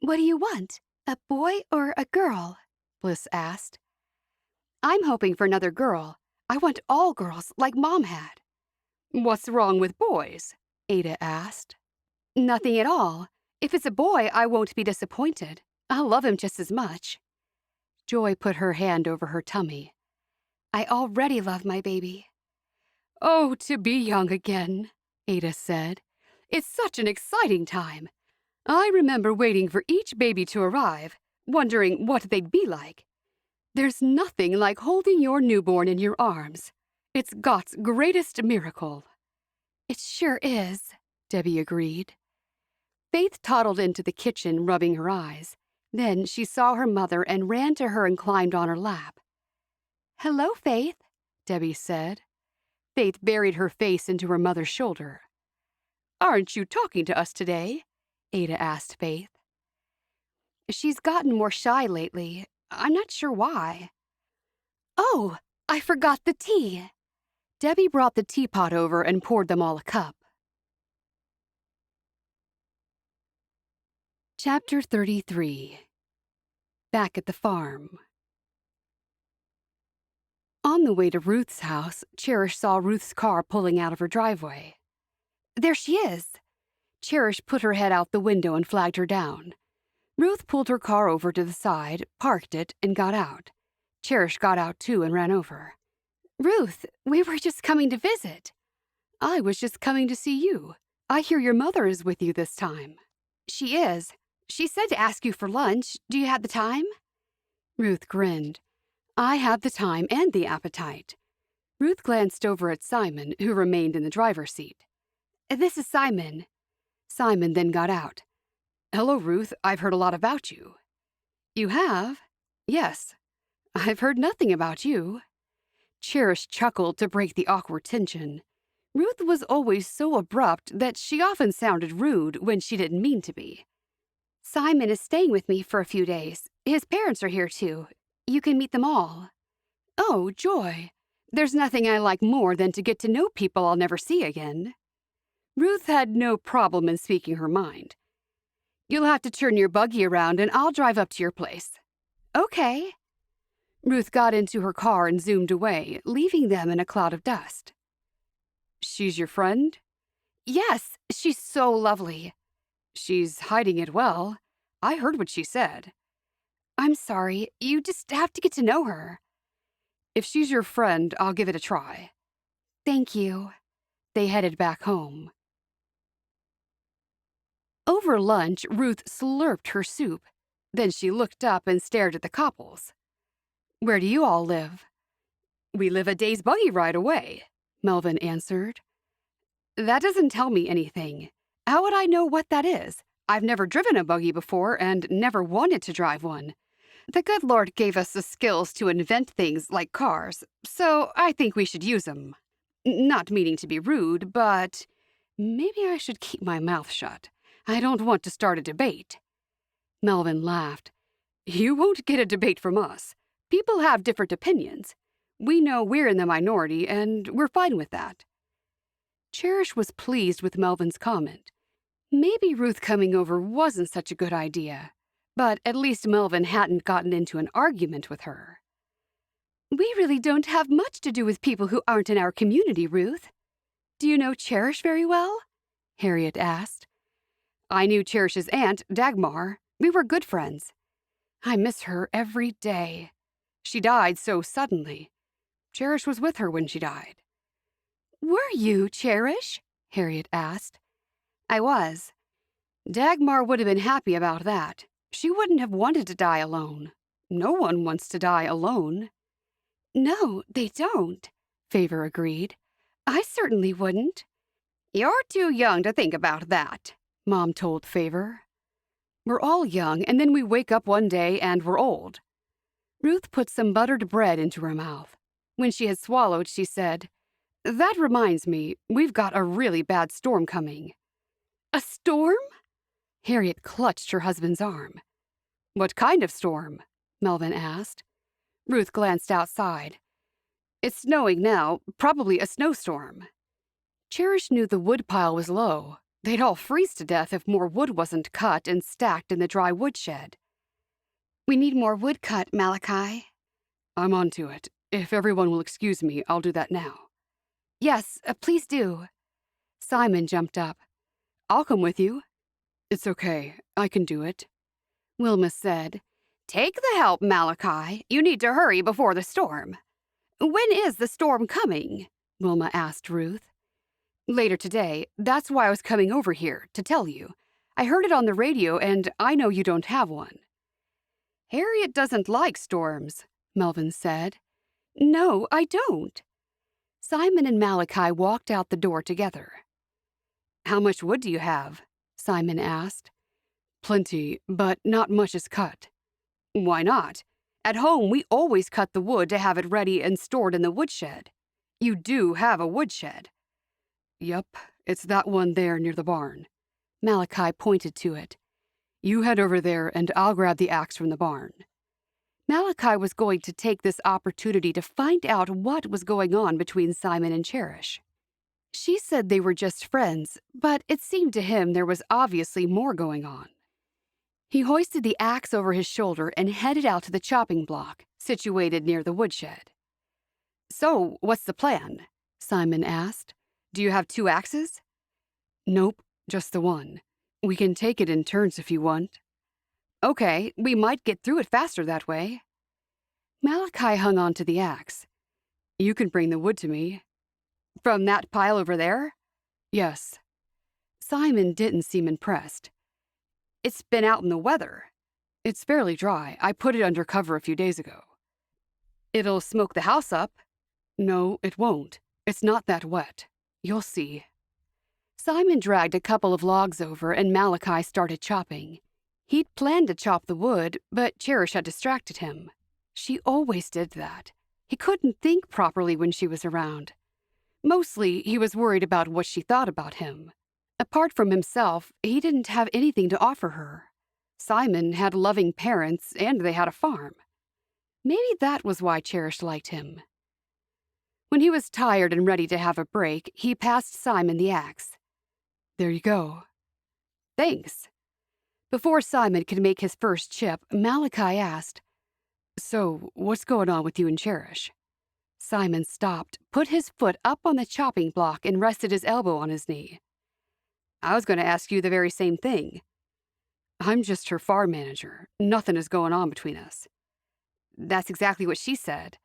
What do you want, a boy or a girl? Bliss asked. I'm hoping for another girl. I want all girls like Mom had. What's wrong with boys? Ada asked. Nothing at all. If it's a boy, I won't be disappointed. I'll love him just as much. Joy put her hand over her tummy. I already love my baby. Oh, to be young again, Ada said. It's such an exciting time. I remember waiting for each baby to arrive, wondering what they'd be like. There's nothing like holding your newborn in your arms. It's God's greatest miracle. It sure is, Debbie agreed. Faith toddled into the kitchen, rubbing her eyes. Then she saw her mother and ran to her and climbed on her lap. Hello, Faith, Debbie said. Faith buried her face into her mother's shoulder. Aren't you talking to us today? Ada asked Faith. She's gotten more shy lately. I'm not sure why. Oh, I forgot the tea. Debbie brought the teapot over and poured them all a cup. Chapter 33. Back at the farm. On the way to Ruth's house, Cherish saw Ruth's car pulling out of her driveway. There she is. Cherish put her head out the window and flagged her down. Ruth pulled her car over to the side, parked it, and got out. Cherish got out too and ran over. Ruth, we were just coming to visit. I was just coming to see you. I hear your mother is with you this time. She is. She said to ask you for lunch. Do you have the time? Ruth grinned. I have the time and the appetite. Ruth glanced over at Simon, who remained in the driver's seat. This is Simon. Simon then got out. Hello, Ruth. I've heard a lot about you. You have? Yes. I've heard nothing about you. Cherish chuckled to break the awkward tension. Ruth was always so abrupt that she often sounded rude when she didn't mean to be. Simon is staying with me for a few days. His parents are here too. You can meet them all. Oh, joy. There's nothing I like more than to get to know people I'll never see again. Ruth had no problem in speaking her mind. You'll have to turn your buggy around and I'll drive up to your place. Okay. Ruth got into her car and zoomed away, leaving them in a cloud of dust. She's your friend? Yes, she's so lovely. She's hiding it well. I heard what she said. I'm sorry, you just have to get to know her. If she's your friend, I'll give it a try. Thank you. They headed back home. Over lunch, Ruth slurped her soup. Then she looked up and stared at the couples. "Where do you all live?" "We live a day's buggy ride away," Melvin answered. "That doesn't tell me anything. How would I know what that is? I've never driven a buggy before and never wanted to drive one. The good Lord gave us the skills to invent things like cars, so I think we should use them. Not meaning to be rude, but maybe I should keep my mouth shut. I don't want to start a debate." Melvin laughed. "You won't get a debate from us. People have different opinions. We know we're in the minority, and we're fine with that." Cherish was pleased with Melvin's comment. Maybe Ruth coming over wasn't such a good idea, but at least Melvin hadn't gotten into an argument with her. "We really don't have much to do with people who aren't in our community, Ruth. Do you know Cherish very well?" Harriet asked. "I knew Cherish's aunt, Dagmar. We were good friends. I miss her every day. She died so suddenly. Cherish was with her when she died." "Were you, Cherish?" Harriet asked. "I was. Dagmar would have been happy about that. She wouldn't have wanted to die alone. No one wants to die alone." "No, they don't," Favor agreed. "I certainly wouldn't." "You're too young to think about that," Mom told Favor. "We're all young, and then we wake up one day and we're old." Ruth put some buttered bread into her mouth. When she had swallowed, she said, "That reminds me, we've got a really bad storm coming." "A storm?" Harriet clutched her husband's arm. "What kind of storm?" Melvin asked. Ruth glanced outside. "It's snowing now, probably a snowstorm." Cherish knew the woodpile was low. They'd all freeze to death if more wood wasn't cut and stacked in the dry woodshed. "We need more wood cut, Malachi." "I'm on to it. If everyone will excuse me, I'll do that now." "Yes, please do." Simon jumped up. "I'll come with you." "It's okay. I can do it," Wilma said. "Take the help, Malachi. You need to hurry before the storm." "When is the storm coming?" Wilma asked Ruth. "Later today. That's why I was coming over here, to tell you. I heard it on the radio, and I know you don't have one." "Harriet doesn't like storms," Melvin said. "No, I don't." Simon and Malachi walked out the door together. "How much wood do you have?" Simon asked. "Plenty, but not much is cut." "Why not? At home, we always cut the wood to have it ready and stored in the woodshed. You do have a woodshed." "Yup, it's that one there near the barn." Malachi pointed to it. "You head over there and I'll grab the axe from the barn." Malachi was going to take this opportunity to find out what was going on between Simon and Cherish. She said they were just friends, but it seemed to him there was obviously more going on. He hoisted the axe over his shoulder and headed out to the chopping block, situated near the woodshed. "So, what's the plan?" Simon asked. "Do you have 2 axes?" "Nope, just the one. We can take it in turns if you want." "Okay, we might get through it faster that way." Malachi hung on to the axe. "You can bring the wood to me." "From that pile over there?" "Yes." Simon didn't seem impressed. "It's been out in the weather." "It's fairly dry. I put it under cover a few days ago." "It'll smoke the house up." "No, it won't. It's not that wet. You'll see." Simon dragged a couple of logs over and Malachi started chopping. He'd planned to chop the wood, but Cherish had distracted him. She always did that. He couldn't think properly when she was around. Mostly, he was worried about what she thought about him. Apart from himself, he didn't have anything to offer her. Simon had loving parents, and they had a farm. Maybe that was why Cherish liked him. When he was tired and ready to have a break, he passed Simon the axe. "There you go." "Thanks." Before Simon could make his first chip, Malachi asked, "So, what's going on with you and Cherish?" Simon stopped, put his foot up on the chopping block, and rested his elbow on his knee. "I was going to ask you the very same thing." "I'm just her farm manager. Nothing is going on between us." "That's exactly what she said."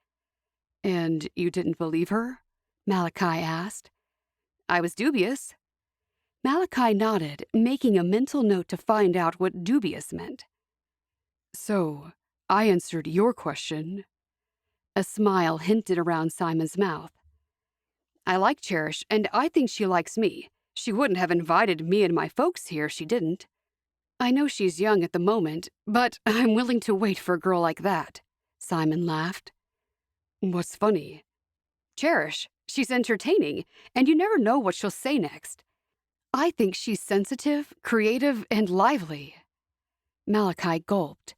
"And you didn't believe her?" Malachi asked. "I was dubious." Malachi nodded, making a mental note to find out what dubious meant. So, I answered your question. A smile hinted around Simon's mouth. I like Cherish, and I think she likes me. She wouldn't have invited me and my folks here if she didn't. I know she's young at the moment, but I'm willing to wait for a girl like that. Simon laughed. What's funny? Cherish. She's entertaining, and you never know what she'll say next. I think she's sensitive, creative, and lively. Malachi gulped.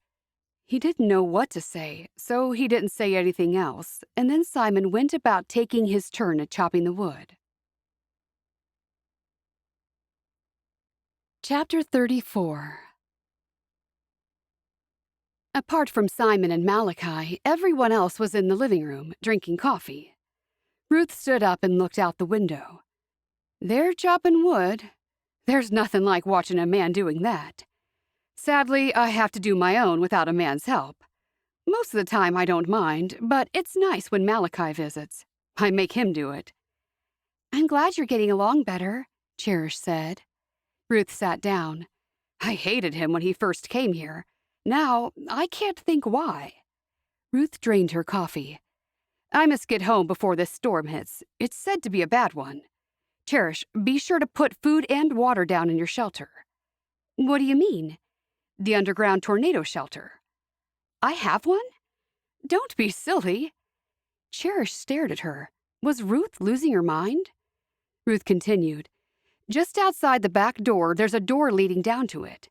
He didn't know what to say, so he didn't say anything else, and then Simon went about taking his turn at chopping the wood. Chapter 34. Apart from Simon and Malachi, everyone else was in the living room, drinking coffee. Ruth stood up and looked out the window. They're chopping wood. There's nothing like watching a man doing that. Sadly, I have to do my own without a man's help. Most of the time I don't mind, but it's nice when Malachi visits. I make him do it. I'm glad you're getting along better, Cherish said. Ruth sat down. I hated him when he first came here. Now, I can't think why. Ruth drained her coffee. I must get home before this storm hits. It's said to be a bad one. Cherish, be sure to put food and water down in your shelter. What do you mean? The underground tornado shelter. I have one? Don't be silly. Cherish stared at her. Was Ruth losing her mind? Ruth continued. Just outside the back door, there's a door leading down to it.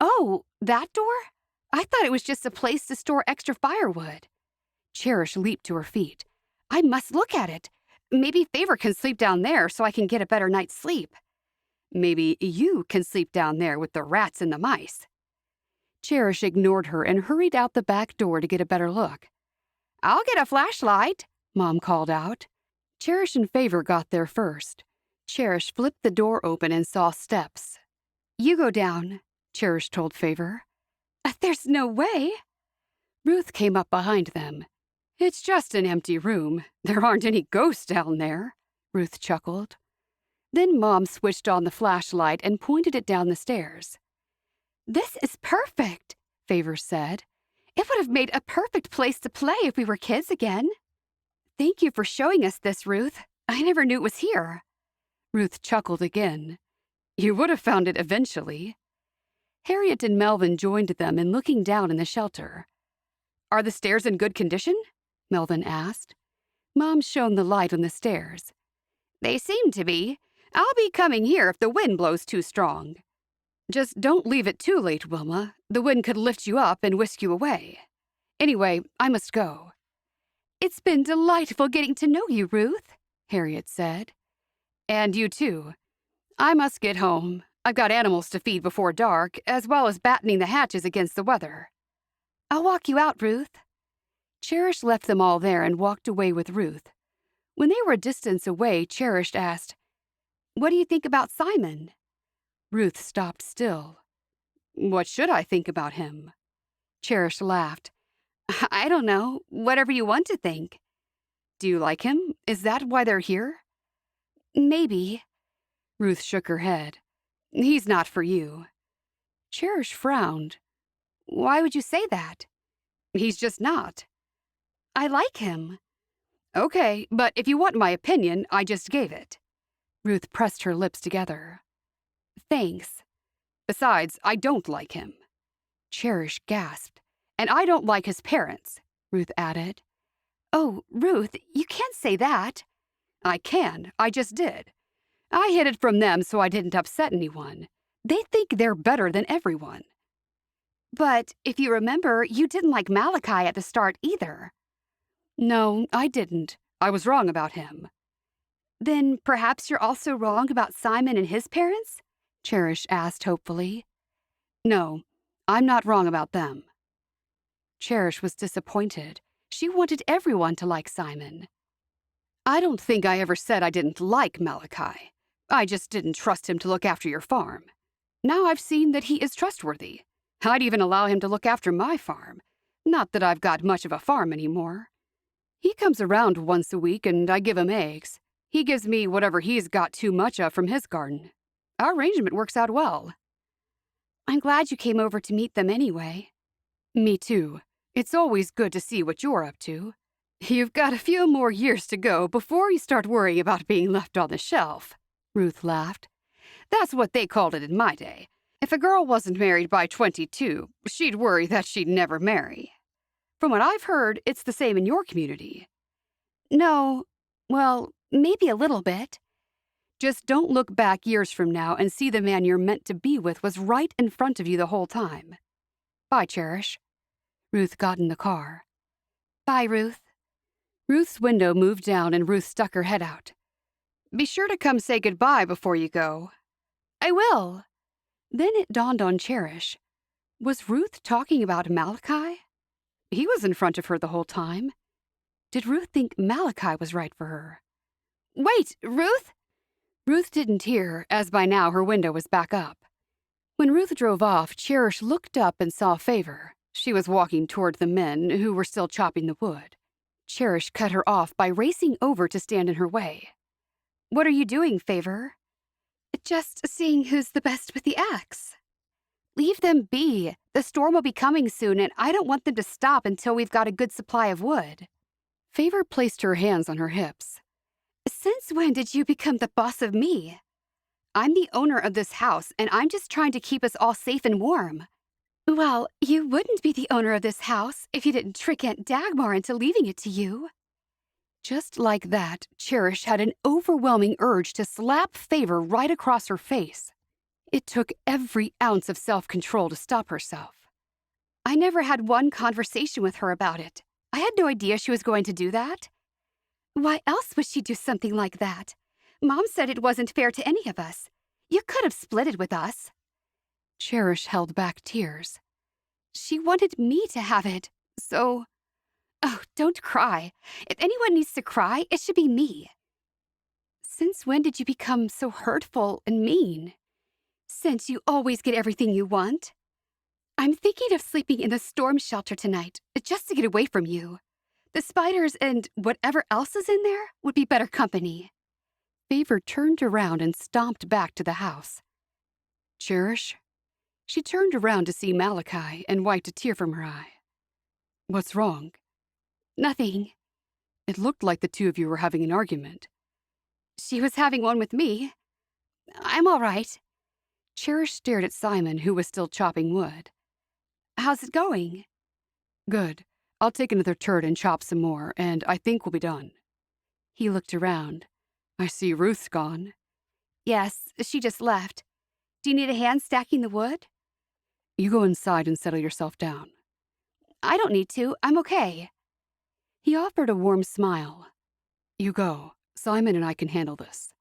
Oh, that door? I thought it was just a place to store extra firewood. Cherish leaped to her feet. I must look at it. Maybe Favor can sleep down there so I can get a better night's sleep. Maybe you can sleep down there with the rats and the mice. Cherish ignored her and hurried out the back door to get a better look. I'll get a flashlight, Mom called out. Cherish and Favor got there first. Cherish flipped the door open and saw steps. You go down, Cherish told Favor. There's no way. Ruth came up behind them. It's just an empty room. There aren't any ghosts down there, Ruth chuckled. Then Mom switched on the flashlight and pointed it down the stairs. This is perfect, Favor said. It would have made a perfect place to play if we were kids again. Thank you for showing us this, Ruth. I never knew it was here. Ruth chuckled again. You would have found it eventually. Harriet and Melvin joined them in looking down in the shelter. Are the stairs in good condition? Melvin asked. Mom shone the light on the stairs. They seem to be. I'll be coming here if the wind blows too strong. Just don't leave it too late, Wilma. The wind could lift you up and whisk you away. Anyway, I must go. It's been delightful getting to know you, Ruth, Harriet said. And you too. I must get home. I've got animals to feed before dark, as well as battening the hatches against the weather. I'll walk you out, Ruth. Cherish left them all there and walked away with Ruth. When they were a distance away, Cherish asked, What do you think about Simon? Ruth stopped still. What should I think about him? Cherish laughed. I don't know. Whatever you want to think. Do you like him? Is that why they're here? Maybe. Ruth shook her head. He's not for you. Cherish frowned. Why would you say that? He's just not. I like him. Okay, but if you want my opinion, I just gave it. Ruth pressed her lips together. Thanks. Besides, I don't like him. Cherish gasped. And I don't like his parents, Ruth added. Oh, Ruth, you can't say that. I can. I just did. I hid it from them so I didn't upset anyone. They think they're better than everyone. But if you remember, you didn't like Malachi at the start either. No, I didn't. I was wrong about him. Then perhaps you're also wrong about Simon and his parents? Cherish asked hopefully. No, I'm not wrong about them. Cherish was disappointed. She wanted everyone to like Simon. I don't think I ever said I didn't like Malachi. I just didn't trust him to look after your farm. Now I've seen that he is trustworthy. I'd even allow him to look after my farm. Not that I've got much of a farm anymore. He comes around once a week and I give him eggs. He gives me whatever he's got too much of from his garden. Our arrangement works out well. I'm glad you came over to meet them anyway. Me too. It's always good to see what you're up to. You've got a few more years to go before you start worrying about being left on the shelf, Ruth laughed. That's what they called it in my day. If a girl wasn't married by 22, she'd worry that she'd never marry. From what I've heard, it's the same in your community. No, well, maybe a little bit. Just don't look back years from now and see the man you're meant to be with was right in front of you the whole time. Bye, Cherish. Ruth got in the car. Bye, Ruth. Ruth's window moved down and Ruth stuck her head out. Be sure to come say goodbye before you go. I will. Then it dawned on Cherish. Was Ruth talking about Malachi? He was in front of her the whole time. Did Ruth think Malachi was right for her? Wait, Ruth? Ruth didn't hear, as by now her window was back up. When Ruth drove off, Cherish looked up and saw Favor. She was walking toward the men, who were still chopping the wood. Cherish cut her off by racing over to stand in her way. What are you doing, Favor? Just seeing who's the best with the axe. Leave them be. The storm will be coming soon, and I don't want them to stop until we've got a good supply of wood. Favor placed her hands on her hips. Since when did you become the boss of me? I'm the owner of this house, and I'm just trying to keep us all safe and warm. Well, you wouldn't be the owner of this house if you didn't trick Aunt Dagmar into leaving it to you. Just like that, Cherish had an overwhelming urge to slap Favor right across her face. It took every ounce of self-control to stop herself. I never had one conversation with her about it. I had no idea she was going to do that. Why else would she do something like that? Mom said it wasn't fair to any of us. You could have split it with us. Cherish held back tears. She wanted me to have it, so... Oh, don't cry. If anyone needs to cry, it should be me. Since when did you become so hurtful and mean? Since you always get everything you want. I'm thinking of sleeping in the storm shelter tonight, just to get away from you. The spiders and whatever else is in there would be better company. Favor turned around and stomped back to the house. Cherish? She turned around to see Malachi and wiped a tear from her eye. What's wrong? Nothing. It looked like the two of you were having an argument. She was having one with me. I'm all right. Cherish stared at Simon, who was still chopping wood. How's it going? Good. I'll take another turd and chop some more, and I think we'll be done. He looked around. I see Ruth's gone. Yes, she just left. Do you need a hand stacking the wood? You go inside and settle yourself down. I don't need to. I'm okay. He offered a warm smile. You go. Simon and I can handle this.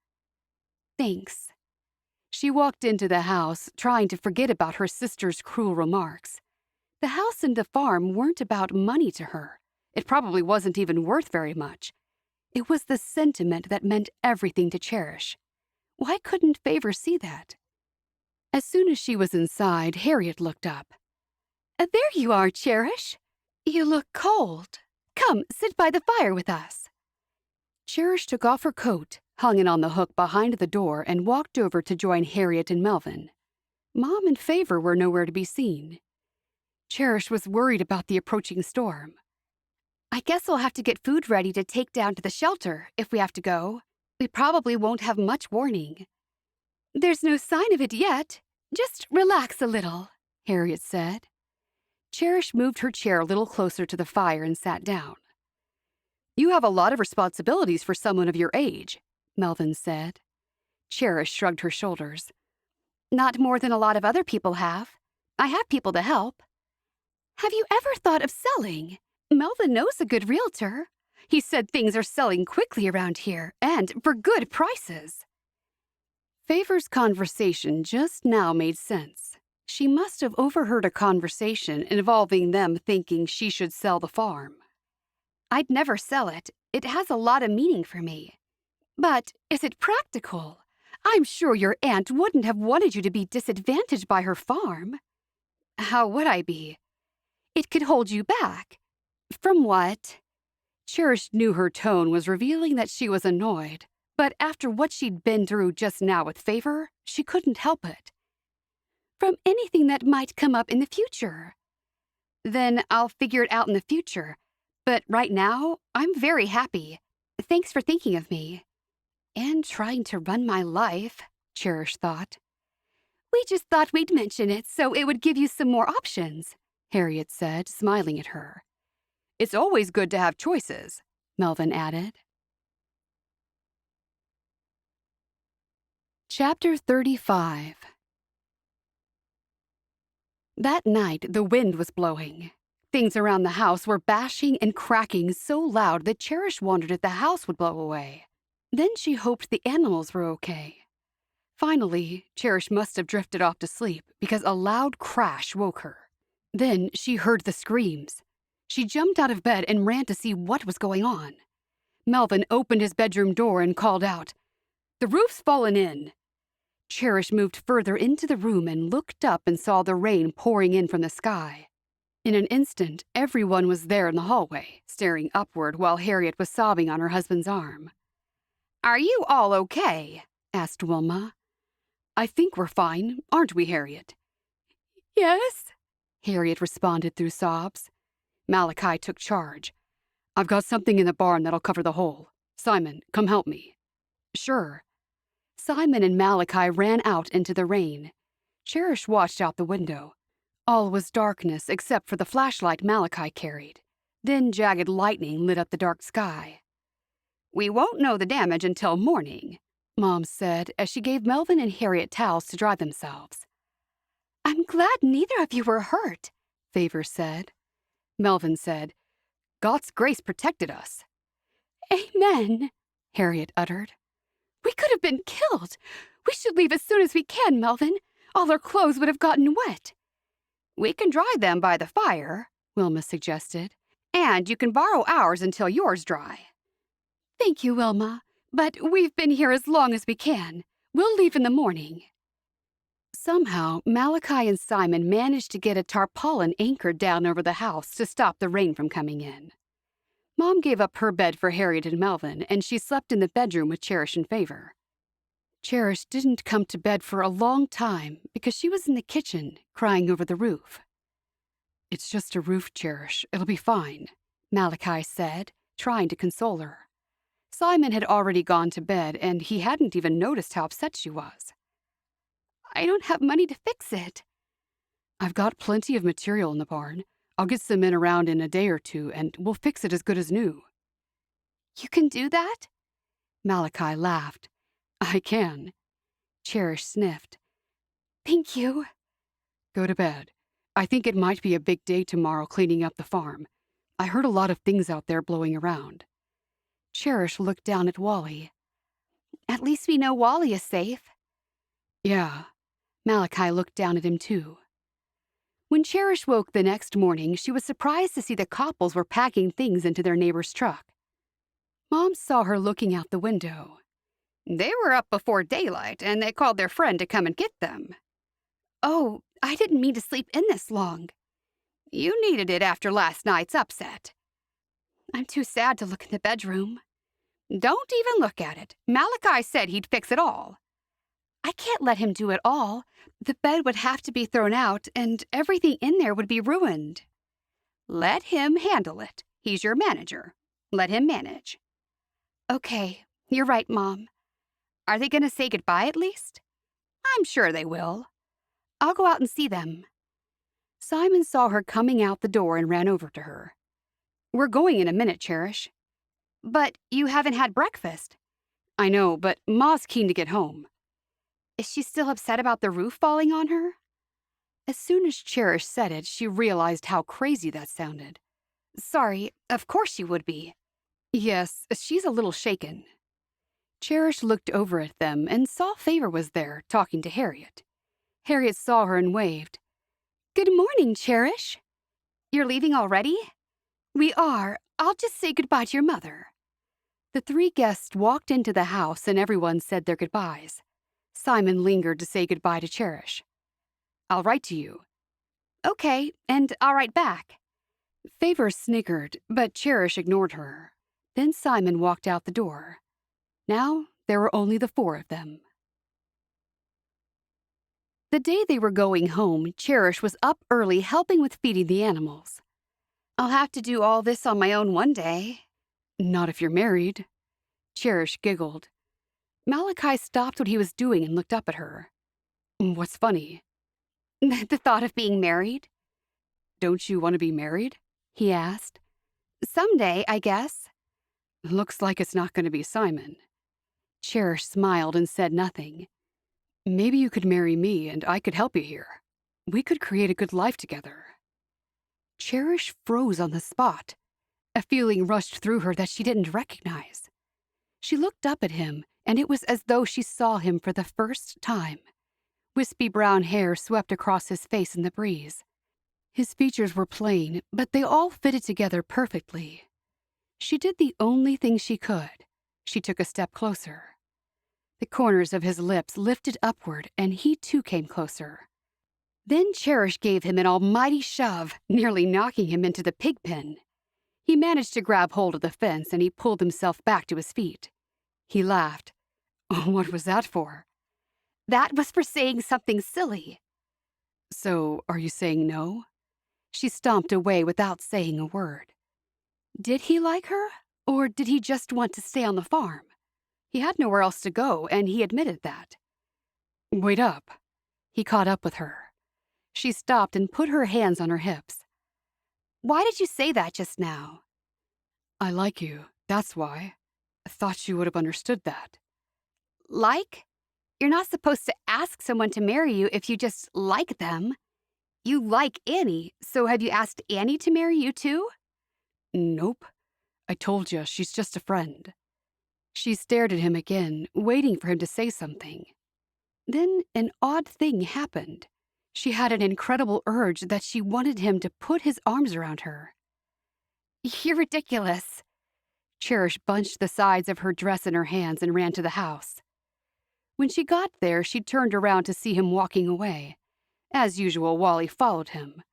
Thanks. She walked into the house, trying to forget about her sister's cruel remarks. The house and the farm weren't about money to her. It probably wasn't even worth very much. It was the sentiment that meant everything to Cherish. Why couldn't Favor see that? As soon as she was inside, Harriet looked up. There you are, Cherish. You look cold. Come, sit by the fire with us. Cherish took off her coat, hung it on the hook behind the door, and walked over to join Harriet and Melvin. Mom and Favor were nowhere to be seen. Cherish was worried about the approaching storm. I guess we'll have to get food ready to take down to the shelter if we have to go. We probably won't have much warning. There's no sign of it yet. Just relax a little, Harriet said. Cherish moved her chair a little closer to the fire and sat down. You have a lot of responsibilities for someone of your age, Melvin said. Cherish shrugged her shoulders. Not more than a lot of other people have. I have people to help. Have you ever thought of selling? Melvin knows a good realtor. He said things are selling quickly around here, and for good prices. Favor's conversation just now made sense. She must have overheard a conversation involving them thinking she should sell the farm. I'd never sell it. It has a lot of meaning for me. But is it practical? I'm sure your aunt wouldn't have wanted you to be disadvantaged by her farm. How would I be? It could hold you back. From what? Cherish knew her tone was revealing that she was annoyed, But after what she'd been through just now with Favor, she couldn't help it. From anything that might come up in the future. Then I'll figure it out in the future. But right now, I'm very happy. Thanks for thinking of me. And trying to run my life, Cherish thought. We just thought we'd mention it so it would give you some more options, Harriet said, smiling at her. It's always good to have choices, Melvin added. Chapter 35. That night, the wind was blowing. Things around the house were bashing and cracking so loud that Cherish wondered if the house would blow away. Then she hoped the animals were okay. Finally, Cherish must have drifted off to sleep because a loud crash woke her. Then she heard the screams. She jumped out of bed and ran to see what was going on. Melvin opened his bedroom door and called out, "The roof's fallen in." Cherish moved further into the room and looked up and saw the rain pouring in from the sky. In an instant, everyone was there in the hallway, staring upward while Harriet was sobbing on her husband's arm. "Are you all okay?" asked Wilma. "I think we're fine, aren't we, Harriet?" "Yes," Harriet responded through sobs. Malachi took charge. "I've got something in the barn that'll cover the hole. Simon, come help me." "Sure." Simon and Malachi ran out into the rain. Cherish watched out the window. All was darkness except for the flashlight Malachi carried. Then jagged lightning lit up the dark sky. "We won't know the damage until morning," Mom said as she gave Melvin and Harriet towels to dry themselves. "I'm glad neither of you were hurt," Favor said. Melvin said, "God's grace protected us." "Amen," Harriet uttered. "We could have been killed. We should leave as soon as we can, Melvin. All our clothes would have gotten wet." "We can dry them by the fire," Wilma suggested. "And you can borrow ours until yours dry." "Thank you, Wilma. But we've been here as long as we can. We'll leave in the morning." Somehow, Malachi and Simon managed to get a tarpaulin anchored down over the house to stop the rain from coming in. Mom gave up her bed for Harriet and Melvin, and she slept in the bedroom with Cherish and Favor. Cherish didn't come to bed for a long time because she was in the kitchen, crying over the roof. "It's just a roof, Cherish. It'll be fine," Malachi said, trying to console her. Simon had already gone to bed, and he hadn't even noticed how upset she was. "I don't have money to fix it." "I've got plenty of material in the barn. I'll get some men around in a day or two, and we'll fix it as good as new." "You can do that?" Malachi laughed. "I can." Cherish sniffed. "Thank you." "Go to bed. I think it might be a big day tomorrow cleaning up the farm. I heard a lot of things out there blowing around." Cherish looked down at Wally. "At least we know Wally is safe." "Yeah." Malachi looked down at him too. When Cherish woke the next morning, she was surprised to see the Copples were packing things into their neighbor's truck. Mom saw her looking out the window. "They were up before daylight, and they called their friend to come and get them." "Oh, I didn't mean to sleep in this long." "You needed it after last night's upset." "I'm too sad to look in the bedroom." "Don't even look at it. Malachi said he'd fix it all." "I can't let him do it all. The bed would have to be thrown out, and everything in there would be ruined." "Let him handle it. He's your manager. Let him manage." "Okay, you're right, Mom." "Are they going to say goodbye at least?" "I'm sure they will." "I'll go out and see them." Simon saw her coming out the door and ran over to her. "We're going in a minute, Cherish." "But you haven't had breakfast." "I know, but Ma's keen to get home." "Is she still upset about the roof falling on her?" As soon as Cherish said it, she realized how crazy that sounded. "Sorry, of course she would be." "Yes, she's a little shaken." Cherish looked over at them and saw Favor was there, talking to Harriet. Harriet saw her and waved. "Good morning, Cherish." "You're leaving already?" "We are. I'll just say goodbye to your mother." The three guests walked into the house and everyone said their goodbyes. Simon lingered to say goodbye to Cherish. "I'll write to you." "Okay, and I'll write back." Favor snickered, but Cherish ignored her. Then Simon walked out the door. Now There were only the four of them. The day they were going home, Cherish was up early helping with feeding the animals. I'll have to do all this on my own one day. Not if you're married. Cherish giggled. Malachi stopped what he was doing and looked up at her. What's funny? The thought of being married? Don't you want to be married? He asked. Someday, I guess. Looks like it's not going to be Simon. Cherish smiled and said nothing. Maybe you could marry me and I could help you here. We could create a good life together. Cherish froze on the spot. A feeling rushed through her that she didn't recognize. She looked up at him, and it was as though she saw him for the first time. Wispy brown hair swept across his face in the breeze. His features were plain, but they all fitted together perfectly. She did the only thing she could. She took a step closer. The corners of his lips lifted upward, and he too came closer. Then Cherish gave him an almighty shove, nearly knocking him into the pig pen. He managed to grab hold of the fence, and he pulled himself back to his feet. He laughed. What was that for? That was for saying something silly. So, are you saying no? She stomped away without saying a word. Did he like her, or did he just want to stay on the farm? He had nowhere else to go, and he admitted that. Wait up. He caught up with her. She stopped and put her hands on her hips. Why did you say that just now? I like you, that's why. I thought you would have understood that. Like? You're not supposed to ask someone to marry you if you just like them. You like Annie, so have you asked Annie to marry you too? Nope. I told you, she's just a friend. She stared at him again, waiting for him to say something. Then an odd thing happened. She had an incredible urge that she wanted him to put his arms around her. You're ridiculous. Cherish bunched the sides of her dress in her hands and ran to the house. When she got there, she turned around to see him walking away. As usual, Wally followed him.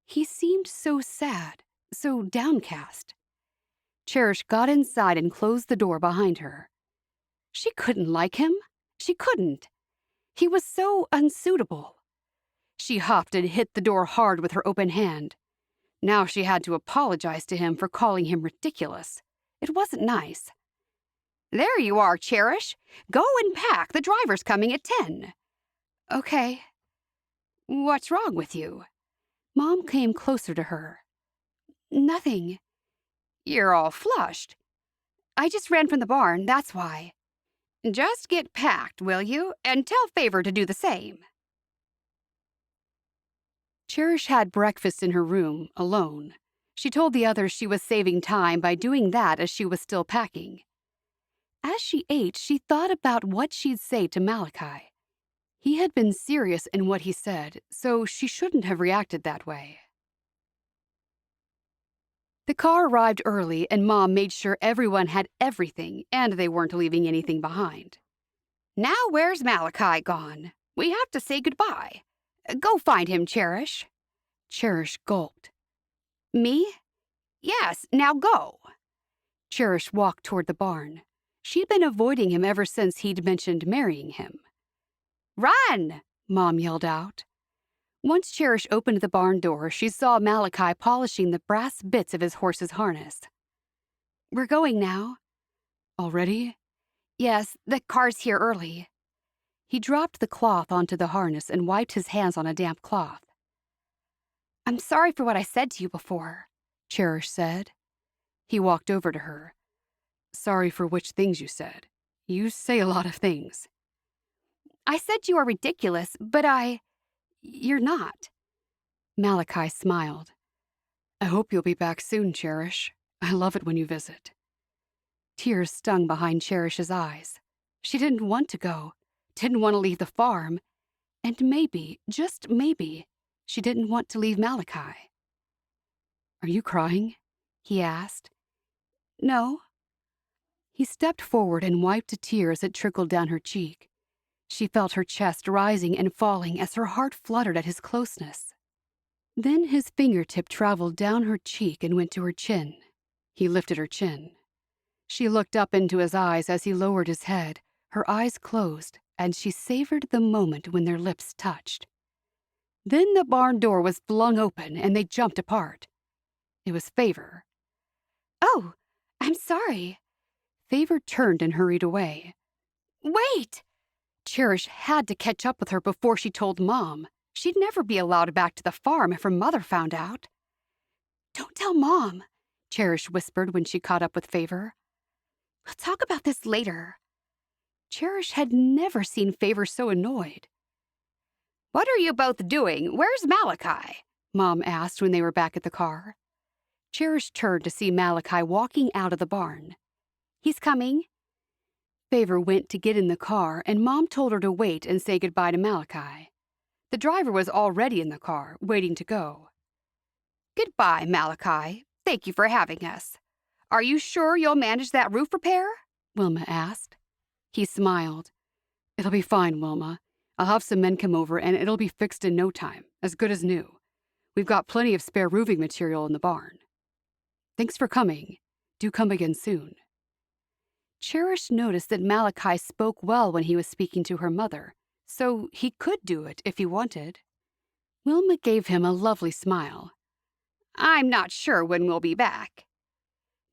He seemed so sad, so downcast. Cherish got inside and closed the door behind her. She couldn't like him. She couldn't. He was so unsuitable. She huffed and hit the door hard with her open hand. Now she had to apologize to him for calling him ridiculous. It wasn't nice. There you are, Cherish. Go and pack. The driver's coming at 10. Okay. What's wrong with you? Mom came closer to her. Nothing. You're all flushed. I just ran from the barn, that's why. Just get packed, will you? And tell Favor to do the same. Cherish had breakfast in her room, alone. She told the others she was saving time by doing that as she was still packing. As she ate, she thought about what she'd say to Malachi. He had been serious in what he said, so she shouldn't have reacted that way. The car arrived early, and Mom made sure everyone had everything, and they weren't leaving anything behind. Now where's Malachi gone? We have to say goodbye. Go find him, Cherish. Cherish gulped. Me? Yes, now go. Cherish walked toward the barn. She'd been avoiding him ever since he'd mentioned marrying him. Run! Mom yelled out. Once Cherish opened the barn door, she saw Malachi polishing the brass bits of his horse's harness. We're going now. Already? Yes, the car's here early. He dropped the cloth onto the harness and wiped his hands on a damp cloth. I'm sorry for what I said to you before, Cherish said. He walked over to her. Sorry for which things you said. You say a lot of things. I said you are ridiculous, but You're not. Malachi smiled. I hope you'll be back soon, Cherish. I love it when you visit. Tears stung behind Cherish's eyes. She didn't want to go, didn't want to leave the farm, and maybe, just maybe, she didn't want to leave Malachi. Are you crying? He asked. No. He stepped forward and wiped a tear as it trickled down her cheek. She felt her chest rising and falling as her heart fluttered at his closeness. Then his fingertip traveled down her cheek and went to her chin. He lifted her chin. She looked up into his eyes as he lowered his head, her eyes closed, and she savored the moment when their lips touched. Then the barn door was flung open and they jumped apart. It was Favor. "Oh, I'm sorry." Favor turned and hurried away. "Wait!" Cherish had to catch up with her before she told Mom. She'd never be allowed back to the farm if her mother found out. "Don't tell Mom," Cherish whispered when she caught up with Favor. "We'll talk about this later." Cherish had never seen Favor so annoyed. "What are you both doing? Where's Malachi?" Mom asked when they were back at the car. Cherish turned to see Malachi walking out of the barn. "He's coming." Favor went to get in the car, and Mom told her to wait and say goodbye to Malachi. The driver was already in the car, waiting to go. "Goodbye, Malachi. Thank you for having us. Are you sure you'll manage that roof repair?" Wilma asked. He smiled. "It'll be fine, Wilma. I'll have some men come over, and it'll be fixed in no time, as good as new. We've got plenty of spare roofing material in the barn. Thanks for coming. Do come again soon." Cherish noticed that Malachi spoke well when he was speaking to her mother, so he could do it if he wanted. Wilma gave him a lovely smile. "I'm not sure when we'll be back."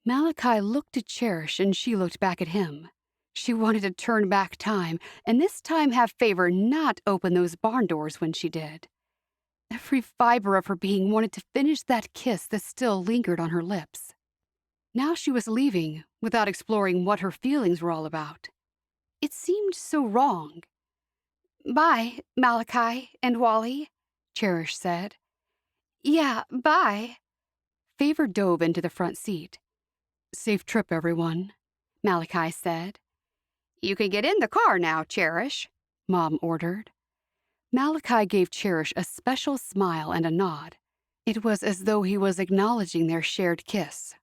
Malachi looked at Cherish and she looked back at him. She wanted to turn back time, and this time have Favor not open those barn doors when she did. Every fiber of her being wanted to finish that kiss that still lingered on her lips. Now she was leaving, without exploring what her feelings were all about. It seemed so wrong. "Bye, Malachi and Wally," Cherish said. "Yeah, bye." Favor dove into the front seat. "Safe trip, everyone," Malachi said. "You can get in the car now, Cherish," Mom ordered. Malachi gave Cherish a special smile and a nod. It was as though he was acknowledging their shared kiss.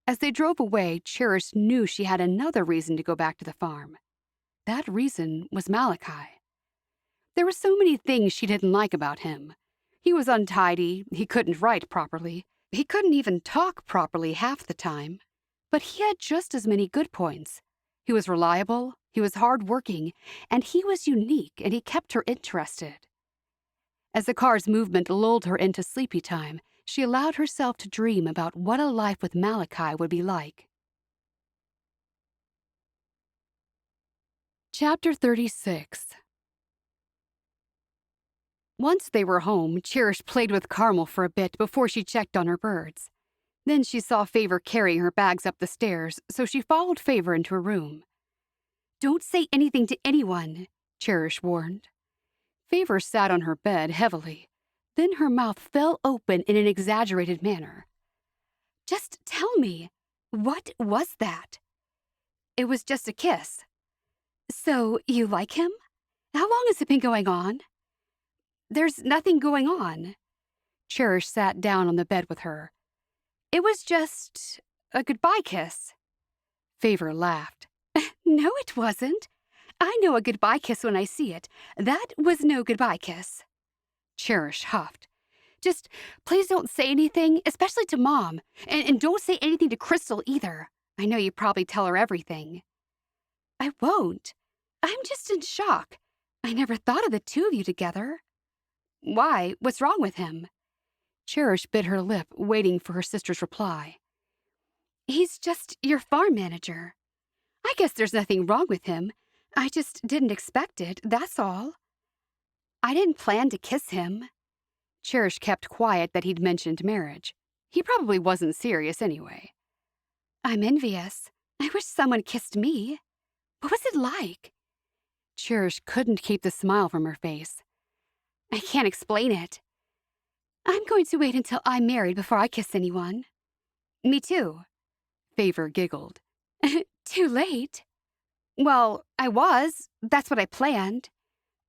As they drove away, Cherish knew she had another reason to go back to the farm. That reason was Malachi. There were so many things she didn't like about him. He was untidy, he couldn't write properly, he couldn't even talk properly half the time. But he had just as many good points. He was reliable, he was hardworking, and he was unique, and he kept her interested. As the car's movement lulled her into sleepy time, she allowed herself to dream about what a life with Malachi would be like. Chapter 36. Once they were home, Cherish played with Carmel for a bit before she checked on her birds. Then she saw Favor carrying her bags up the stairs, so she followed Favor into her room. "Don't say anything to anyone," Cherish warned. Favor sat on her bed heavily. Then her mouth fell open in an exaggerated manner. "Just tell me, what was that?" "It was just a kiss." "So you like him? How long has it been going on?" "There's nothing going on." Cherish sat down on the bed with her. "It was just a goodbye kiss." Favor laughed. "No, it wasn't. I know a goodbye kiss when I see it. That was no goodbye kiss." Cherish huffed. "Just please don't say anything, especially to Mom. And don't say anything to Crystal either. I know you probably tell her everything." "I won't. I'm just in shock. I never thought of the two of you together." "Why? What's wrong with him?" Cherish bit her lip, waiting for her sister's reply. "He's just your farm manager. I guess there's nothing wrong with him. I just didn't expect it, that's all. I didn't plan to kiss him." Cherish kept quiet that he'd mentioned marriage. He probably wasn't serious anyway. "I'm envious. I wish someone kissed me. What was it like?" Cherish couldn't keep the smile from her face. "I can't explain it. I'm going to wait until I'm married before I kiss anyone." "Me too." Favor giggled. "Too late." "Well, I was. That's what I planned."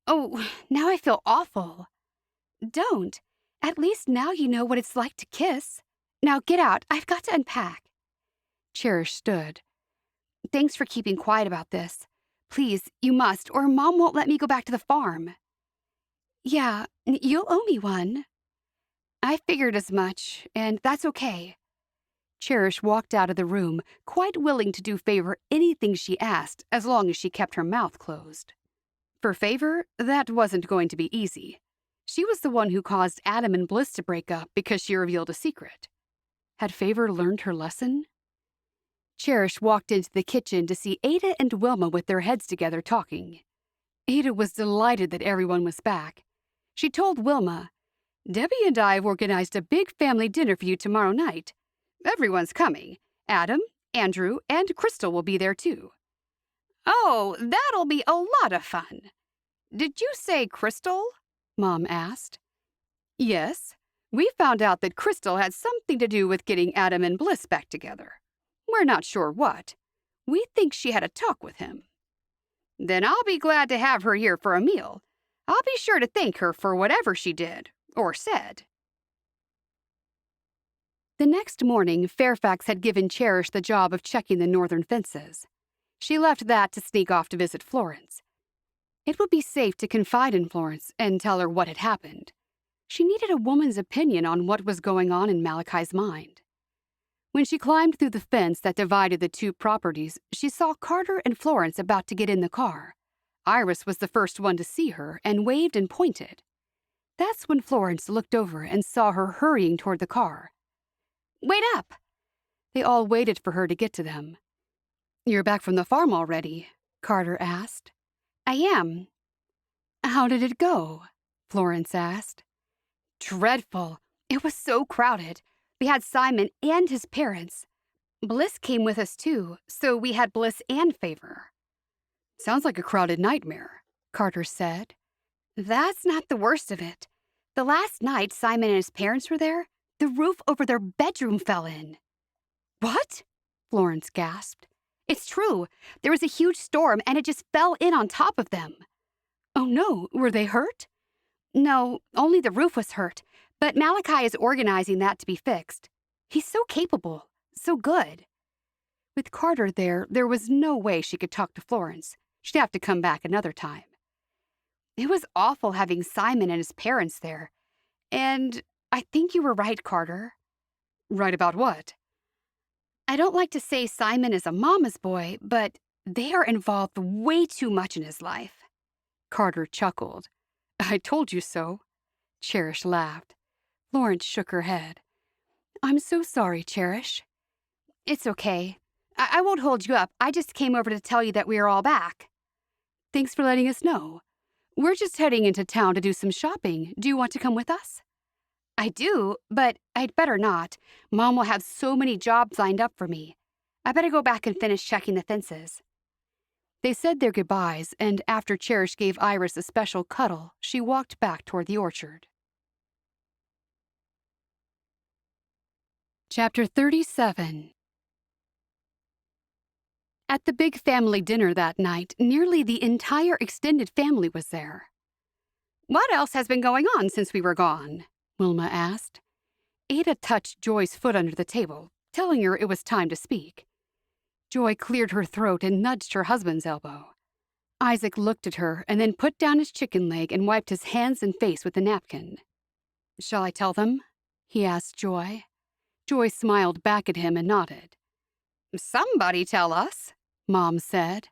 "Oh, now I feel awful." "Don't. At least now you know what it's like to kiss. Now get out. I've got to unpack." Cherish stood. "Thanks for keeping quiet about this. Please, you must, or Mom won't let me go back to the farm." "Yeah, you'll owe me one." "I figured as much, and that's okay." Cherish walked out of the room, quite willing to do Favor anything she asked as long as she kept her mouth closed. For Favor, that wasn't going to be easy. She was the one who caused Adam and Bliss to break up because she revealed a secret. Had Favor learned her lesson? Cherish walked into the kitchen to see Ada and Wilma with their heads together talking. Ada was delighted that everyone was back. She told Wilma, "Debbie and I have organized a big family dinner for you tomorrow night. Everyone's coming. Adam, Andrew, and Crystal will be there too." "Oh, that'll be a lot of fun. Did you say Crystal?" Mom asked. "Yes. We found out that Crystal had something to do with getting Adam and Bliss back together. We're not sure what. We think she had a talk with him." "Then I'll be glad to have her here for a meal. I'll be sure to thank her for whatever she did or said." The next morning, Fairfax had given Cherish the job of checking the northern fences. She left that to sneak off to visit Florence. It would be safe to confide in Florence and tell her what had happened. She needed a woman's opinion on what was going on in Malachi's mind. When she climbed through the fence that divided the two properties, she saw Carter and Florence about to get in the car. Iris was the first one to see her and waved and pointed. That's when Florence looked over and saw her hurrying toward the car. "Wait up!" They all waited for her to get to them. "You're back from the farm already?" Carter asked. "I am." "How did it go?" Florence asked. "Dreadful. It was so crowded. We had Simon and his parents. Bliss came with us too, so we had Bliss and Favor." "Sounds like a crowded nightmare," Carter said. "That's not the worst of it. The last night Simon and his parents were there, the roof over their bedroom fell in." "What?" Florence gasped. "It's true. There was a huge storm and it just fell in on top of them." "Oh no, were they hurt?" "No, only the roof was hurt, but Malachi is organizing that to be fixed. He's so capable, so good." With Carter there was no way she could talk to Florence. She'd have to come back another time. "It was awful having Simon and his parents there. And I think you were right, Carter." "Right about what?" "I don't like to say Simon is a mama's boy, but they are involved way too much in his life." Carter chuckled. "I told you so." Cherish laughed. Florence shook her head. "I'm so sorry, Cherish." "It's okay. I won't hold you up. I just came over to tell you that we are all back." "Thanks for letting us know. We're just heading into town to do some shopping. Do you want to come with us?" "I do, but I'd better not. Mom will have so many jobs lined up for me. I better go back and finish checking the fences." They said their goodbyes, and after Cherish gave Iris a special cuddle, she walked back toward the orchard. Chapter 37. At the big family dinner that night, nearly the entire extended family was there. "What else has been going on since we were gone?" Wilma asked. Ada touched Joy's foot under the table, telling her it was time to speak. Joy cleared her throat and nudged her husband's elbow. Isaac looked at her and then put down his chicken leg and wiped his hands and face with a napkin. "Shall I tell them?" he asked Joy. Joy smiled back at him and nodded. "Somebody tell us," Mom said.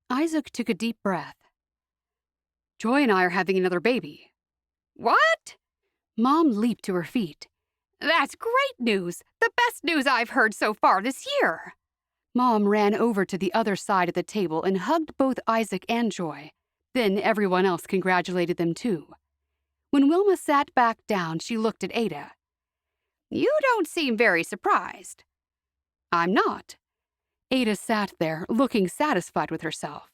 Isaac took a deep breath. "Joy and I are having another baby." "What?" Mom leaped to her feet. "That's great news! The best news I've heard so far this year!" Mom ran over to the other side of the table and hugged both Isaac and Joy. Then everyone else congratulated them too. When Wilma sat back down, she looked at Ada. "You don't seem very surprised." "I'm not." Ada sat there, looking satisfied with herself.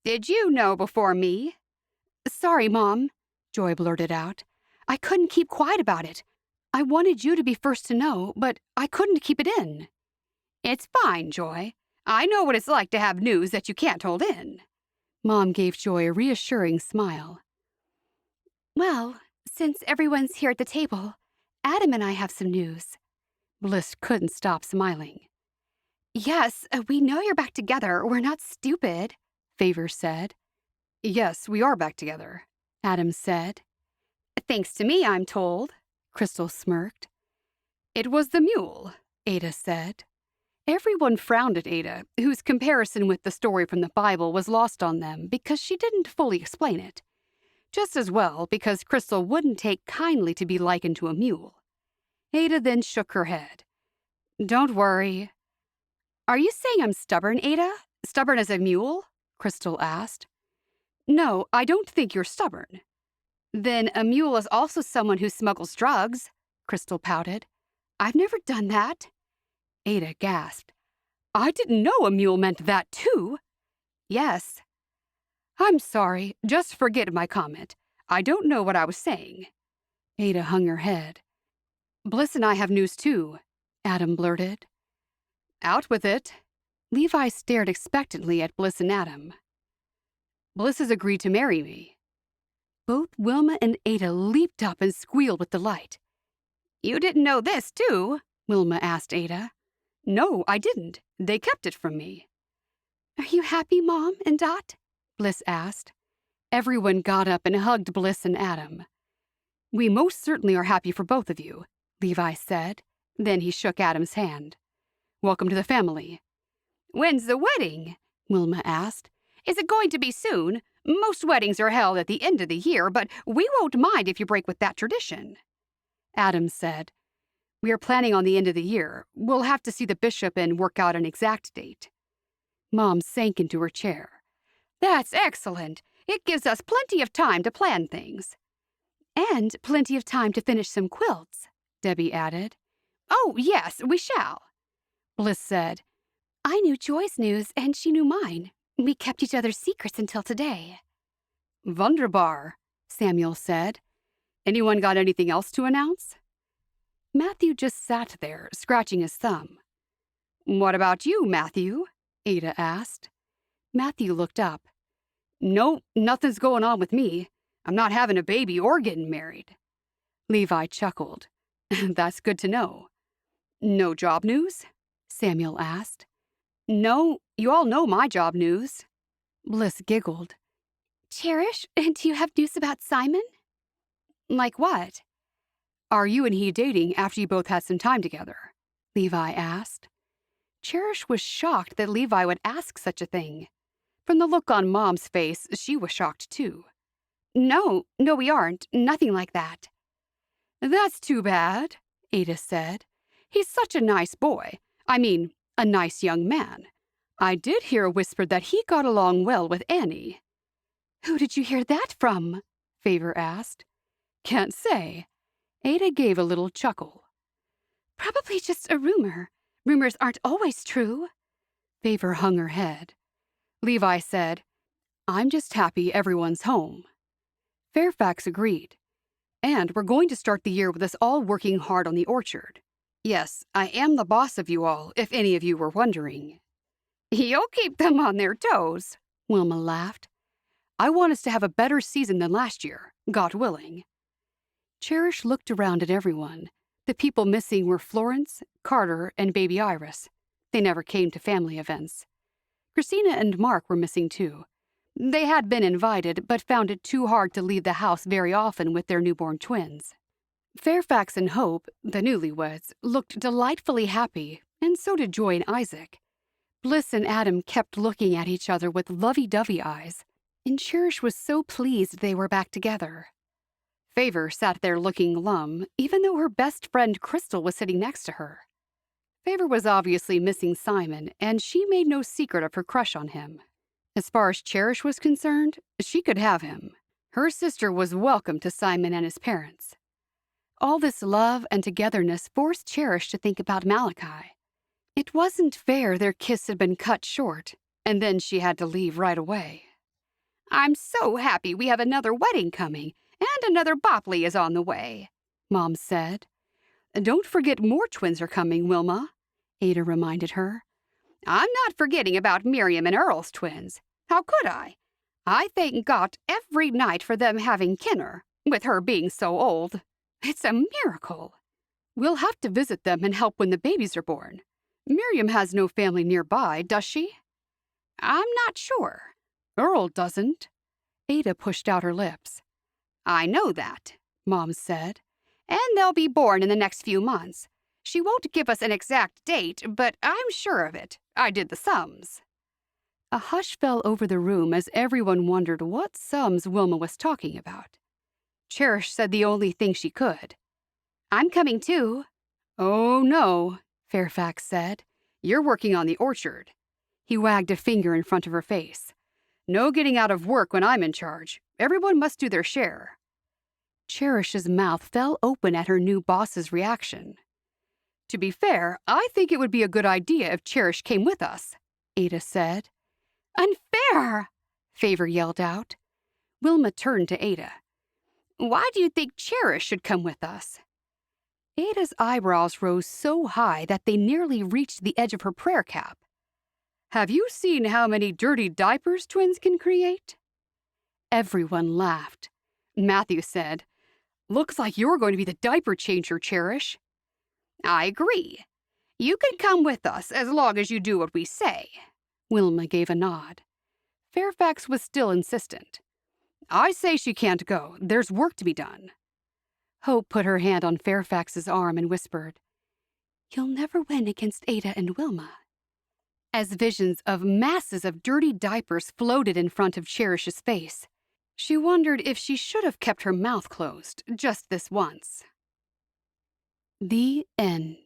"Did you know before me?" "Sorry, Mom," Joy blurted out. "I couldn't keep quiet about it. I wanted you to be first to know, but I couldn't keep it in." "It's fine, Joy. I know what it's like to have news that you can't hold in." Mom gave Joy a reassuring smile. "Well, since everyone's here at the table, Adam and I have some news." Bliss couldn't stop smiling. "Yes, we know you're back together. We're not stupid," Favor said. "Yes, we are back together," Adam said. "Thanks to me, I'm told," Crystal smirked. "It was the mule," Ada said. Everyone frowned at Ada, whose comparison with the story from the Bible was lost on them because she didn't fully explain it. Just as well because Crystal wouldn't take kindly to be likened to a mule. Ada then shook her head. Don't worry. Are you saying I'm stubborn, Ada? Stubborn as a mule? Crystal asked. No, I don't think you're stubborn. Then a mule is also someone who smuggles drugs, Crystal pouted. I've never done that. Ada gasped. I didn't know a mule meant that too. Yes. I'm sorry, just forget my comment. I don't know what I was saying. Ada hung her head. Bliss and I have news too, Adam blurted. Out with it. Levi stared expectantly at Bliss and Adam. Bliss has agreed to marry me. Both Wilma and Ada leaped up and squealed with delight. You didn't know this too? Wilma asked Ada. No, I didn't. They kept it from me. Are you happy, Mom and Dot? Bliss asked. Everyone got up and hugged Bliss and Adam. We most certainly are happy for both of you, Levi said. Then he shook Adam's hand. Welcome to the family. When's the wedding? Wilma asked. Is it going to be soon? Most weddings are held at the end of the year, but we won't mind if you break with that tradition. Adam said, We are planning on the end of the year. We'll have to see the bishop and work out an exact date. Mom sank into her chair. That's excellent. It gives us plenty of time to plan things. And plenty of time to finish some quilts, Debbie added. Oh, yes, we shall. Bliss said, I knew Joy's news and she knew mine. We kept each other's secrets until today. Wunderbar, Samuel said. Anyone got anything else to announce? Matthew just sat there, scratching his thumb. What about you, Matthew? Ada asked. Matthew looked up. No, nothing's going on with me. I'm not having a baby or getting married. Levi chuckled. That's good to know. No job news? Samuel asked. No, you all know my job news. Bliss giggled. Cherish, do you have news about Simon? Like what? Are you and he dating after you both had some time together? Levi asked. Cherish was shocked that Levi would ask such a thing. From the look on Mom's face, she was shocked too. No, we aren't. Nothing like that. That's too bad, Ada said. He's such a nice boy. I mean, a nice young man. I did hear whispered that he got along well with Annie. Who did you hear that from? Favor asked. Can't say. Ada gave a little chuckle. Probably just a rumor. Rumors aren't always true. Favor hung her head. Levi said, I'm just happy everyone's home. Fairfax agreed. And we're going to start the year with us all working hard on the orchard. Yes, I am the boss of you all, if any of you were wondering. You'll keep them on their toes, Wilma laughed. I want us to have a better season than last year, God willing. Cherish looked around at everyone. The people missing were Florence, Carter, and baby Iris. They never came to family events. Christina and Mark were missing too. They had been invited, but found it too hard to leave the house very often with their newborn twins. Fairfax and Hope, the newlyweds, looked delightfully happy, and so did Joy and Isaac. Bliss and Adam kept looking at each other with lovey-dovey eyes, and Cherish was so pleased they were back together. Favor sat there looking glum, even though her best friend Crystal was sitting next to her. Favor was obviously missing Simon, and she made no secret of her crush on him. As far as Cherish was concerned, she could have him. Her sister was welcome to Simon and his parents. All this love and togetherness forced Cherish to think about Malachi. It wasn't fair their kiss had been cut short, and then she had to leave right away. I'm so happy we have another wedding coming, and another Bopley is on the way, Mom said. Don't forget more twins are coming, Wilma, Ada reminded her. I'm not forgetting about Miriam and Earl's twins. How could I? I thank God every night for them having Kinner, with her being so old. It's a miracle. We'll have to visit them and help when the babies are born. Miriam has no family nearby, does she? I'm not sure. Earl doesn't. Ada pushed out her lips. I know that, Mom said. And they'll be born in the next few months. She won't give us an exact date, but I'm sure of it. I did the sums. A hush fell over the room as everyone wondered what sums Wilma was talking about. Cherish said the only thing she could. I'm coming too. Oh, no, Fairfax said. You're working on the orchard. He wagged a finger in front of her face. No getting out of work when I'm in charge. Everyone must do their share. Cherish's mouth fell open at her new boss's reaction. To be fair, I think it would be a good idea if Cherish came with us, Ada said. Unfair! Favor yelled out. Wilma turned to Ada. Why do you think Cherish should come with us? Ada's eyebrows rose so high that they nearly reached the edge of her prayer cap. Have you seen how many dirty diapers twins can create? Everyone laughed. Matthew said, Looks like you're going to be the diaper changer, Cherish. I agree. You can come with us as long as you do what we say. Wilma gave a nod. Fairfax was still insistent. I say she can't go. There's work to be done. Hope put her hand on Fairfax's arm and whispered, You'll never win against Ada and Wilma. As visions of masses of dirty diapers floated in front of Cherish's face, she wondered if she should have kept her mouth closed just this once. The end.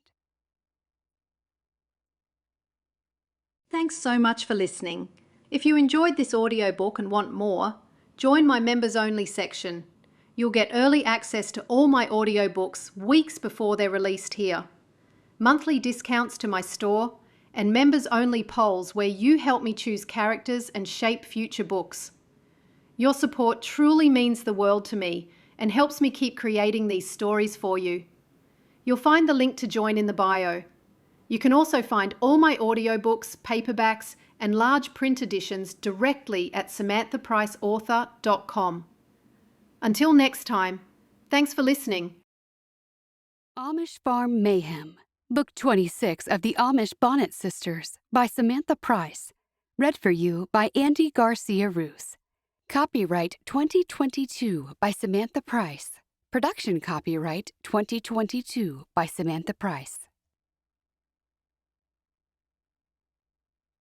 Thanks so much for listening. If you enjoyed this audiobook and want more, join my members-only section. You'll get early access to all my audiobooks weeks before they're released here, monthly discounts to my store, and members-only polls where you help me choose characters and shape future books. Your support truly means the world to me and helps me keep creating these stories for you. You'll find the link to join in the bio. You can also find all my audiobooks, paperbacks, and large print editions directly at samanthapriceauthor.com. Until next time, thanks for listening. Amish Farm Mayhem, Book 26 of the Amish Bonnet Sisters by Samantha Price. Read for you by Andy Garcia Roos. Copyright 2022 by Samantha Price. Production copyright 2022 by Samantha Price.